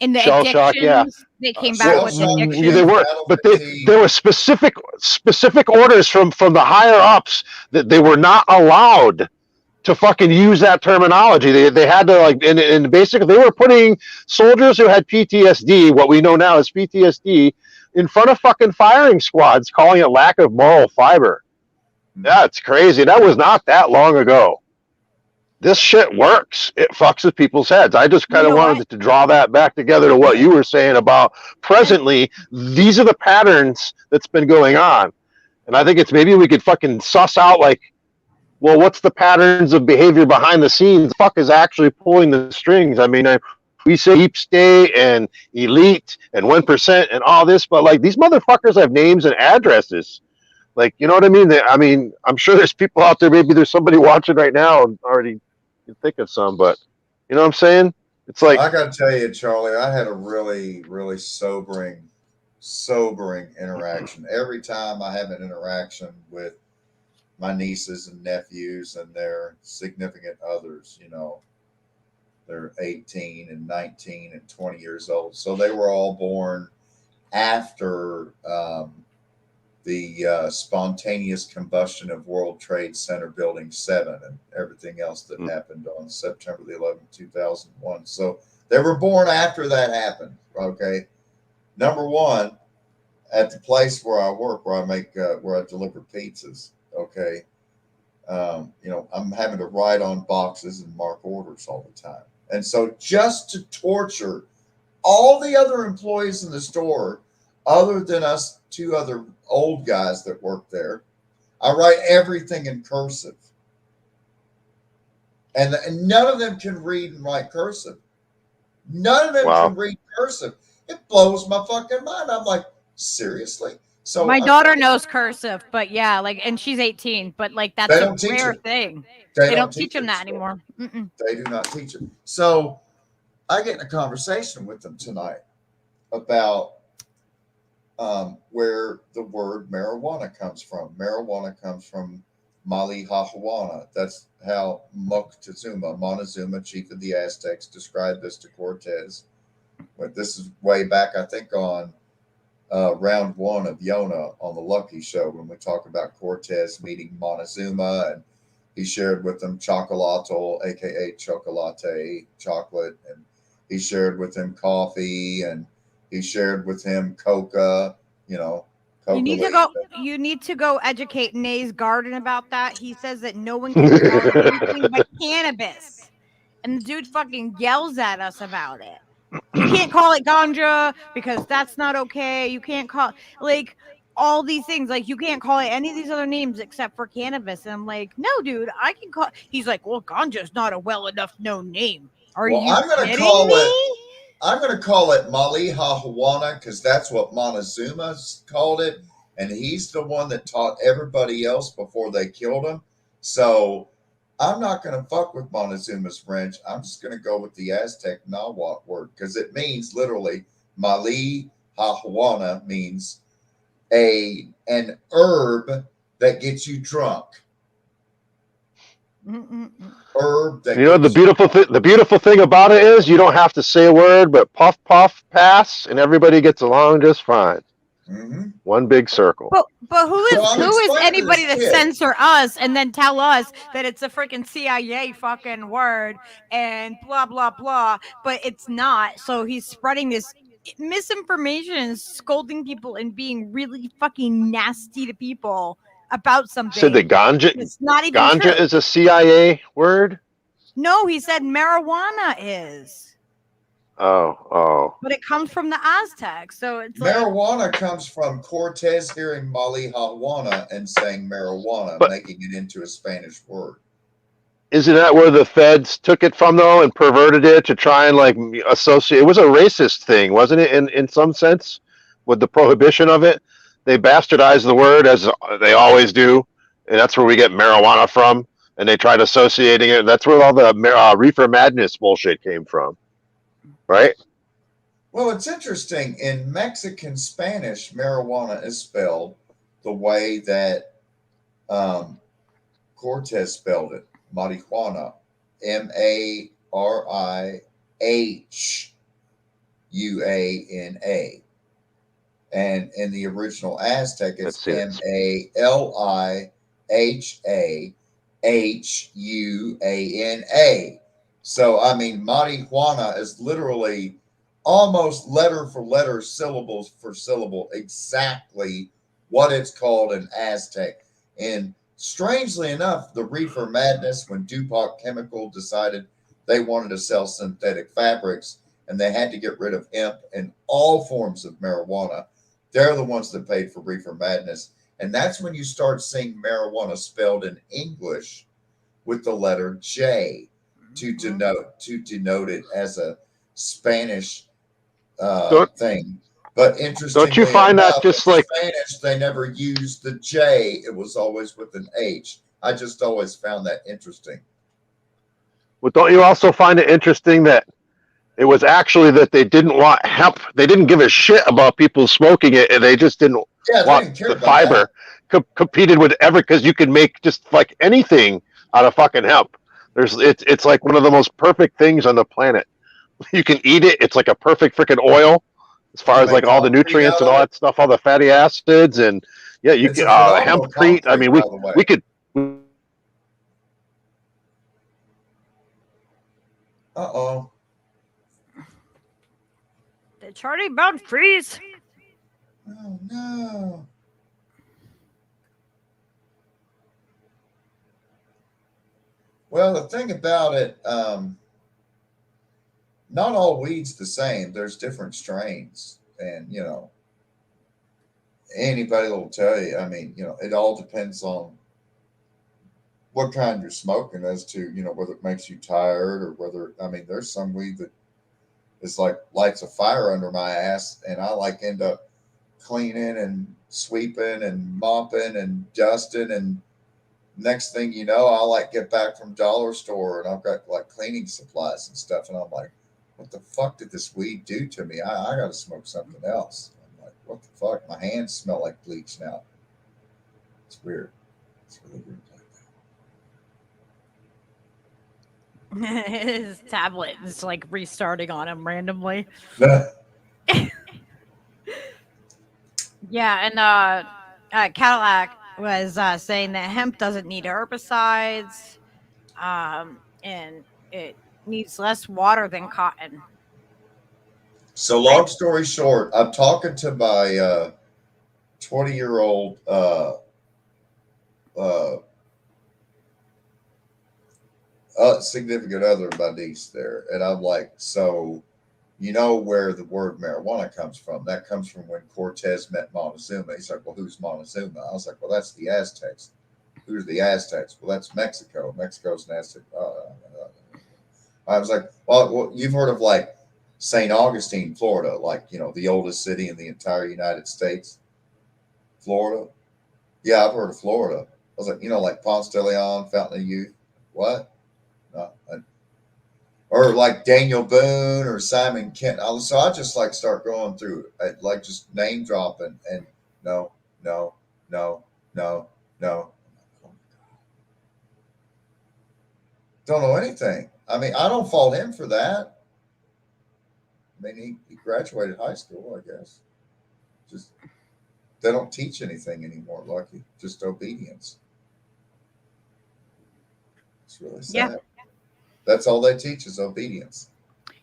And the shell addictions, shock, yeah. They came back with addictions. They were, but there were specific orders from the higher ups that they were not allowed to fucking use that terminology. They had to, like, and basically they were putting soldiers who had PTSD, what we know now as PTSD, in front of fucking firing squads, calling it lack of moral fiber. Yeah, it's crazy. That was not that long ago. This shit works. It fucks with people's heads. I just kind of wanted to draw that back together to what you were saying about presently. These are the patterns that's been going on. And I think it's maybe we could fucking suss out, like, well, what's the patterns of behavior behind the scenes? The fuck is actually pulling the strings? I mean, we say deep state and elite and 1% and all this, but like, these motherfuckers have names and addresses. Like, you know what I mean? I'm sure there's people out there. Maybe there's somebody watching right now and already can think of some, but you know what I'm saying? It's like, I got to tell you, Charlie, I had a really, really sobering interaction. Every time I have an interaction with my nieces and nephews and their significant others, they're 18 and 19 and 20 years old. So they were all born after the spontaneous combustion of World Trade Center Building 7 and everything else that happened on September the 11th, 2001. So they were born after that happened. Okay. Number one, at the place where I work, where I deliver pizzas. Okay. I'm having to write on boxes and mark orders all the time. And so just to torture all the other employees in the store, other than us two other old guys that work there, I write everything in cursive. And none of them can read and write cursive. None of them can read cursive. It blows my fucking mind. I'm like, seriously? So my daughter knows cursive, but yeah, like, and she's 18, but like, that's a rare thing. They don't teach them that anymore. Mm-mm. They do not teach them. So I get in a conversation with them tonight about where the word marijuana comes from. Marijuana comes from Mali Hahuana. That's how Montezuma, chief of the Aztecs, described this to Cortez. But this is way back, I think, on round one of Yona on the Lucky Show, when we talk about Cortez meeting Montezuma, and he shared with them chocolato, aka chocolate, chocolate, and he shared with him coffee, and he shared with him coca, You need to go educate Nay's Garden about that. He says that no one can call it anything but cannabis, and the dude fucking yells at us about it. You can't call it ganja because that's not okay. You can't call like all these things. Like you can't call it any of these other names except for cannabis. And I'm like, no, dude, I can call. He's like, well, ganja is not a well enough known name. Are Well, you I'm going to kidding call me? it. I'm going to call it Malihahuana because that's what Montezuma called it, and he's the one that taught everybody else before they killed him. So I'm not going to fuck with Montezuma's French. I'm just going to go with the Aztec Nahuatl word because it means literally Malihahuana means an herb that gets you drunk. Herb that the beautiful thing about it is you don't have to say a word, but puff puff pass, and everybody gets along just fine. Mm-hmm. One big circle. But who is anybody to censor us and then tell us that it's a freaking CIA fucking word and blah blah blah, but it's not. So he's spreading this misinformation and scolding people and being really fucking nasty to people about something. Said that ganja. It's not even ganja true. is a CIA word. No, he said marijuana is. Oh. But it comes from the Aztecs, so it's marijuana comes from Cortez hearing Malihahuana and saying marijuana, making it into a Spanish word. Isn't that where the feds took it from though and perverted it to try and like associate? It was a racist thing, wasn't it? In some sense, with the prohibition of it, they bastardized the word as they always do, and that's where we get marijuana from. And they tried associating it. That's where all the reefer madness bullshit came from, right? Well, it's interesting. In Mexican Spanish, marijuana is spelled the way that Cortez spelled it. Marijuana, Marihuana. And in the original Aztec, it's Malihahuna. So, I mean, marijuana is literally almost letter for letter, syllables for syllable, exactly what it's called in Aztec. And strangely enough, the reefer madness, when DuPont Chemical decided they wanted to sell synthetic fabrics and they had to get rid of hemp and all forms of marijuana, they're the ones that paid for reefer madness. And that's when you start seeing marijuana spelled in English with the letter J to denote it as a Spanish thing. But interestingly don't you find enough, that just in like Spanish, they never used the J. It was always with an H. I just always found that interesting. Well, don't you also find it interesting that it was actually that they didn't want hemp? They didn't give a shit about people smoking it, and they just didn't want the fiber competed with because you can make just like anything out of fucking hemp. It's like one of the most perfect things on the planet. You can eat it. It's like a perfect freaking oil. As far as like all the nutrients and all that stuff, all the fatty acids, and yeah, you can hempcrete. I mean, we could. Uh-oh. The Charlie Brown freeze. Oh no. Well, the thing about it, not all weed's the same. There's different strains, and anybody will tell you. I mean, it all depends on what kind you're smoking as to whether it makes you tired or whether. I mean, there's some weed that is like lights a fire under my ass, and I like end up cleaning and sweeping and mopping and dusting, and next thing you know, I'll like get back from dollar store and I've got like cleaning supplies and stuff, and I'm like, what the fuck did this weed do to me? I got to smoke something else. I'm like, what the fuck? My hands smell like bleach now. It's weird. It's really weird. His tablet is like restarting on him randomly. Yeah, and Cadillac was saying that hemp doesn't need herbicides, and it needs less water than cotton. So long story short, I'm talking to my 20-year-old significant other, my niece there, and I'm like, so you know where the word marijuana comes from. That comes from when Cortez met Montezuma. He's like, well, who's Montezuma? I was like, well, that's the Aztecs. Who's the Aztecs? Well, that's Mexico. Mexico's an Aztec. I was like, well, you've heard of like St. Augustine, Florida, like, you know, the oldest city in the entire United States. Florida. Yeah, I've heard of Florida. I was like, you know, like Ponce de Leon, Fountain of Youth. What? No, or like Daniel Boone or Simon Kent. So I just like start going through it, like just name dropping, and no, no, no, no, no. Don't know anything. I mean, I don't fault him for that. I mean, he graduated high school, I guess. Just they don't teach anything anymore, Lucky. Just obedience. It's really sad. Yeah. That's all they teach is obedience.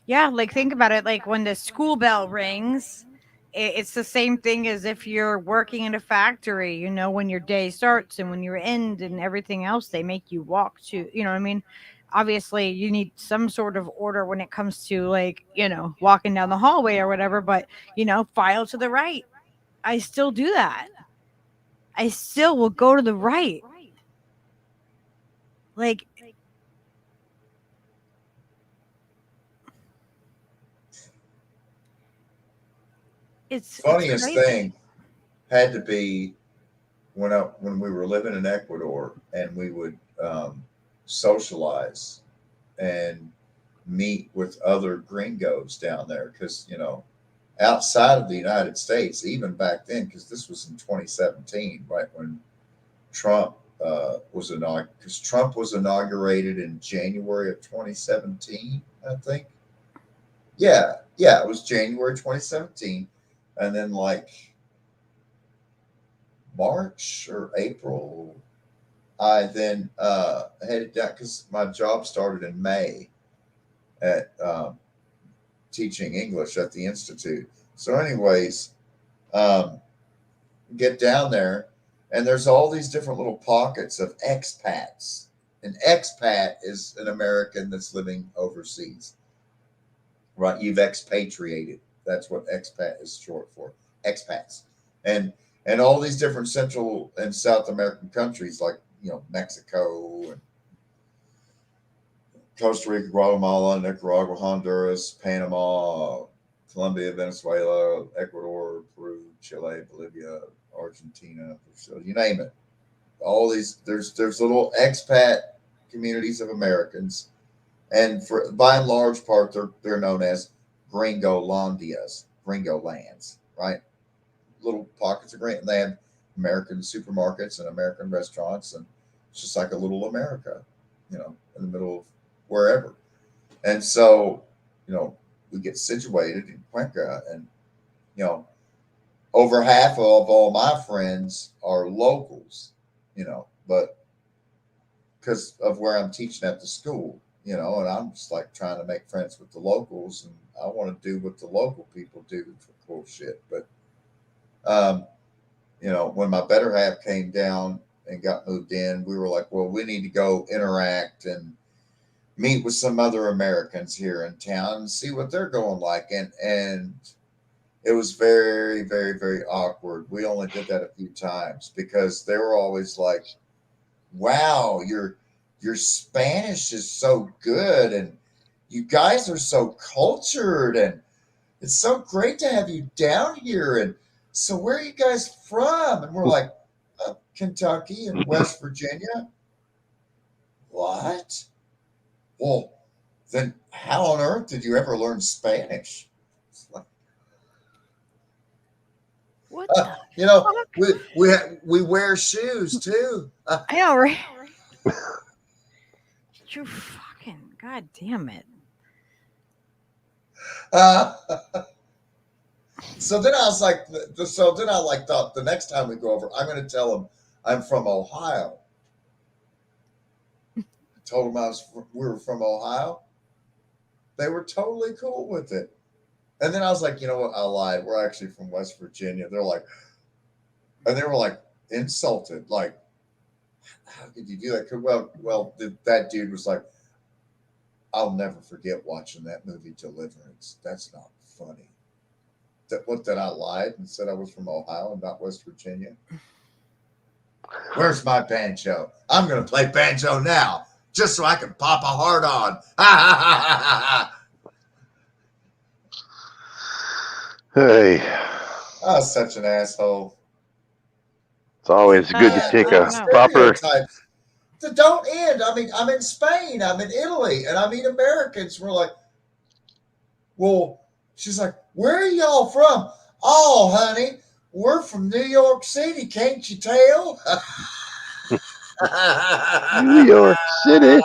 Yeah, like think about it. Like when the school bell rings, it's the same thing as if you're working in a factory. You know, when your day starts and when you end and everything else, they make you walk to. You know what I mean? Obviously, you need some sort of order when it comes to like walking down the hallway or whatever. But file to the right. I still do that. I still will go to the right. Like. It's funniest crazy. thing had to be when we were living in Ecuador and we would socialize and meet with other gringos down there because outside of the United States, even back then, because this was in 2017, right when Trump was inaugurated, because Trump was inaugurated in January of 2017, I think. Yeah, it was January 2017. And then like March or April, I then headed down because my job started in May at teaching English at the Institute. So anyways, get down there and there's all these different little pockets of expats. An expat is an American that's living overseas, right? You've expatriated. That's what expat is short for. Expats. And all these different Central and South American countries like, Mexico and Costa Rica, Guatemala, Nicaragua, Honduras, Panama, Colombia, Venezuela, Ecuador, Peru, Chile, Bolivia, Argentina, Brazil, you name it. All these, there's little expat communities of Americans. And by and large part, they're known as Gringolandias, Gringo lands, right? Little pockets of green. They have American supermarkets and American restaurants, and it's just like a little America, in the middle of wherever. And so, we get situated in Cuenca, and over half of all my friends are locals, but because of where I'm teaching at the school. And I'm just like trying to make friends with the locals, and I want to do what the local people do for cool shit. But, when my better half came down and got moved in, we were like, well, we need to go interact and meet with some other Americans here in town and see what they're going like. And it was very, very, very awkward. We only did that a few times because they were always like, wow, your Spanish is so good and you guys are so cultured and it's so great to have you down here. And so where are you guys from? And we're like, Kentucky and West Virginia. What? Well, then how on earth did you ever learn Spanish? Like, what? We wear shoes too. I know, right? You fucking god damn it. So then I was like, thought the next time we go over, I'm going to tell them I'm from Ohio. I told them we were from Ohio. They were totally cool with it. And then I was like, you know what? I lied. We're actually from West Virginia. They're like, and they were like insulted. Like, how could you do that? Well, that dude was like, I'll never forget watching that movie Deliverance. That's not funny. That I lied and said I was from Ohio and not West Virginia? Where's my banjo? I'm going to play banjo now just so I can pop a heart on. Hey. I was such an asshole. It's always good to take a proper. Stereotypes that don't end. I mean, I'm in Spain, I'm in Italy, and I meet Americans. We're like, well, she's like, where are y'all from? Oh, honey, we're from New York City. Can't you tell? New York City.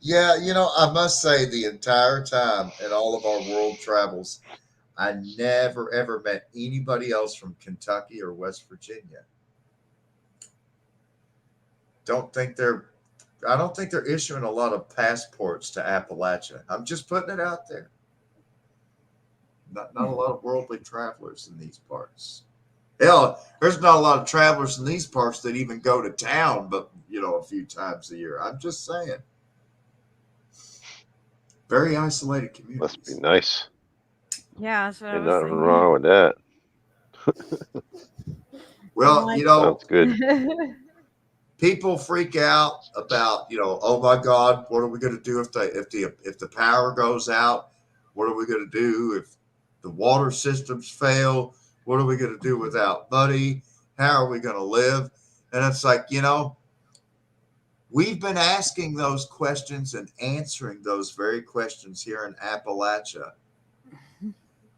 Yeah, I must say the entire time in all of our world travels, I never ever met anybody else from Kentucky or West Virginia. I don't think they're issuing a lot of passports to Appalachia. I'm just putting it out there. Not a lot of worldly travelers in these parts. Hell, there's not a lot of travelers in these parts that even go to town, but a few times a year. I'm just saying. Very isolated communities. Must be nice. Yeah, that's what I Ain't was nothing thinking. wrong with that. Well, sounds good. People freak out about, oh my God, what are we going to do if the power goes out? What are we going to do if the water systems fail? What are we going to do without money? How are we going to live? And it's like, we've been asking those questions and answering those very questions here in Appalachia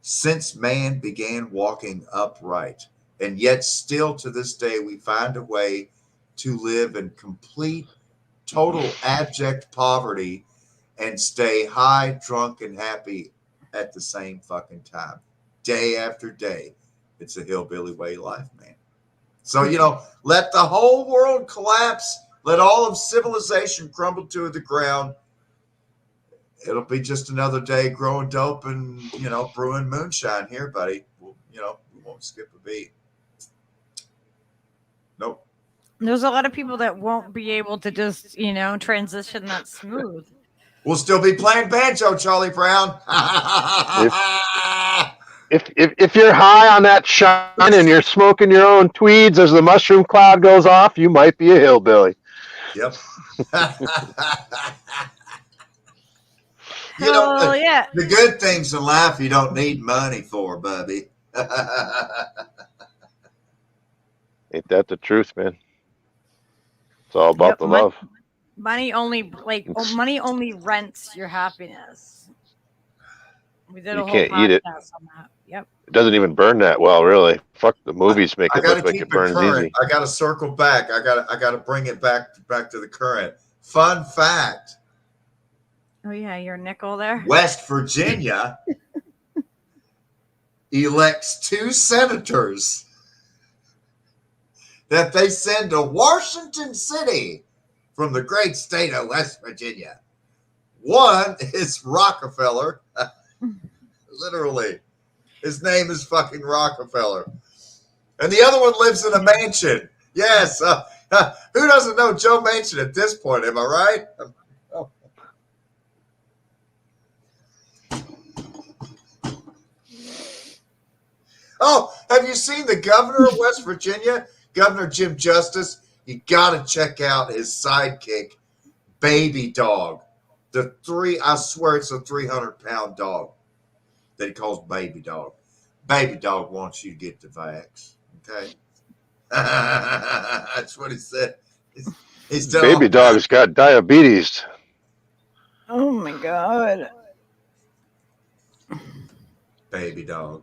since man began walking upright. And yet still to this day, we find a way to live in complete, total, abject poverty and stay high, drunk, and happy at the same fucking time. Day after day. It's a hillbilly way life, man. So, let the whole world collapse. Let all of civilization crumble to the ground. It'll be just another day growing dope and, brewing moonshine here, buddy. We won't skip a beat. Nope. There's a lot of people that won't be able to just, transition that smooth. We'll still be playing banjo, Charlie Brown. If you're high on that shine and you're smoking your own tweeds as the mushroom cloud goes off, you might be a hillbilly. Yep. Yeah. The good things in life you don't need money for, Bubby. Ain't that the truth, man? It's all about the love. Money only rents your happiness. We did a whole can't eat it. podcast on that. Yep. It doesn't even burn that well, really. Fuck, the movies make it look like it burns easy. I got to circle back. I got to bring it back to the current. Fun fact. Oh yeah, your nickel there. West Virginia elects 2 senators that they send to Washington City from the great state of West Virginia. One is Rockefeller. Literally. His name is fucking Rockefeller. And the other one lives in a mansion. Yes. Who doesn't know Joe Manchin at this point? Am I right? Oh, have you seen the governor of West Virginia? Governor Jim Justice? You got to check out his sidekick, Baby Dog. I swear it's a 300-pound dog that he calls Baby Dog. Baby Dog wants you to get the vax. Okay? That's what he said. He's Baby Dog's got diabetes. Oh my God. Baby Dog.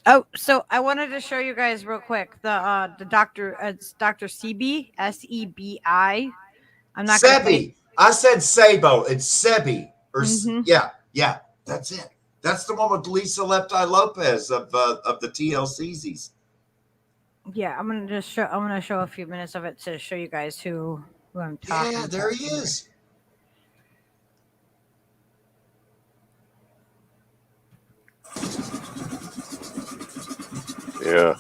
Oh, so I wanted to show you guys real quick the doctor. It's Dr. Sebi, Sebi. I'm not Sebi. I said Sabo. It's Sebi. Or yeah, that's it. That's the one with Lisa Lepti Lopez of the TLCs. Yeah, I'm gonna show a few minutes of it to show you guys who I'm talking. Yeah, there he is. Yeah,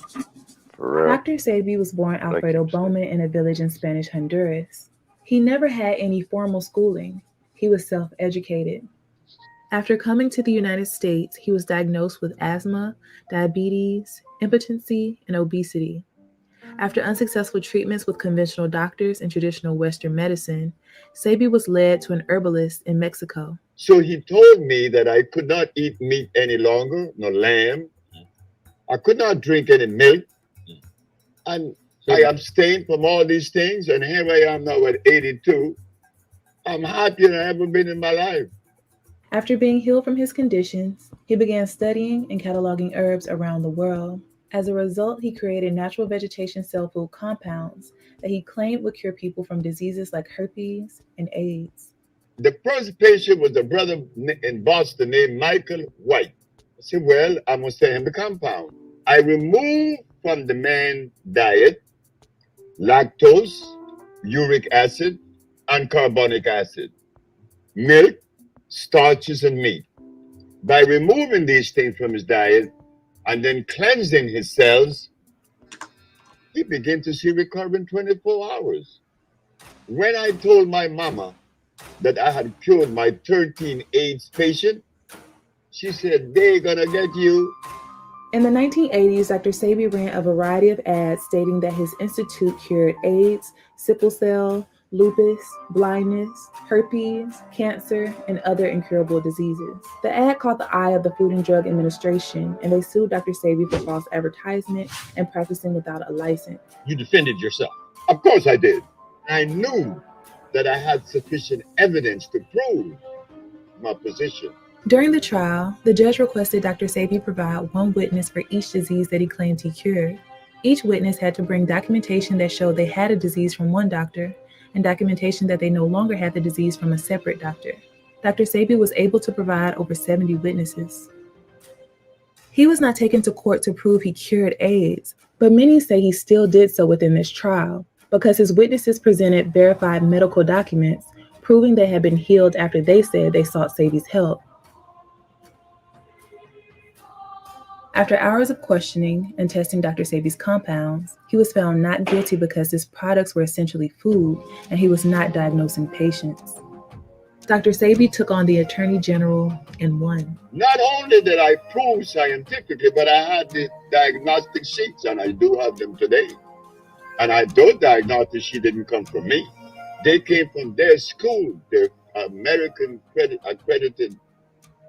for real. Dr. Sebi was born Alfredo Bowman in a village in Spanish Honduras. He never had any formal schooling. He was self-educated. After coming to the United States, he was diagnosed with asthma, diabetes, impotency, and obesity. After unsuccessful treatments with conventional doctors and traditional Western medicine, Sebi was led to an herbalist in Mexico. So he told me that I could not eat meat any longer, no lamb. I could not drink any milk. And I abstained from all these things. And here I am now at 82. I'm happier than I've ever been in my life. After being healed from his conditions, he began studying and cataloging herbs around the world. As a result, he created natural vegetation cell food compounds that he claimed would cure people from diseases like herpes and AIDS. The first patient was a brother in Boston named Michael White. I said, well, I must send him the compound. I removed from the man's diet lactose, uric acid, and carbonic acid, milk, starches, and meat. By removing these things from his diet and then cleansing his cells, he began to see recovery in 24 hours. When I told my mama that I had cured my 13 AIDS patient, she said, they're gonna get you. In the 1980s, Dr. Sebi ran a variety of ads stating that his institute cured AIDS, sickle cell, lupus, blindness, herpes, cancer, and other incurable diseases. The ad caught the eye of the Food and Drug Administration, and they sued Dr. Sebi for false advertisement and practicing without a license. You defended yourself. Of course I did. I knew that I had sufficient evidence to prove my position. During the trial, the judge requested Dr. Sebi provide one witness for each disease that he claimed he cured. Each witness had to bring documentation that showed they had a disease from one doctor and documentation that they no longer had the disease from a separate doctor. Dr. Sebi was able to provide over 70 witnesses. He was not taken to court to prove he cured AIDS, but many say he still did so within this trial because his witnesses presented verified medical documents proving they had been healed after they said they sought Sebi's help. After hours of questioning and testing Dr. Sebi's compounds, he was found not guilty because his products were essentially food and he was not diagnosing patients. Dr. Sebi took on the Attorney General and won. Not only did I prove scientifically, but I had the diagnostic sheets, and I do have them today. And those diagnostic sheets didn't come from me. They came from their school, their American accredited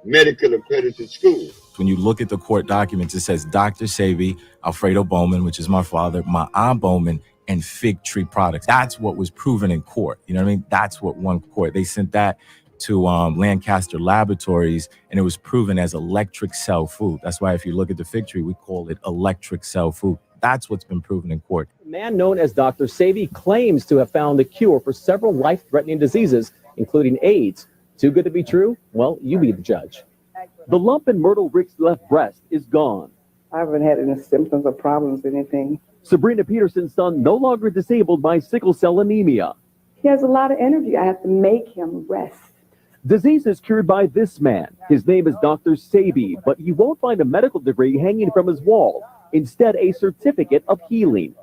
medical accredited school. When you look at the court documents, it says Dr. Sebi, Alfredo Bowman, which is my father, my aunt Bowman, and Fig Tree Products. That's what was proven in court. You know what I mean? That's what won court. They sent that to Lancaster Laboratories, and it was proven as electric cell food. That's why if you look at the Fig Tree, we call it electric cell food. That's what's been proven in court. A man known as Dr. Sebi claims to have found the cure for several life-threatening diseases, including AIDS. Too good to be true? Well, you be the judge. The lump in Myrtle Rick's left breast is gone. I haven't had any symptoms or problems, anything. Sabrina Peterson's son no longer disabled by sickle cell anemia. He has a lot of energy. I have to make him rest. Disease is cured by this man. His name is Dr. Sebi, but you won't find a medical degree hanging from his wall. Instead, a certificate of healing.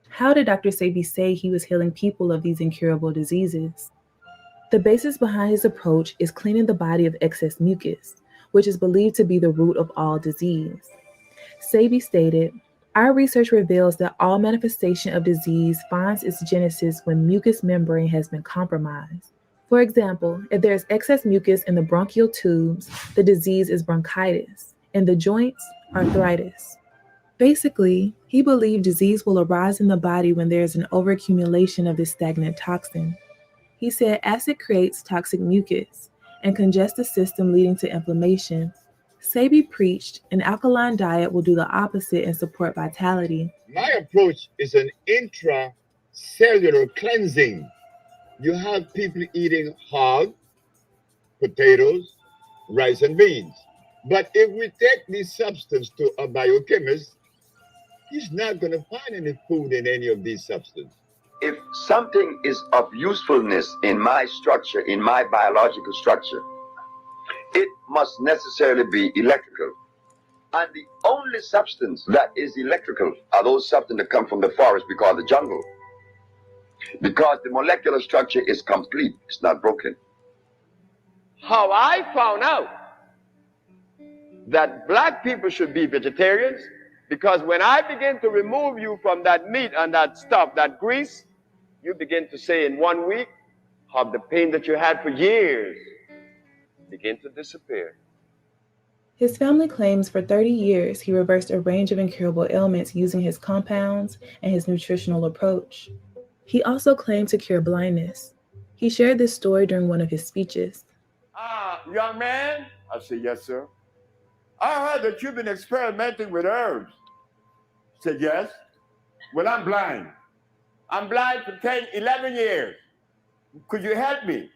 How did Dr. Sebi say he was healing people of these incurable diseases? The basis behind his approach is cleaning the body of excess mucus, which is believed to be the root of all disease. Sebi stated, "Our research reveals that all manifestation of disease finds its genesis when mucous membrane has been compromised. For example, if there is excess mucus in the bronchial tubes, the disease is bronchitis. In the joints, arthritis." Basically, he believed disease will arise in the body when there is an overaccumulation of this stagnant toxin. He said acid creates toxic mucus and congests the system, leading to inflammation. Sebi preached an alkaline diet will do the opposite and support vitality. My approach is an intracellular cleansing. You have people eating hog, potatoes, rice, and beans. But if we take this substance to a biochemist, he's not going to find any food in any of these substances. If something is of usefulness in my structure, in my biological structure, it must necessarily be electrical. And the only substance that is electrical are those substances that come from the forest because of the jungle. Because the molecular structure is complete, it's not broken. How I found out that black people should be vegetarians, because when I begin to remove you from that meat and that stuff, that grease, you begin to say in 1 week, how the pain that you had for years begin to disappear. His family claims for 30 years he reversed a range of incurable ailments using his compounds and his nutritional approach. He also claimed to cure blindness. He shared this story during one of his speeches. Young man, I said, yes, sir. I heard that you've been experimenting with herbs. I said, yes. Well, I'm blind. I'm blind for 10, 11 years. Could you help me?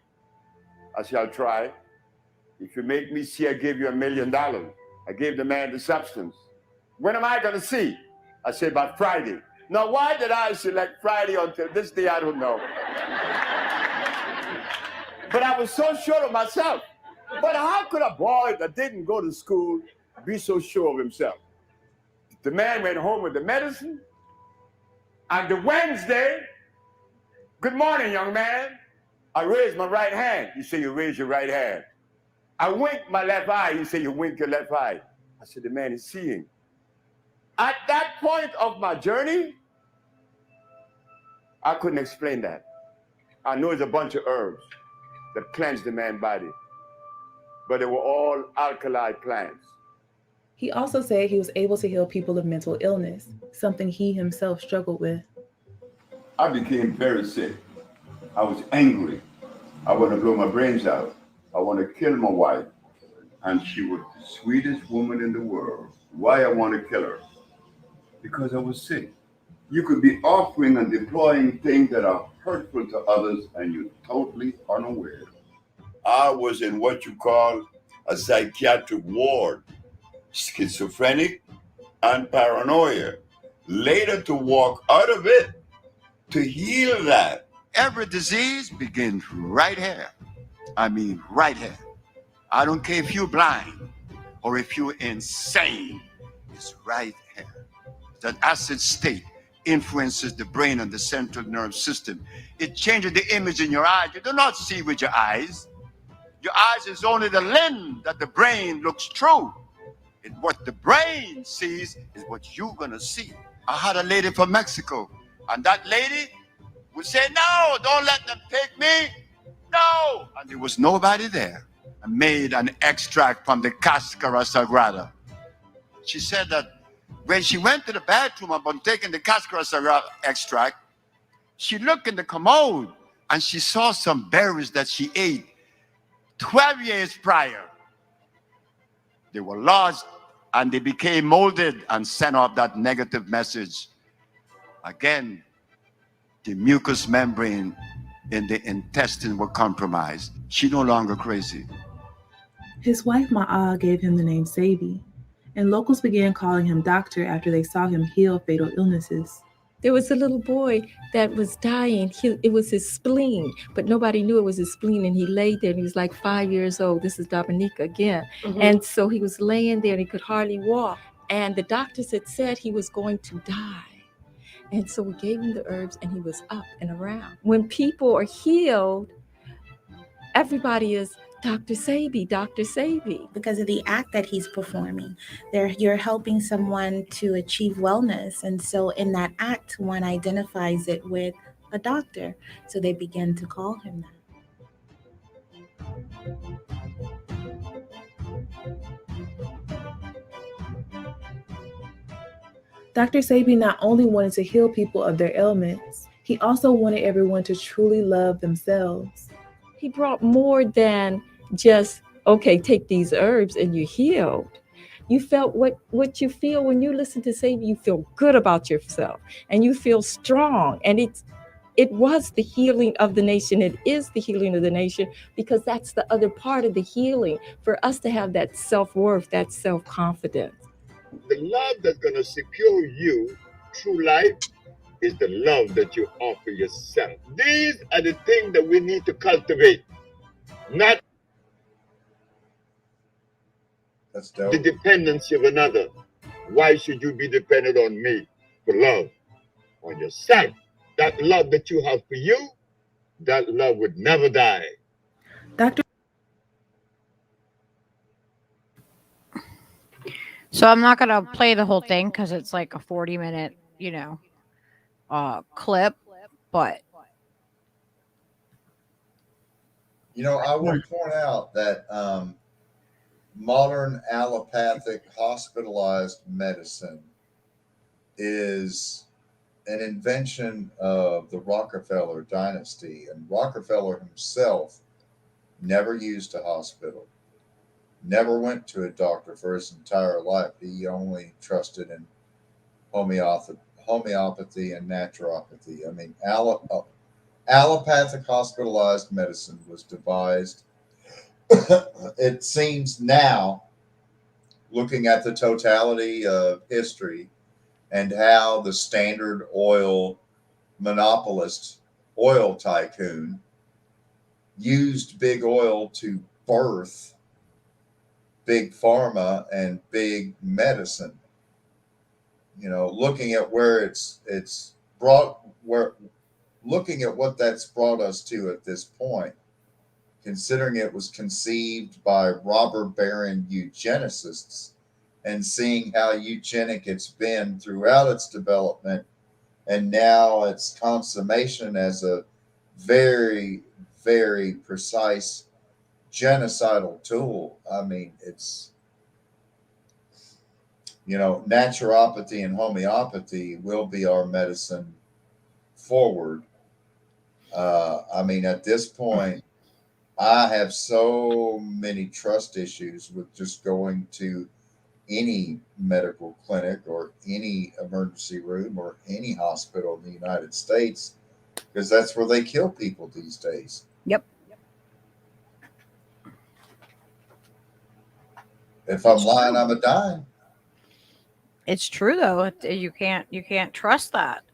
I said, I'll try. If you make me see, I give you $1 million. I gave the man the substance. When am I going to see? I said, by Friday. Now, why did I select Friday until this day? I don't know. But I was so sure of myself. But how could a boy that didn't go to school be so sure of himself? The man went home with the medicine. And the Wednesday, good morning, young man. I raised my right hand. You say you raise your right hand. I wink my left eye. You say you wink your left eye. I said, the man is seeing. At that point of my journey, I couldn't explain that. I know it's a bunch of herbs that cleanse the man's body, but they were all alkali plants. He also said he was able to heal people of mental illness, something he himself struggled with. I became very sick. I was angry. I want to blow my brains out. I want to kill my wife. And she was the sweetest woman in the world. Why I want to kill her? Because I was sick. You could be offering and deploying things that are hurtful to others and you're totally unaware. I was in what you call a psychiatric ward, schizophrenic and paranoia. Later to walk out of it, to heal that. Every disease begins right here. I mean, right here. I don't care if you're blind or if you're insane. It's right here. That acid state influences the brain and the central nervous system. It changes the image in your eyes. You do not see with your eyes. Your eyes is only the lens that the brain looks through. And what the brain sees is what you're gonna see. I had a lady from Mexico, and that lady would say, no, don't let them take me. No. And there was nobody there. I made an extract from the Cascara Sagrada. She said that when she went to the bathroom upon taking the Cascara Sagrada extract, she looked in the commode and she saw some berries that she ate 12 years prior. They were lost and they became molded and sent off that negative message. Again, the mucous membrane in the intestine were compromised. She no longer crazy. His wife Ma'a gave him the name Sabi, and locals began calling him doctor after they saw him heal fatal illnesses. There was a little boy that was dying. It was his spleen, but nobody knew it was his spleen. And he lay there and he was like 5 years old. This is Dominica again. Mm-hmm. And so he was laying there and he could hardly walk. And the doctors had said he was going to die. And so we gave him the herbs and he was up and around. When people are healed, everybody is Dr. Sabi, Dr. Sabi. Because of the act that he's performing, you're helping someone to achieve wellness. And so in that act, one identifies it with a doctor. So they begin to call him that. Dr. Sabi not only wanted to heal people of their ailments, he also wanted everyone to truly love themselves. He brought more than just, okay, take these herbs and you're healed. You felt what you feel when you listen to Sabi, you feel good about yourself and you feel strong. And it was the healing of the nation. It is the healing of the nation because that's the other part of the healing, for us to have that self-worth, that self-confidence. The love that's going to secure you through life is the love that you offer yourself. These are the things that we need to cultivate. Not That's dope. the dependency of another. Why should you be dependent on me for love? On yourself. That love that you have for you, that love would never die. Dr. So I'm not gonna play the whole thing because it's like a 40-minute, clip. But I will point out that modern allopathic hospitalized medicine is an invention of the Rockefeller dynasty, and Rockefeller himself never used a hospital, never went to a doctor for his entire life. He only trusted in homeopathy and naturopathy. I mean, allopathic hospitalized medicine was devised, it seems now, looking at the totality of history and how the Standard Oil monopolist, oil tycoon, used big oil to birth big pharma and big medicine. Looking at where looking at what that's brought us to at this point, considering it was conceived by robber baron eugenicists, and seeing how eugenic it's been throughout its development, and now its consummation as a very, very precise genocidal tool. I mean, it's, naturopathy and homeopathy will be our medicine forward. I mean, at this point, I have so many trust issues with just going to any medical clinic or any emergency room or any hospital in the United States, because that's where they kill people these days. Yep. If I'm lying, I'm a dime. It's true though. You can't trust that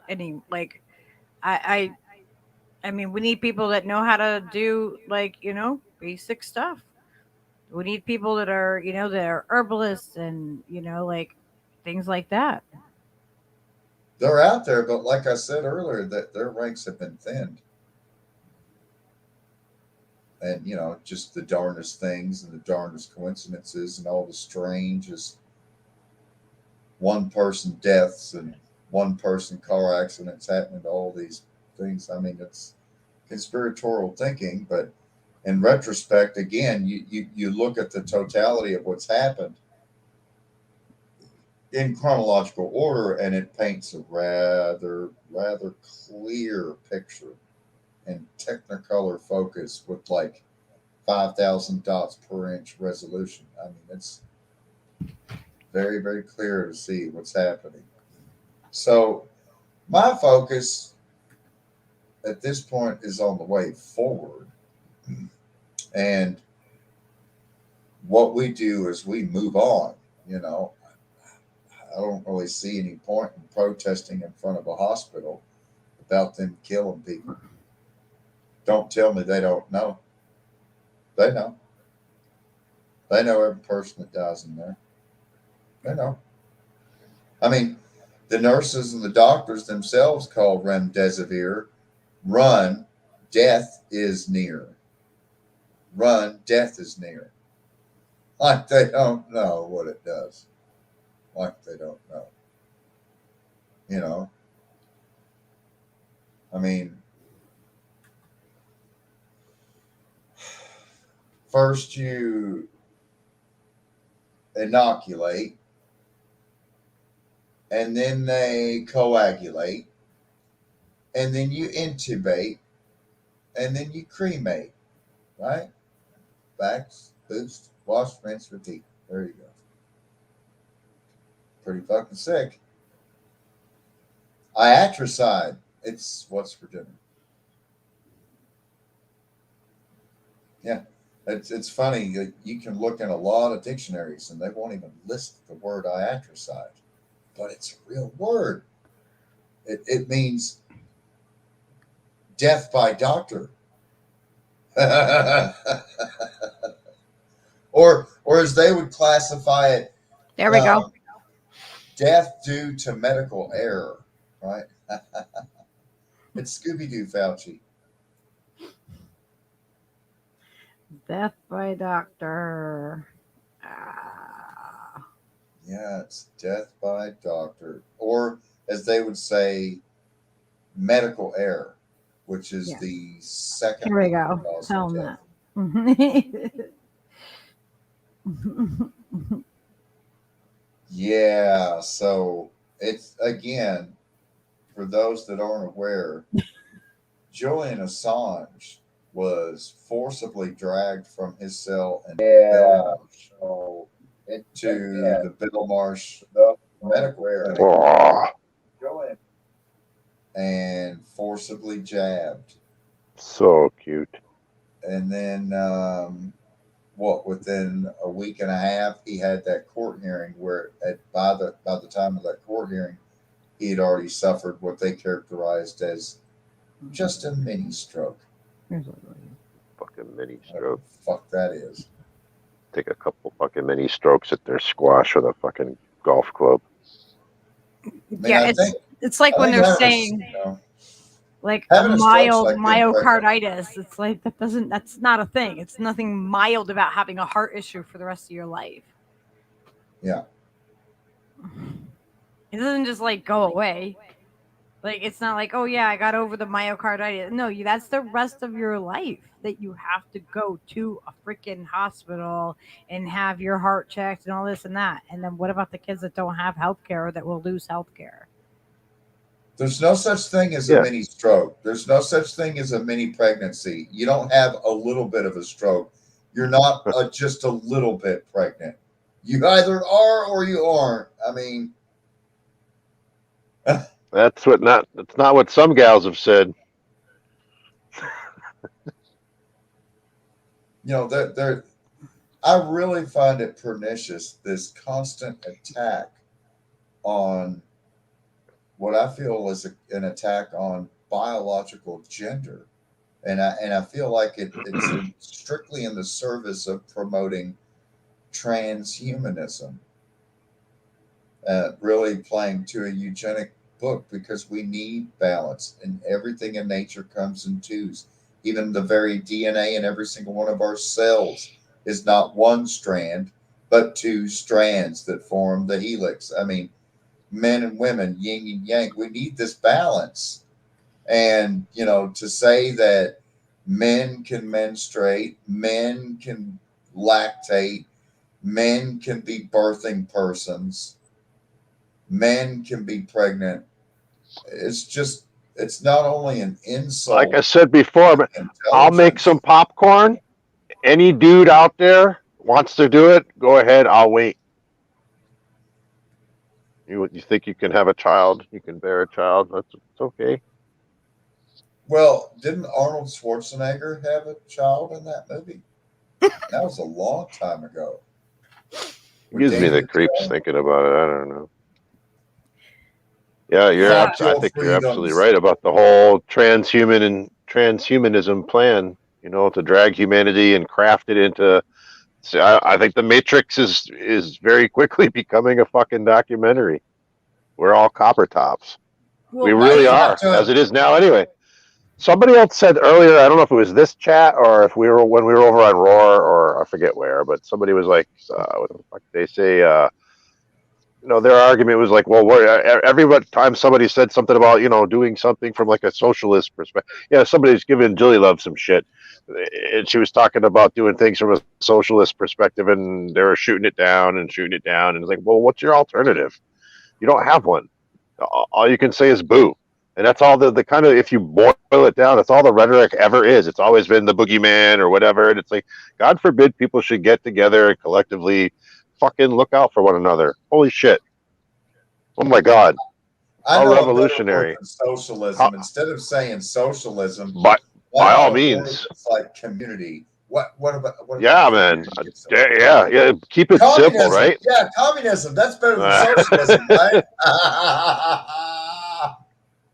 I mean, we need people that know how to do basic stuff. We need people that are that are herbalists and things like that. They're out there, but like I said earlier, that their ranks have been thinned. And just the darndest things and the darndest coincidences and all the strangest one person deaths and one person car accidents happening to all these things. I mean, it's conspiratorial thinking, but in retrospect, again, you look at the totality of what's happened in chronological order, and it paints a rather clear picture and Technicolor focus with like 5,000 dots per inch resolution. I mean, it's very, very clear to see what's happening. So my focus at this point is on the way forward. And what we do is we move on. I don't really see any point in protesting in front of a hospital about them killing people. Don't tell me they don't know. They know. They know every person that dies in there. They know. I mean, the nurses and the doctors themselves call remdesivir, run, death is near. Run, death is near. Like they don't know what it does. Like they don't know. I mean, first you inoculate, and then they coagulate, and then you intubate, and then you cremate, right? Vax, boost, wash, rinse, repeat. There you go. Pretty fucking sick. Iatricide. It's what's for dinner. Yeah. It's funny. You can look in a lot of dictionaries and they won't even list the word iatricide. But it's a real word. It means death by doctor. or as they would classify it. There we go. Death due to medical error, right? It's Scooby-Doo Fauci. Death by doctor. Yeah, it's death by doctor. Or, as they would say, medical error, which is the second. Here we go. Tell them that. Yeah, so it's, again, for those that aren't aware, Julian Assange was forcibly dragged from his cell in Belmarsh to the Belmarsh medical clinic and forcibly jabbed. So cute. And then, within a week and a half, he had that court hearing where by the time of that court hearing, he had already suffered what they characterized as just a mini stroke. Fucking mini stroke. Fuck that is. Take a couple fucking mini strokes at their squash or the fucking golf club. Yeah, it's like when they're saying like mild myocarditis. It's like that's not a thing. It's nothing mild about having a heart issue for the rest of your life. Yeah. It doesn't just like go away. Like it's not like, oh yeah, I got over the myocarditis. No, that's the rest of your life that you have to go to a freaking hospital and have your heart checked and all this and that. And then what about the kids that don't have health care or that will lose health care? There's no such thing as a mini stroke. There's no such thing as a mini pregnancy. You don't have a little bit of a stroke. You're not just a little bit pregnant. You either are or you aren't. I mean, that's not what some gals have said. I really find it pernicious, this constant attack on what I feel is an attack on biological gender. And I feel like it's strictly in the service of promoting transhumanism, really playing to a eugenic book, because we need balance, and everything in nature comes in twos. Even the very DNA in every single one of our cells is not one strand, but two strands that form the helix. I mean, men and women, yin and yang, we need this balance. And, to say that men can menstruate, men can lactate, men can be birthing persons, men can be pregnant, it's not only an insult. Like I said before, but I'll make some popcorn. Any dude out there wants to do it, go ahead, I'll wait. You think you can have a child, you can bear a child, it's okay. Well, didn't Arnold Schwarzenegger have a child in that movie? That was a long time ago. It gives me the creeps thinking about it. I don't know. Yeah, I think you're absolutely right about the whole transhumanism plan, to drag humanity and craft it into. I think the Matrix is very quickly becoming a fucking documentary. We're all copper tops. Well, we really are, as it is now anyway. Somebody else said earlier, I don't know if it was this chat or if when we were over on Roar, or I forget where, but somebody was like, what the fuck did they say? Their argument was like, well, every time somebody said something about, doing something from like a socialist perspective. Yeah, somebody's giving Julie Love some shit. And she was talking about doing things from a socialist perspective, and they were shooting it down. And it's like, well, what's your alternative? You don't have one. All you can say is boo. And that's all the kind of, if you boil it down, that's all the rhetoric ever is. It's always been the boogeyman or whatever. And it's like, God forbid people should get together and collectively fucking look out for one another. Holy shit. Oh my God. How revolutionary. Socialism. Instead of saying socialism, by all means. It's like community. What about yeah, man. Yeah. Keep it communism. Simple, right? Yeah, communism. That's better than socialism, right?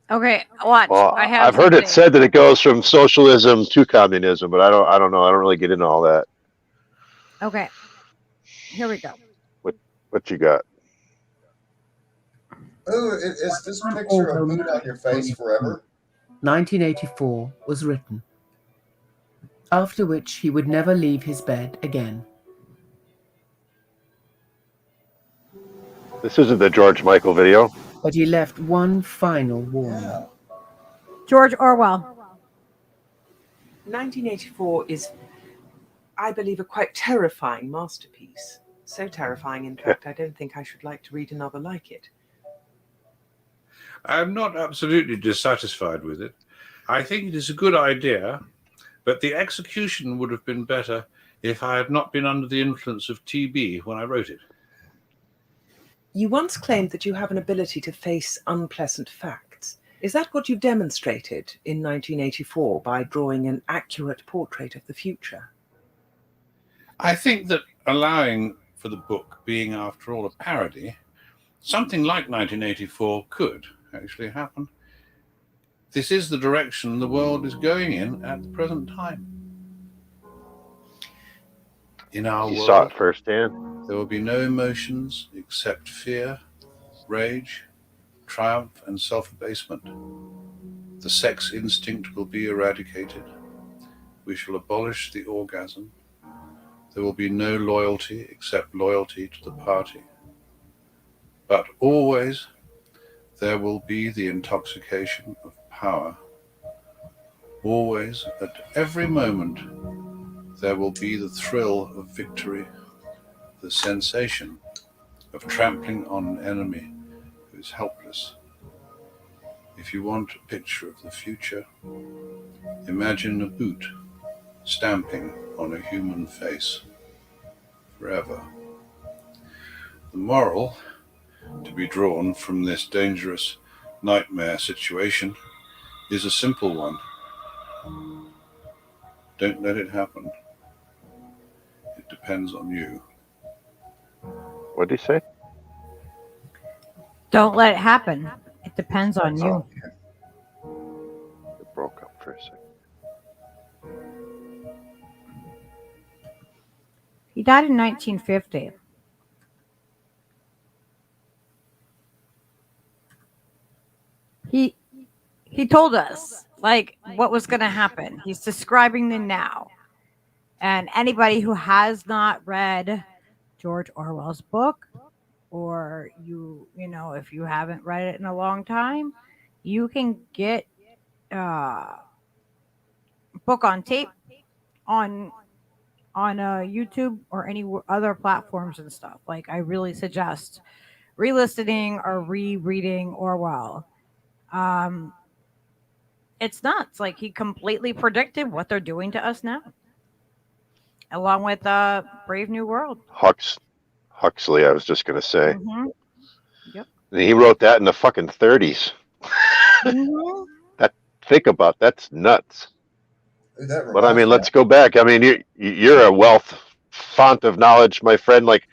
Okay, watch. Well, I've heard it said that it goes from socialism to communism, but I don't know. I don't really get into all that. Okay. Here we go. What you got? Ooh, is this picture of boot on your face forever? 1984 was written, after which he would never leave his bed again. This isn't the George Michael video. But he left one final warning. George Orwell. 1984 is, I believe, a quite terrifying masterpiece. So terrifying, in fact, I don't think I should like to read another like it. I'm not absolutely dissatisfied with it. I think it is a good idea, but the execution would have been better if I had not been under the influence of TB when I wrote it. You once claimed that you have an ability to face unpleasant facts. Is that what you demonstrated in 1984 by drawing an accurate portrait of the future? I think that allowing for the book being, after all, a parody, something like 1984 could actually happen. This is the direction the world is going in at the present time. In our You world, saw it firsthand. there will be no emotions except fear, rage, triumph, and self-abasement. The sex instinct will be eradicated. We shall abolish the orgasm. There will be no loyalty except loyalty to the party. But always there will be the intoxication of power. Always, at every moment, there will be the thrill of victory, the sensation of trampling on an enemy who is helpless. If you want a picture of the future, imagine a boot stamping on a human face forever. The moral to be drawn from this dangerous nightmare situation is a simple one. Don't let it happen. It depends on you. What did he say? Don't let it happen. It depends on you. It broke up for a second. He died in 1950. He told us like what was going to happen. He's describing the now. And anybody who has not read George Orwell's book, or you know, if you haven't read it in a long time, you can get book on tape on YouTube or any other platforms and stuff. Like, I really suggest re-listening or rereading Orwell. It's nuts. Like, he completely predicted what they're doing to us now, along with Brave New World. Huxley, I was just going to say. Mm-hmm. Yep. He wrote that in the fucking 30s. Mm-hmm. Think about that's nuts. That But I mean, let's go back. I mean, you're a font of knowledge, my friend. Like,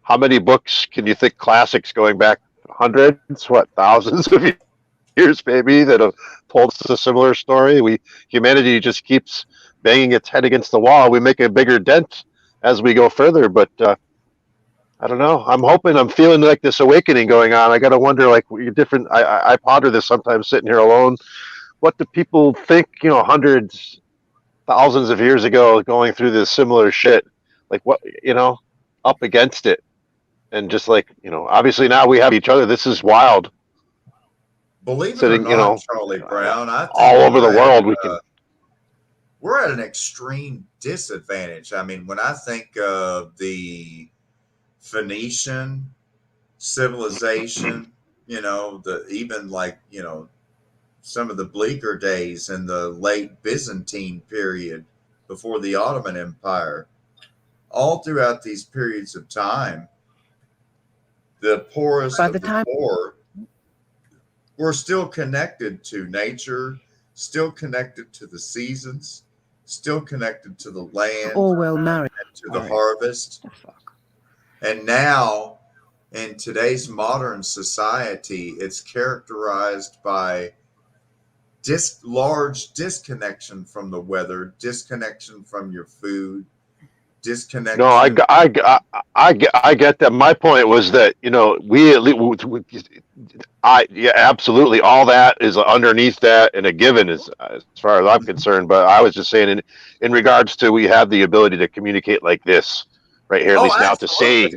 how many books can you think classics going back hundreds, thousands of years, maybe, that have told us a similar story? Humanity just keeps banging its head against the wall. We make a bigger dent as we go further, but I don't know. I'm feeling like this awakening going on. I got to wonder, like, different. I ponder this sometimes sitting here alone. What do people think? Hundreds, thousands of years ago, going through this similar shit, like what, up against it, and just like, obviously now we have each other. This is wild. Believe it or not, Charlie Brown, I think all over the world we can. We're at an extreme disadvantage. I mean, when I think of the Phoenician civilization, some of the bleaker days in the late Byzantine period before the Ottoman Empire, all throughout these periods of time, the poorest of the poor were still connected to nature, still connected to the seasons, still connected to the land, Orwell married to the harvest. And now, in today's modern society, it's characterized by large disconnection from the weather, disconnection from your food, disconnect. No, I get that. My point was that, you know, yeah, absolutely, all that is underneath that and a given as far as I'm concerned. But I was just saying in regards to, we have the ability to communicate like this right here, at least now, to say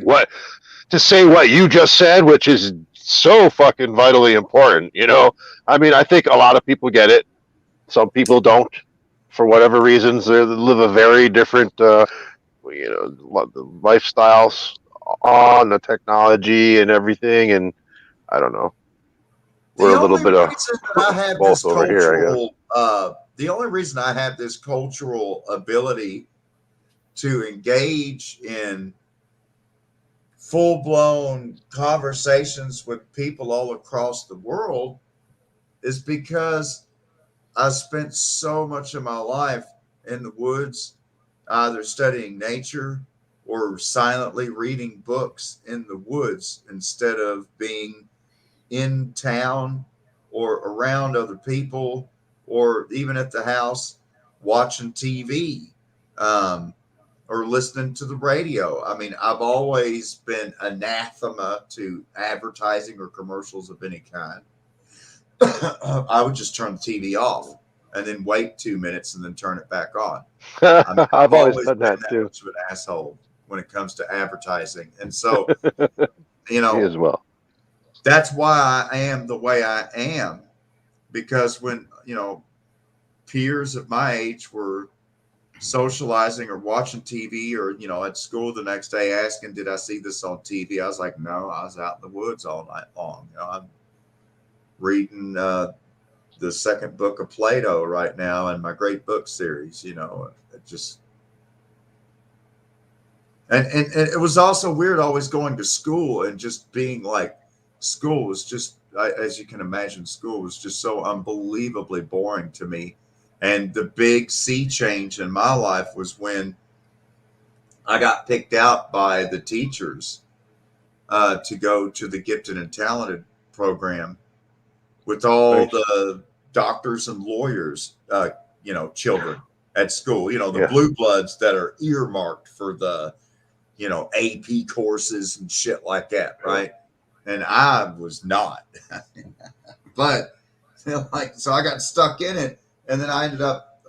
what you just said, which is so fucking vitally important. You know, I mean, I think a lot of people get it. Some people don't, for whatever reasons. They live a very different, you know, lifestyles on the technology and everything, and I don't know. We're a little bit of I have both this over here, I guess. the only reason I have this cultural ability to engage in full-blown conversations with people all across the world is because I spent so much of my life in the woods, either studying nature or silently reading books in the woods instead of being in town or around other people or even at the house watching TV. Or listening to the radio. I mean, I've always been anathema to advertising or commercials of any kind. I would just turn the TV off and then wait 2 minutes and then turn it back on. I mean, I've always done been that too. much of an asshole when it comes to advertising. And so, you know, me as well. That's why I am the way I am, because when, you know, peers of my age were socializing or watching TV or, you know, at school the next day asking, did I see this on TV? I was like, no, I was out in the woods all night long. You know, I'm reading the second book of Plato right now in my great book series, you know, it just, and it was also weird always going to school and just being like, school was just, as you can imagine, school was just so unbelievably boring to me. And the big sea change in my life was when I got picked out by the teachers to go to the gifted and talented program with all the doctors and lawyers, you know, children at school, you know, the blue bloods that are earmarked for the, you know, AP courses and shit like that. Right. And I was not, but like, so I got stuck in it. And then I ended up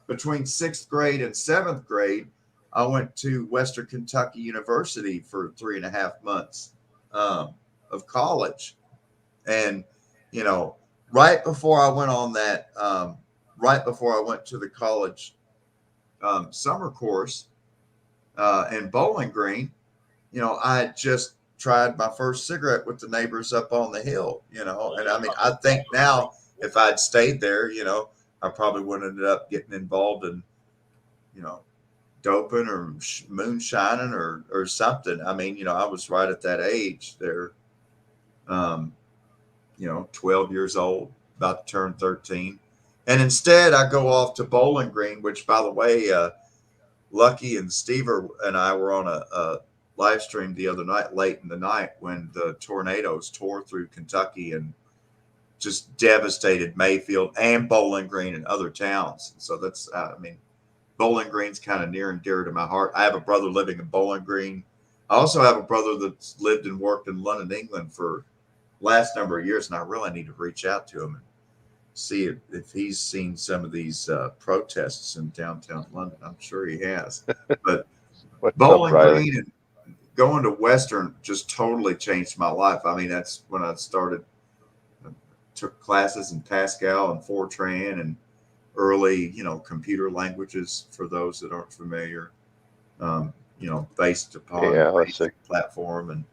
between 6th grade and 7th grade, I went to Western Kentucky University for 3.5 months of college. And, you know, right before I went on that, right before I went to the college summer course in Bowling Green, you know, I had just tried my first cigarette with the neighbors up on the hill, you know. And I mean, I think now, if I'd stayed there, you know, I probably would have ended up getting involved in, you know, doping or moonshining or something. I mean, you know, I was right at that age there, you know, 12 years old, about to turn 13. And instead, I go off to Bowling Green, which, by the way, Lucky and Steve and I were on a live stream the other night, late in the night, when the tornadoes tore through Kentucky and just devastated Mayfield and Bowling Green and other towns. So that's, I mean, Bowling Green's kind of near and dear to my heart. I have a brother living in Bowling Green. I also have a brother that's lived and worked in London, England for last number of years, and I really need to reach out to him and see if he's seen some of these protests in downtown London. I'm sure he has. But Bowling Green and going to Western just totally changed my life. I mean, that's when I started, took classes in Pascal and Fortran and early, you know, computer languages for those that aren't familiar, you know, based upon basic platform and,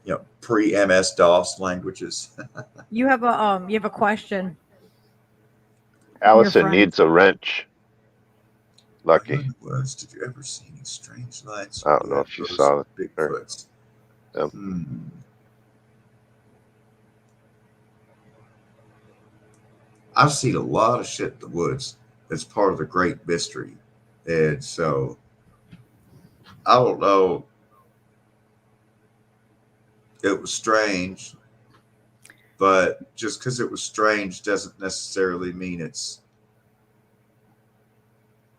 you know, pre-MS DOS languages. You have a question. Allison needs a wrench. Lucky. Did you ever see any strange lights? I don't know if you saw it. Bigfoots. Yep. I've seen a lot of shit in the woods that's part of the great mystery. And so I don't know. It was strange, but just because it was strange doesn't necessarily mean it's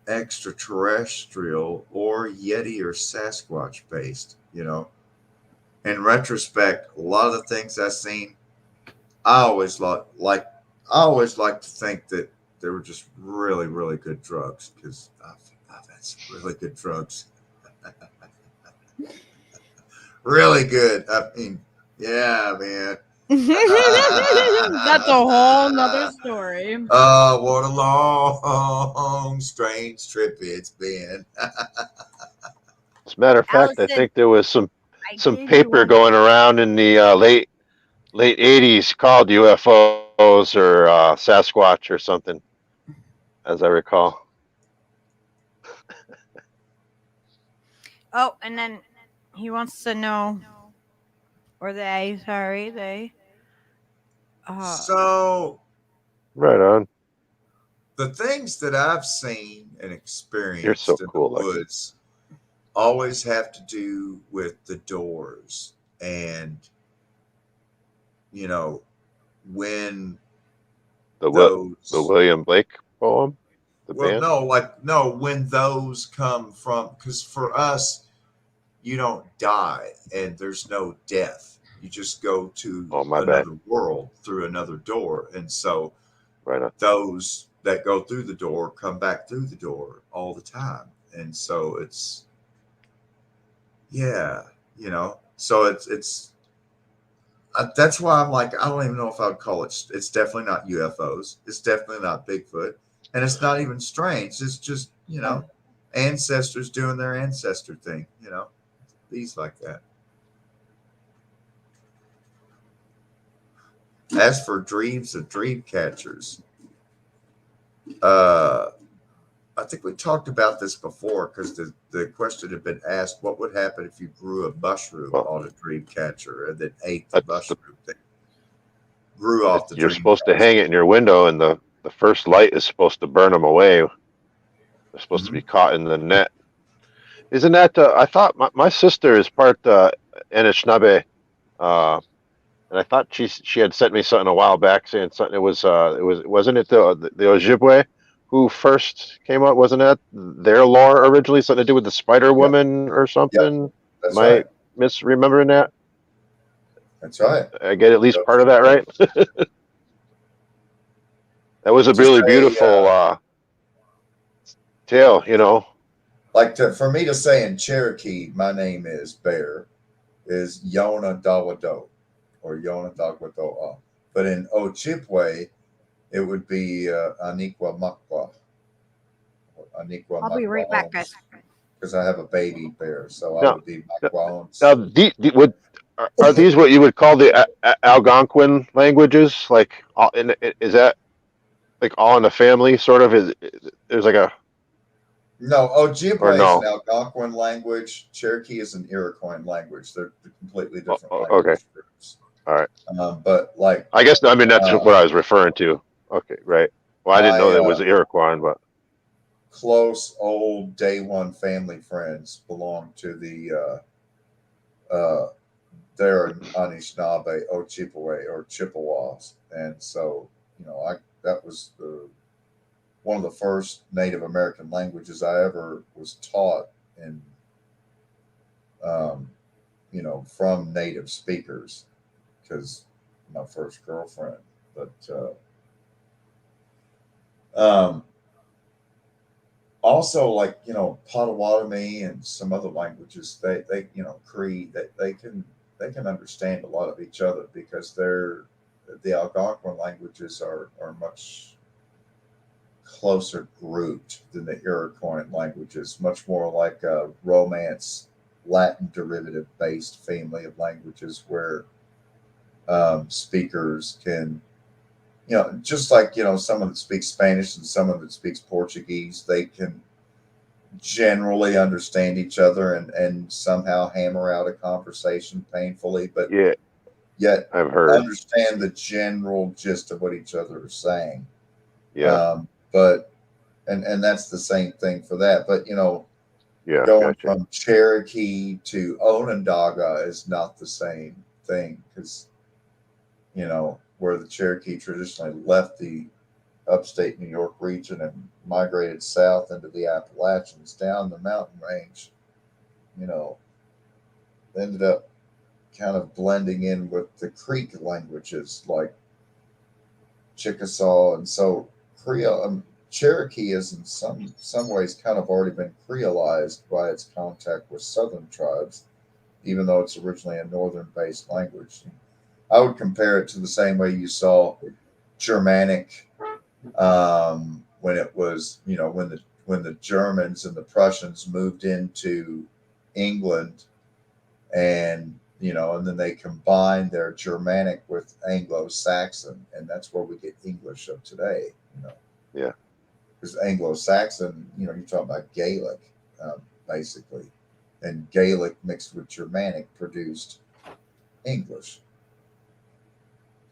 extraterrestrial or Yeti or Sasquatch based, you know. In retrospect, a lot of the things I've seen, I always like to think that they were just really, really good drugs, because I've had some really good drugs. Really good. I mean, yeah, man. That's a whole nother story. Oh, what a long, strange trip it's been. As a matter of fact, I Allison, think there was some gave you paper one. going around in the late 80s called UFOs or Sasquatch or something, as I recall. Oh, and then he wants to know, or they, sorry, they. So, Right on. the things that I've seen and You're so experienced in cool, the Lucky. woods always have to do with the doors. And, you know, when The those. William Blake poem, the band. No, when those come from, because for us, you don't die and there's no death. You just go to another world through another door. And so those that go through the door come back through the door all the time. And so it's, yeah, you know, so it's that's why I'm like, I don't even know if I would call it, it's definitely not UFOs. It's definitely not Bigfoot. And it's not even strange. It's just, you know, ancestors doing their ancestor thing, you know, things like that. As for dreams of dream catchers, I think we talked about this before, because the question had been asked, what would happen if you grew a mushroom on a dream catcher and then ate the mushroom that grew off the You're dream supposed to catcher? hang it in your window, and the first light is supposed to burn them away. They're supposed to be caught in the net. Isn't that? I thought my sister is part Anishinaabe, and I thought she had sent me something a while back saying something. Wasn't it the Ojibwe who first came up? Wasn't that their lore originally? Something to do with the Spider Woman or something? Yep. That's Am I right. misremembering that? That's right. I get at least part of that right. That was a really beautiful tale, you know. Like for me to say in Cherokee, my name is Bear, is Yona Dawado or Yona Dawado. But in Ojibwe, it would be Aniqua Makwa. I'll be right back, guys. Because I have a baby bear, so I would be Makwa. Now, are these what you would call the Algonquin languages? Like, is that like all in the family? Sort of. There's like a. No, Ojibwe no? is an Algonquin language. Cherokee is an Iroquois language. They're completely different language Okay. groups. All right. But like, I guess that's what I was referring to. Okay, right. Well, I didn't know that it was Iroquois, but close old day one family friends belong to the they're Anishinaabe, Ojibwe, or Chippewas, and so that was one of the first Native American languages I ever was taught in, from native speakers, because my first girlfriend. But also, like, Potawatomi and some other languages, they Cree, that they can understand a lot of each other, because the Algonquin languages are much closer grouped than the Iroquois languages, much more like a Romance Latin derivative based family of languages, where speakers can, just like, someone that speaks Spanish and someone that speaks Portuguese, they can generally understand each other and somehow hammer out a conversation painfully, but yet I've heard understand the general gist of what each other is saying. Yeah. But and that's the same thing for that. But going gotcha. from Cherokee to Onondaga is not the same thing, because where the Cherokee traditionally left the upstate New York region and migrated south into the Appalachians, down the mountain range, ended up kind of blending in with the Creek languages like Chickasaw. And so Creole, Cherokee is in some ways kind of already been creolized by its contact with southern tribes, even though it's originally a northern-based language. I would compare it to the same way you saw Germanic when it was, when the Germans and the Prussians moved into England, and and then they combined their Germanic with Anglo-Saxon, and that's where we get English of today. Yeah. Because Anglo-Saxon, you're talking about Gaelic, basically, and Gaelic mixed with Germanic produced English.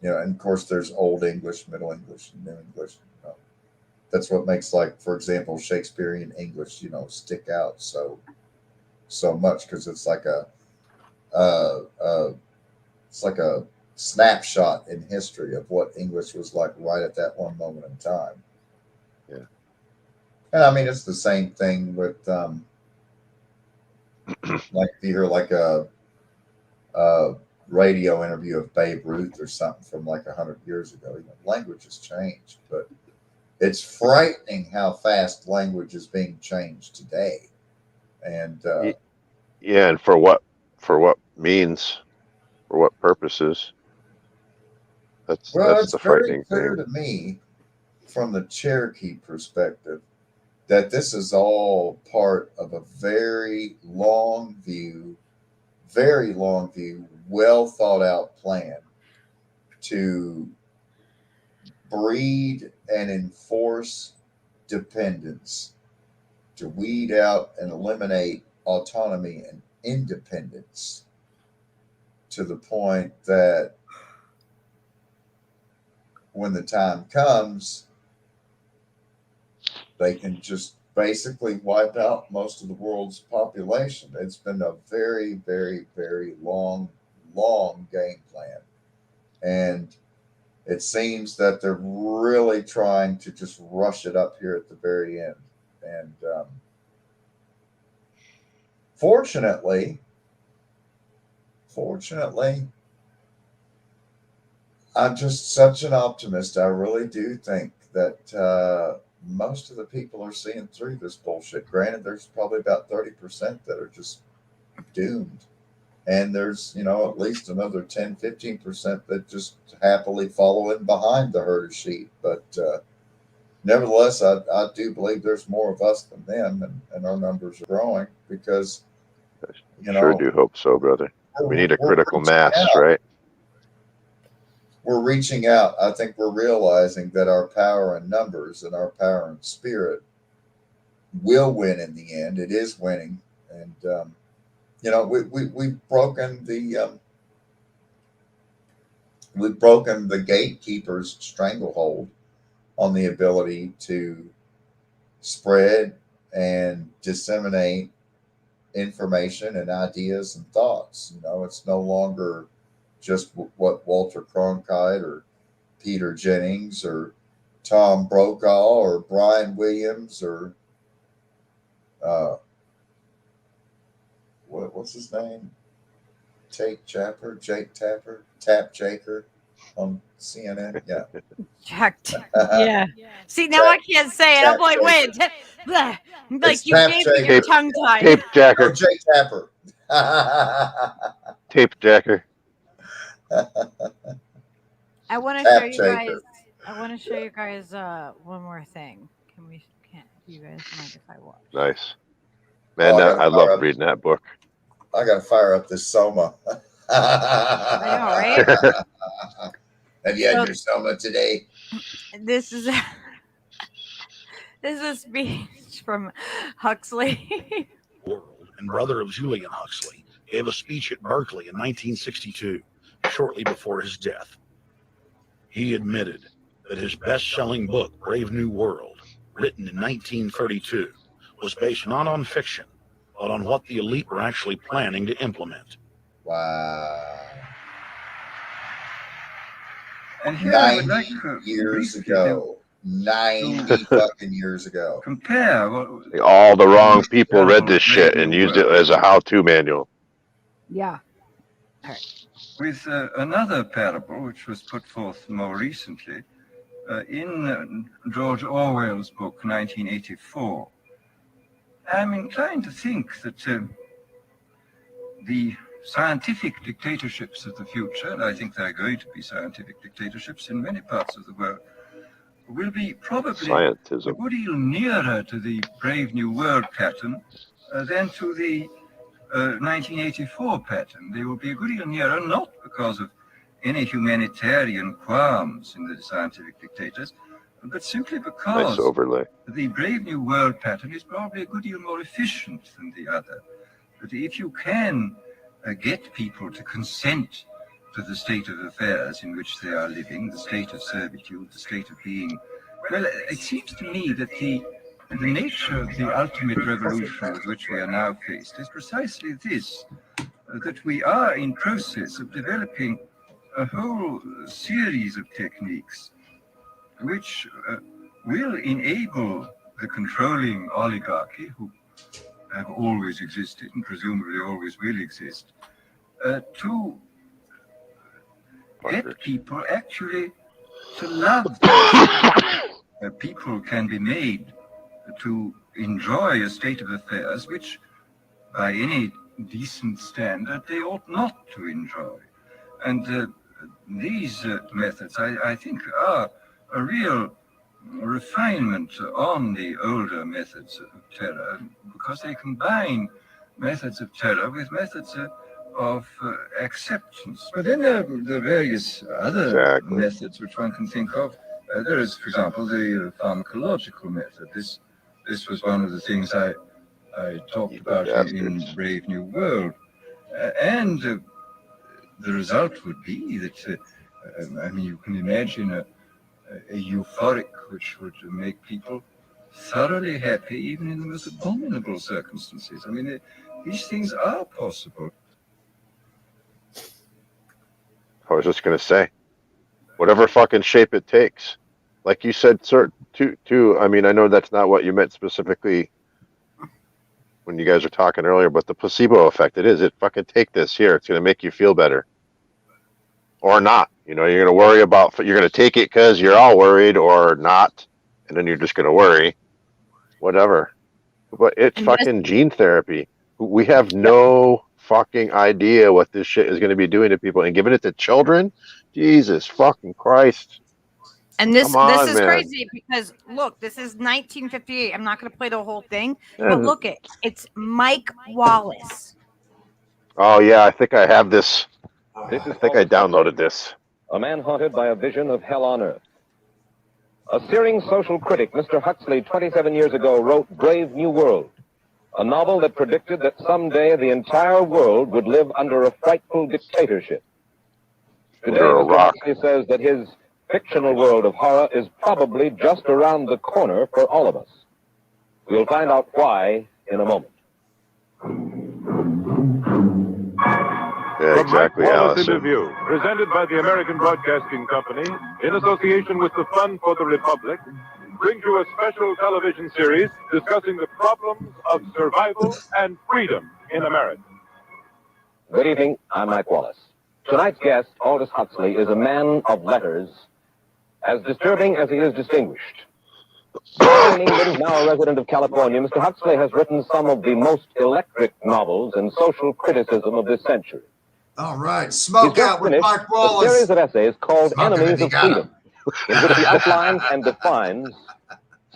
And of course there's Old English, Middle English, and New English. That's what makes, like, for example, Shakespearean English, stick out so much, because it's like a snapshot in history of what English was like right at that one moment in time. Yeah. And I mean, it's the same thing with like if you hear like a radio interview of Babe Ruth or something from like 100 years ago, language has changed, but it's frightening how fast language is being changed today. And yeah, and for what means, for what purposes? That's the frightening clear thing to me from the Cherokee perspective that this is all part of a very long view, well thought out plan to breed and enforce dependence, to weed out and eliminate autonomy and independence, to the point that when the time comes, they can just basically wipe out most of the world's population. It's been a very, very, very long game plan. And it seems that they're really trying to just rush it up here at the very end. And fortunately, I'm just such an optimist. I really do think that most of the people are seeing through this bullshit. Granted, there's probably about 30% that are just doomed. And there's, at least another 10, 15% that just happily follow in behind the herd of sheep. But nevertheless, I do believe there's more of us than them, and our numbers are growing because, sure do hope so, brother. We need a critical mass, right? We're reaching out. I think we're realizing that our power in numbers and our power in spirit will win in the end. It is winning. And, we've broken the gatekeeper's stranglehold on the ability to spread and disseminate information and ideas and thoughts. It's no longer just what Walter Cronkite or Peter Jennings or Tom Brokaw or Brian Williams or what's his name? Jake Tapper on CNN. Yeah. Yeah. See, now I can't say it. I'm like, wait. Like It's you gave me your tongue tied. Tape jacker. Jake Tapper. Tape jacker. I want to show you guys. I want to show you guys one more thing. Can't you guys mind if I watch? Nice. Man, I love reading that book. I gotta fire up this Soma. I know, right? Have you had your Soma today? This is a speech from Huxley. And brother of Julian Huxley, gave a speech at Berkeley in 1962, shortly before his death. He admitted that his best-selling book, Brave New World, written in 1932, was based not on fiction, but on what the elite were actually planning to implement. Wow. And 90 years ago. 90 fucking years ago. Compare All the wrong people read this shit and used it as a how-to manual. Yeah. with another parable which was put forth more recently in George Orwell's book 1984. I'm inclined to think that the scientific dictatorships of the future, and I think there are going to be scientific dictatorships in many parts of the world, will be probably a good deal nearer to the Brave New World pattern than to the 1984 pattern. They will be a good deal nearer, not because of any humanitarian qualms in the scientific dictators, but simply because the Brave New World pattern is probably a good deal more efficient than the other. But if you can get people to consent to the state of affairs in which they are living, the state of servitude, the state of being, well, it seems to me that the nature of the ultimate revolution with which we are now faced is precisely this, that we are in process of developing a whole series of techniques which will enable the controlling oligarchy, who have always existed and presumably always will exist, to get people actually to love them. People can be made to enjoy a state of affairs which, by any decent standard, they ought not to enjoy. And these methods, I think, are a real refinement on the older methods of terror, because they combine methods of terror with methods of acceptance. But then there are various other methods which one can think of. There is, for example, the pharmacological method. This was one of the things I talked about in Brave New World. And the result would be that, I mean, you can imagine a euphoric which would make people thoroughly happy even in the most abominable circumstances. I mean, these things are possible. I was just going to say, whatever fucking shape it takes. Like you said, sir, too, I mean, I know that's not what you meant specifically when you guys were talking earlier, but the placebo effect, it fucking take this here. It's going to make you feel better. Or not. You know, you're going to worry about, you're going to take it because you're all worried or not. And then you're just going to worry. Whatever. But it's fucking gene therapy. We have no fucking idea what this shit is going to be doing to people, and giving it to children. Jesus fucking Christ! And this on, is man. crazy because look, this is 1958. I'm not going to play the whole thing, but look it's Mike Wallace. Oh yeah, I think I have this. I think I downloaded this. A man haunted by a vision of hell on earth. A searing social critic, Mr. Huxley, 27 years ago, wrote Brave New World, a novel that predicted that someday the entire world would live under a frightful dictatorship. Today, Mr. Huxley says that his fictional world of horror is probably just around the corner for all of us. We'll find out why in a moment. Yeah, exactly, Wallace Allison. Interview, presented by the American Broadcasting Company in association with the Fund for the Republic, brings you a special television series discussing the problems of survival and freedom in America. Good evening, I'm Mike Wallace. Tonight's guest, Aldous Huxley, is a man of letters, as disturbing as he is distinguished. Born in England, now a resident of California, Mr. Huxley has written some of the most electric novels and social criticism of this century. All right, Smoke Out with Mike Wallace. A series of essays called Enemies of Freedom, in which he outlines and defines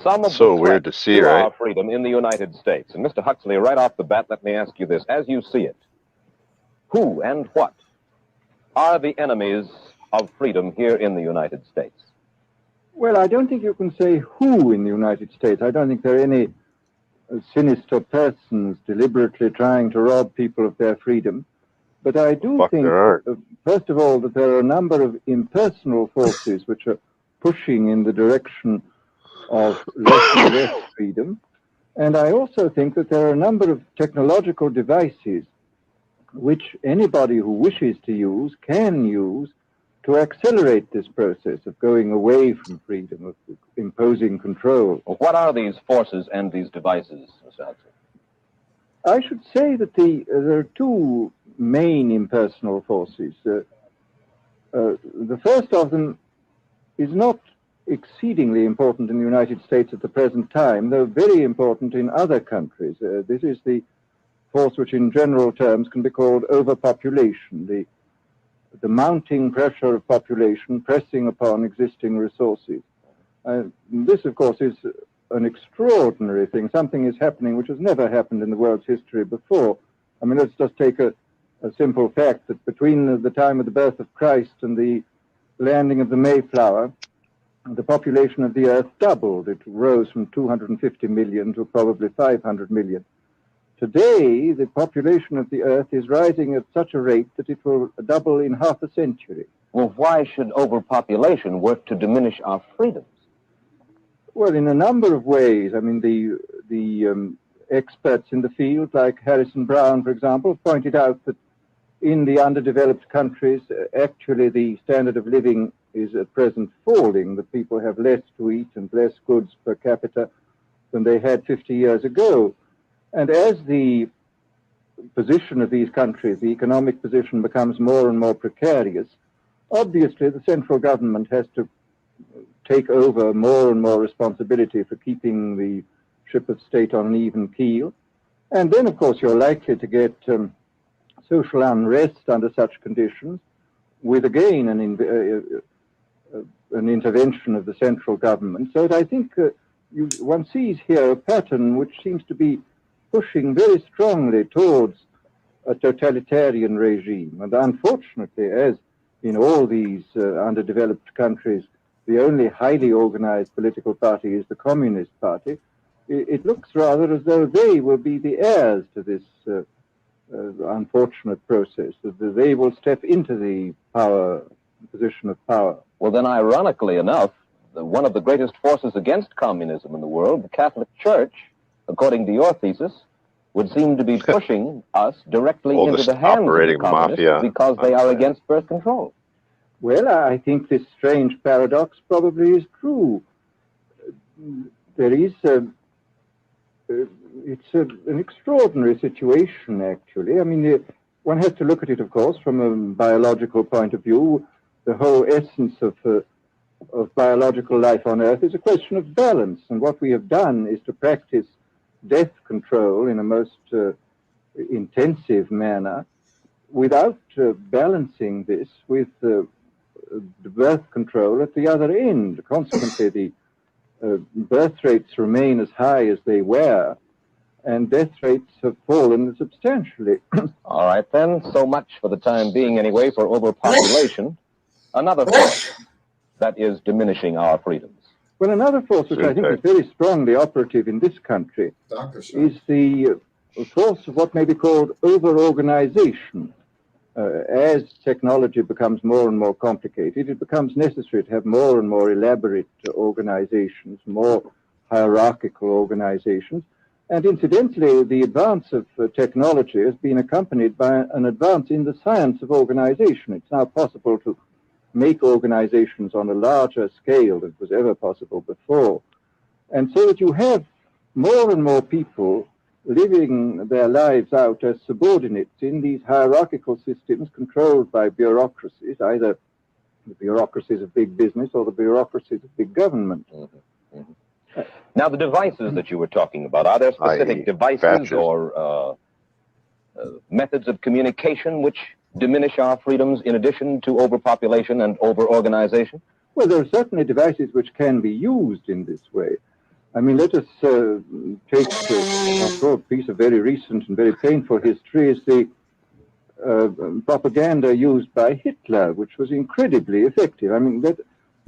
some of the weird to see, to right? our freedom in the United States. And Mr. Huxley, right off the bat, let me ask you this. As you see it, who and what are the enemies of freedom here in the United States? Well, I don't think you can say who in the United States. I don't think there are any sinister persons deliberately trying to rob people of their freedom. But I do think, first of all, that there are a number of impersonal forces which are pushing in the direction of less and less freedom. And I also think that there are a number of technological devices which anybody who wishes to use can use to accelerate this process of going away from freedom, of imposing control. Well, what are these forces and these devices, Mr. Huxley? I should say that there are two main impersonal forces. The first of them is not exceedingly important in the United States at the present time, though very important in other countries. This is the force which in general terms can be called overpopulation, the mounting pressure of population pressing upon existing resources. This, of course, is an extraordinary thing. Something is happening which has never happened in the world's history before. I mean, let's just take a simple fact that between the time of the birth of Christ and the landing of the Mayflower, the population of the Earth doubled. It rose from 250 million to probably 500 million. Today, the population of the Earth is rising at such a rate that it will double in half a century. Well, why should overpopulation work to diminish our freedoms? Well, in a number of ways. I mean, the experts in the field, like Harrison Brown, for example, pointed out that in the underdeveloped countries, actually the standard of living is at present falling, that people have less to eat and less goods per capita than they had 50 years ago. And as the position of these countries, the economic position, becomes more and more precarious, obviously the central government has to take over more and more responsibility for keeping the ship of state on an even keel. And then, of course, you're likely to get social unrest under such conditions, with again an intervention of the central government. So that I think one sees here a pattern which seems to be pushing very strongly towards a totalitarian regime. And unfortunately, as in all these underdeveloped countries, the only highly organized political party is the Communist Party, it looks rather as though they will be the heirs to this unfortunate process, that they will step into the position of power. Well, then, ironically enough, one of the greatest forces against communism in the world, the Catholic Church, according to your thesis, would seem to be pushing us directly into the hands of the communists because they are against birth control. Well, I think this strange paradox probably is true. There is it's an extraordinary situation, actually. I mean, one has to look at it, of course, from a biological point of view. The whole essence of biological life on Earth is a question of balance, and what we have done is to practice death control in a most intensive manner without balancing this with the birth control at the other end. Consequently, the birth rates remain as high as they were, and death rates have fallen substantially. All right, then. So much for the time being, anyway, for overpopulation. Another force that is diminishing our freedoms. Well, another force which I think is very strongly operative in this country is the force of what may be called over-organization. As technology becomes more and more complicated, it becomes necessary to have more and more elaborate organizations, more hierarchical organizations. And incidentally, the advance of technology has been accompanied by an advance in the science of organization. It's now possible to make organizations on a larger scale than was ever possible before. And so that you have more and more people living their lives out as subordinates in these hierarchical systems controlled by bureaucracies, either the bureaucracies of big business or the bureaucracies of big government. Now, the devices that you were talking about, are there specific devices or methods of communication which diminish our freedoms in addition to overpopulation and over-organization? Well, there are certainly devices which can be used in this way. I mean, let us take a piece of very recent and very painful history is the propaganda used by Hitler, which was incredibly effective. I mean,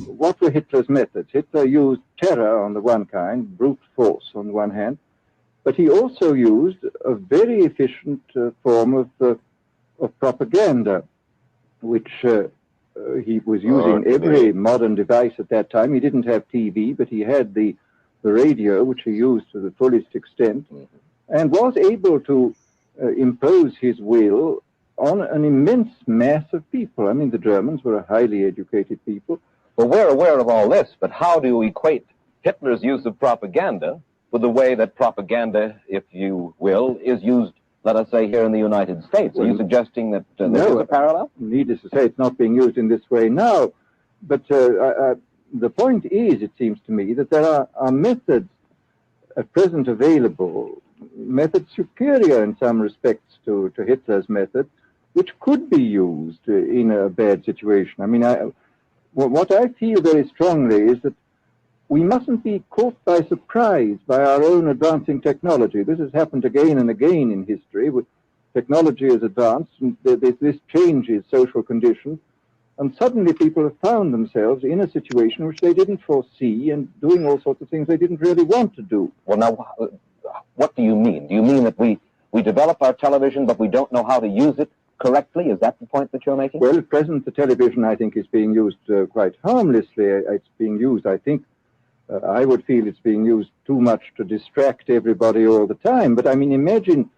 what were Hitler's methods? Hitler used terror on the one kind, brute force on the one hand, but he also used a very efficient form of propaganda, which he was using every modern device at that time. He didn't have TV, but he had the radio, which he used to the fullest extent, and was able to impose his will on an immense mass of people. I mean, the Germans were a highly educated people. Well, we're aware of all this, but how do you equate Hitler's use of propaganda with the way that propaganda, if you will, is used, let us say, here in the United States? Are you suggesting that there is a parallel? Needless to say, it's not being used in this way now. But the point is, it seems to me, that there are methods at present available, methods superior in some respects to Hitler's method, which could be used in a bad situation. I mean, what I feel very strongly is that we mustn't be caught by surprise by our own advancing technology. This has happened again and again in history. Technology has advanced, and this changes social conditions, and suddenly people have found themselves in a situation which they didn't foresee and doing all sorts of things they didn't really want to do. Well, now, what do you mean? Do you mean that we develop our television, but we don't know how to use it correctly? Is that the point that you're making? Well, at present, the television, I think, is being used quite harmlessly. It's being used, I think, I would feel it's being used too much to distract everybody all the time. But I mean, imagine,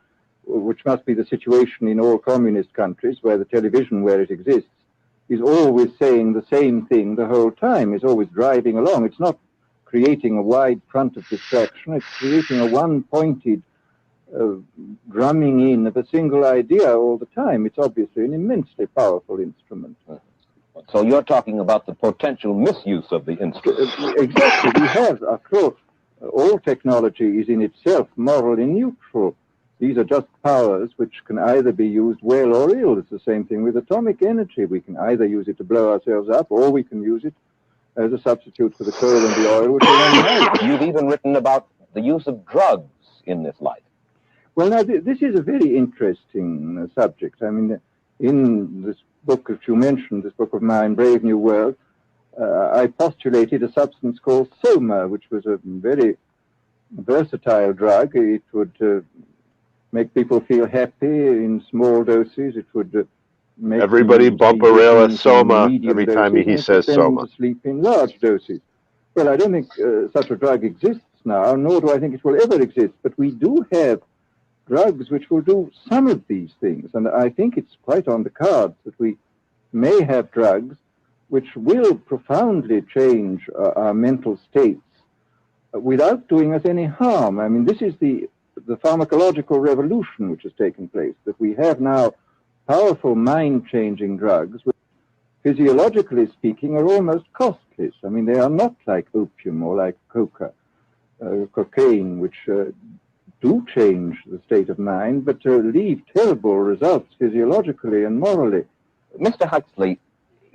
which must be the situation in all communist countries, where the television, where it exists, is always saying the same thing the whole time, is always driving along. It's not creating a wide front of distraction, it's creating a one-pointed drumming in of a single idea all the time. It's obviously an immensely powerful instrument. So you're talking about the potential misuse of the instrument. Exactly. We have, after all technology is in itself morally neutral. These are just powers which can either be used well or ill. It's the same thing with atomic energy. We can either use it to blow ourselves up, or we can use it as a substitute for the coal and the oil, which are unhealthy. You've even written about the use of drugs in this light. Well, now, this is a very interesting subject. I mean, in this book that you mentioned, this book of mine, Brave New World, I postulated a substance called soma, which was a very versatile drug. It would make people feel happy in small doses. It would make everybody bump a rail at soma every time he says soma. To sleep in large doses. Well, I don't think such a drug exists now, nor do I think it will ever exist. But we do have drugs which will do some of these things, and I think it's quite on the cards that we may have drugs which will profoundly change our mental states without doing us any harm. I mean, this is the pharmacological revolution which has taken place, that we have now powerful mind-changing drugs which, physiologically speaking, are almost costless. I mean, they are not like opium or like cocaine, which do change the state of mind, but leave terrible results physiologically and morally. Mr. Huxley,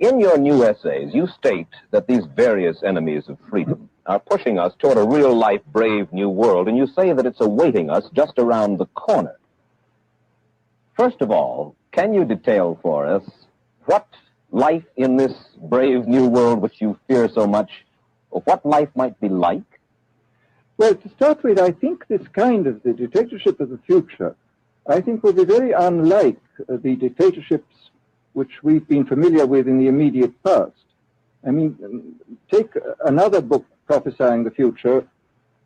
in your new essays, you state that these various enemies of freedom are pushing us toward a real-life, brave new world, and you say that it's awaiting us just around the corner. First of all, can you detail for us what life in this brave new world which you fear so much, or what life might be like? Well, to start with, I think this kind of the dictatorship of the future, I think will be very unlike the dictatorships which we've been familiar with in the immediate past. I mean, take another book prophesying the future,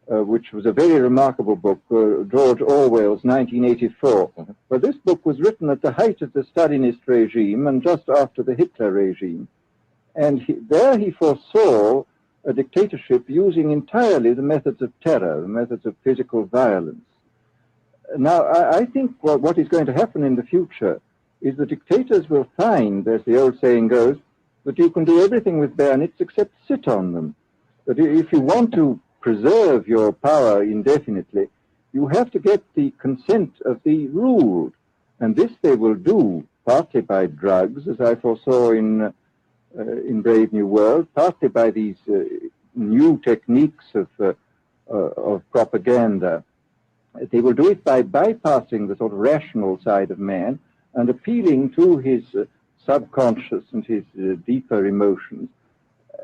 which was a very remarkable book, George Orwell's 1984. But this book was written at the height of the Stalinist regime and just after the Hitler regime. And there he foresaw a dictatorship using entirely the methods of terror, the methods of physical violence. Now, I think what is going to happen in the future is the dictators will find, as the old saying goes, that you can do everything with bayonets except sit on them. That if you want to preserve your power indefinitely, you have to get the consent of the ruled. And this they will do partly by drugs, as I foresaw in Brave New World, partly by these new techniques of propaganda. They will do it by bypassing the sort of rational side of man and appealing to his subconscious and his deeper emotions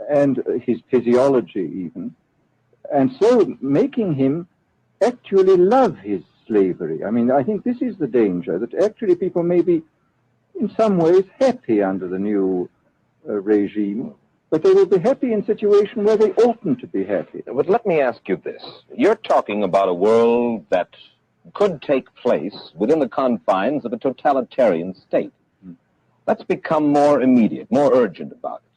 and his physiology even, and so making him actually love his slavery. I mean, I think this is the danger, that actually people may be in some ways happy under the new regime, but they will be happy in a situation where they oughtn't to be happy. But let me ask you this. You're talking about a world that could take place within the confines of a totalitarian state. Let's become more immediate, more urgent about it.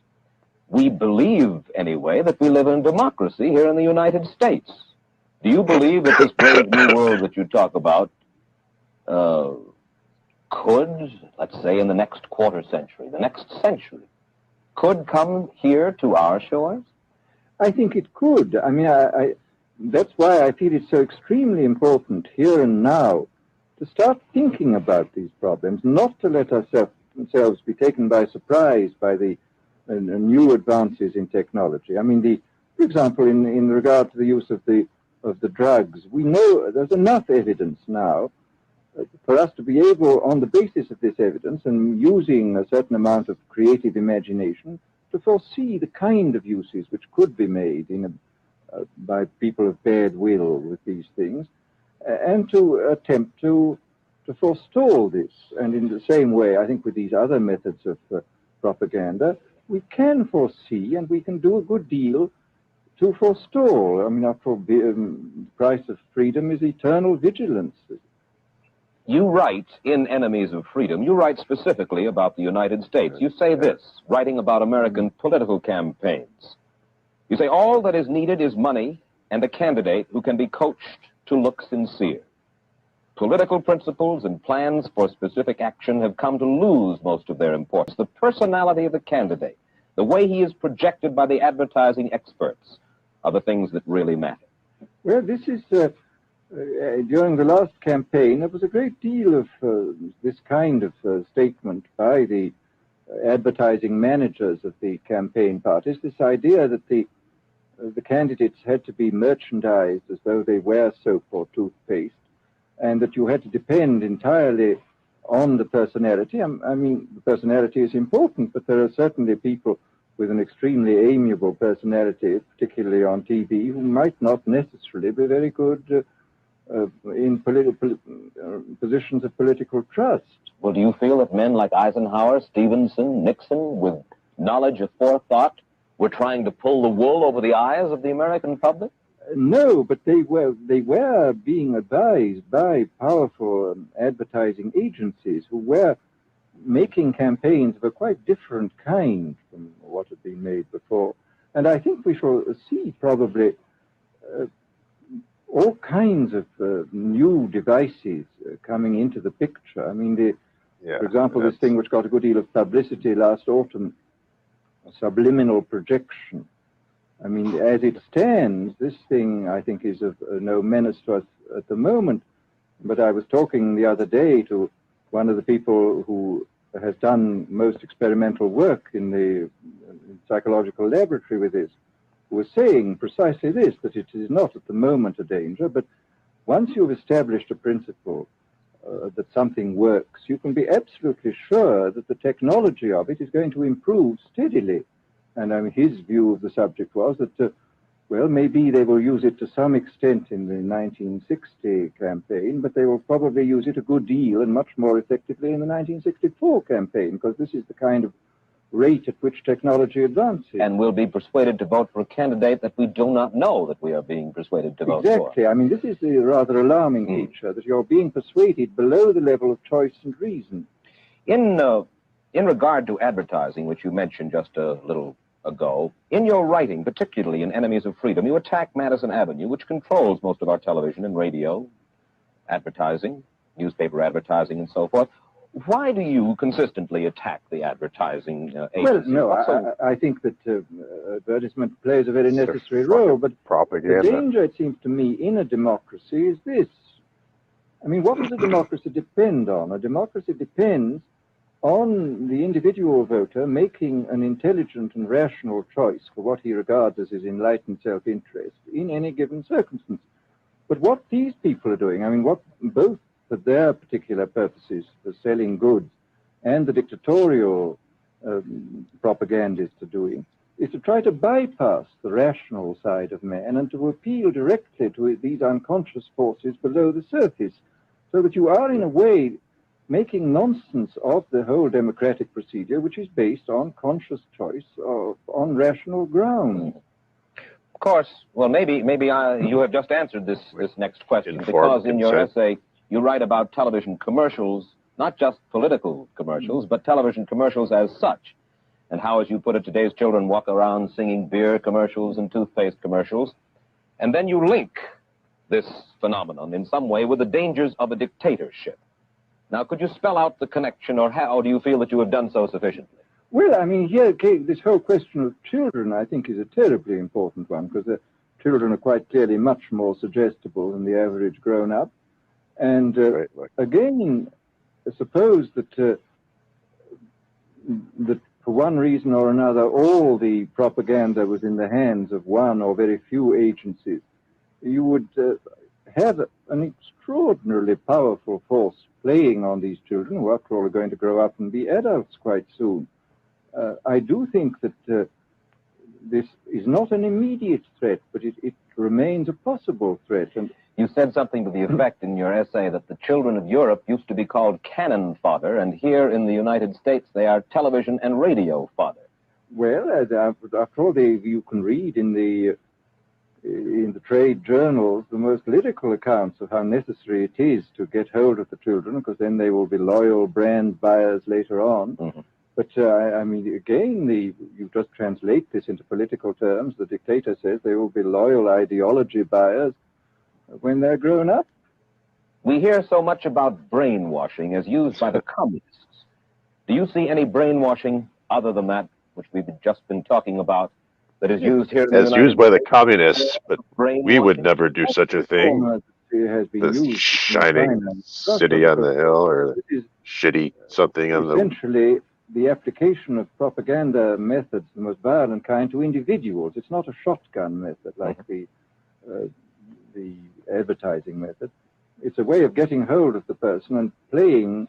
We believe, anyway, that we live in a democracy here in the United States. Do you believe that this brave new world that you talk about could, let's say in the next quarter century, the next century, could come here to our shores? I think it could. I mean, that's why I feel it's so extremely important here and now to start thinking about these problems, not to let ourselves be taken by surprise by the new advances in technology. I mean, for example, in regard to the use of the drugs, we know there's enough evidence now for us to be able, on the basis of this evidence and using a certain amount of creative imagination, to foresee the kind of uses which could be made by people of bad will with these things, and to attempt to forestall this. And in the same way, I think with these other methods of propaganda, we can foresee and we can do a good deal to forestall. I mean, after all, the price of freedom is eternal vigilance. You write in Enemies of Freedom, you write specifically about the United States. You say this, writing about American political campaigns. You say, all that is needed is money and a candidate who can be coached to look sincere. Political principles and plans for specific action have come to lose most of their importance. The personality of the candidate, the way he is projected by the advertising experts, are the things that really matter. Well, this is... during the last campaign, there was a great deal of this kind of statement by the advertising managers of the campaign parties, this idea that the candidates had to be merchandised as though they were soap or toothpaste, and that you had to depend entirely on the personality. I mean, the personality is important, but there are certainly people with an extremely amiable personality, particularly on TV, who might not necessarily be very good in positions of political trust. Well, do you feel that men like Eisenhower, Stevenson, Nixon, with knowledge of forethought, were trying to pull the wool over the eyes of the American public? No, but they were being advised by powerful advertising agencies who were making campaigns of a quite different kind from what had been made before. And I think we shall see probably all kinds of new devices coming into the picture. I mean, for example, this thing which got a good deal of publicity last autumn, subliminal projection. I mean, as it stands, this thing, I think, is of no menace to us at the moment. But I was talking the other day to one of the people who has done most experimental work in the psychological laboratory with this, who was saying precisely this, that it is not at the moment a danger, but once you've established a principle that something works, you can be absolutely sure that the technology of it is going to improve steadily. And I mean, his view of the subject was that, well, maybe they will use it to some extent in the 1960 campaign, but they will probably use it a good deal and much more effectively in the 1964 campaign, because this is the kind of rate at which technology advances. And we'll be persuaded to vote for a candidate that we do not know that we are being persuaded to vote for. Exactly. I mean, this is the rather alarming feature, that you're being persuaded below the level of choice and reason. In regard to advertising, which you mentioned just a little ago, in your writing, particularly in Enemies of Freedom, you attack Madison Avenue, which controls most of our television and radio advertising, newspaper advertising, and so forth. Why do you consistently attack the advertising agency? Well, no, I think that advertisement plays a very necessary role, but propaganda. The danger, it seems to me, in a democracy is this. I mean, what does a democracy depend on? A democracy depends on the individual voter making an intelligent and rational choice for what he regards as his enlightened self-interest in any given circumstance. But what these people are doing, I mean, what both for their particular purposes, for selling goods, and the dictatorial propagandists are doing, is to try to bypass the rational side of man and to appeal directly to these unconscious forces below the surface, so that you are, in a way, making nonsense of the whole democratic procedure, which is based on conscious choice on rational grounds. course, well, maybe you have just answered this next question, because in your essay you write about television commercials, not just political commercials, but television commercials as such, and how, as you put it, today's children walk around singing beer commercials and toothpaste commercials, and then you link this phenomenon in some way with the dangers of a dictatorship. Now, could you spell out the connection, or how do you feel that you have done so sufficiently? Well, I mean, here, this whole question of children, I think, is a terribly important one, because the children are quite clearly much more suggestible than the average grown-up. And again, suppose that for one reason or another, all the propaganda was in the hands of one or very few agencies, you would have an extraordinarily powerful force playing on these children, who after all are going to grow up and be adults quite soon. I do think that this is not an immediate threat, but it remains a possible threat. And you said something to the effect in your essay that the children of Europe used to be called cannon fodder, and here in the United States they are television and radio fodder. Well, after all, you can read in the trade journals the most political accounts of how necessary it is to get hold of the children, because then they will be loyal brand buyers later on. Mm-hmm. But, I mean, again, you just translate this into political terms. The dictator says they will be loyal ideology buyers when they're grown up. We hear so much about brainwashing as used by the communists. Do you see any brainwashing other than that, which we've just been talking about, that is used here in the United States? As used by the communists, but we would never do such a thing. The shining city on the hill, or shitty something on the... Essentially, the application of propaganda methods, the most violent kind, to individuals. It's not a shotgun method like the advertising method. It's a way of getting hold of the person and playing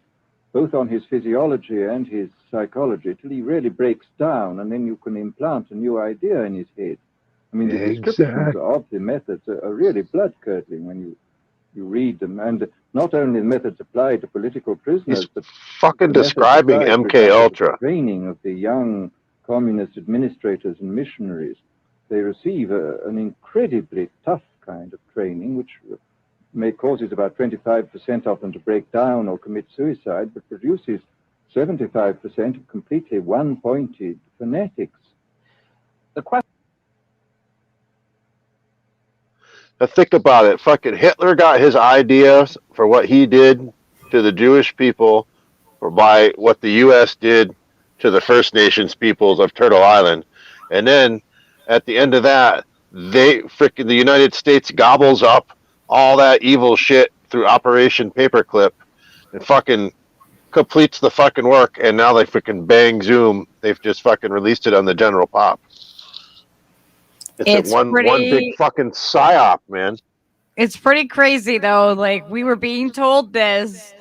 both on his physiology and his psychology till he really breaks down, and then you can implant a new idea in his head. I mean, the descriptions of the methods are really blood-curdling when you read them, and not only the methods applied to political prisoners, but fucking describing MK Ultra training of the young communist administrators and missionaries. They receive an incredibly tough kind of training, which causes about 25% of them to break down or commit suicide, but produces 75% of completely one-pointed fanatics. The question. Now think about it. Fucking Hitler got his ideas for what he did to the Jewish people, or by what the U.S. did to the First Nations peoples of Turtle Island, and then at the end of that, the United States gobbles up all that evil shit through Operation Paperclip and fucking completes the fucking work, and now they freaking bang zoom. They've just fucking released it on the general pop. It's one big fucking psyop, man. It's pretty crazy though. Like, we were being told this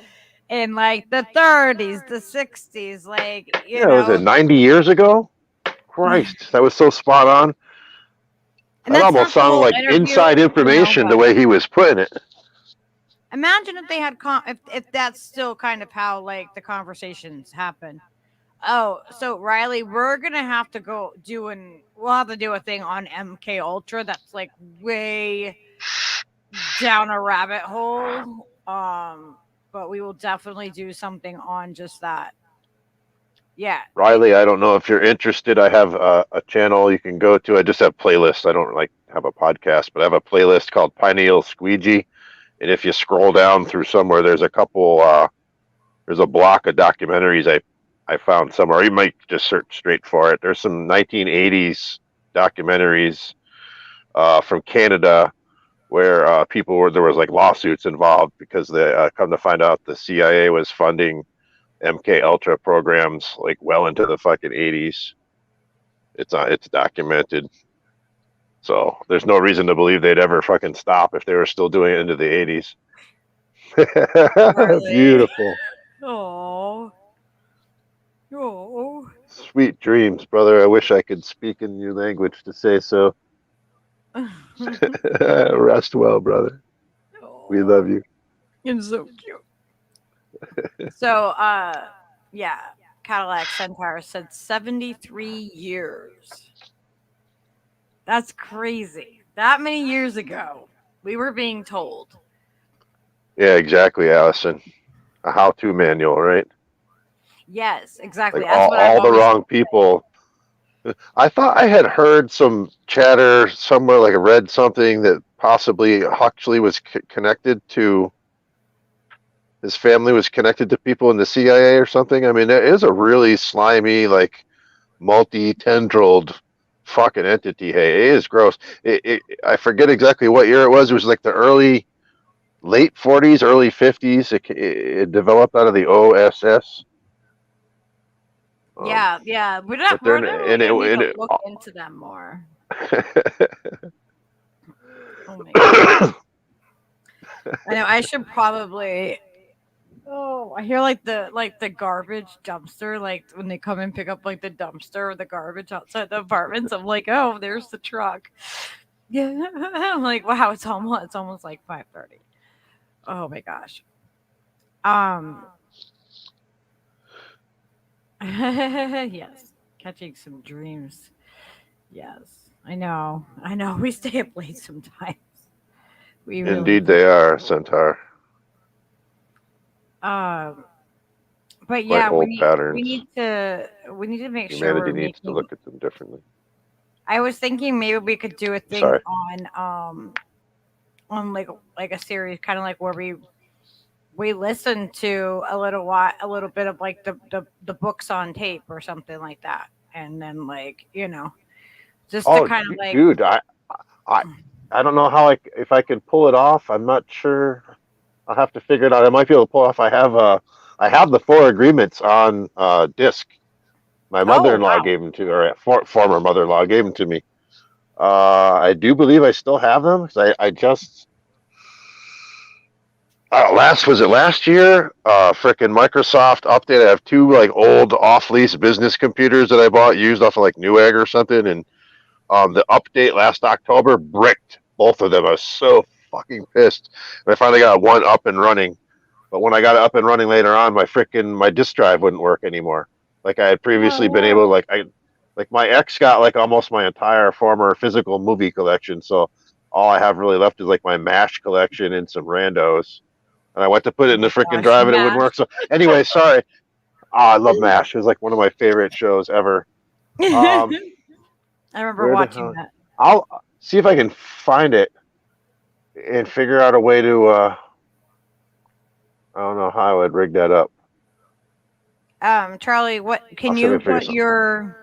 in like the 30s, the 60s, like, you know. Was it 90 years ago? Christ, that was so spot on. And that almost sounded like inside information, the way he was putting it. Imagine if they had if that's still kind of how like the conversations happen. Oh, so Riley, we're gonna have to we'll have to do a thing on MK Ultra that's like way down a rabbit hole. But we will definitely do something on just that. Yeah. Riley, I don't know if you're interested. I have a channel you can go to. I just have playlists. I don't have a podcast, but I have a playlist called Pineal Squeegee. And if you scroll down through somewhere, there's a couple, there's a block of documentaries I found somewhere. You might just search straight for it. There's some 1980s documentaries from Canada where there was like lawsuits involved because they come to find out the CIA was funding MK Ultra programs like well into the fucking 80s. It's documented. So there's no reason to believe they'd ever fucking stop if they were still doing it into the 80s. Really? Beautiful. Oh. Sweet dreams, brother. I wish I could speak in your language to say so. Rest well, brother. We love you. You're so cute. So, yeah, Cadillac Centaur said 73 years. That's crazy. That many years ago, we were being told. Yeah, exactly, Allison. A how-to manual, right? Yes, exactly. Like That's what I've all the always. wrong people. I thought I had heard some chatter somewhere, like I read something that possibly Huxley was connected to. His family was connected to people in the CIA or something. I mean, it is a really slimy, like multi-tendrilled fucking entity. Hey, it is gross. I forget exactly what year it was. It was like the late 40s, early 50s. It developed out of the OSS. Yeah. We're But not. they're We're never and gonna need to it look into them more. Oh my god. I know. I should probably. Oh, I hear like the garbage dumpster, like when they come and pick up like the dumpster or the garbage outside the apartments. I'm like, oh, there's the truck. Yeah, I'm like, wow, it's almost like 5:30. Oh my gosh. Um. Yes, catching some dreams. Yes, I know. I know. We stay up late sometimes. We really indeed do. they are, Centaur. Um. But Quite yeah, we old need we patterns. need to we need to make sure Humanity we're needs to making. look at them differently. I was thinking maybe we could do a thing Sorry. on like a series, kind of like where we listen to a little bit of like the books on tape or something like that, and then like just to Oh, kind of like. dude, I don't know how if I can pull it off. I'm not sure. I'll have to figure it out. I might be able to pull off. I have the 4 agreements on disc. My Oh mother-in-law wow. gave them to, or former mother-in-law gave them to me. I do believe I still have them. 'Cause I just was it last year? Frickin' Microsoft update. I have 2 like old off-lease business computers that I bought used off of like Newegg or something, and the update last October bricked both of them. I was so fucking pissed. And I finally got one up and running. But when I got it up and running later on, my disk drive wouldn't work anymore. Like I had previously been able to like my ex got like almost my entire former physical movie collection. So all I have really left is like my MASH collection and some randos. And I went to put it in the freaking Gosh, drive and it wouldn't Mash. work. So anyway, sorry. I love MASH. It was like one of my favorite shows ever. I remember Where the watching hell? that. I'll see if I can find it and figure out a way to. I don't know how I would rig that up. Charlie, what can I'll see if I you can figure put something.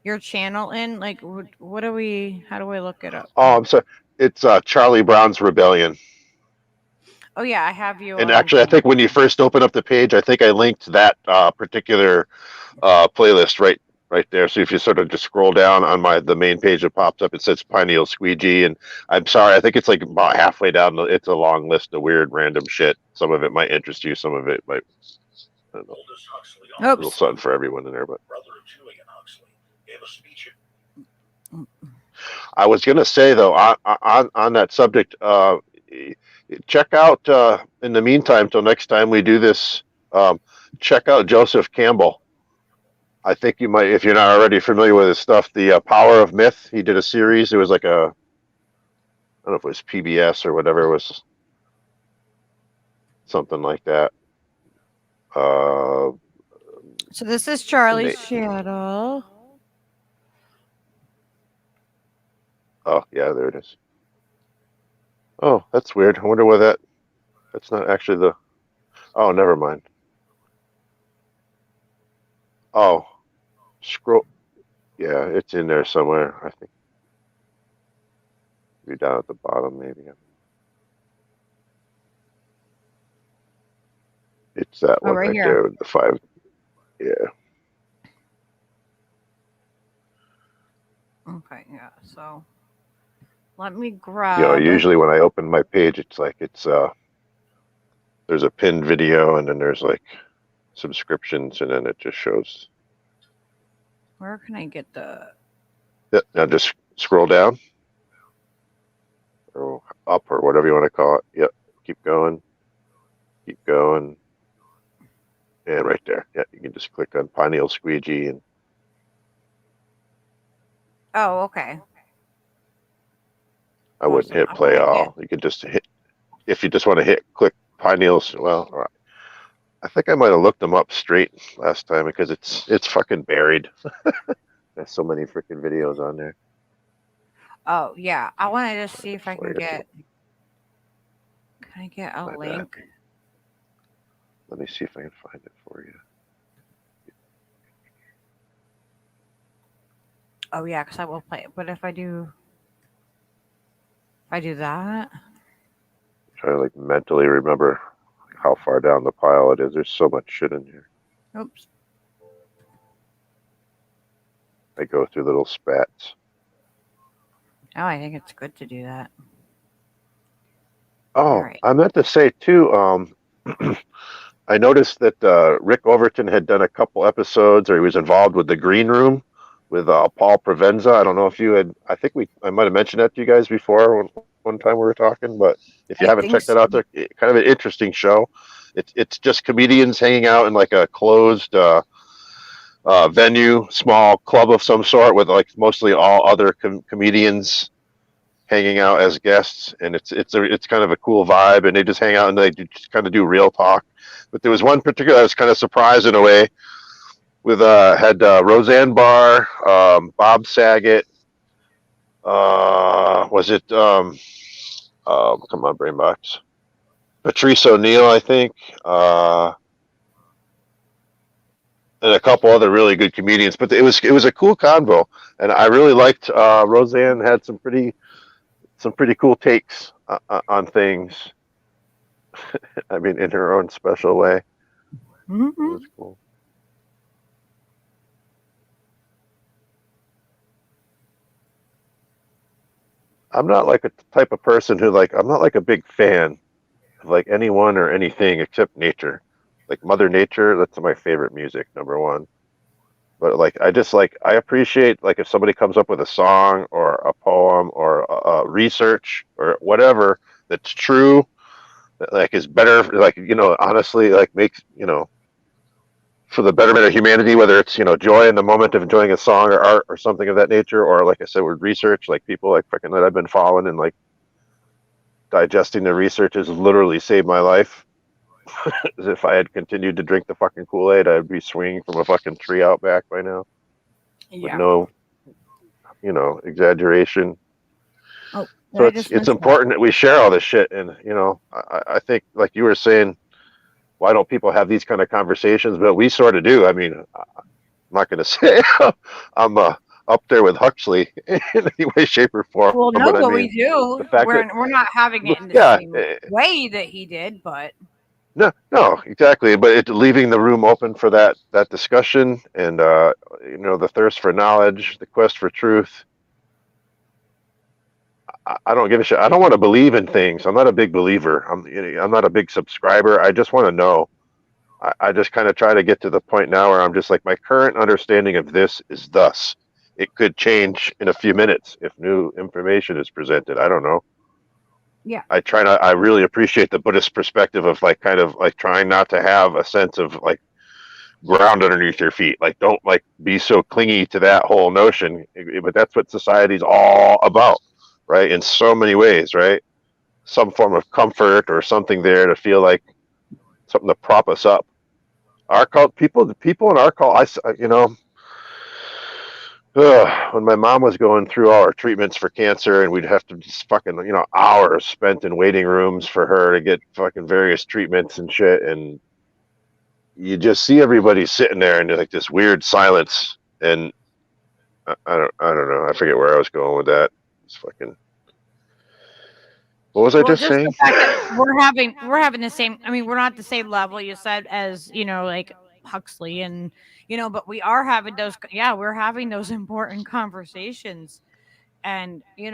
your channel in? Like, what do we? How do we look it up? Oh, I'm sorry. It's Charlie Brown's Rebellion. Oh yeah, I have you. And actually, I think when you first open up the page, I think I linked that particular playlist right there. So if you sort of just scroll down on the main page, it pops up. It says Pineal Squeegee, and I'm sorry, I think it's like about halfway down. It's a long list of weird, random shit. Some of it might interest you. Some of it might. I don't know. A little something for everyone in there, but. I was gonna say though, on that subject, check out in the meantime till next time we do this. Check out Joseph Campbell. I think you might, if you're not already familiar with his stuff, the Power of Myth. He did a series. It was like I don't know if it was PBS or whatever. It was something like that. So this is Charlie's channel. Oh yeah, there it is. Oh, that's weird. I wonder why that's not actually the. Oh, never mind. Oh, scroll. Yeah, it's in there somewhere. I think. Be down at the bottom, maybe. It's that one right there with the 5. Yeah. Okay, yeah. So let me grab. Usually when I open my page, it's like there's a pinned video, and then there's like subscriptions, and then it just shows. Where can I get the? Yeah, now just scroll down, or up, or whatever you want to call it. Yep. Keep going, and right there. Yeah, you can just click on Pineal Squeegee and. Oh, okay. I wouldn't hit play all. You could just hit, if you just want to click Pineals. Well, all right. I think I might have looked them up straight last time because it's fucking buried. There's so many freaking videos on there. Oh yeah, I want to just see if I can get. Can I get a link? Let me see if I can find it for you. Oh yeah, because I will play it. But if I do that, Try to like mentally remember how far down the pile it is. There's so much shit in here. oops. I go through little spats. Oh, I think it's good to do that. Oh, I meant to say too. I noticed that Rick Overton had done a couple episodes, or he was involved with the Green Room with Paul Provenza. I don't know if you had. I might have mentioned that to you guys before one time we were talking. But if you haven't checked that out, they're kind of an interesting show. It's just comedians hanging out in like a closed venue, small club of some sort, with like mostly all other comedians hanging out as guests, and it's kind of a cool vibe, and they just hang out and they just kind of do real talk. But there was one particular I was kind of surprised in a way with had Roseanne Barr, Bob Saget, was it come on brain box, Patrice O'Neill, I think, and a couple other really good comedians. But it was a cool convo, and I really liked Roseanne had some pretty cool takes on things. I mean, in her own special way. Mm-hmm. It was cool. I'm not like a type of person who I'm not like a big fan of like anyone or anything except nature. Like Mother Nature, that's my favorite music, number one. But I appreciate like if somebody comes up with a song or a poem or research or whatever that's true, that like is better, like, honestly, like makes, for the betterment of humanity, whether it's, joy in the moment of enjoying a song or art or something of that nature, or like I said, with research, like people like freaking that I've been following and like digesting the research has literally saved my life. As if I had continued to drink the fucking Kool-Aid, I'd be swinging from a fucking tree out back by now. Yeah. With no, exaggeration. Oh, so it's important that we share all this shit. And, I think like you were saying, why don't people have these kind of conversations? But we sort of do. I mean, I'm not going to say I'm up there with Huxley in any way, shape, or form. Well, no, but we do. We're not having it in the same way that he did, but. No, exactly. But it's leaving the room open for that discussion and, the thirst for knowledge, the quest for truth. I don't give a shit. I don't want to believe in things. I'm not a big believer. I'm not a big subscriber. I just want to know. I just kind of try to get to the point now where I'm just like, my current understanding of this is thus. It could change in a few minutes if new information is presented. I don't know. Yeah. I really appreciate the Buddhist perspective of like kind of like trying not to have a sense of like ground underneath your feet. Like don't like be so clingy to that whole notion. But that's what society's all about, right? In so many ways, right? Some form of comfort or something there to feel like something to prop us up. Our cult people in our cult, when my mom was going through all her treatments for cancer, and we'd have to just fucking, hours spent in waiting rooms for her to get fucking various treatments and shit. And you just see everybody sitting there in like this weird silence. And I don't know. I forget where I was going with that. It's fucking. What was I just saying? The fact that we're having the same. I mean, we're not the same level you said as like Huxley and but we are having those. Yeah, we're having those important conversations, and we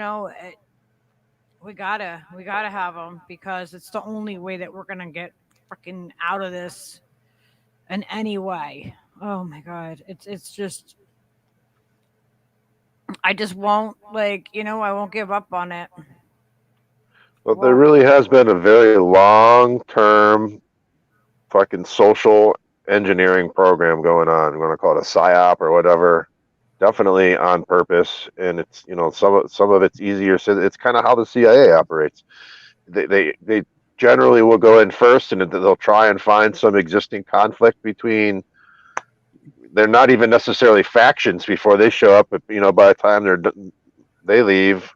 gotta have them because it's the only way that we're gonna get freaking out of this in any way. Oh my God, it's just. I just won't I won't give up on it. Well, there really has been a very long-term fucking social engineering program going on. I'm going to call it a PSYOP or whatever. definitely on purpose, and it's some of it's easier. So it's kind of how the CIA operates. They generally will go in first, and they'll try and find some existing conflict between. They're not even necessarily factions before they show up, but by the time they leave,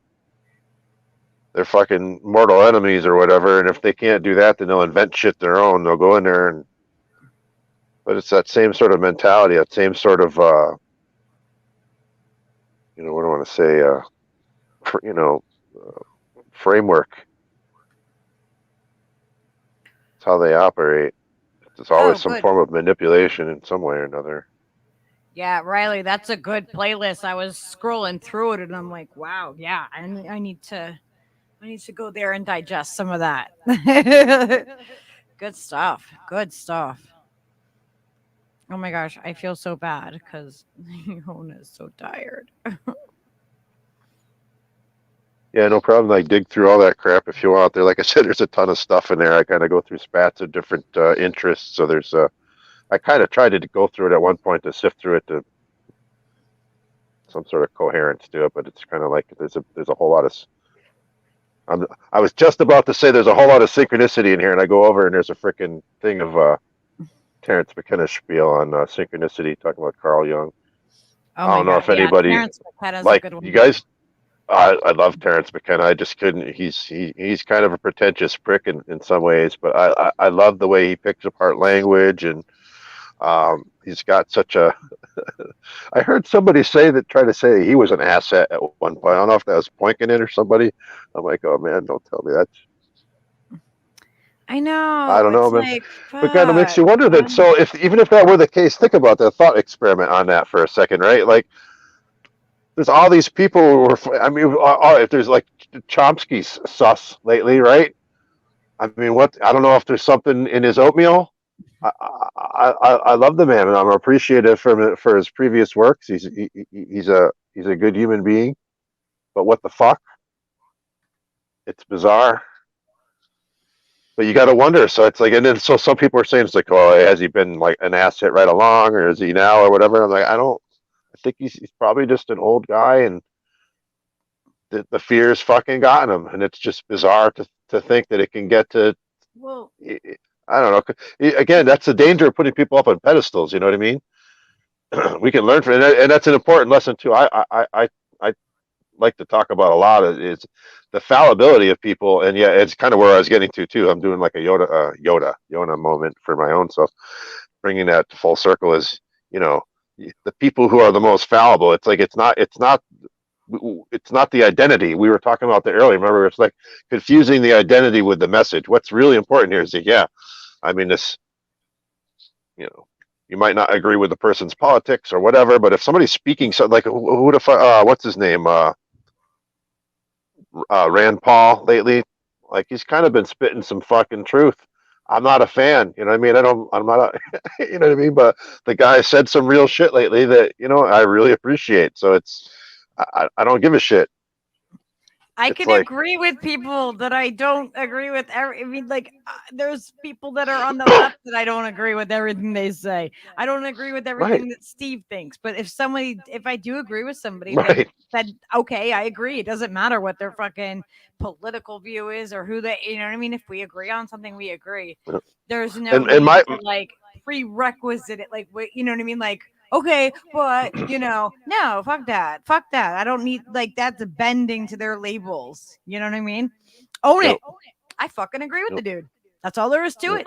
they're fucking mortal enemies or whatever. And if they can't do that, then they'll invent shit their own. They'll go in there but it's that same sort of mentality, that same sort of what do I want to say, framework. It's how they operate. It's always some form of manipulation in some way or another. Yeah, Riley, that's a good playlist. I was scrolling through it and I'm like, wow, yeah, I need to go there and digest some of that. Good stuff. Good stuff. Oh my gosh, I feel so bad because Yona is so tired. Yeah, no problem. I dig through all that crap if you want. There, like I said, there's a ton of stuff in there. I kind of go through spats of different interests. So there's I kind of tried to go through it at one point to sift through it to some sort of coherence to it, but it's kind of like there's a whole lot of. I was just about to say there's a whole lot of synchronicity in here, and I go over and there's a freaking thing of Terence McKenna's spiel on synchronicity, talking about Carl Jung. Oh I don't know if anybody like you guys. I love Terence McKenna. I just couldn't. He's kind of a pretentious prick in some ways, but I love the way he picks apart language, and he's got such a. I heard somebody try to say he was an asset at one point. I don't know if that was Poinkin or somebody. I'm like, oh man, don't tell me that. I know. I don't know, man. Like, but kind of makes you wonder that. So even if that were the case, think about that thought experiment on that for a second, right? Like. There's all these people who were, I mean, if there's like Chomsky's sus lately, right? I mean, I don't know if there's something in his oatmeal. I love the man, and I'm appreciative for his previous works. He's a good human being, but what the fuck? It's bizarre. But you got to wonder. So it's like, and then so some people are saying it's like, oh, has he been like an asset right along, or is he now, or whatever? I'm like, I think he's probably just an old guy, and the fear's fucking gotten him, and it's just bizarre to think that it can get to. Well, I don't know. Again, that's the danger of putting people up on pedestals. You know what I mean? We can learn from it, and that's an important lesson too. I like to talk about a lot of is the fallibility of people, and yeah, it's kind of where I was getting to too. I'm doing like a Yoda moment for my own self, bringing that to full circle is the people who are the most fallible. It's like it's not the identity we were talking about there earlier. Remember, it's like confusing the identity with the message. What's really important here is that I mean this. You might not agree with the person's politics or whatever, but if somebody's speaking, so like who would have what's his name, Rand Paul lately, like he's kind of been spitting some fucking truth. I'm not a fan, you know what I mean? I'm not, you know what I mean? But the guy said some real shit lately that, I really appreciate. So I don't give a shit. I can agree with people that I don't agree with. I mean, like, there's people that are on the left that I don't agree with everything they say. I don't agree with everything that Steve thinks. But if I do agree with somebody that said, okay, I agree. It doesn't matter what their fucking political view is or who they, you know what I mean? If we agree on something, we agree. There's no prerequisite. Like, you know what I mean? Like, okay, but no, fuck that. I don't need that's bending to their labels. You know what I mean? Own it. I fucking agree with the dude. That's all there is to it.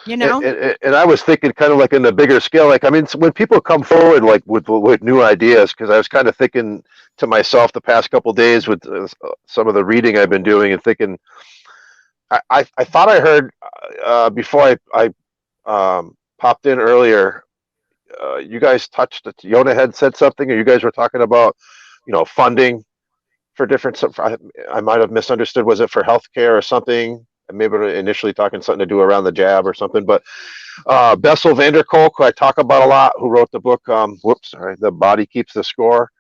And I was thinking kind of like in the bigger scale, like, I mean, when people come forward like with new ideas, because I was kind of thinking to myself the past couple of days with some of the reading I've been doing and thinking, I thought I heard before I popped in earlier. You guys touched it. Yona had said something, or you guys were talking about, funding for different. I might have misunderstood. Was it for healthcare or something? And maybe initially talking something to do around the jab or something. But Bessel van der Kolk, who I talk about a lot, who wrote the book. The Body Keeps the Score.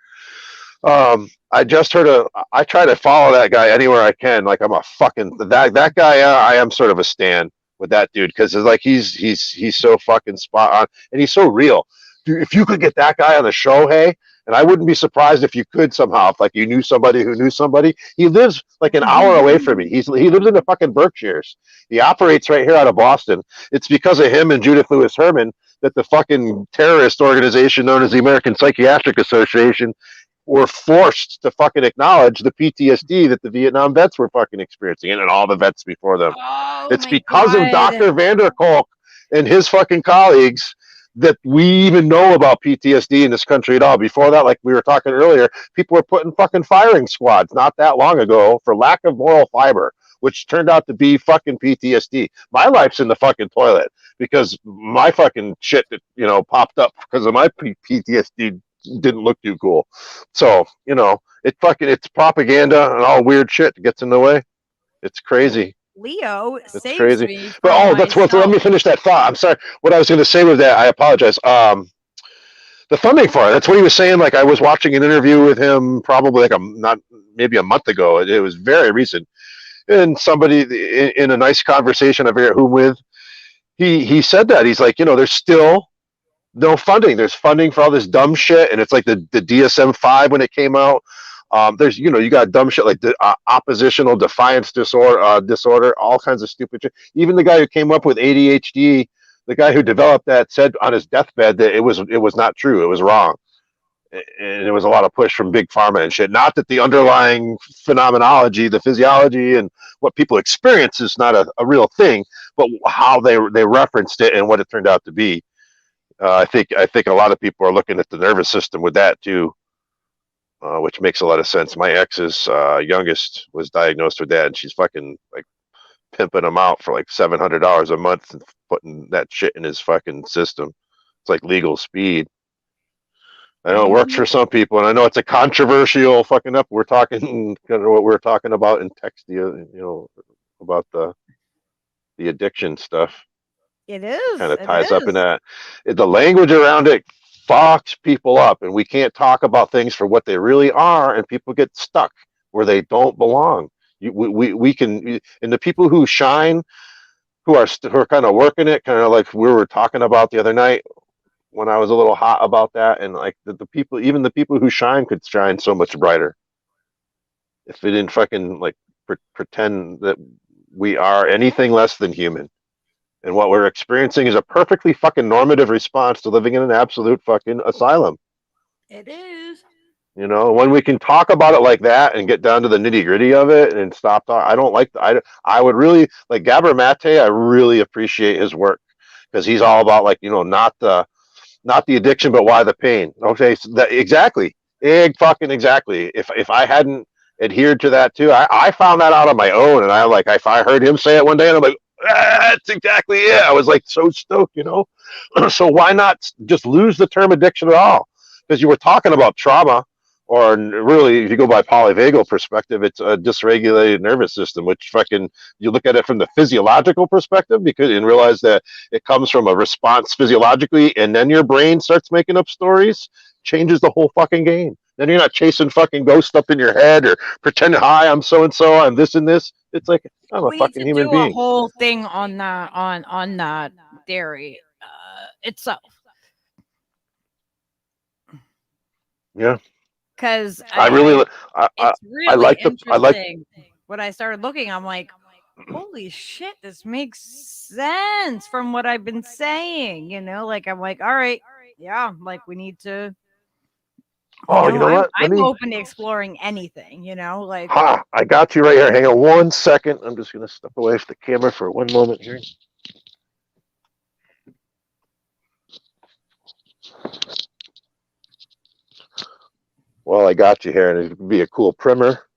I just heard I try to follow that guy anywhere I can. Like I'm a fucking that guy. I am sort of a stan with that dude, because it's like he's so fucking spot on, and he's so real. Dude, if you could get that guy on the show, hey, And I wouldn't be surprised if you could somehow, if like you knew somebody who knew somebody. He lives like an hour away from me. He lives in the fucking Berkshires. He operates right here out of Boston. It's because of him and Judith Lewis Herman that the fucking terrorist organization known as the American Psychiatric Association were forced to fucking acknowledge the PTSD that the Vietnam vets were fucking experiencing, and all the vets before them. It's because of Dr. Vander Kolk and his fucking colleagues that we even know about PTSD in this country at all. Before that, like we were talking earlier, people were put in fucking firing squads not that long ago for lack of moral fiber, which turned out to be fucking PTSD. My life's in the fucking toilet because my fucking shit that, popped up because of my PTSD didn't look too cool. So, it's propaganda and all weird shit that gets in the way. It's crazy. Leo It's saves crazy. me But from that's what. myself. Let me finish that thought. I'm sorry. What I was going to say with that, I apologize. The funding for it. That's what he was saying. Like I was watching an interview with him probably maybe a month ago. It was very recent, and somebody in a nice conversation, I forget who with, he said that he's like, there's still no funding. There's funding for all this dumb shit, and it's like the DSM-5 when it came out. There's you got dumb shit like the oppositional defiance disorder, all kinds of stupid shit. Even the guy who came up with ADHD, the guy who developed that, said on his deathbed that it was not true. It was wrong, and there was a lot of push from big pharma and shit. Not that the underlying phenomenology, the physiology, and what people experience is not a real thing, but how they referenced it and what it turned out to be. I think a lot of people are looking at the nervous system with that too. Which makes a lot of sense. My ex's youngest was diagnosed with that, and she's fucking like pimping him out for like $700 a month and putting that shit in his fucking system. It's like legal speed. I know it works for some people, and I know it's a controversial fucking up. We're talking kind of what we were talking about in text, about the addiction stuff. It is. Kind of ties up in that. The language around it fucks people up, and we can't talk about things for what they really are, and people get stuck where they don't belong. We can, and the people who shine, who are kind of working it, kind of like we were talking about the other night when I was a little hot about that, and like the people, even the people who shine could shine so much brighter if they didn't fucking like pretend that we are anything less than human. And what we're experiencing is a perfectly fucking normative response to living in an absolute fucking asylum. It is. When we can talk about it like that and get down to the nitty gritty of it and stop talking. I don't like. I would really like Gabor Mate. I really appreciate his work because he's all about like not the addiction, but why the pain. Okay, so exactly. If I hadn't adhered to that too, I found that out on my own, and if I heard him say it one day, and I'm like, that's exactly it. I was like so stoked, So why not just lose the term addiction at all? Because you were talking about trauma, or really, if you go by polyvagal perspective, it's a dysregulated nervous system, which fucking, you look at it from the physiological perspective and realize that it comes from a response physiologically, and then your brain starts making up stories, changes the whole fucking game. Then you're not chasing fucking ghosts up in your head or pretending, hi, I'm so-and-so, I'm this and this. It's like, I'm a fucking human being. A whole thing on that, on that theory itself. Yeah. Because I really like interesting. When I started looking, I'm like, holy shit, this makes sense from what I've been saying. Like I'm like, all right, yeah, like we need to. Oh, you know what? I'm open to exploring anything. Like. I got you right here. Hang on 1 second. I'm just gonna step away from the camera for 1 moment here. Well, I got you here, and it would be a cool primer,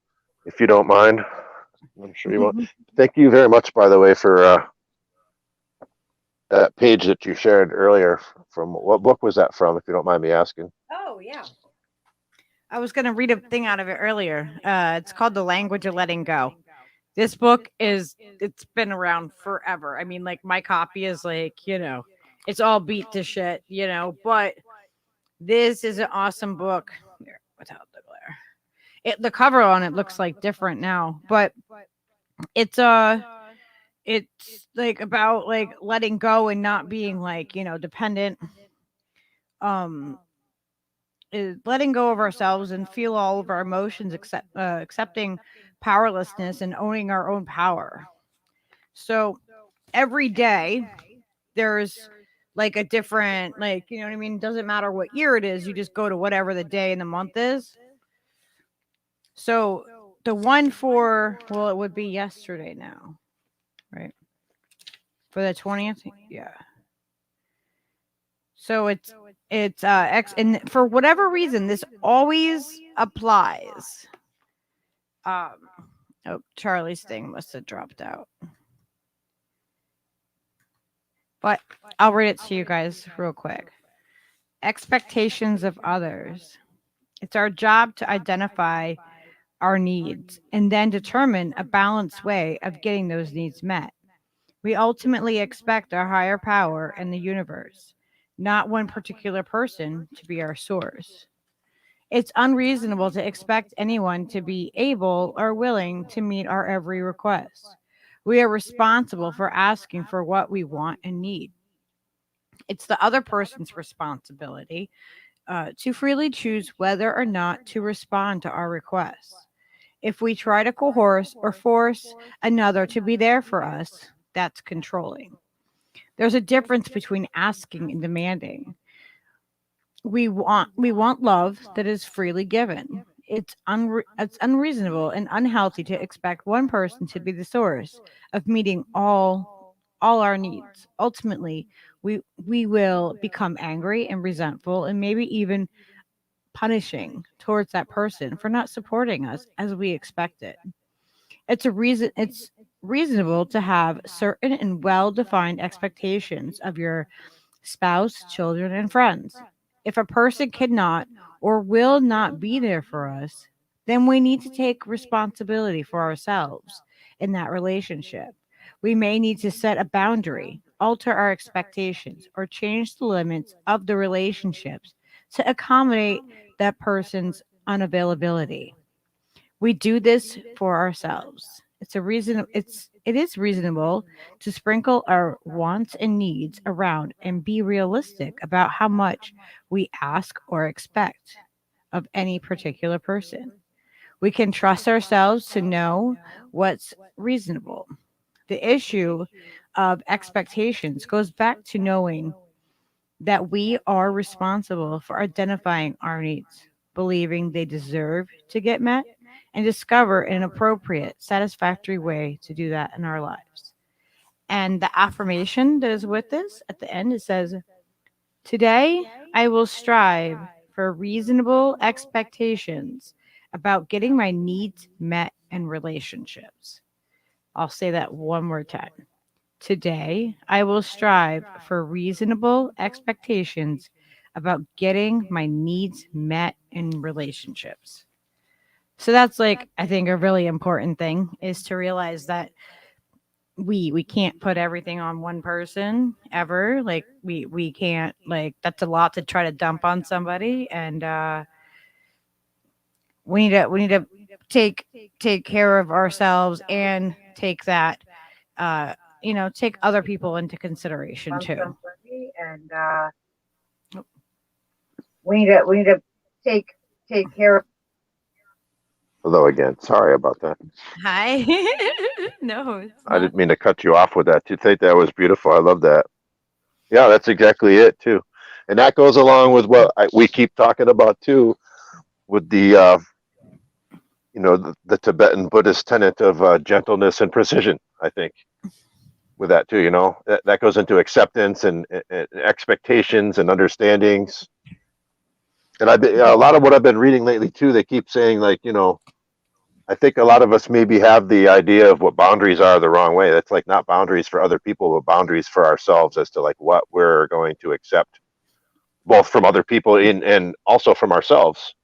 if you don't mind. I'm sure you won't. Thank you very much, by the way, for that page that you shared earlier. From what book was that from, if you don't mind me asking? Oh, yeah. I was going to read a thing out of it earlier. It's called The Language of Letting Go. This book it's been around forever. I mean, like my copy is like, it's all beat to shit, but this is an awesome book. Here, without the glare. The cover on it looks like different now, but it's like about like letting go and not being like, dependent is letting go of ourselves and feel all of our emotions, accepting powerlessness and owning our own power. So every day there's like a different, like, you know what I mean? It doesn't matter what year it is. You just go to whatever the day and the month is. So the one for, well, it would be yesterday now, right? For the 20th. Yeah. So it's X, and for whatever reason, this always applies. Oh, Charlie's thing must have dropped out. But I'll read it to you guys real quick. Expectations of others. It's our job to identify our needs and then determine a balanced way of getting those needs met. We ultimately expect our higher power in the universe, not one particular person, to be our source. It's unreasonable to expect anyone to be able or willing to meet our every request. We are responsible for asking for what we want and need. It's the other person's responsibility to freely choose whether or not to respond to our requests. If we try to coerce or force another to be there for us, that's controlling. There's a difference between asking and demanding. We want love that is freely given. It's unreasonable and unhealthy to expect one person to be the source of meeting all our needs. Ultimately, we will become angry and resentful and maybe even punishing towards that person for not supporting us as we expected. It's reasonable to have certain and well-defined expectations of your spouse, children, and friends. If a person cannot or will not be there for us, then we need to take responsibility for ourselves in that relationship. We may need to set a boundary, alter our expectations, or change the limits of the relationships to accommodate that person's unavailability. We do this for ourselves. It is reasonable to sprinkle our wants and needs around and be realistic about how much we ask or expect of any particular person. We can trust ourselves to know what's reasonable. The issue of expectations goes back to knowing that we are responsible for identifying our needs, believing they deserve to get met, and discover an appropriate, satisfactory way to do that in our lives. And the affirmation that is with this at the end, it says, "Today I will strive for reasonable expectations about getting my needs met in relationships." I'll say that one more time. Today, I will strive for reasonable expectations about getting my needs met in relationships. So that's, like, I think a really important thing is to realize that we can't put everything on one person ever. Like we can't, like, that's a lot to try to dump on somebody, and we need to take care of ourselves and take that take other people into consideration too. And we need to take care of. Hello again. Sorry about that. Hi. No, I didn't mean to cut you off with that. You think that was beautiful. I love that. Yeah, that's exactly it too. And that goes along with what we keep talking about too, with the the Tibetan Buddhist tenet of gentleness and precision. I think with that too, that goes into acceptance and expectations and understandings. And a lot of what I've been reading lately too, they keep saying, like, I think a lot of us maybe have the idea of what boundaries are the wrong way. That's like not boundaries for other people, but boundaries for ourselves as to like what we're going to accept, both from other people and also from ourselves.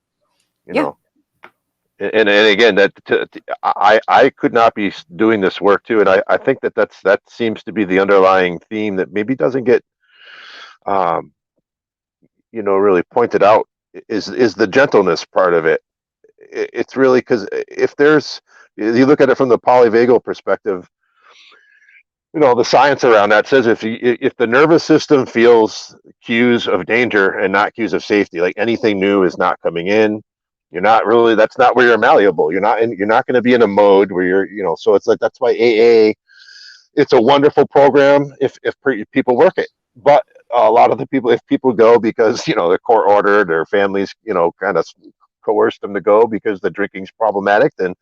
And again, I could not be doing this work too, and I think that seems to be the underlying theme that maybe doesn't get really pointed out is the gentleness part of it. It's really because if you look at it from the polyvagal perspective, the science around that says if the nervous system feels cues of danger and not cues of safety, like anything new is not coming in, that's not where you're malleable. You're not going to be in a mode where you're, so it's like, that's why AA, it's a wonderful program if people work it. But a lot of the people, if people go because, they're court ordered, their families, kind of coerced them to go because the drinking's problematic, then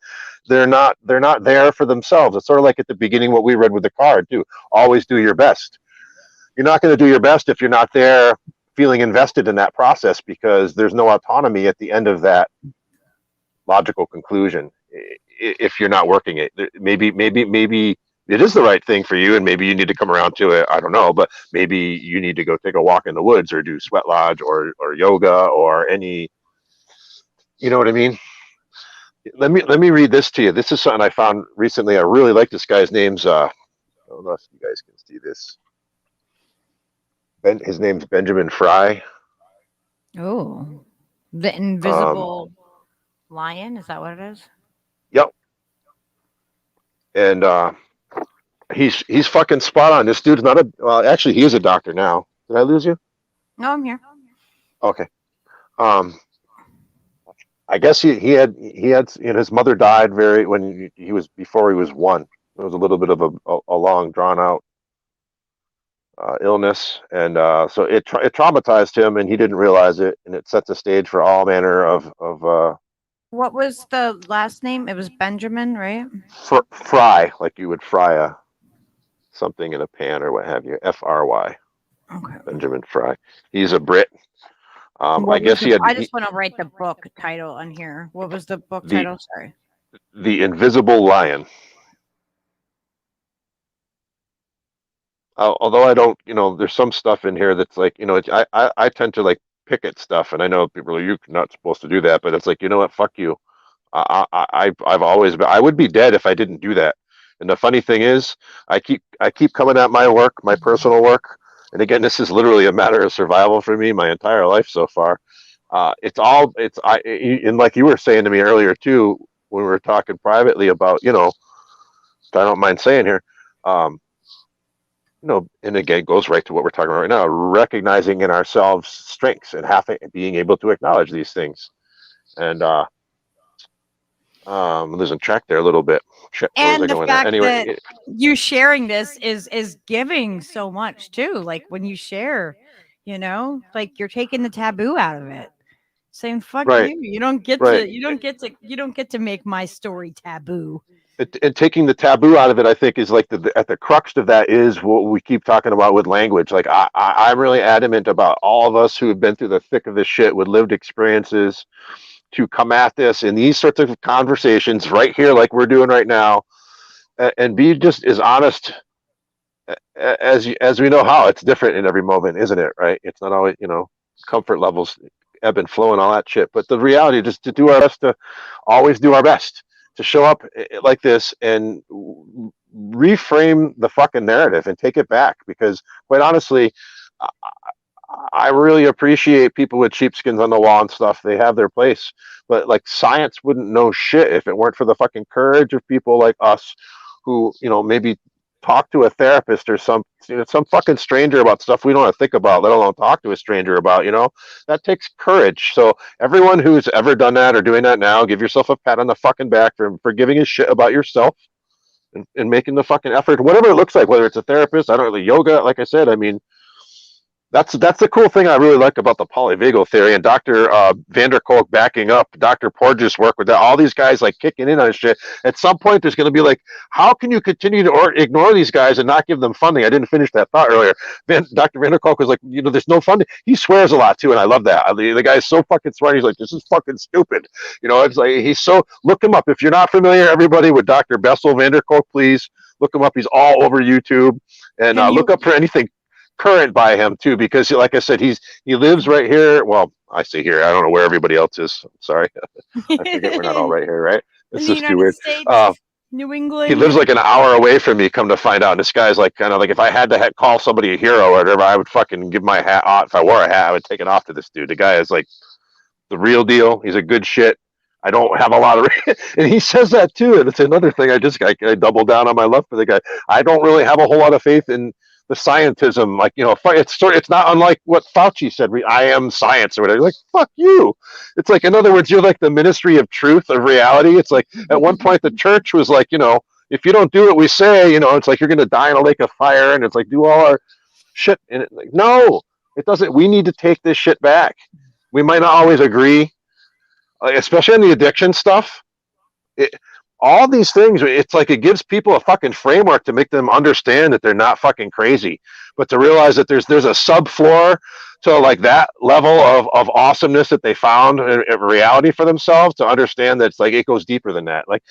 they're not there for themselves. It's sort of like at the beginning what we read with the card too. Always do your best. You're not going to do your best if you're not there feeling invested in that process, because there's no autonomy at the end of that logical conclusion if you're not working it. Maybe it is the right thing for you, and maybe you need to come around to it. I don't know, but maybe you need to go take a walk in the woods or do sweat lodge or yoga or any, you know what I mean? Let me read this to you. This is something I found recently. I really like this guy's name's I don't know if you guys can see this. His name's Benjamin Fry. Oh, the invisible lion, is that what it is? Yep. And he's fucking spot on. This dude's not actually he is a doctor now. Did I lose you? No, I'm here. Okay. I guess he had his mother died when he was before he was one. It was a little bit of a long drawn out illness, and so it traumatized him, and he didn't realize it, and it sets the stage for all manner of What was the last name? It was Benjamin, right? fry, like you would fry something in a pan or what have you. Fry. Okay. Benjamin Fry. He's a Brit. I guess he had. I just want to write the book title on here. What was the book title? Sorry. The Invisible Lion. Although I don't, there's some stuff in here that's like, I tend to like pick at stuff, and I know people are, you're not supposed to do that, but it's like, you know what, fuck you. I've always been, I would be dead if I didn't do that. And the funny thing is, I keep coming at my work, my personal work, and again, this is literally a matter of survival for me my entire life so far. And like you were saying to me earlier too, when we were talking privately about, I don't mind saying here, and again, it goes right to what we're talking about right now, recognizing in ourselves strengths and being able to acknowledge these things. And losing track there a little bit. And the fact that you sharing this is giving so much too. Like when you share, like you're taking the taboo out of it, saying "fuck you." You don't get to make my story taboo. And taking the taboo out of it, I think, is like at the crux of that is what we keep talking about with language. Like I'm really adamant about all of us who have been through the thick of this shit with lived experiences to come at this in these sorts of conversations right here, like we're doing right now, and be just as honest as we know how. It's different in every moment, isn't it? Right? It's not always, comfort levels ebb and flow and all that shit. But the reality, just to do our best, to always do our best, to show up like this and reframe the fucking narrative and take it back. Because quite honestly, I really appreciate people with sheepskins on the wall and stuff. They have their place, but like science wouldn't know shit if it weren't for the fucking courage of people like us who, maybe talk to a therapist or some fucking stranger about stuff we don't want to think about, let alone talk to a stranger about, that takes courage. So everyone who's ever done that or doing that now, give yourself a pat on the fucking back for giving a shit about yourself and making the fucking effort, whatever it looks like, whether it's a therapist, I don't really, yoga, like I said, I mean, that's the cool thing I really like about the polyvagal theory, and Dr. Van der Kolk backing up Dr. Porges' work with that. All these guys like kicking in on shit. At some point, there's going to be like, how can you continue to ignore these guys and not give them funding? I didn't finish that thought earlier. Dr. Van der Kolk was like, there's no funding. He swears a lot too, and I love that. The guy's so fucking smart. He's like, this is fucking stupid. It's like look him up if you're not familiar. Everybody with Dr. Bessel Van der Kolk, please look him up. He's all over YouTube, and look up for anything current by him too, because like I said, he lives right here. Well, I say here, I don't know where everybody else is. Sorry. I forget we're not all right here, right? It's just too weird. New England. He lives like an hour away from me, come to find out. And this guy's like kind of like, if I had to call somebody a hero or whatever, I would fucking give my hat off. If I wore a hat, I would take it off to this dude. The guy is like the real deal. He's a good shit. I don't have a lot of, and he says that too. And it's another thing. I double down on my love for the guy. I don't really have a whole lot of faith in the scientism. Like, it's not unlike what Fauci said. I am science or whatever. Like, fuck you. It's like, in other words, you're like the ministry of truth, of reality. It's like at one point the church was like, if you don't do what we say, it's like you're going to die in a lake of fire, and it's like, do all our shit. And it's like, no, it doesn't. We need to take this shit back. We might not always agree. Especially on the addiction stuff, all these things, it's like it gives people a fucking framework to make them understand that they're not fucking crazy, but to realize that there's a subfloor to like that level of awesomeness that they found in reality for themselves, to understand that it's like it goes deeper than that. Like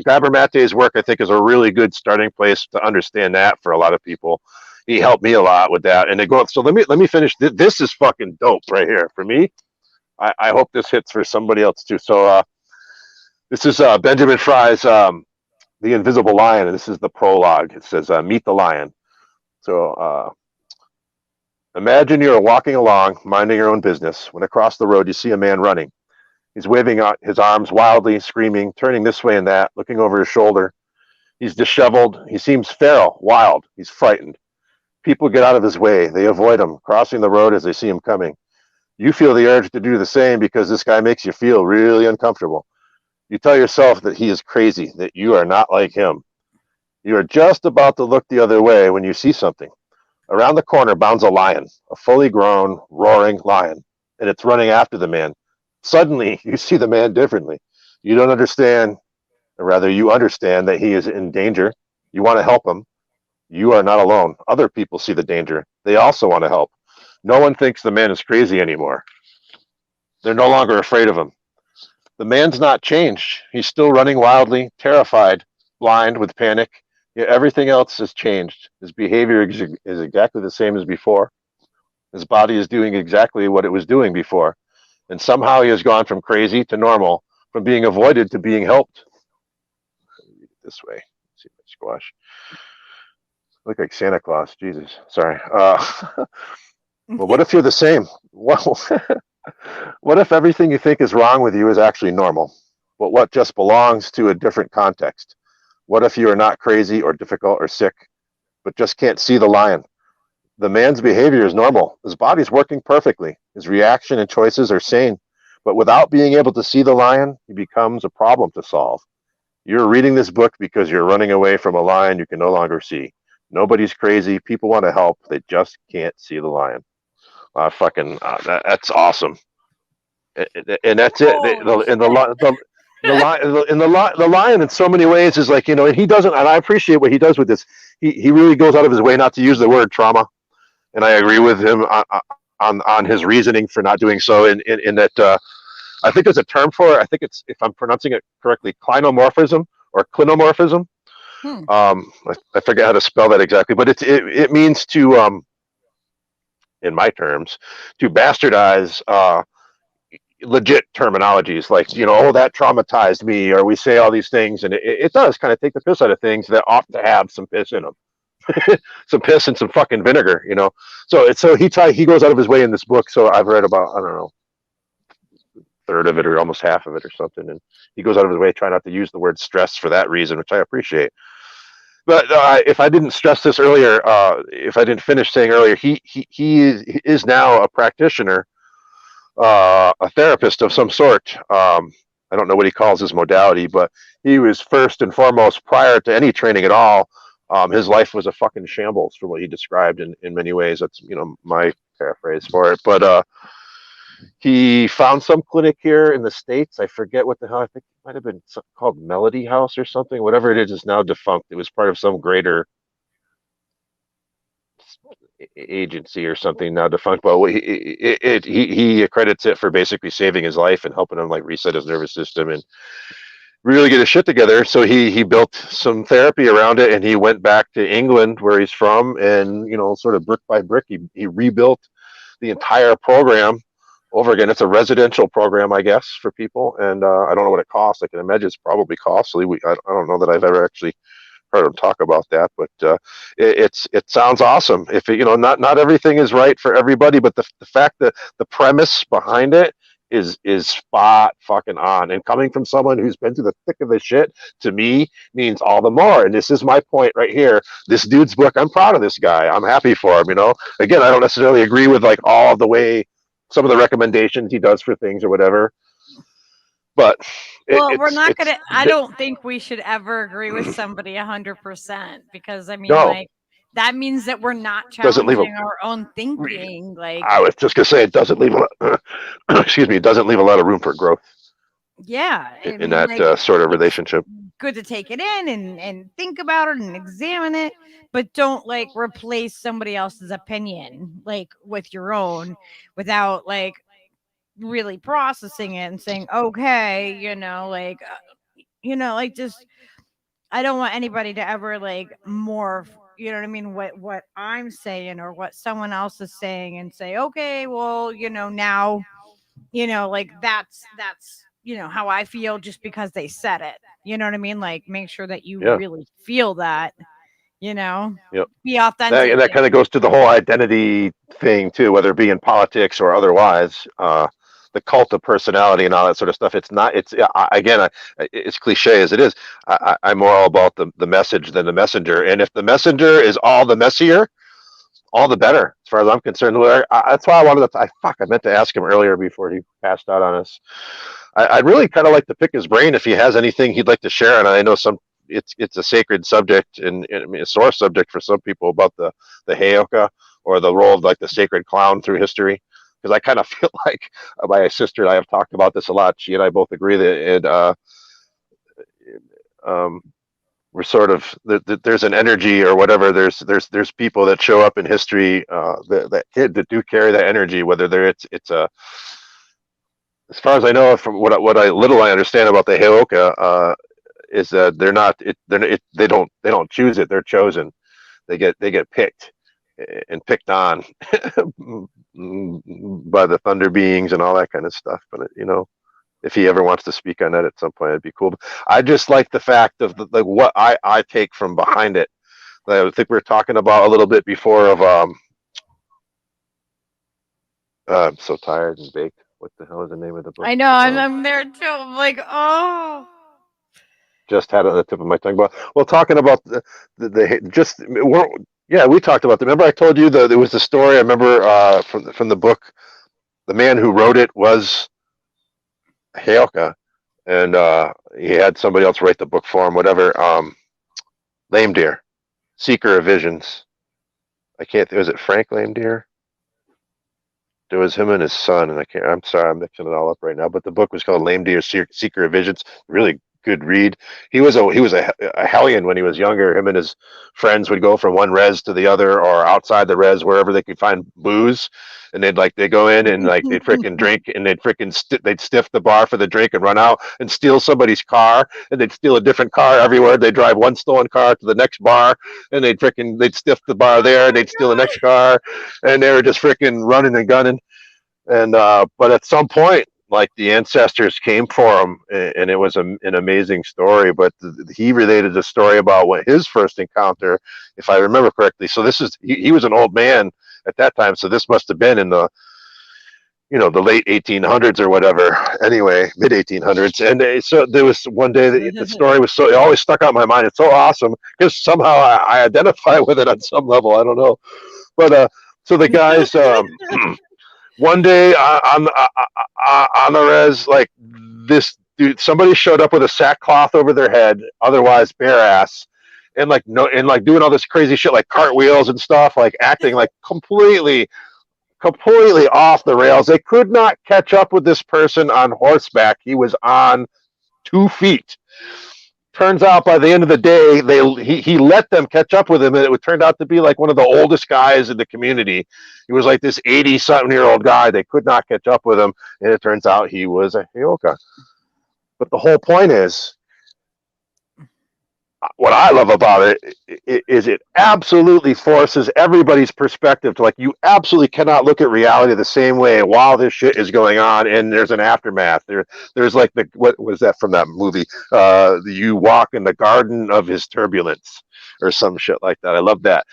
Gabor Mate's work, I think, is a really good starting place to understand that for a lot of people. He helped me a lot with that, and they go. So let me finish. This is fucking dope right here for me. I hope this hits for somebody else too. So this is Benjamin Fry's The Invisible Lion, and this is the prologue. It says, meet the lion. So imagine you're walking along, minding your own business, when across the road you see a man running. He's waving out his arms wildly, screaming, turning this way and that, looking over his shoulder. He's disheveled. He seems feral, wild. He's frightened. People get out of his way. They avoid him, crossing the road as they see him coming. You feel the urge to do the same because this guy makes you feel really uncomfortable. You tell yourself that he is crazy, that you are not like him. You are just about to look the other way when you see something. Around the corner bounds a lion, a fully grown, roaring lion, and it's running after the man. Suddenly, you see the man differently. You don't understand, or rather, you understand that he is in danger. You want to help him. You are not alone. Other people see the danger. They also want to help. No one thinks the man is crazy anymore. They're no longer afraid of him. The man's not changed. He's still running wildly, terrified, blind with panic. Yet everything else has changed. His behavior is exactly the same as before. His body is doing exactly what it was doing before. And somehow he has gone from crazy to normal, from being avoided to being helped. Read it this way. Let's see my squash. Look like Santa Claus. Jesus. Sorry. Well, what if you're the same? What if everything you think is wrong with you is actually normal? But what just belongs to a different context? What if you are not crazy or difficult or sick, but just can't see the lion? The man's behavior is normal. His body's working perfectly. His reaction and choices are sane. But without being able to see the lion, he becomes a problem to solve. You're reading this book because you're running away from a lion you can no longer see. Nobody's crazy. People want to help. They just can't see the lion. That's awesome, and that's it. The lion in so many ways is like, and he doesn't, and I appreciate what he does with this. He really goes out of his way not to use the word trauma, and I agree with him on his reasoning for not doing so. In that, I think there's a term for it. I think it's, if I'm pronouncing it correctly, clinomorphism or clinomorphism. I forget how to spell that exactly, but it means to in my terms, to bastardize legit terminologies like, oh, that traumatized me, or we say all these things, and it does kind of take the piss out of things that ought to have some piss in them. Some piss and some fucking vinegar, So he goes out of his way in this book. So I've read about, I don't know, a third of it or almost half of it or something, and he goes out of his way trying not to use the word stress for that reason, which I appreciate. But if I didn't stress this earlier, if I didn't finish saying earlier, he is now a practitioner, a therapist of some sort. I don't know what he calls his modality, but he was first and foremost, prior to any training at all, his life was a fucking shambles from what he described in many ways. That's, my paraphrase for it. But he found some clinic here in the States. I forget what the hell. I think it might have been called Melody House or something. Whatever it is now defunct. It was part of some greater agency or something now defunct. But he accredits it for basically saving his life and helping him like reset his nervous system and really get his shit together. So he built some therapy around it, and he went back to England where he's from, and sort of brick by brick, he rebuilt the entire program over again. It's a residential program, I guess, for people, and I don't know what it costs. I can imagine it's probably costly. I don't know that I've ever actually heard him talk about that, but it sounds awesome. If not everything is right for everybody, but the fact that the premise behind it is spot fucking on. And coming from someone who's been through the thick of the shit, to me, means all the more. And this is my point right here. This dude's book, I'm proud of this guy. I'm happy for him, you know. Again, I don't necessarily agree with like all the way some of the recommendations he does for things or whatever. But we're not gonna. I don't think we should ever agree with somebody 100%, because I mean, No. like, that means that we're not challenging our own thinking. Like, I was just gonna say, it doesn't leave a lot, excuse me, it doesn't leave a lot of room for growth yeah, I in mean, that like, sort of relationship. good to take it in and think about it and examine it, but don't like replace somebody else's opinion like with your own without like really processing it and saying, okay, like just, I don't want anybody to ever like morph, you know what I mean, what I'm saying or what someone else is saying and say, okay, well, now, like that's how I feel just because they said it. You know what I mean? Like, make sure that you really feel that, Yep. be authentic. That kind of goes to the whole identity thing too, whether it be in politics or otherwise. The cult of personality and all that sort of stuff. It's not. It's again. It's cliche as it is. I'm more all about the message than the messenger. And if the messenger is all the messier, all the better, as far as I'm concerned. That's why I wanted to. I meant to ask him earlier before he passed out on us. I'd really kind of like to pick his brain if he has anything he'd like to share. And I know it's a sacred subject and I mean, a sore subject for some people about the Heyoka or the role of like the sacred clown through history. Because I kind of feel like my sister and I have talked about this a lot. She and I both agree that we're sort of there's an energy or whatever. There's people that show up in history that do carry that energy. Whether it's a, as far as I know from what I understand about the Heyoka is that they don't choose it. They're chosen. They get picked and picked on by the thunder beings and all that kind of stuff. But if he ever wants to speak on that at some point, it'd be cool. But I just like the fact of what I take from behind it. I think we were talking about a little bit before of I'm so tired and baked. What the hell is the name of the book? I know, I'm there too. I'm like, oh. Just had it on the tip of my tongue. But well, talking about we talked about that. Remember, I told you that there was the story. I remember from the book. The man who wrote it was Heyoka, and he had somebody else write the book for him. Whatever. Lame Deer, Seeker of Visions. I can't. Was it Frank Lame Deer? There was him and his son, and I'm sorry, I'm mixing it all up right now. But the book was called Lame Deer, Seeker of Visions. Really good read. He was a hellion when he was younger. Him and his friends would go from one res to the other, or outside the res, wherever they could find booze, and they'd go in and they'd freaking drink, and they'd stiff the bar for the drink and run out and steal somebody's car, and they'd steal a different car everywhere. They'd drive one stolen car to the next bar, and they'd stiff the bar there, and they'd steal the next car, and they were just freaking running and gunning. And but at some point, like, the ancestors came for him, and it was an amazing story. But he related the story about what his first encounter, if I remember correctly. So he was an old man at that time, so this must have been in the the late 1800s or whatever. Anyway, mid 1800s. And so there was one day that the story was it always stuck out in my mind. It's so awesome because somehow I identify with it on some level. I don't know, but so the guys. One day on the res, like, this dude, somebody showed up with a sackcloth over their head, otherwise bare ass, and doing all this crazy shit like cartwheels and stuff, like acting like completely off the rails. They could not catch up with this person on horseback. He was on 2 feet. Turns out by the end of the day, he let them catch up with him, and it turned out to be like one of the oldest guys in the community. He was like this 80-something-year-old guy. They could not catch up with him, and it turns out he was a Heyoka. But the whole point is, what I love about it is it absolutely forces everybody's perspective to, like, you absolutely cannot look at reality the same way while this shit is going on and there's an aftermath. There's like what was that from that movie? You walk in the garden of his turbulence or some shit like that. I love that.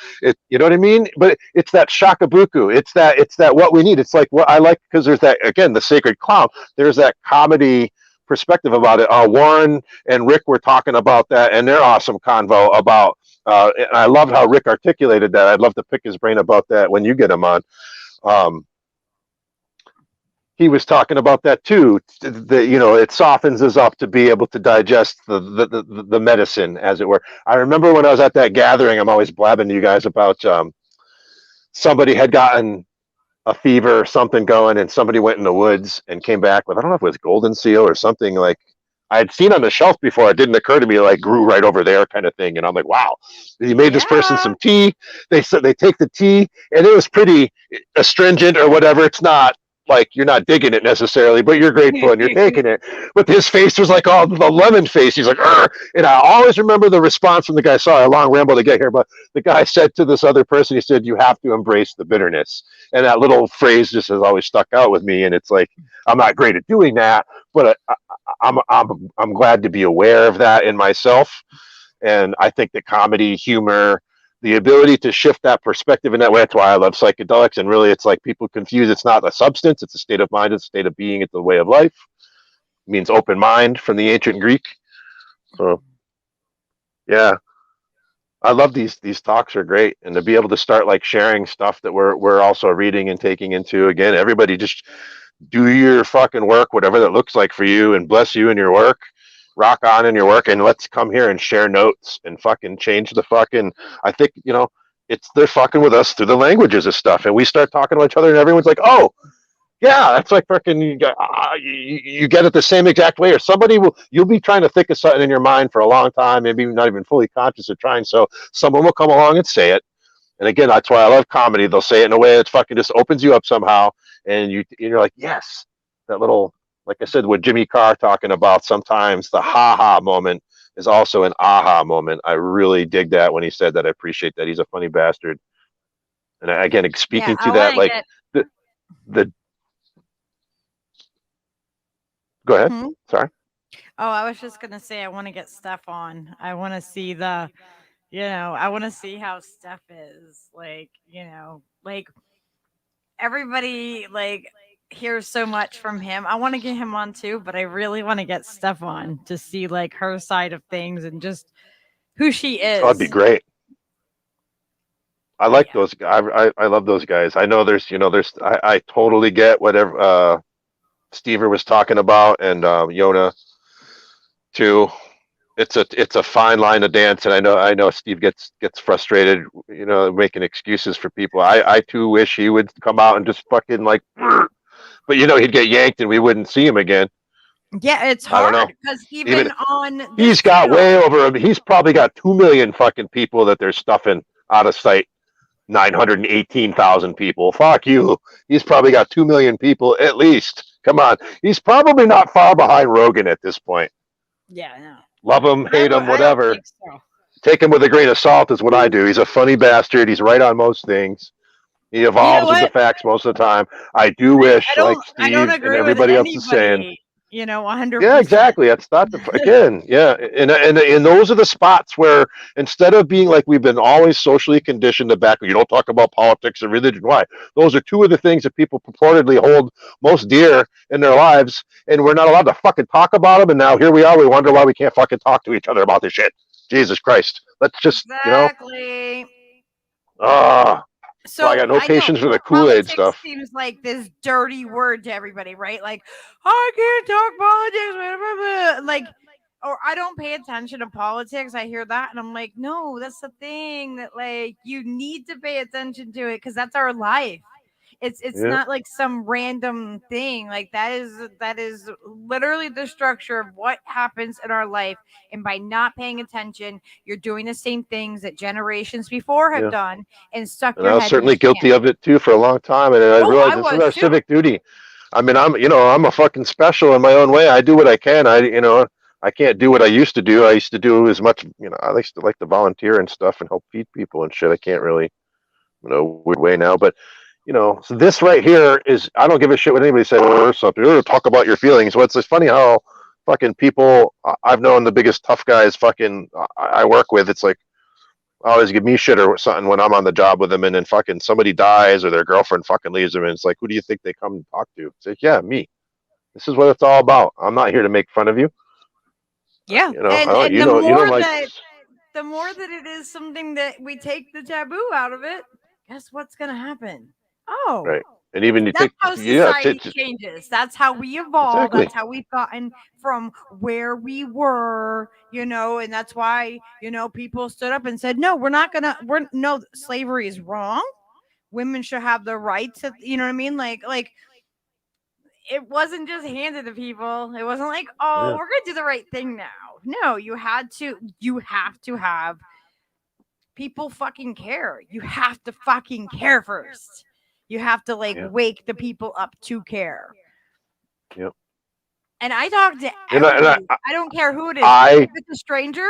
You know what I mean? But it's that shakabuku. It's that what we need. It's like what I like, because there's that, again, the sacred clown. There's that comedy perspective about it. Warren and Rick were talking about that and their awesome convo about, and I love how Rick articulated that. I'd love to pick his brain about that when you get him on. He was talking about that too. It softens us up to be able to digest the medicine, as it were. I remember when I was at that gathering, I'm always blabbing to you guys about somebody had gotten a fever or something going, and somebody went in the woods and came back with, I don't know if it was golden seal or something like I had seen on the shelf before. It didn't occur to me, like grew right over there kind of thing. And I'm like, wow, he made this person some tea. They said they take the tea, and it was pretty astringent or whatever. It's not like you're not digging it necessarily, but you're grateful and you're taking it. But his face was like, oh, the lemon face. He's like, Arr! And I always remember the response from the guy. Sorry, a long ramble to get here, but the guy said to this other person, he said, you have to embrace the bitterness. And that little phrase just has always stuck out with me. And it's like, I'm not great at doing that, but I'm glad to be aware of that in myself. And I think that comedy, humor, the ability to shift that perspective in that way, that's why I love psychedelics. And really, it's like people confuse, it's not a substance, it's a state of mind, it's a state of being, it's a way of life. It means open mind from the ancient Greek. So yeah, I love these talks are great. And to be able to start like sharing stuff that we're also reading and taking into, again, everybody just do your fucking work, whatever that looks like for you, and bless you in your work. Rock on in your work, and let's come here and share notes and fucking change the fucking, I think, they're fucking with us through the languages of stuff, and we start talking to each other and everyone's like, oh yeah, that's like fucking, you get it the same exact way, or you'll be trying to think of something in your mind for a long time, maybe not even fully conscious of trying, so someone will come along and say it. And again, that's why I love comedy. They'll say it in a way that fucking just opens you up somehow, and you're like, yes, that little, like I said, with Jimmy Carr talking about, sometimes the ha-ha moment is also an aha moment. I really dig that when he said that. I appreciate that. He's a funny bastard. And again, speaking to that, like the go ahead. Sorry. Oh, I was just gonna say I want to get Steph on. I want to see I want to see how Steph is. Like, like everybody hears so much from him. I want to get him on too, but I really want to get Steph on to see like her side of things and just who she is. That'd be great. I like those guys. I love those guys. I know I totally get whatever Stever was talking about, and Yona too. It's a fine line to dance, and I know Steve gets frustrated, making excuses for people. I too wish he would come out and just fucking like, but he'd get yanked and we wouldn't see him again. Yeah, it's hard because even on he's got way over him. He's probably got 2 million fucking people that they're stuffing out of sight. 918,000 people. Fuck you. He's probably got 2 million people at least. Come on. He's probably not far behind Rogan at this point. Yeah, no. Love him, hate him, whatever. Take him with a grain of salt is what I do. He's a funny bastard. He's right on most things. He evolves with the facts most of the time. I do wish, like Steve and everybody else is saying, 100%. Yeah, exactly. That's not again. Yeah, and those are the spots where instead of being like we've been always socially conditioned to back, you don't talk about politics or religion. Why? Those are two of the things that people purportedly hold most dear in their lives, and we're not allowed to fucking talk about them. And now here we are. We wonder why we can't fucking talk to each other about this shit. Jesus Christ. Let's just So I got no patience for the Kool-Aid stuff. Seems like this dirty word to everybody, right? Like, I can't talk politics, blah, blah, blah. Like, or I don't pay attention to politics. I hear that, and I'm like, no, that's the thing that like you need to pay attention to it because that's our life. It's not like some random thing. Like that is literally the structure of what happens in our life. And by not paying attention, you're doing the same things that generations before have done and stuck your head. I was certainly guilty of it too for a long time, and I realized this is our civic duty. I mean, I'm a fucking special in my own way. I do what I can. I can't do what I used to do. I used to do as much, I used to like to volunteer and stuff and help feed people and shit. I can't really, weird way now. But, so this right here is, I don't give a shit what anybody says or something. Talk about your feelings. Well, it's funny how fucking people, I've known the biggest tough guys fucking I work with. It's like, always give me shit or something when I'm on the job with them, and then fucking somebody dies or their girlfriend fucking leaves them, and it's like, who do you think they come to talk to? It's like, yeah, me. This is what it's all about. I'm not here to make fun of you. Yeah, and the more that it is something that we take the taboo out of it, guess what's gonna happen? Oh, right. And even you that's take, how society changes. That's how we evolve. Exactly. That's how we've gotten from where we were, and that's why, people stood up and said, no, no, slavery is wrong. Women should have the rights. You know what I mean? Like it wasn't just handed to people. It wasn't like, oh, we're going to do the right thing now. No, you have to have people fucking care. You have to fucking care first. You have to wake the people up to care. Yep. And I talk to everybody. I don't care who it is. If it's a stranger,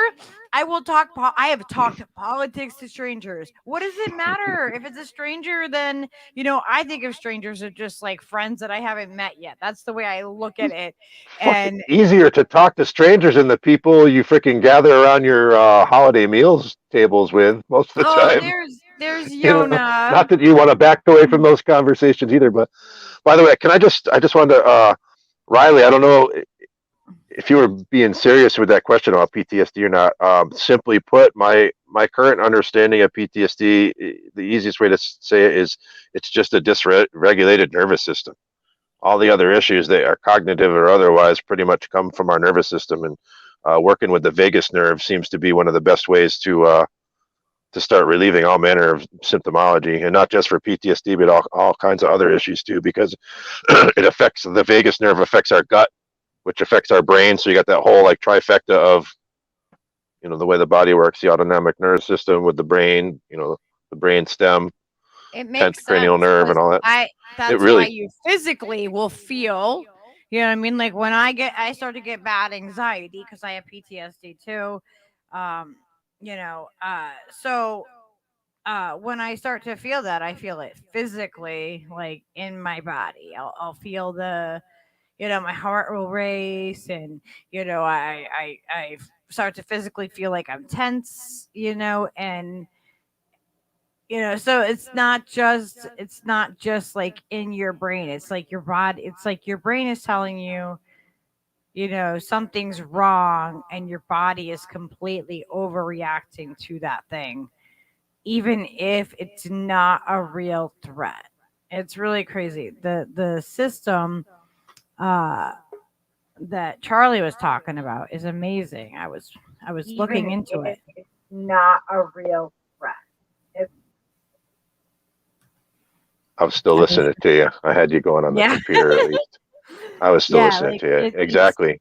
I will talk. I have talked politics to strangers. What does it matter if it's a stranger? Then I think of strangers as just like friends that I haven't met yet. That's the way I look at it. And easier to talk to strangers than the people you freaking gather around your holiday meals tables with most of the time. There's Yona. Not that you want to back away from those conversations either, but by the way, I just wanted to. Riley, I don't know if you were being serious with that question about PTSD or not. Simply put, my current understanding of PTSD, the easiest way to say it is it's just a dysregulated nervous system. All the other issues that are cognitive or otherwise pretty much come from our nervous system, and working with the vagus nerve seems to be one of the best ways to start relieving all manner of symptomology, and not just for PTSD, but all kinds of other issues too, because it affects the vagus nerve, affects our gut, which affects our brain. So you got that whole like trifecta of, the way the body works, the autonomic nervous system with the brain, the brain stem, it makes 10th cranial nerve and all that. That's why you physically will feel, you know what I mean? Like when I start to get bad anxiety because I have PTSD too. So when I start to feel that, I feel it physically, like in my body. I'll feel the, my heart will race, and I start to physically feel like I'm tense, and so it's not just like in your brain. It's like your body. It's like your brain is telling you, something's wrong, and your body is completely overreacting to that thing, even if it's not a real threat. It's really crazy. The system that Charlie was talking about is amazing. I was looking into it. It's not a real threat. I was still listening to you. I had you going on the computer at least. I was still listening to you. Exactly.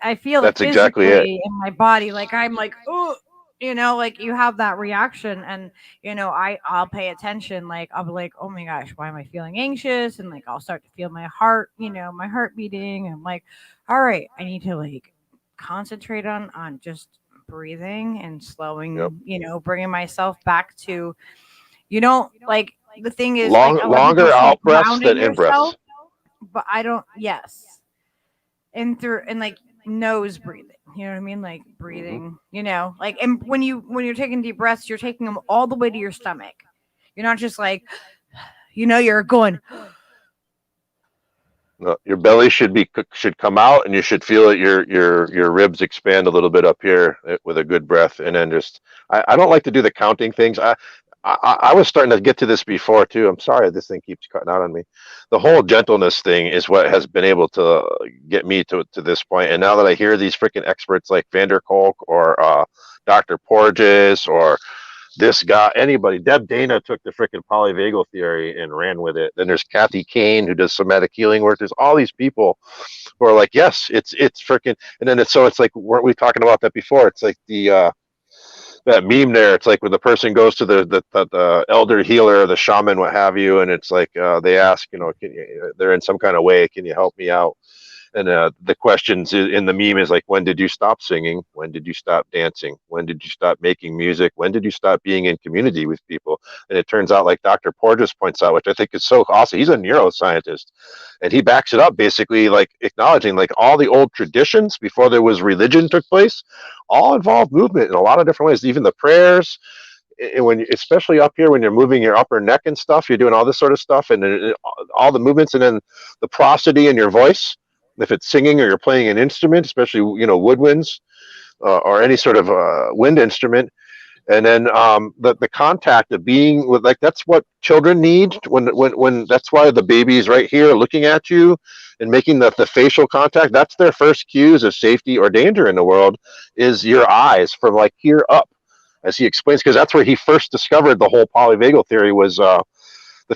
I feel that's exactly it in my body. Like I'm like, oh, like you have that reaction, and I'll pay attention. Like I'll be like, oh my gosh, why am I feeling anxious? And like I'll start to feel my heart, my heart beating. And I'm like, all right, I need to like concentrate on just breathing and slowing, bringing myself back to, like the thing is longer out breaths than in breaths. But I don't. Yes, and like nose breathing. You know what I mean? Like breathing. Like, and when you're taking deep breaths, you're taking them all the way to your stomach. You're not just like, you're going. No, your belly should come out, and you should feel that your ribs expand a little bit up here with a good breath, and then just. I don't like to do the counting things. I was starting to get to this before too. I'm sorry this thing keeps cutting out on me. The whole gentleness thing is what has been able to get me to this point. And now that I hear these freaking experts like Vander Kolk or Dr. Porges or this guy, anybody, Deb Dana took the freaking polyvagal theory and ran with it. Then there's Kathy Kane who does somatic healing work. There's all these people who are like, yes, it's freaking. And then it's like, weren't we talking about that before? It's like that meme there. It's like when the person goes to the elder healer, the shaman, what have you, and it's like they ask, they're in some kind of way, can you help me out? And the questions in the meme is like, when did you stop singing? When did you stop dancing? When did you stop making music? When did you stop being in community with people? And it turns out, like Dr. Porges points out, which I think is so awesome, he's a neuroscientist, and he backs it up basically, like acknowledging like all the old traditions before there was religion took place, all involved movement in a lot of different ways, even the prayers. And when, especially up here, when you're moving your upper neck and stuff, you're doing all this sort of stuff, and all the movements, and then the prosody in your voice, if it's singing or you're playing an instrument, especially woodwinds or any sort of wind instrument, and then the contact of being with, like, that's what children need when that's why the baby's right here looking at you and making the facial contact. That's their first cues of safety or danger in the world, is your eyes from like here up, as he explains, because that's where he first discovered the whole polyvagal theory, was the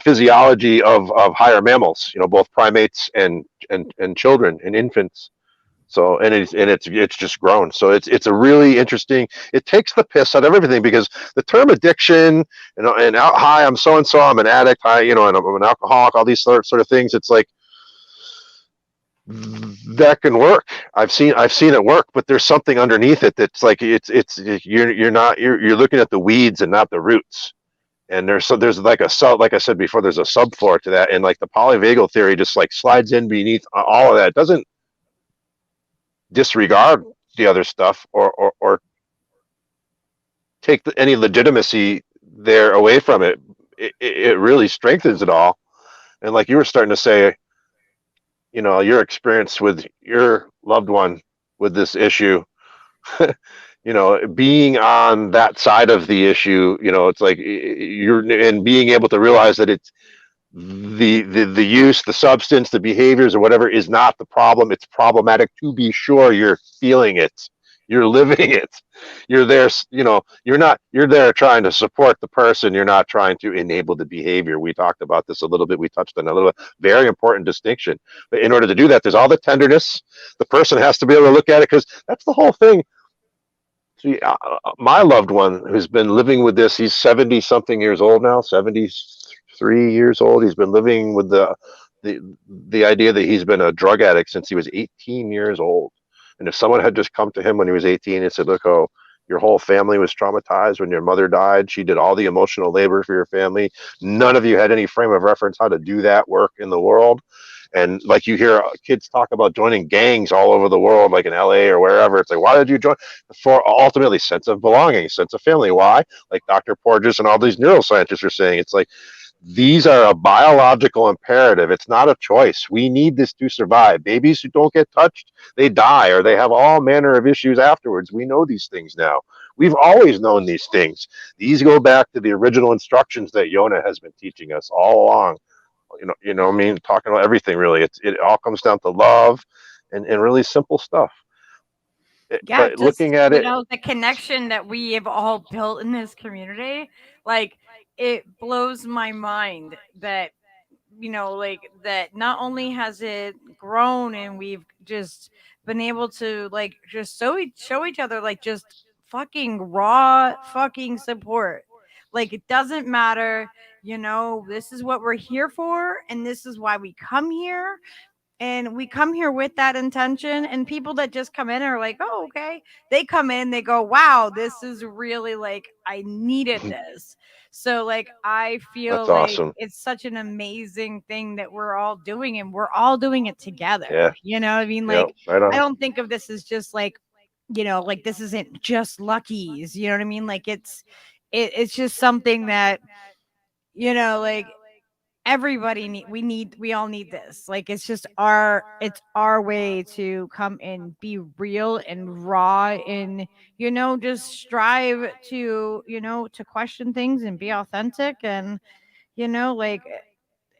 physiology of higher mammals, both primates and children and infants. So, and it's just grown. So it's a really interesting, it takes the piss out of everything, because the term addiction and hi, I'm so-and-so, I'm an addict, hi, and I'm an alcoholic, all these sort of things. It's like, that can work. I've seen it work, but there's something underneath it that's like, you're looking at the weeds and not the roots. And there's like like I said before, there's a subfloor to that, and like the polyvagal theory just like slides in beneath all of that. It doesn't disregard the other stuff or take any legitimacy there away from it. It really strengthens it all. And like you were starting to say, your experience with your loved one with this issue, being on that side of the issue, it's like and being able to realize that it's the use, the substance, the behaviors or whatever is not the problem. It's problematic to be sure. You're feeling it. You're living it. You're there, you're there trying to support the person. You're not trying to enable the behavior. We talked about this a little bit. We touched on a little bit. Very important distinction. But in order to do that, there's all the tenderness. The person has to be able to look at it, because that's the whole thing. See, my loved one who's been living with this, he's 70 something years old now, 73 years old. He's been living with the idea that he's been a drug addict since he was 18 years old. And if someone had just come to him when he was 18 and said, look, your whole family was traumatized when your mother died. She did all the emotional labor for your family. None of you had any frame of reference how to do that work in the world. And like you hear kids talk about joining gangs all over the world, like in LA or wherever. It's like, why did you join? For ultimately sense of belonging, sense of family. Why? Like Dr. Porges and all these neuroscientists are saying, it's like, these are a biological imperative. It's not a choice. We need this to survive. Babies who don't get touched, they die, or they have all manner of issues afterwards. We know these things now. We've always known these things. These go back to the original instructions that Yona has been teaching us all along. You know what I mean? Talking about everything, really. It all comes down to love and really simple stuff. Yeah, but looking at it, the connection that we have all built in this community, like, it blows my mind that, that not only has it grown and we've just been able to like just show each other like just fucking raw fucking support. Like, it doesn't matter, this is what we're here for, and this is why we come here. And we come here with that intention, and people that just come in are like, oh, okay. They come in, they go, wow, this is really like, I needed this. So like, I feel that's like awesome. It's such an amazing thing that we're all doing, and we're all doing it together. Yeah. You know what I mean? Yep, Like, right on. I don't think of this as just like, like this isn't just Lucky's, you know what I mean? Like, it's just something that, like, everybody we all need this. Like, it's just our way to come and be real and raw and just strive to to question things and be authentic and like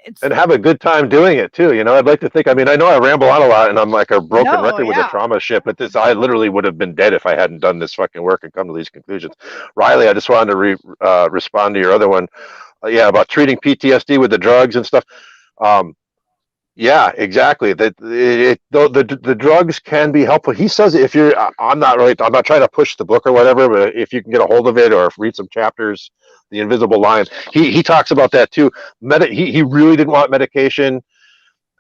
it's and have a good time doing it too. I'd like to think, I know I ramble on a lot and I'm like a broken record with the trauma shit, but I literally would have been dead if I hadn't done this fucking work and come to these conclusions. Riley, I just wanted to respond to your other one. About treating PTSD with the drugs and stuff. Yeah, exactly. The drugs can be helpful. He says if you're, I'm not trying to push the book or whatever, but if you can get a hold of it or read some chapters, The Invisible Line, he talks about that too. He really didn't want medication.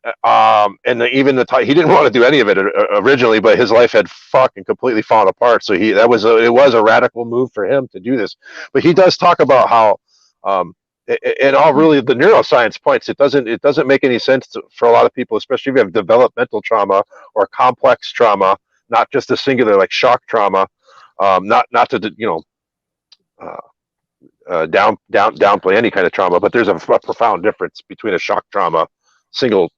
even he didn't want to do any of it originally, but his life had fucking completely fallen apart. So it was a radical move for him to do this. But he does talk about how, and all really the neuroscience points, it doesn't make any sense for a lot of people, especially if you have developmental trauma or complex trauma, not just a singular like shock trauma, not to downplay any kind of trauma, but there's a profound difference between a shock trauma, single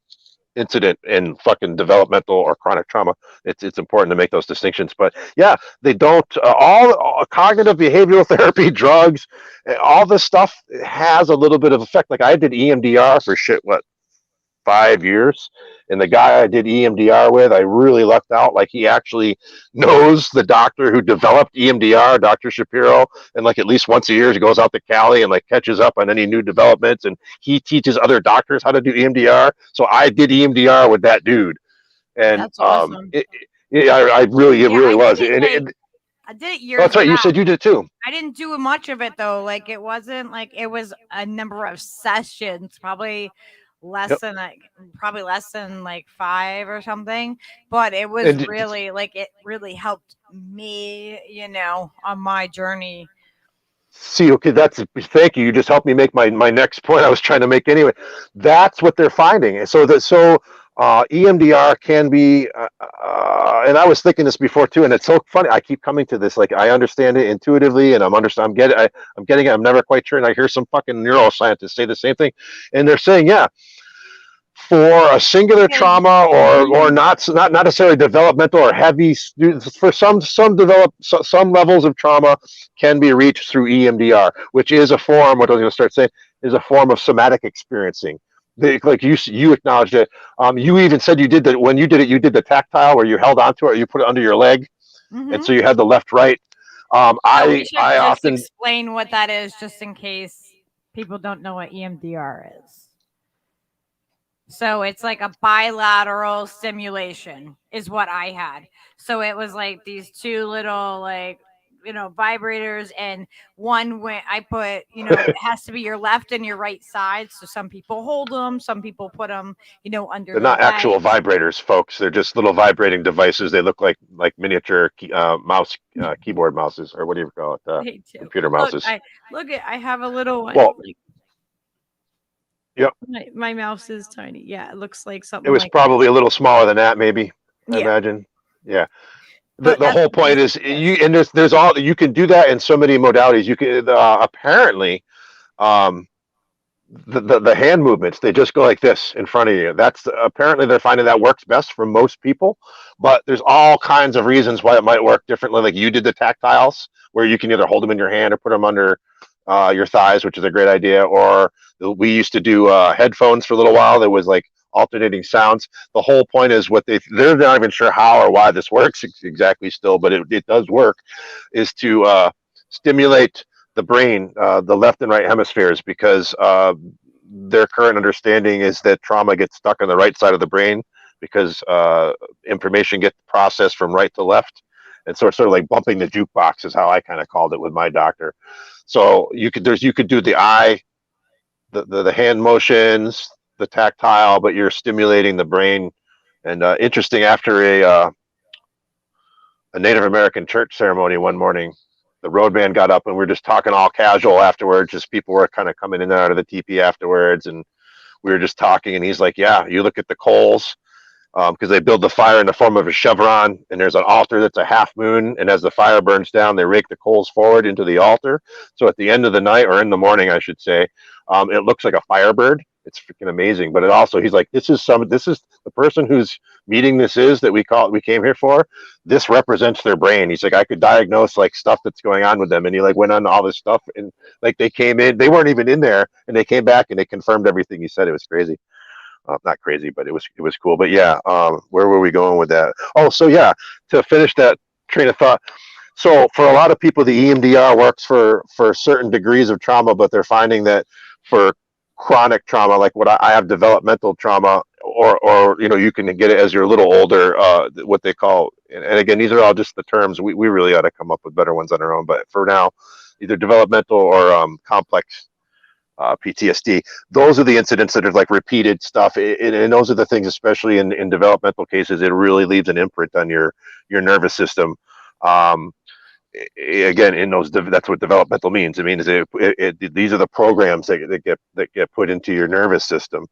incident, and fucking developmental or chronic trauma. It's important to make those distinctions. But yeah, they don't all cognitive behavioral therapy, drugs, all this stuff has a little bit of effect. Like I did EMDR for 5 years, and the guy I did EMDR with, I really lucked out. Like he actually knows the doctor who developed EMDR, Dr. Shapiro, and like at least once a year he goes out to Cali and like catches up on any new developments, and he teaches other doctors how to do EMDR. So I did EMDR with that dude, and That's awesome. it really was. I did it years. That's right. Back. You said you did too. I didn't do much of it though. Like it wasn't like it was a number of sessions, probably less than like 5 or something. But it was really like it really helped me, on my journey. See, okay, thank you. You just helped me make my next point I was trying to make anyway. That's what they're finding. And so EMDR can be, and I was thinking this before too, and it's so funny. I keep coming to this, like I understand it intuitively, and I'm getting it. I'm never quite sure, and I hear some fucking neuroscientists say the same thing, and they're saying, yeah, for a singular trauma or not necessarily developmental or heavy, for some levels of trauma can be reached through EMDR, which is a form. What I was going to start saying is a form of somatic experiencing. Like you acknowledged it. You even said you did that when you did it. You did the tactile where you held onto it, or you put it under your leg, and so you had the left right. I often explain what that is, just in case people don't know what EMDR is. So it's like a bilateral stimulation is what I had. So it was like these two little vibrators, and one when I put, it has to be your left and your right side. So some people hold them, some people put them, under. They're not actual vibrators, folks. They're just little vibrating devices. They look like miniature keyboard mouses, or what do you call it? Computer mouses. I have a little one. Well, yep. My mouse is tiny. Yeah, it looks like something. It was probably a little smaller than that, maybe. I imagine. Yeah. The whole point is there's all you can do that in so many modalities. You can apparently the hand movements, they just go like this in front of you. That's apparently they're finding that works best for most people, but there's all kinds of reasons why it might work differently. Like you did the tactiles where you can either hold them in your hand or put them under your thighs, which is a great idea. Or we used to do headphones for a little while. There was like alternating sounds. The whole point is they're not even sure how or why this works exactly still, but it does work, is to stimulate the brain, the left and right hemispheres, because their current understanding is that trauma gets stuck on the right side of the brain because information gets processed from right to left. And so it's sort of like bumping the jukebox is how I kind of called it with my doctor. So you could do the eye, the hand motions, the tactile, but you're stimulating the brain. And interesting, after a Native American church ceremony one morning, the road man got up and we were just talking all casual afterwards. Just people were kind of coming in and out of the teepee afterwards, and we were just talking. And he's like, "Yeah, you look at the coals, because they build the fire in the form of a chevron, and there's an altar that's a half moon, and as the fire burns down, they rake the coals forward into the altar. So at the end of the night, or in the morning, I should say, it looks like a firebird. It's freaking amazing. But it also, he's like, this is the person whose meeting this is that we came here for. This represents their brain. He's like, I could diagnose like stuff that's going on with them. And he like went on all this stuff, and like they came in, they weren't even in there, and they came back and they confirmed everything he said. It was crazy. Not crazy, but it was cool. But yeah, where were we going with that? Oh, so yeah, to finish that train of thought. So for a lot of people, the EMDR works for certain degrees of trauma, but they're finding that for chronic trauma, like what I have developmental trauma, or you can get it as you're a little older, what they call, and again, these are all just the terms. We really ought to come up with better ones on our own, but for now, either developmental or complex PTSD. Those are the incidents that are like repeated stuff, and those are the things, especially in developmental cases, it really leaves an imprint on your nervous system. Again, in those, that's what developmental means. It means these are the programs that get put into your nervous system,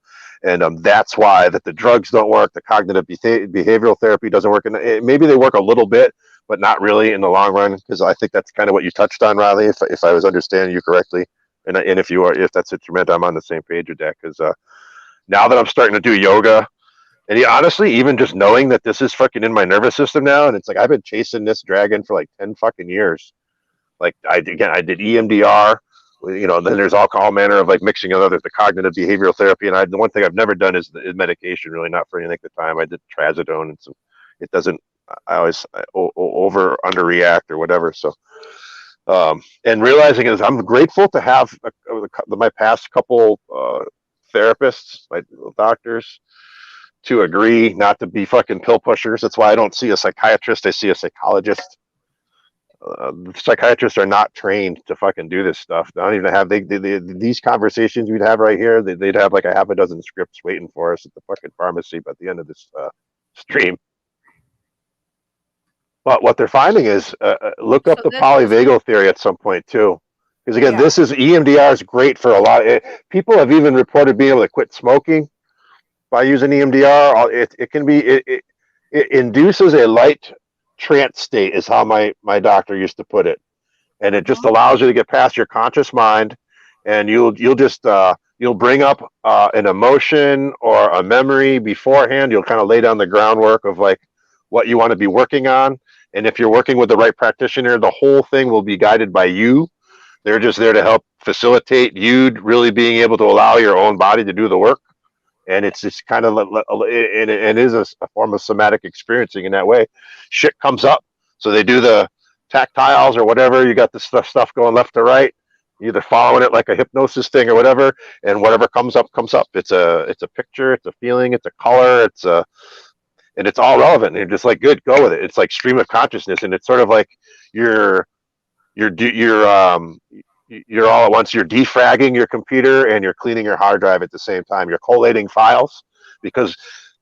and that's why that the drugs don't work, the cognitive behavioral therapy doesn't work, and maybe they work a little bit, but not really in the long run. Because I think that's kind of what you touched on, Riley, if I was understanding you correctly. And if that's what you meant, I'm on the same page with that. Because now that I'm starting to do yoga, and honestly, even just knowing that this is fucking in my nervous system now, and it's like I've been chasing this dragon for like 10 fucking years. Like I did EMDR, then there's all manner of like mixing of others, the cognitive behavioral therapy, and the one thing I've never done is medication. Really, not for any length of time. I did trazodone, and it doesn't. I always underreact or whatever. So. And realizing is I'm grateful to have my past couple therapists, my doctors, to agree not to be fucking pill pushers. That's why I don't see a psychiatrist. I see a psychologist. Psychiatrists are not trained to fucking do this stuff. They don't even have these conversations we'd have right here. They'd have like a half a dozen scripts waiting for us at the fucking pharmacy by the end of this stream. But what they're finding is look up the polyvagal theory at some point too, because again, this is EMDR is great for a lot. People have even reported being able to quit smoking by using EMDR. It can be it induces a light trance state, is how my doctor used to put it, and it just allows you to get past your conscious mind, and you'll bring up an emotion or a memory beforehand. You'll kind of lay down the groundwork of like what you want to be working on. And if you're working with the right practitioner, the whole thing will be guided by you. They're just there to help facilitate you really being able to allow your own body to do the work. And it's just kind of, it is a form of somatic experiencing in that way. Shit comes up. So they do the tactiles or whatever. You got this stuff going left to right. You're either following it like a hypnosis thing or whatever. And whatever comes up, comes up. It's a picture, it's a feeling, it's a color, and it's all relevant. And you're just like, good, go with it. It's like stream of consciousness, and it's sort of like you're all at once. You're defragging your computer and you're cleaning your hard drive at the same time. You're collating files, because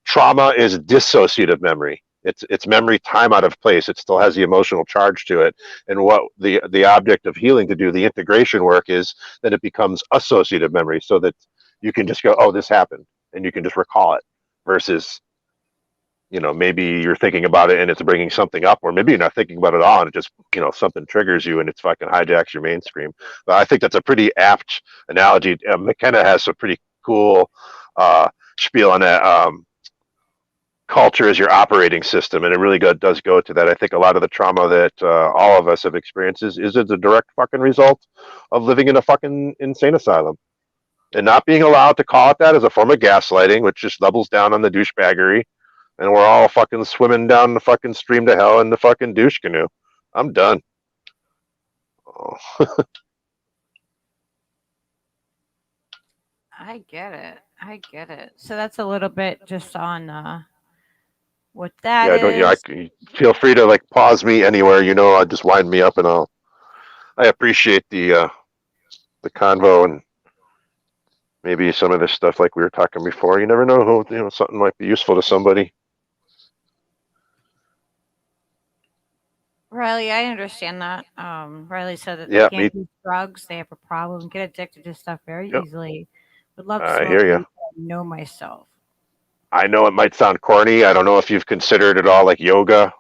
trauma is dissociative memory. It's memory time out of place. It still has the emotional charge to it. And what the object of healing to do, the integration work, is that it becomes associative memory, so that you can just go, oh, this happened, and you can just recall it, versus maybe you're thinking about it and it's bringing something up, or maybe you're not thinking about it at all and it just, something triggers you and it's fucking hijacks your mainstream. But I think that's a pretty apt analogy. McKenna has some pretty cool spiel on that. Culture is your operating system, and it really does go to that. I think a lot of the trauma that all of us have experienced is a direct fucking result of living in a fucking insane asylum and not being allowed to call it that as a form of gaslighting, which just doubles down on the douchebaggery. And we're all fucking swimming down the fucking stream to hell in the fucking douche canoe. I'm done. Oh. I get it. So that's a little bit just on what that is. Yeah, feel free to like pause me anywhere. I'll just wind me up, and I appreciate the convo and maybe some of this stuff like we were talking before. You never know who something might be useful to somebody. Riley, I understand that. Riley said that Yeah, they can't use drugs. They have a problem. Get addicted to stuff very easily. Would love to I hear you. know myself. I know it might sound corny. I don't know if you've considered at all like yoga.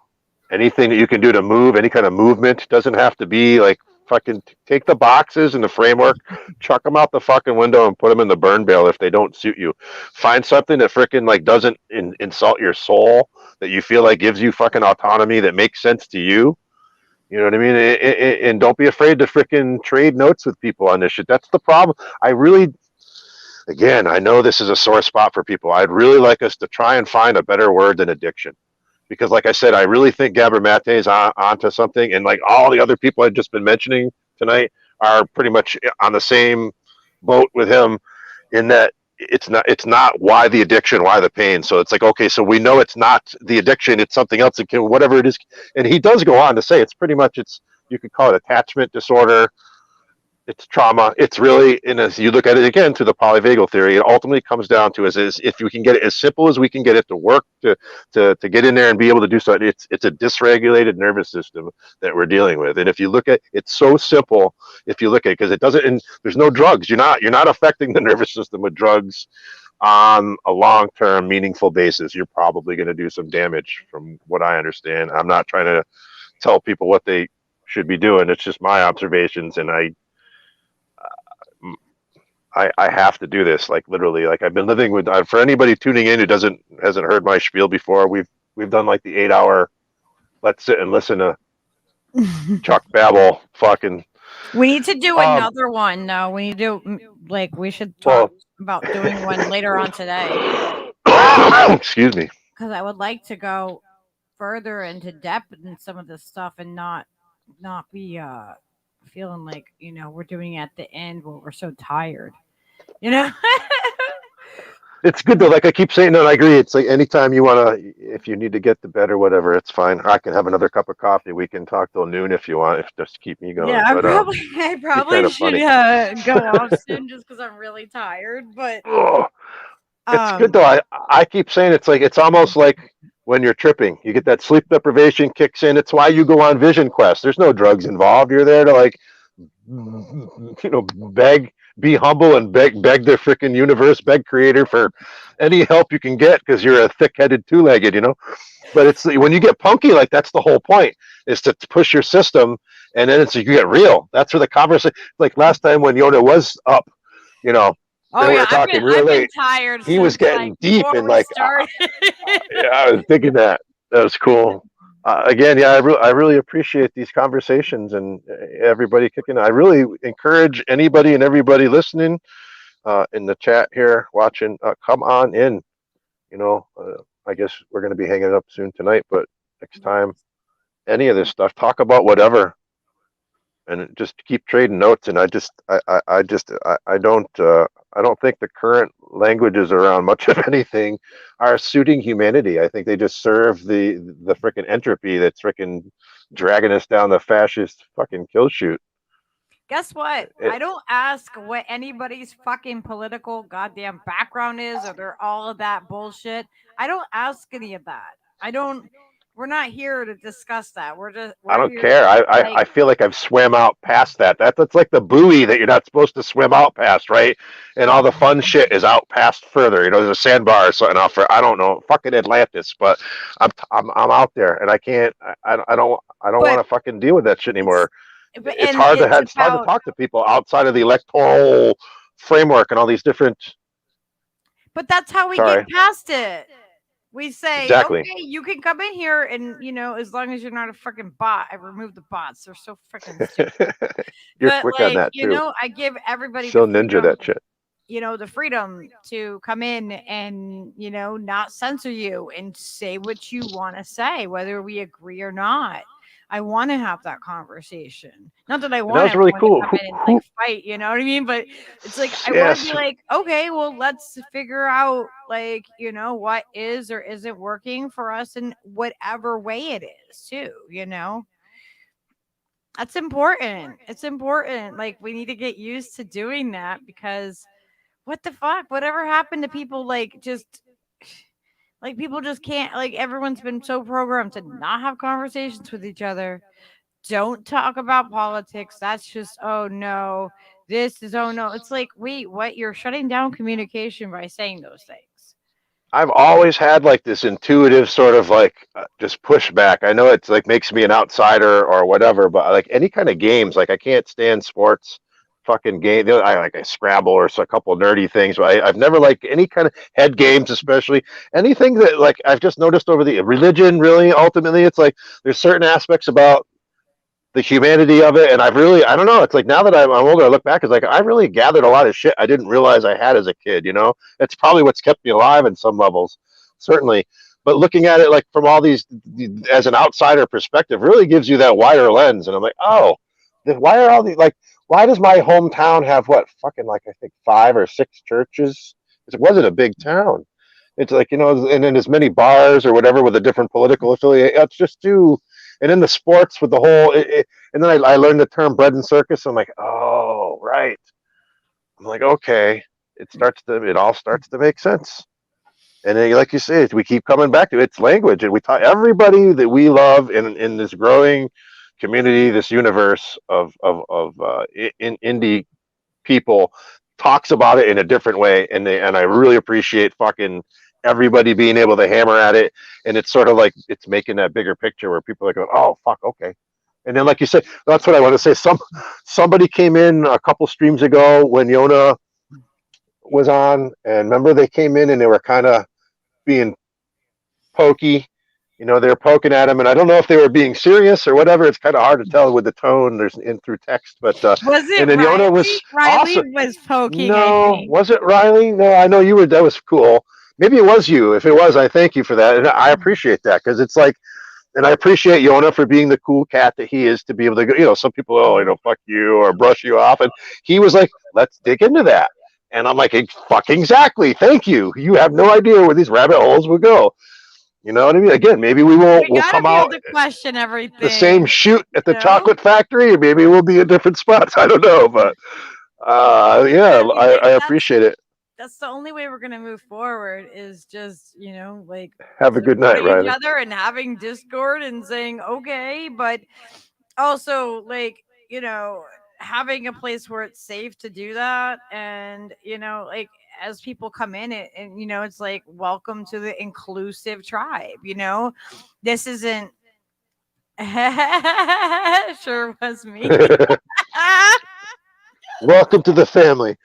Anything that you can do to move, any kind of movement, doesn't have to be like fucking take the boxes and the framework, chuck them out the fucking window and put them in the burn bale if they don't suit you. Find something that freaking like doesn't insult your soul, that you feel like gives you fucking autonomy, that makes sense to you. You know what I mean? And don't be afraid to freaking trade notes with people on this shit. That's the problem. Again, I know this is a sore spot for people. I'd really like us to try and find a better word than addiction. Because like I said, I really think Gabor Mate is onto something. And like all the other people I've just been mentioning tonight are pretty much on the same boat with him, in that it's not why the addiction, why the pain. So it's like, okay, so we know it's not the addiction, it's something else, whatever it is. And he does go on to say it's pretty much, you could call it attachment disorder, It's trauma. It's really, and as you look at it again to the polyvagal theory, it ultimately comes down to is if we can get it as simple as we can get it to work to get in there and be able to do so. It's a dysregulated nervous system that we're dealing with. And if you look at it's so simple, if you look at it, because it doesn't, and there's no drugs. You're not affecting the nervous system with drugs on a long-term meaningful basis. You're probably going to do some damage from what I understand. I'm not trying to tell people what they should be doing. It's just my observations, and I have to do this, like literally. Like I've been living with. For anybody tuning in who hasn't heard my spiel before, we've done like the 8-hour. Let's sit and listen to Chuck babble. Fucking. We need to do another one. No, we need to do we should talk about doing one later on today. Excuse me. Because I would like to go further into depth in some of this stuff and not be feeling like we're doing it at the end where we're so tired. It's good though. Like I keep saying, and I agree. It's like anytime you want to, if you need to get to bed or whatever, it's fine. I can have another cup of coffee. We can talk till noon if you want. If just keep me going. Yeah, but, I probably should go off soon just because I'm really tired. But it's good though. I keep saying it's like it's almost like when you're tripping, you get that sleep deprivation kicks in. It's why you go on Vision Quest. There's no drugs involved. You're there to like, beg. Be humble and beg the freaking universe, beg creator for any help you can get because you're a thick-headed two-legged, But it's when you get punky, like that's the whole point, is to push your system, and then you get real. That's where the conversation. Like last time when Yoda was up, we were talking real late. Tired. He was getting deep and like, yeah, I was thinking that was cool. Again, yeah, I really appreciate these conversations and everybody kicking. I really encourage anybody and everybody listening in the chat here, watching, come on in. I guess we're going to be hanging up soon tonight, but next time, any of this stuff, talk about whatever, and just keep trading notes. And I don't think the current languages around much of anything are suiting humanity. I think they just serve the freaking entropy that's freaking dragging us down the fascist fucking kill shoot. Guess what? I don't ask what anybody's fucking political goddamn background is, or they're all of that bullshit. I don't ask any of that. We're not here to discuss that. I don't care. I feel like I've swam out past that. That's like the buoy that you're not supposed to swim out past, right? And all the fun shit is out past further. There's a sandbar or something out for, I don't know, fucking Atlantis. But I'm out there, and I can't. I don't want to fucking deal with that shit anymore. It's hard to talk to people outside of the electoral framework and all these different. But that's how we get past it. We say, exactly. Okay, you can come in here and, as long as you're not a freaking bot. I remove the bots. They're so freaking stupid. You're quick on that, too. I give everybody so ninja that shit. The freedom to come in and, not censor you and say what you want to say, whether we agree or not. I want to have that conversation. Not that I want to really cool. come in and fight, you know what I mean? But it's like I want to be like, okay, well, let's figure out what is or isn't working for us in whatever way it is, too. That's important. It's important. Like we need to get used to doing that because what the fuck? Whatever happened to people people just can't, everyone's been so programmed to not have conversations with each other. Don't talk about politics. That's just, oh no, this is, oh no. It's like, wait, what? You're shutting down communication by saying those things. I've always had this intuitive sort of just pushback. I know it's makes me an outsider or whatever, but any kind of games, I can't stand sports. Fucking game. I like a Scrabble or a couple nerdy things, but I've never liked any kind of head games, especially anything that I've just noticed over the religion. Really, ultimately, it's there's certain aspects about the humanity of it, and I don't know. It's now that I'm older, I look back, it's I really gathered a lot of shit I didn't realize I had as a kid. It's probably what's kept me alive in some levels, certainly. But looking at it from all these as an outsider perspective really gives you that wider lens, and I'm like, oh, why are all these why does my hometown have I think 5 or 6 churches? It wasn't a big town. It's and then as many bars or whatever with a different political affiliate. It's just too. And then the sports with the whole. And then I learned the term bread and circus. I'm like, oh, right. I'm like, okay, it all starts to make sense. And then, like you say, we keep coming back to it. It's language, and we talk everybody that we love in this growing community, this universe of indie people talks about it in a different way, and I really appreciate fucking everybody being able to hammer at it, and it's sort of like it's making that bigger picture where people are going, oh fuck, okay. And then, like you said, that's what I want to say. Somebody came in a couple streams ago when Yona was on, and remember they came in and they were kind of being pokey. They were poking at him, and I don't know if they were being serious or whatever. It's kind of hard to tell with the tone. There's in through text, but was it and then Riley? Yona was Riley awesome. was poking. No, was it Riley? No, I know you were. That was cool. Maybe it was you. If it was, I thank you for that, and I appreciate that because it's like, and I appreciate Yona for being the cool cat that he is to be able to go. Some people, fuck you or brush you off, and he was like, let's dig into that. And I'm like, fucking exactly. Thank you. You have no idea where these rabbit holes will go. You know what I mean? Again, maybe we'll come out to question everything. The same chute at the chocolate factory, or maybe we'll be in different spots. I don't know, but yeah, I appreciate it. That's the only way we're gonna move forward is just like have a good night, Riley. Each other and having Discord and saying okay, but also like having a place where it's safe to do that, and like as people come in it, and it's like welcome to the inclusive tribe. This isn't sure was me. Welcome to the family.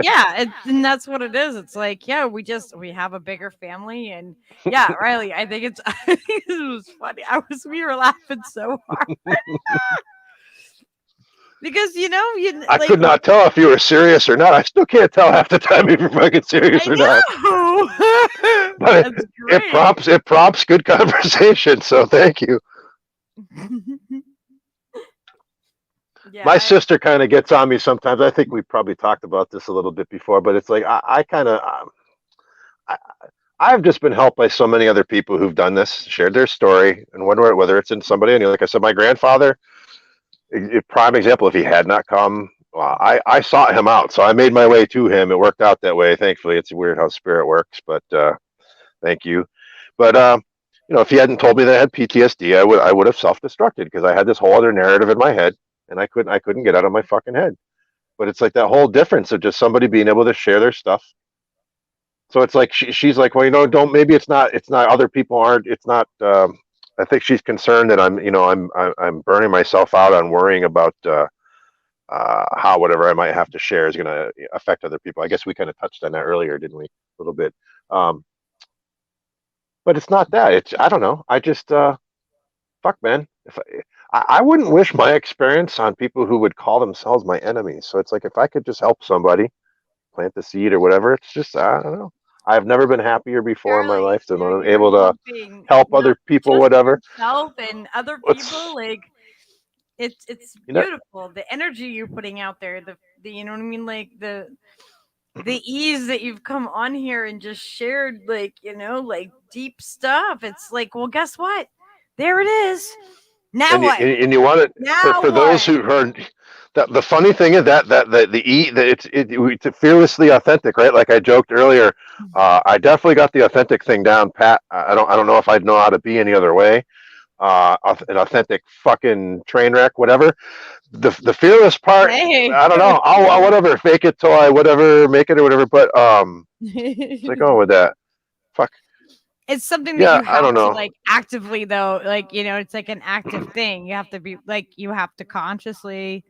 Yeah, and that's what it is. It's like, yeah, we have a bigger family, and yeah, Riley, I think it was funny. We were laughing so hard. Because I could not tell if you were serious or not. I still can't tell half the time if you're fucking serious or not. But it prompts good conversation. So thank you. Yeah, my sister kind of gets on me sometimes. I think we probably talked about this a little bit before, but it's like I've just been helped by so many other people who've done this, shared their story, and whether it's in somebody. And like I said, my grandfather. Prime example, if he had not come, I sought him out. So I made my way to him. It worked out that way. Thankfully, it's weird how spirit works, but thank you. But if he hadn't told me that I had PTSD, I would have self-destructed because I had this whole other narrative in my head, and I couldn't get out of my fucking head. But it's like that whole difference of just somebody being able to share their stuff. So it's like she's like, well, don't. Maybe it's not other people aren't. It's not. I think she's concerned that I'm burning myself out on worrying about how whatever I might have to share is going to affect other people. I guess we kind of touched on that earlier, didn't we? A little bit. But it's not that. I don't know. I just fuck, man. If I wouldn't wish my experience on people who would call themselves my enemies. So it's like if I could just help somebody, plant the seed or whatever. It's just I don't know. I've never been happier before in my life than when I'm able to help other people, whatever. Yourself and other people, like it's beautiful. The energy you're putting out there, the you know what I mean, like the ease that you've come on here and just shared, like like deep stuff. It's like, well, guess what? There it is. Now and what? And you want it for those who heard. The funny thing is that it's fearlessly authentic, right? Like I joked earlier, I definitely got the authentic thing down pat. I don't know if I'd know how to be any other way. An authentic fucking train wreck, whatever. The fearless part, I don't know. I'll whatever, fake it till I whatever, make it or whatever. But it's like with that, fuck. It's something that you have to like actively though, like it's like an active thing. You have to be like you have to consciously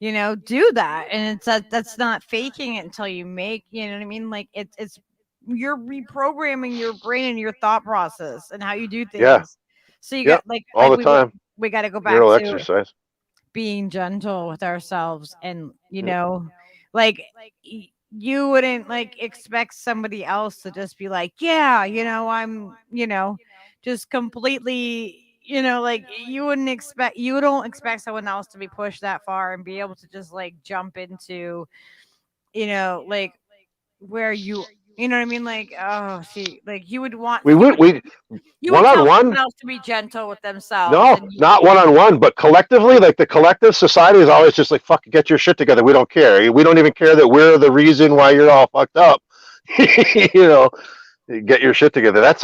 do that, and that's not faking it until you make what I mean, like it's you're reprogramming your brain and your thought process and how you do things. So you got like all the time we got to go back neural to exercise, being gentle with ourselves, and like you wouldn't like expect somebody else to just be like, I'm just completely like you don't expect someone else to be pushed that far and be able to just like jump into like where you You know what I mean? Like, oh, see, like you would want We you would would you would one on tell one. someone else to be gentle with themselves, No, and not one on one, but collectively, like the collective society is always just like, fuck, get your shit together. We don't care. We don't even care that we're the reason why you're all fucked up. You know, get your shit together. That's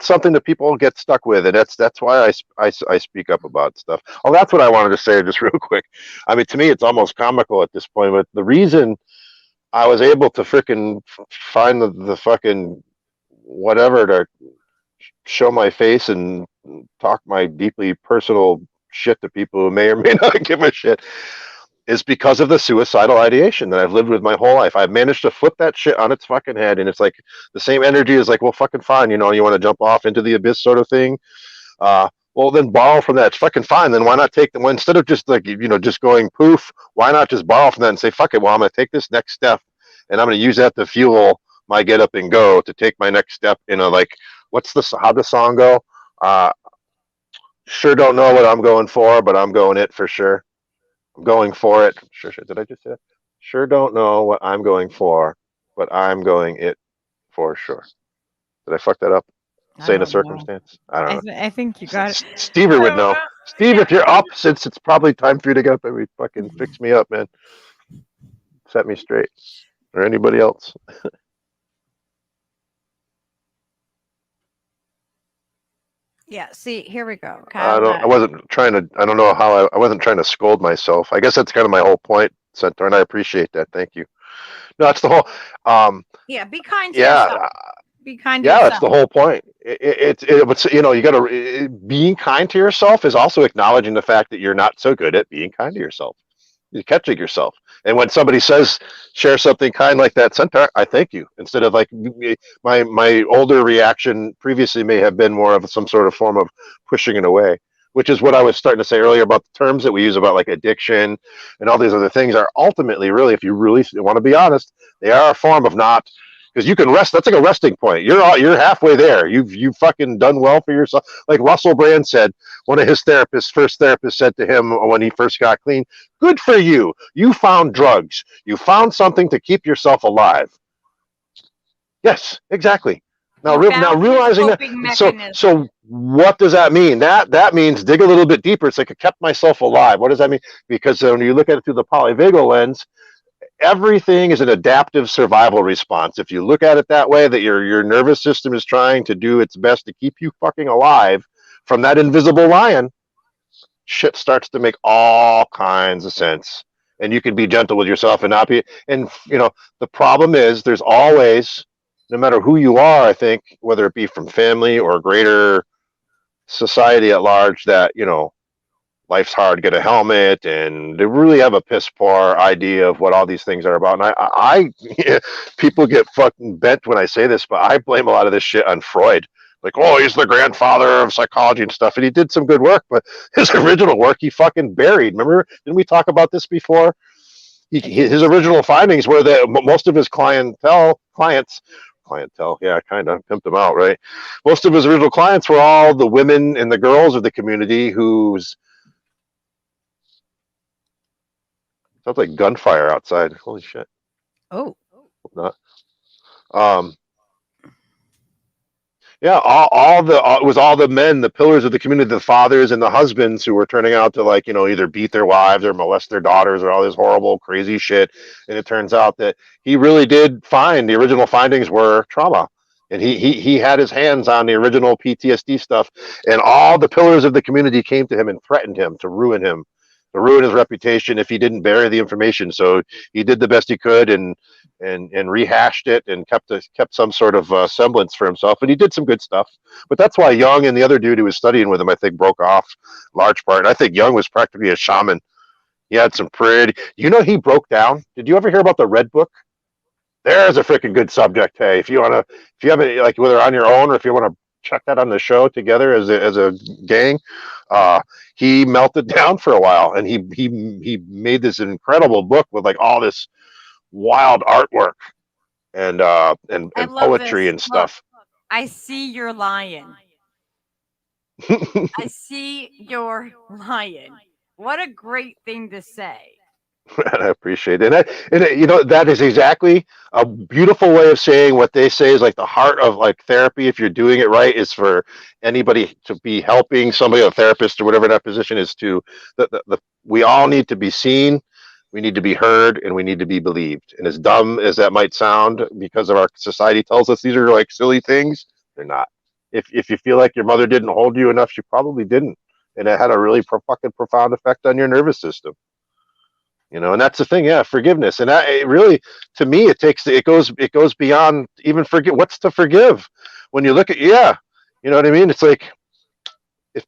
something that people get stuck with. And that's why I speak up about stuff. Oh, that's what I wanted to say just real quick. I mean, to me, it's almost comical at this point, but the reason I was able to freaking find the fucking whatever to show my face and talk my deeply personal shit to people who may or may not give a shit is because of the suicidal ideation that I've lived with my whole life. I've managed to flip that shit on its fucking head, and it's like the same energy is like, well, fucking fine, you know, you want to jump off into the abyss sort of thing. Well, then borrow from that. It's fucking fine. Then why not take the one instead of just like, you know, just going poof? Why not just borrow from that and say, fuck it? Well, I'm going to take this next step, and I'm going to use that to fuel my get up and go to take my next step in a like, how'd the song go? Sure don't know what I'm going for, but I'm going it for sure. I'm going for it. Sure. Did I just say that? Sure don't know what I'm going for, but I'm going it for sure. Did I fuck that up? Say in a circumstance? I don't know. I think you got it. Steve would know. Steve, if you're up, since it's probably time for you to get up and fucking fix me up, man. Set me straight. Or anybody else. Yeah, see, here we go. I wasn't trying to, I don't know how I wasn't trying to scold myself. I guess that's kind of my whole point, Centaur, and I appreciate that. Thank you. No, that's the whole, yeah, be kind to yourself. Be kind to yeah, yourself. that's the whole point. It's you know, you got to, being kind to yourself is also acknowledging the fact that you're not so good at being kind to yourself. You're catching yourself. And when somebody says, share something kind like that, Centaur, I thank you. Instead of like my older reaction previously may have been more of some sort of form of pushing it away, which is what I was starting to say earlier about the terms that we use about like addiction and all these other things are ultimately really, if you really want to be honest, they are a form of not, because you can rest. That's like a resting point. You're halfway there. You've fucking done well for yourself. Like Russell Brand said, one of his first therapists said to him when he first got clean, "Good for you. You found drugs. You found something to keep yourself alive." Yes, exactly. Now realizing that. So what does that mean? That means dig a little bit deeper. It's like I kept myself alive. What does that mean? Because when you look at it through the polyvagal lens, everything is an adaptive survival response. If you look at it that way, that your nervous system is trying to do its best to keep you fucking alive from that invisible lion, shit starts to make all kinds of sense. And you can be gentle with yourself and not be, and you know, the problem is there's always, no matter who you are, I think, whether it be from family or greater society at large, that, you know, life's hard, get a helmet, and they really have a piss poor idea of what all these things are about. And I people get fucking bent when I say this, but I blame a lot of this shit on Freud. Like, oh, he's the grandfather of psychology and stuff, and he did some good work, but his original work he fucking buried. Remember, didn't we talk about this before? His original findings were that most of his clients, yeah, kind of pimped them out, right? Most of his original clients were all the women and the girls of the community whose sounds like gunfire outside. Holy shit. Oh. Hope not. Yeah, it was all the men, the pillars of the community, the fathers and the husbands who were turning out to, like, you know, either beat their wives or molest their daughters or all this horrible, crazy shit. And it turns out that he really did find the original findings were trauma. And he had his hands on the original PTSD stuff, and all the pillars of the community came to him and threatened him to ruin his reputation if he didn't bury the information. So he did the best he could and rehashed it and kept some sort of semblance for himself. And he did some good stuff. But that's why Jung and the other dude who was studying with him, I think, broke off large part. And I think Jung was practically a shaman. He had some pretty, you know, he broke down. Did you ever hear about the Red Book? There's a freaking good subject. Hey, if you haven't, like, whether on your own or if you want to check that on the show together as a gang, he melted down for a while, and he made this incredible book with like all this wild artwork and poetry and stuff. Look, I see your lion. I see your lion. What a great thing to say. And I appreciate it. That is exactly a beautiful way of saying what they say is like the heart of like therapy. If you're doing it right, is for anybody to be helping somebody, a therapist or whatever that position is, to we all need to be seen, we need to be heard, and we need to be believed. And as dumb as that might sound, because of our society tells us these are like silly things, they're not. If you feel like your mother didn't hold you enough, she probably didn't, and it had a really fucking profound effect on your nervous system. And that's the thing. Yeah, forgiveness. And it really, to me, it goes beyond even forgive. What's to forgive? When you look at, you know what I mean? It's like,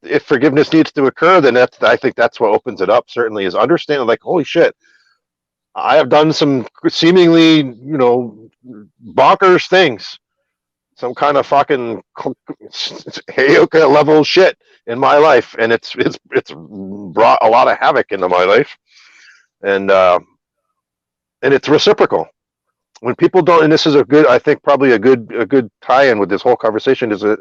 if forgiveness needs to occur, then I think that's what opens it up, certainly, is understanding, like, holy shit, I have done some seemingly, bonkers things, some kind of fucking Heyoka level shit in my life. And it's brought a lot of havoc into my life. And it's reciprocal. When people don't, and this is I think probably a good tie-in with this whole conversation, is that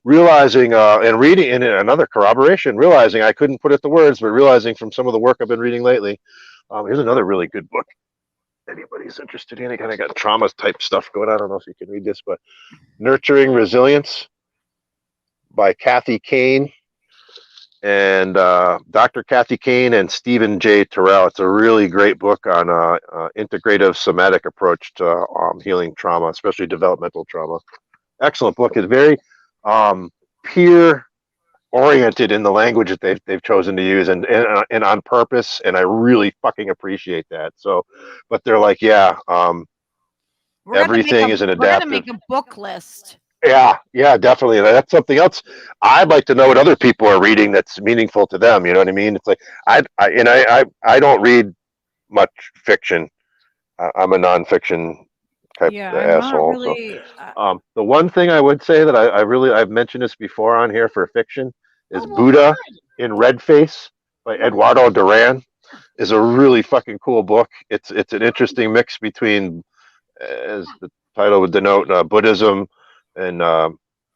realizing and reading, in another corroboration, realizing, I couldn't put it to words, but realizing from some of the work I've been reading lately. Here's another really good book. Anybody's interested in it, kind of got trauma type stuff going on. I don't know if you can read this, but Nurturing Resilience by Kathy Kane. And Dr. Kathy Kane and Stephen J. Terrell. It's a really great book on integrative somatic approach to healing trauma, especially developmental trauma. Excellent book. It's very peer oriented in the language that they've chosen to use, and on purpose. And I really fucking appreciate that. So, but they're like, everything is an adaptive. We're gonna make a book list. Yeah, definitely. That's something else. I'd like to know what other people are reading that's meaningful to them. You know what I mean? It's like I don't read much fiction. I'm a nonfiction type asshole. Really, so, the one thing I would say that I've mentioned this before on here for fiction is Buddha in Red Face by Eduardo Duran is a really fucking cool book. It's an interesting mix between, as the title would denote, Buddhism and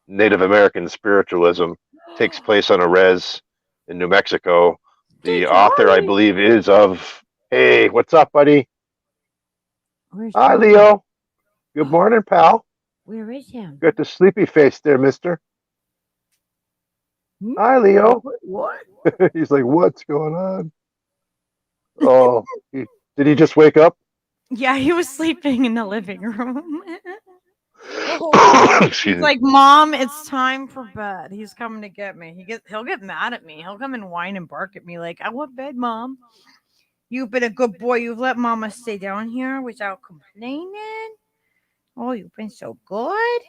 Native American spiritualism. Takes place on a res in New Mexico. The author, I believe, is of. Hey, what's up, buddy? Hi, Leo. Good morning, pal. Where is him? Got the sleepy face there, mister. Hi, Leo. What? He's like, what's going on? Oh, did he just wake up? Yeah, he was sleeping in the living room. He's like, Mom, it's time for bed. He's coming to get me. He'll get mad at me. He'll come and whine and bark at me like, I want bed, Mom. You've been a good boy. You've let Mama stay down here without complaining. Oh, you've been so good.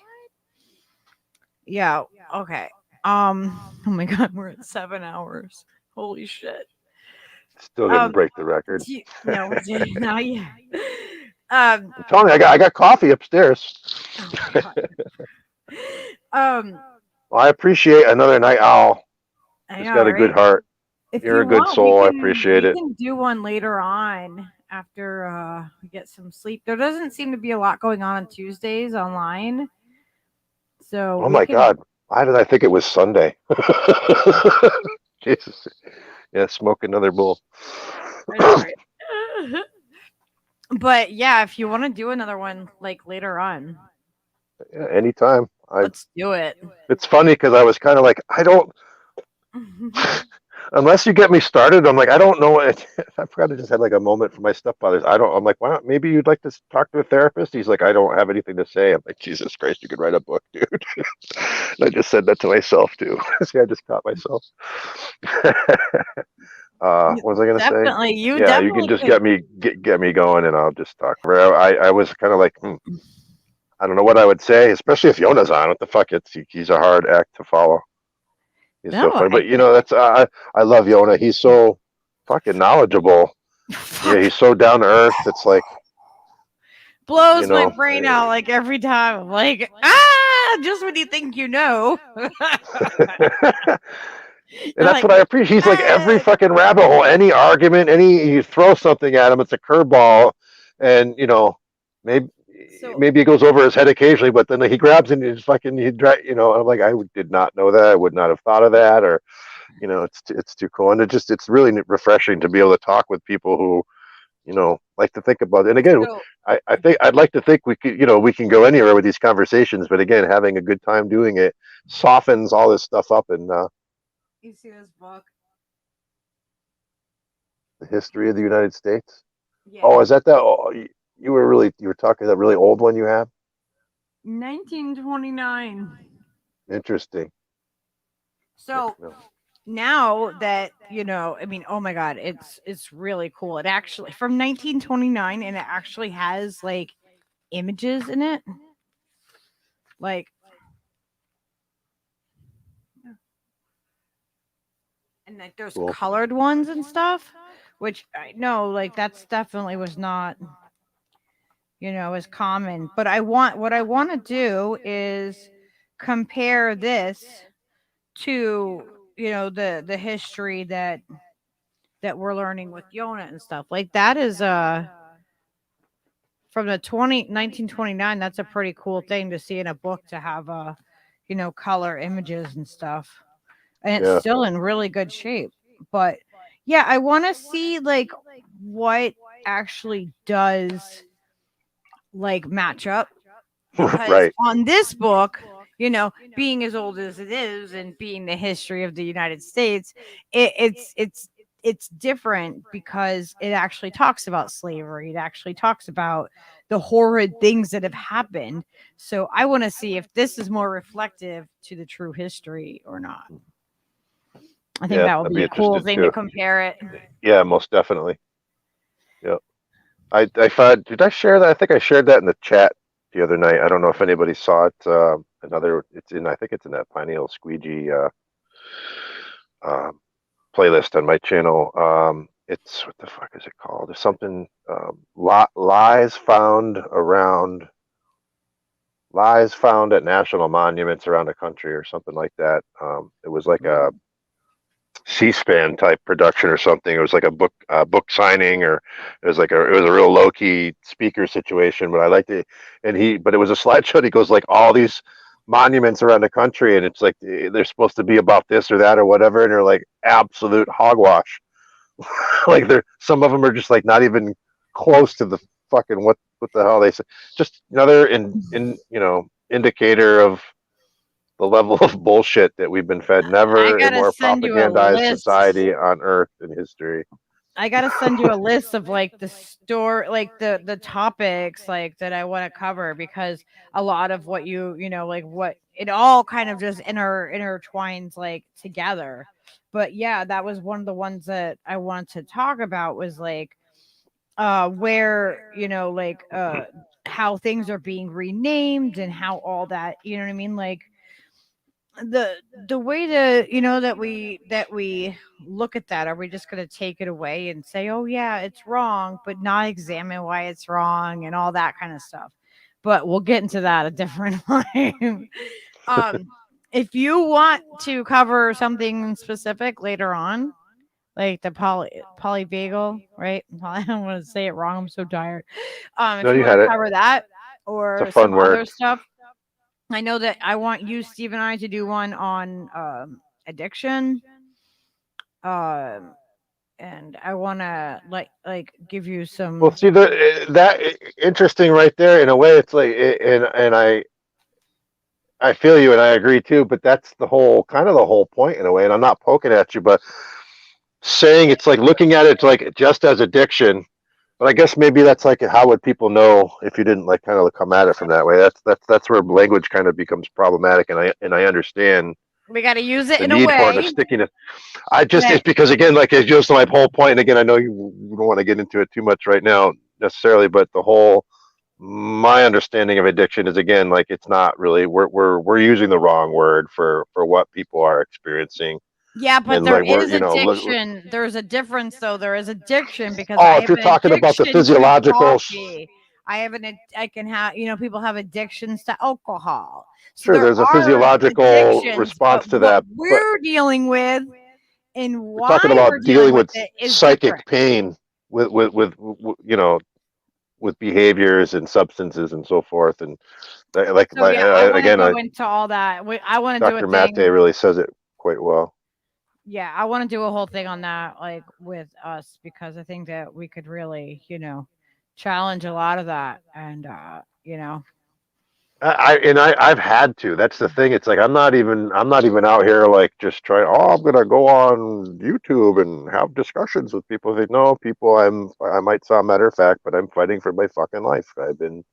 Yeah. Okay. Oh my God, we're at 7 hours. Holy shit. Still didn't break the record. No, not yet. I'm telling you, I got coffee upstairs. Well, I appreciate another night owl. He's got a good heart. You're a good soul. I appreciate it. We can do one later on after we get some sleep. There doesn't seem to be a lot going on Tuesdays online. So oh my God, why did I think it was Sunday? Jesus. Yeah, smoke another bowl. But yeah, if you want to do another one like later on. Yeah, anytime. Let's do it. It's funny because I was kind of like, I don't, unless you get me started, I'm like, I don't know. I forgot I just had like a moment for my stepfathers. I'm like, why not? Maybe you'd like to talk to a therapist. He's like, I don't have anything to say. I'm like, Jesus Christ, you could write a book, dude. And I just said that to myself too. See, I just caught myself. What was I going to say? Definitely, you can just get me going, and I'll just talk. I was kind of like, I don't know what I would say, especially if Yona's on. What the fuck? He's a hard act to follow. He's so funny, but that's I love Yona. He's so fucking knowledgeable. Yeah, he's so down to earth. It's like blows my brain out like every time. I'm like, just when you think you know. And that's what I appreciate. He's like every fucking rabbit hole, any argument, you throw something at him, it's a curveball, and maybe it goes over his head occasionally, but then he grabs and I'm like, I did not know that. I would not have thought of that, or it's too cool, and it's really refreshing to be able to talk with people who like to think about it. And again, So, I think I'd like to think we could, we can go anywhere with these conversations, but again, having a good time doing it softens all this stuff up. And you see this book? the history of the United States. Yeah. Oh, is that you were talking that really old one you have? 1929. Interesting. So now that I mean, oh my God, it's really cool. It actually from 1929, and it actually has like images in it, like, and like there's Cool. colored ones and stuff, which I know like that's definitely was not as common. But what I want to do is compare this to the history that we're learning with Yona and stuff like that is from the 1929. That's a pretty cool thing to see in a book, to have color images and stuff, and it's still in really good shape. But yeah, I want to see like what actually does like match up, because Right. on this book, being as old as it is and being the history of the United States, it's different because it actually talks about slavery. It actually talks about the horrid things that have happened. So I want to see if this is more reflective to the true history or not. I think that would be a cool thing to compare it. Yeah, most definitely. Yeah. I found, did I share that? I think I shared that in the chat the other night. I don't know if anybody saw it. I think it's in that Pineal Squeegee playlist on my channel. It's, what the fuck is it called? There's something, lies found at national monuments around the country or something like that. It was like a C-SPAN type production or something. It was like a book signing, or it was a real low key speaker situation. But I liked it, but it was a slideshow. He goes like all these monuments around the country, and it's like they're supposed to be about this or that or whatever, and they're like absolute hogwash. Like some of them are just like not even close to the fucking what the hell they say. Just another indicator of the level of bullshit that we've been fed. Never a more propagandized society on earth in history. I gotta send you a list of like the the topics like that I want to cover, because a lot of what like what it all kind of just intertwines like together. But yeah, that was one of the ones that I wanted to talk about, was like where how things are being renamed and how all that, you know what I mean, like the way to that we look at that. Are we just going to take it away and say, oh yeah, it's wrong, but not examine why it's wrong and all that kind of stuff? But we'll get into that a different time. If you want to cover something specific later on, like the polyvagal, right? I don't want to say it wrong, I'm so tired. If you want to cover that or some other stuff, I know that I want you, Steve, and I to do one on addiction. And I want to like give you some. Well, see that interesting right there. In a way, it's like, and I feel you, and I agree too. But that's the whole point in a way. And I'm not poking at you, but saying it's like looking at it like just as addiction. But I guess maybe that's like, how would people know if you didn't like kind of come at it from that way? That's where language kind of becomes problematic, and I understand. We got to use it in a way. The need for the stickiness. It's because again, like it's just my whole point. And again, I know you don't want to get into it too much right now necessarily, but my understanding of addiction is, again, like it's not really, we're using the wrong word for what people are experiencing. Yeah, but there is addiction. There's a difference, though. There is addiction because if you're talking about the physiological, I can have, people have addictions to alcohol. So sure, there's a physiological response to that. We're dealing with, and why we're talking about dealing with psychic different. Pain, with behaviors and substances and so forth, and I go into all that. I want to do Dr. Matte really says it quite well. yeah, I want to do a whole thing on that, like with us, because I think that we could really, challenge a lot of that, and I've had to. That's the thing. It's like I'm not even out here like just trying. Oh, I'm gonna go on YouTube and have discussions with people. They know people. I might sound matter of fact, but I'm fighting for my fucking life. I've been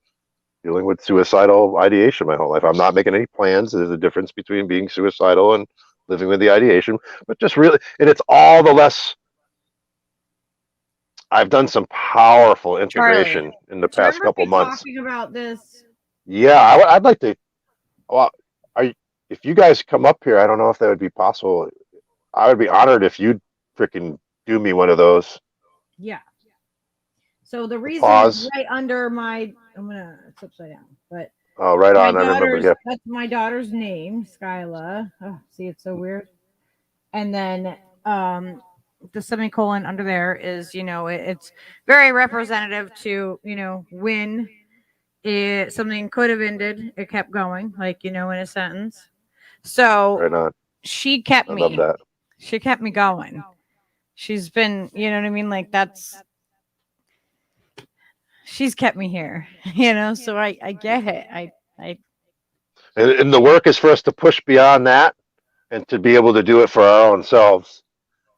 dealing with suicidal ideation my whole life. I'm not making any plans. There's a difference between being suicidal and living with the ideation, but just really, and it's all the less. I've done some powerful integration Charlie, in the do you past remember couple me months. talking about this? Yeah, I'd like to. Well, if you guys come up here, I don't know if that would be possible. I would be honored if you'd freaking do me one of those. Yeah. So the reason Pause. is right under my. It's upside down, but Oh, right my on. I remember. daughter's. Yep. That's my daughter's name, Skyla. Oh, see, it's so weird. And then the semicolon under there is, it's very representative to, when something could have ended, it kept going, like, in a sentence. So Right on. she kept I me. love that. She kept me going. She's been, you know what I mean? Like she's kept me here, so I get it. And the work is for us to push beyond that and to be able to do it for our own selves.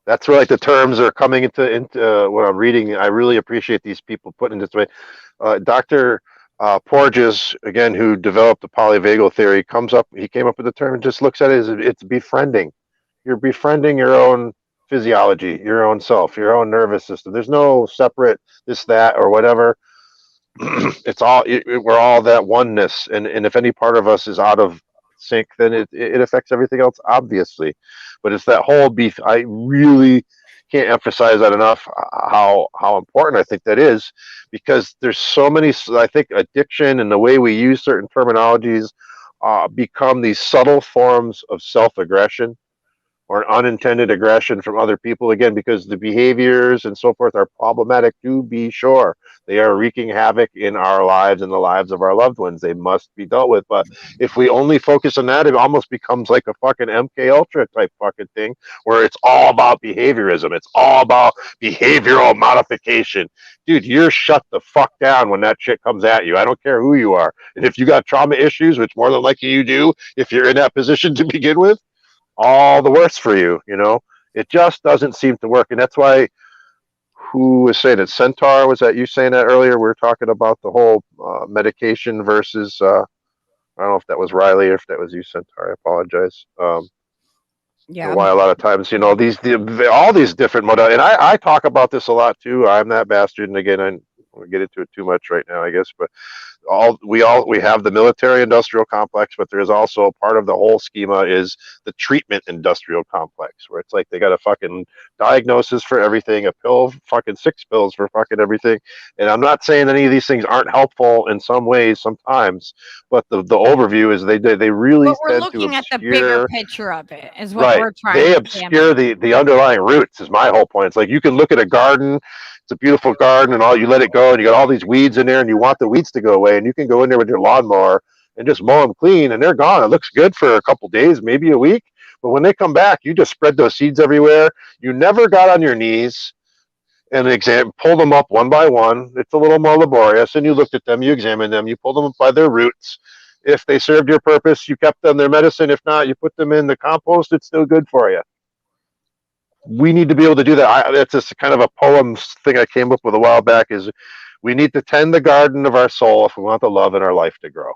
That's where like the terms are coming into what I'm reading. I really appreciate these people putting it this way. Dr. Porges, again, who developed the polyvagal theory, he came up with the term and just looks at it as it's befriending. You're befriending your own physiology, your own self, your own nervous system. There's no separate this, that, or whatever. It's all, we're all that oneness. And if any part of us is out of sync, then it affects everything else, obviously. But it's that whole beef. I really can't emphasize that enough, how important I think that is, because there's so many, I think addiction and the way we use certain terminologies become these subtle forms of self-aggression or unintended aggression from other people, again, because the behaviors and so forth are problematic, to be sure. They are wreaking havoc in our lives and the lives of our loved ones. They must be dealt with. But if we only focus on that, it almost becomes like a fucking MK Ultra type fucking thing, where it's all about behaviorism. It's all about behavioral modification. Dude, you're shut the fuck down when that shit comes at you. I don't care who you are. And if you got trauma issues, which more than likely you do, if you're in that position to begin with, all the worse for you. It just doesn't seem to work. And that's why, who was saying it? Centaur, was that you saying that earlier? We were talking about the whole medication versus, I don't know if that was Riley or if that was you, Centaur. I apologize. Yeah. Why a lot of times, all these different modalities, and I talk about this a lot too. I'm that bastard. And again, I don't want to get into it too much right now, I guess, but we have the military industrial complex, but there's also part of the whole schema is the treatment industrial complex, where it's like they got a fucking diagnosis for everything, a pill, fucking 6 pills for fucking everything. And I'm not saying any of these things aren't helpful in some ways sometimes, but the overview is they really But we're tend looking to at the bigger picture of it, is what right. we're trying They to obscure the underlying roots, is my whole point. It's like you can look at a garden, it's a beautiful garden, and all you let it go, and you got all these weeds in there, and you want the weeds to go away, and you can go in there with your lawnmower and just mow them clean, and they're gone. It looks good for a couple days, maybe a week, but when they come back, you just spread those seeds everywhere. You never got on your knees and pull them up one by one. It's a little more laborious, and you looked at them, you examined them, you pulled them up by their roots. If they served your purpose, you kept them their medicine. If not, you put them in the compost. It's still good for you. We need to be able to do that. That's just kind of a poem thing I came up with a while back, is we need to tend the garden of our soul if we want the love in our life to grow.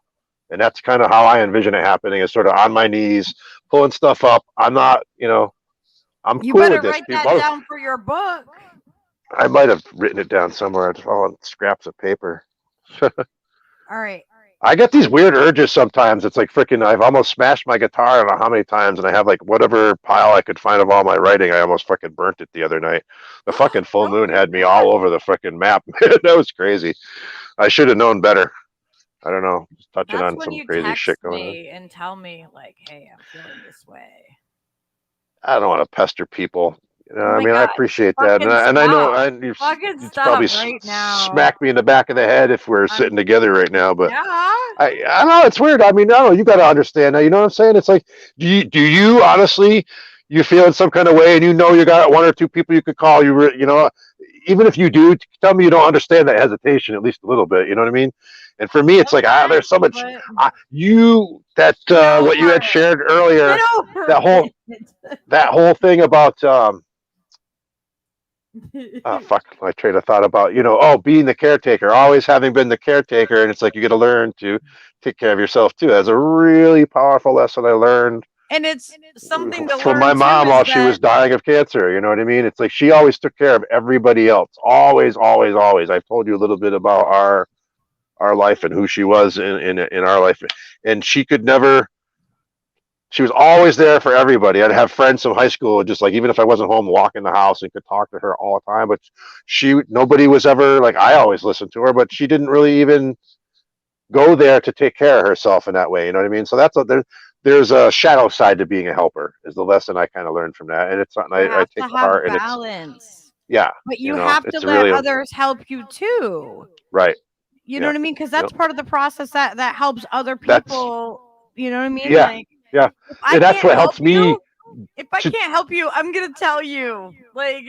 And that's kind of how I envision it happening, is sort of on my knees, pulling stuff up. I'm not, I'm You cool better with this. write that down for your book. I might have written it down somewhere. It's all on scraps of paper. All right. I get these weird urges sometimes. It's like freaking, I've almost smashed my guitar, I don't know how many times, and I have like whatever pile I could find of all my writing. I almost fucking burnt it the other night. The fucking full moon had me all over the freaking map. That was crazy. I should have known better. I don't know. Just touching That's on when some you crazy text shit going me and tell me, like, hey, I'm feeling this way. on. I don't want to pester people. Oh I my mean, I God, appreciate that, fucking and I know stop. you Fucking you'd stop probably right now. smack me in the back of the head if we're sitting together right now. But Yeah. I know it's weird. I mean, no, you got to understand. You know what I'm saying? It's like, do you honestly, you feel in some kind of way, and you know you got one or two people you could call. You know, even if you do, tell me you don't understand that hesitation at least a little bit. You know what I mean? And for me, it's like there's so much what you had shared earlier. That whole thing about fuck my train of thought about being the caretaker, always having been the caretaker, and it's like you got to learn to take care of yourself too. That's a really powerful lesson I learned. And it's something to from learn my mom while she was dying of cancer. You know what I mean? It's like she always took care of everybody else. Always, always, always. I've told you a little bit about our life and who she was in our life, and she could never. She was always there for everybody. I'd have friends from high school, just like even if I wasn't home, walk in the house and could talk to her all the time. But nobody was ever like I always listened to her, but she didn't really even go there to take care of herself in that way. You know what I mean? So there's a shadow side to being a helper is the lesson I kind of learned from that, and it's something I take to heart. And it's but you have to let others help you too. Right. You know what I mean? Because that's part of the process that helps other people. You know what I mean? Yeah. Like, yeah. And that's what helps me. If I can't help you, I'm gonna tell you. Like,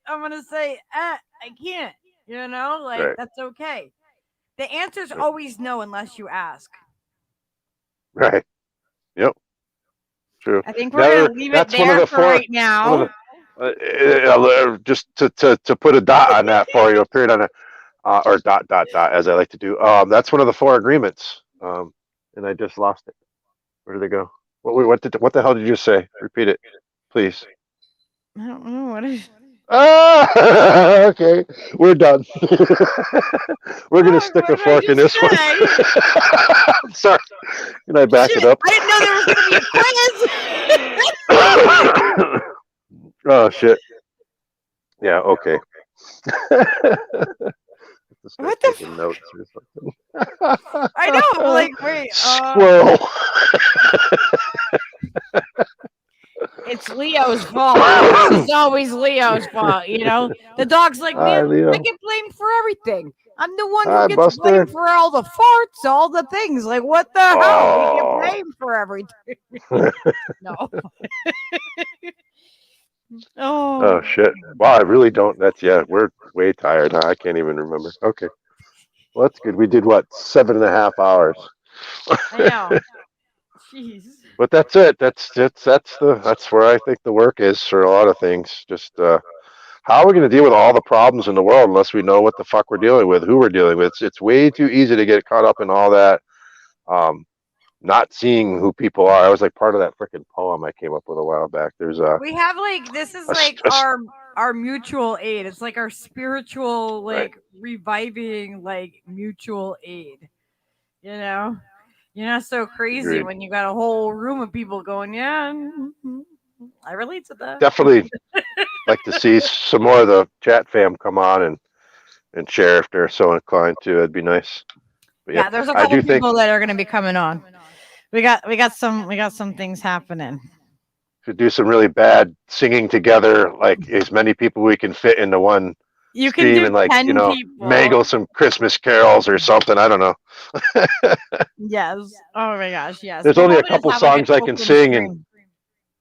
I'm gonna say, I can't. You know, like that's okay. The answer's always no unless you ask. Right. Yep. True. I think we're gonna leave it there for right now. Just to put a dot on that for you, a period on it, or dot as I like to do. That's one of the 4 agreements. And I just lost it. Where did they go? What the hell did you say? Repeat it, please. I don't know what is. Okay, we're done. We're gonna stick a fork in this one. Sorry, can I back it up? I didn't know there was gonna be a quiz. Oh shit. Yeah. Okay. What the notes or something. I know. Like, wait. Squirrel. It's Leo's fault. It's always Leo's fault, you know? The dog's like, man, I get blamed for everything. I'm the one who gets blamed for all the farts, all the things. Like, what the hell? We get blamed for everything. No. Oh shit. Wow, I really don't. We're way tired, huh? I can't even remember. Okay. Well, that's good. We did what, 7.5 hours. I know. Jeez. But that's it. That's where I think the work is for a lot of things. Just how are we going to deal with all the problems in the world unless we know what the fuck we're dealing with, who we're dealing with? It's way too easy to get caught up in all that, not seeing who people are. I was like part of that freaking poem I came up with a while back. There's we have this is our mutual aid. It's like our spiritual reviving mutual aid. You know. You're not so crazy Agreed. when you got a whole room of people going, yeah, I relate to that. Definitely like to see some more of the chat fam come on and share if they're so inclined to. It'd be nice. But yeah, there's a couple people that are going to be coming on. We got some things happening. To do some really bad singing together, like as many people we can fit into one. You can do and 10 people. Mangle some Christmas carols or something. I don't know. Yes. Oh my gosh. Yes. There's only a couple songs I can sing, and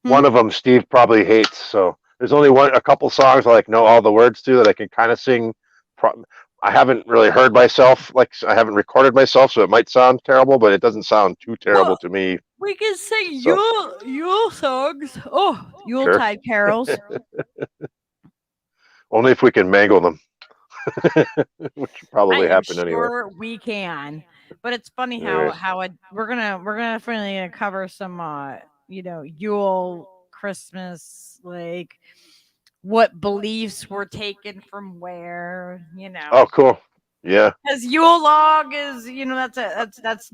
one of them Steve probably hates. So there's only a couple songs I know all the words to that I can kind of sing. I haven't really heard myself, I haven't recorded myself, so it might sound terrible, but it doesn't sound too terrible to me. We can sing Yule songs. Oh, Yuletide carols. Only if we can mangle them, which probably happen anyway. Sure, we can. But it's funny how we're gonna finally cover some Yule, Christmas, like what beliefs were taken from where, Oh, cool. Yeah. Because Yule log is, that's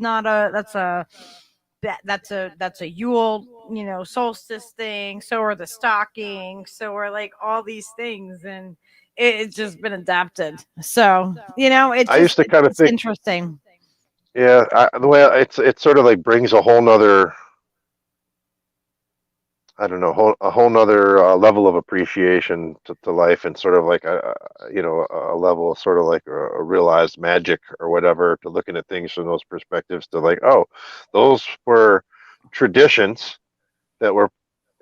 a Yule, solstice thing. So are the stockings. So are all these things, and it's just been adapted. So it's I used to kind of think interesting. Yeah, the way it sort of brings a whole nother, I don't know, a whole nother level of appreciation to life, and sort of a level of sort of a realized magic or whatever, to looking at things from those perspectives, to those were traditions that were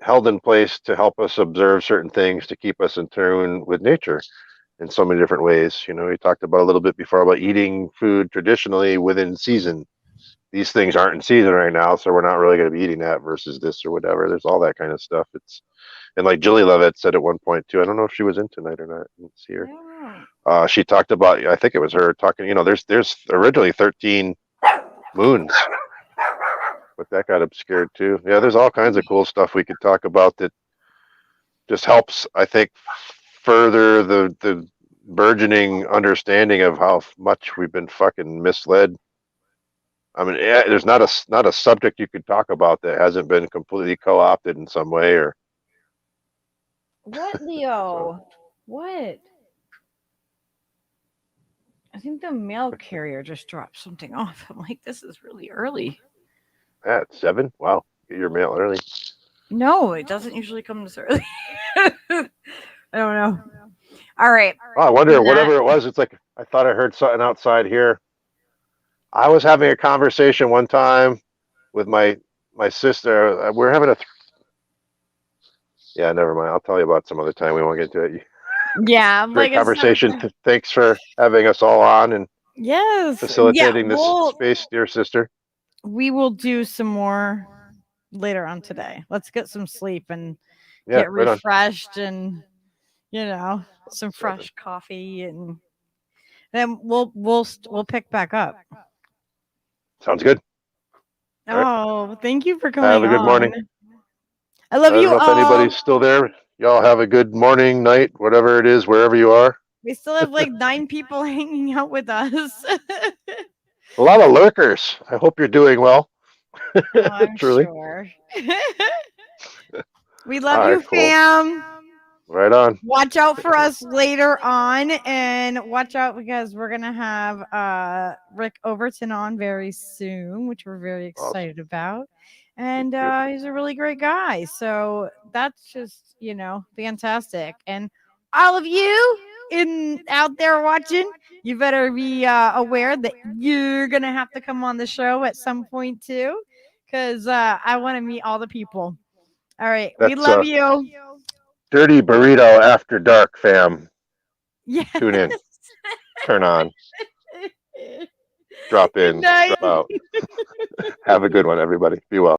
held in place to help us observe certain things, to keep us in tune with nature in so many different ways. You know, we talked about a little bit before about eating food traditionally within season. These things aren't in season right now, so we're not really going to be eating that versus this or whatever. There's all that kind of stuff. And like Julie Levitt said at one point too, I don't know if she was in tonight or not. I didn't see her. She talked about, I think it was her talking, you know, there's originally 13 moons, but that got obscured too. Yeah, there's all kinds of cool stuff we could talk about that just helps, I think, further the burgeoning understanding of how much we've been fucking misled. I mean, there's not a subject you could talk about that hasn't been completely co-opted in some way. Or what, Leo? What? I think the mail carrier just dropped something off. I'm like, this is really early. At 7? Wow, get your mail early. No, it doesn't usually come this early. I don't know. All right. Oh, I wonder, whatever it was, it's like, I thought I heard something outside here. I was having a conversation one time with my sister. We're having yeah, never mind. I'll tell you about some other time. We won't get to it. Yeah, great conversation. Thanks for having us all on and facilitating this space, dear sister. We will do some more later on today. Let's get some sleep and get refreshed, and some fresh coffee, and then we'll pick back up. Sounds good. Oh, thank you for coming. Have a good morning. I love you all. I don't know if anybody's still there. Y'all have a good morning, night, whatever it is, wherever you are. We still have like 9 people hanging out with us. A lot of lurkers. I hope you're doing well. I'm Truly. Sure. We love you, fam. Right on. Watch out for us later on, and watch out because we're gonna have Rick Overton on very soon, which we're very excited about. And he's a really great guy. So that's just, fantastic. And all of you out there watching, you better be aware that you're gonna have to come on the show at some point too, because I want to meet all the people. All right, we love you. Dirty Burrito After Dark, fam. Yes. Tune in. Turn on. Drop in. Drop out. Have a good one, everybody. Be well.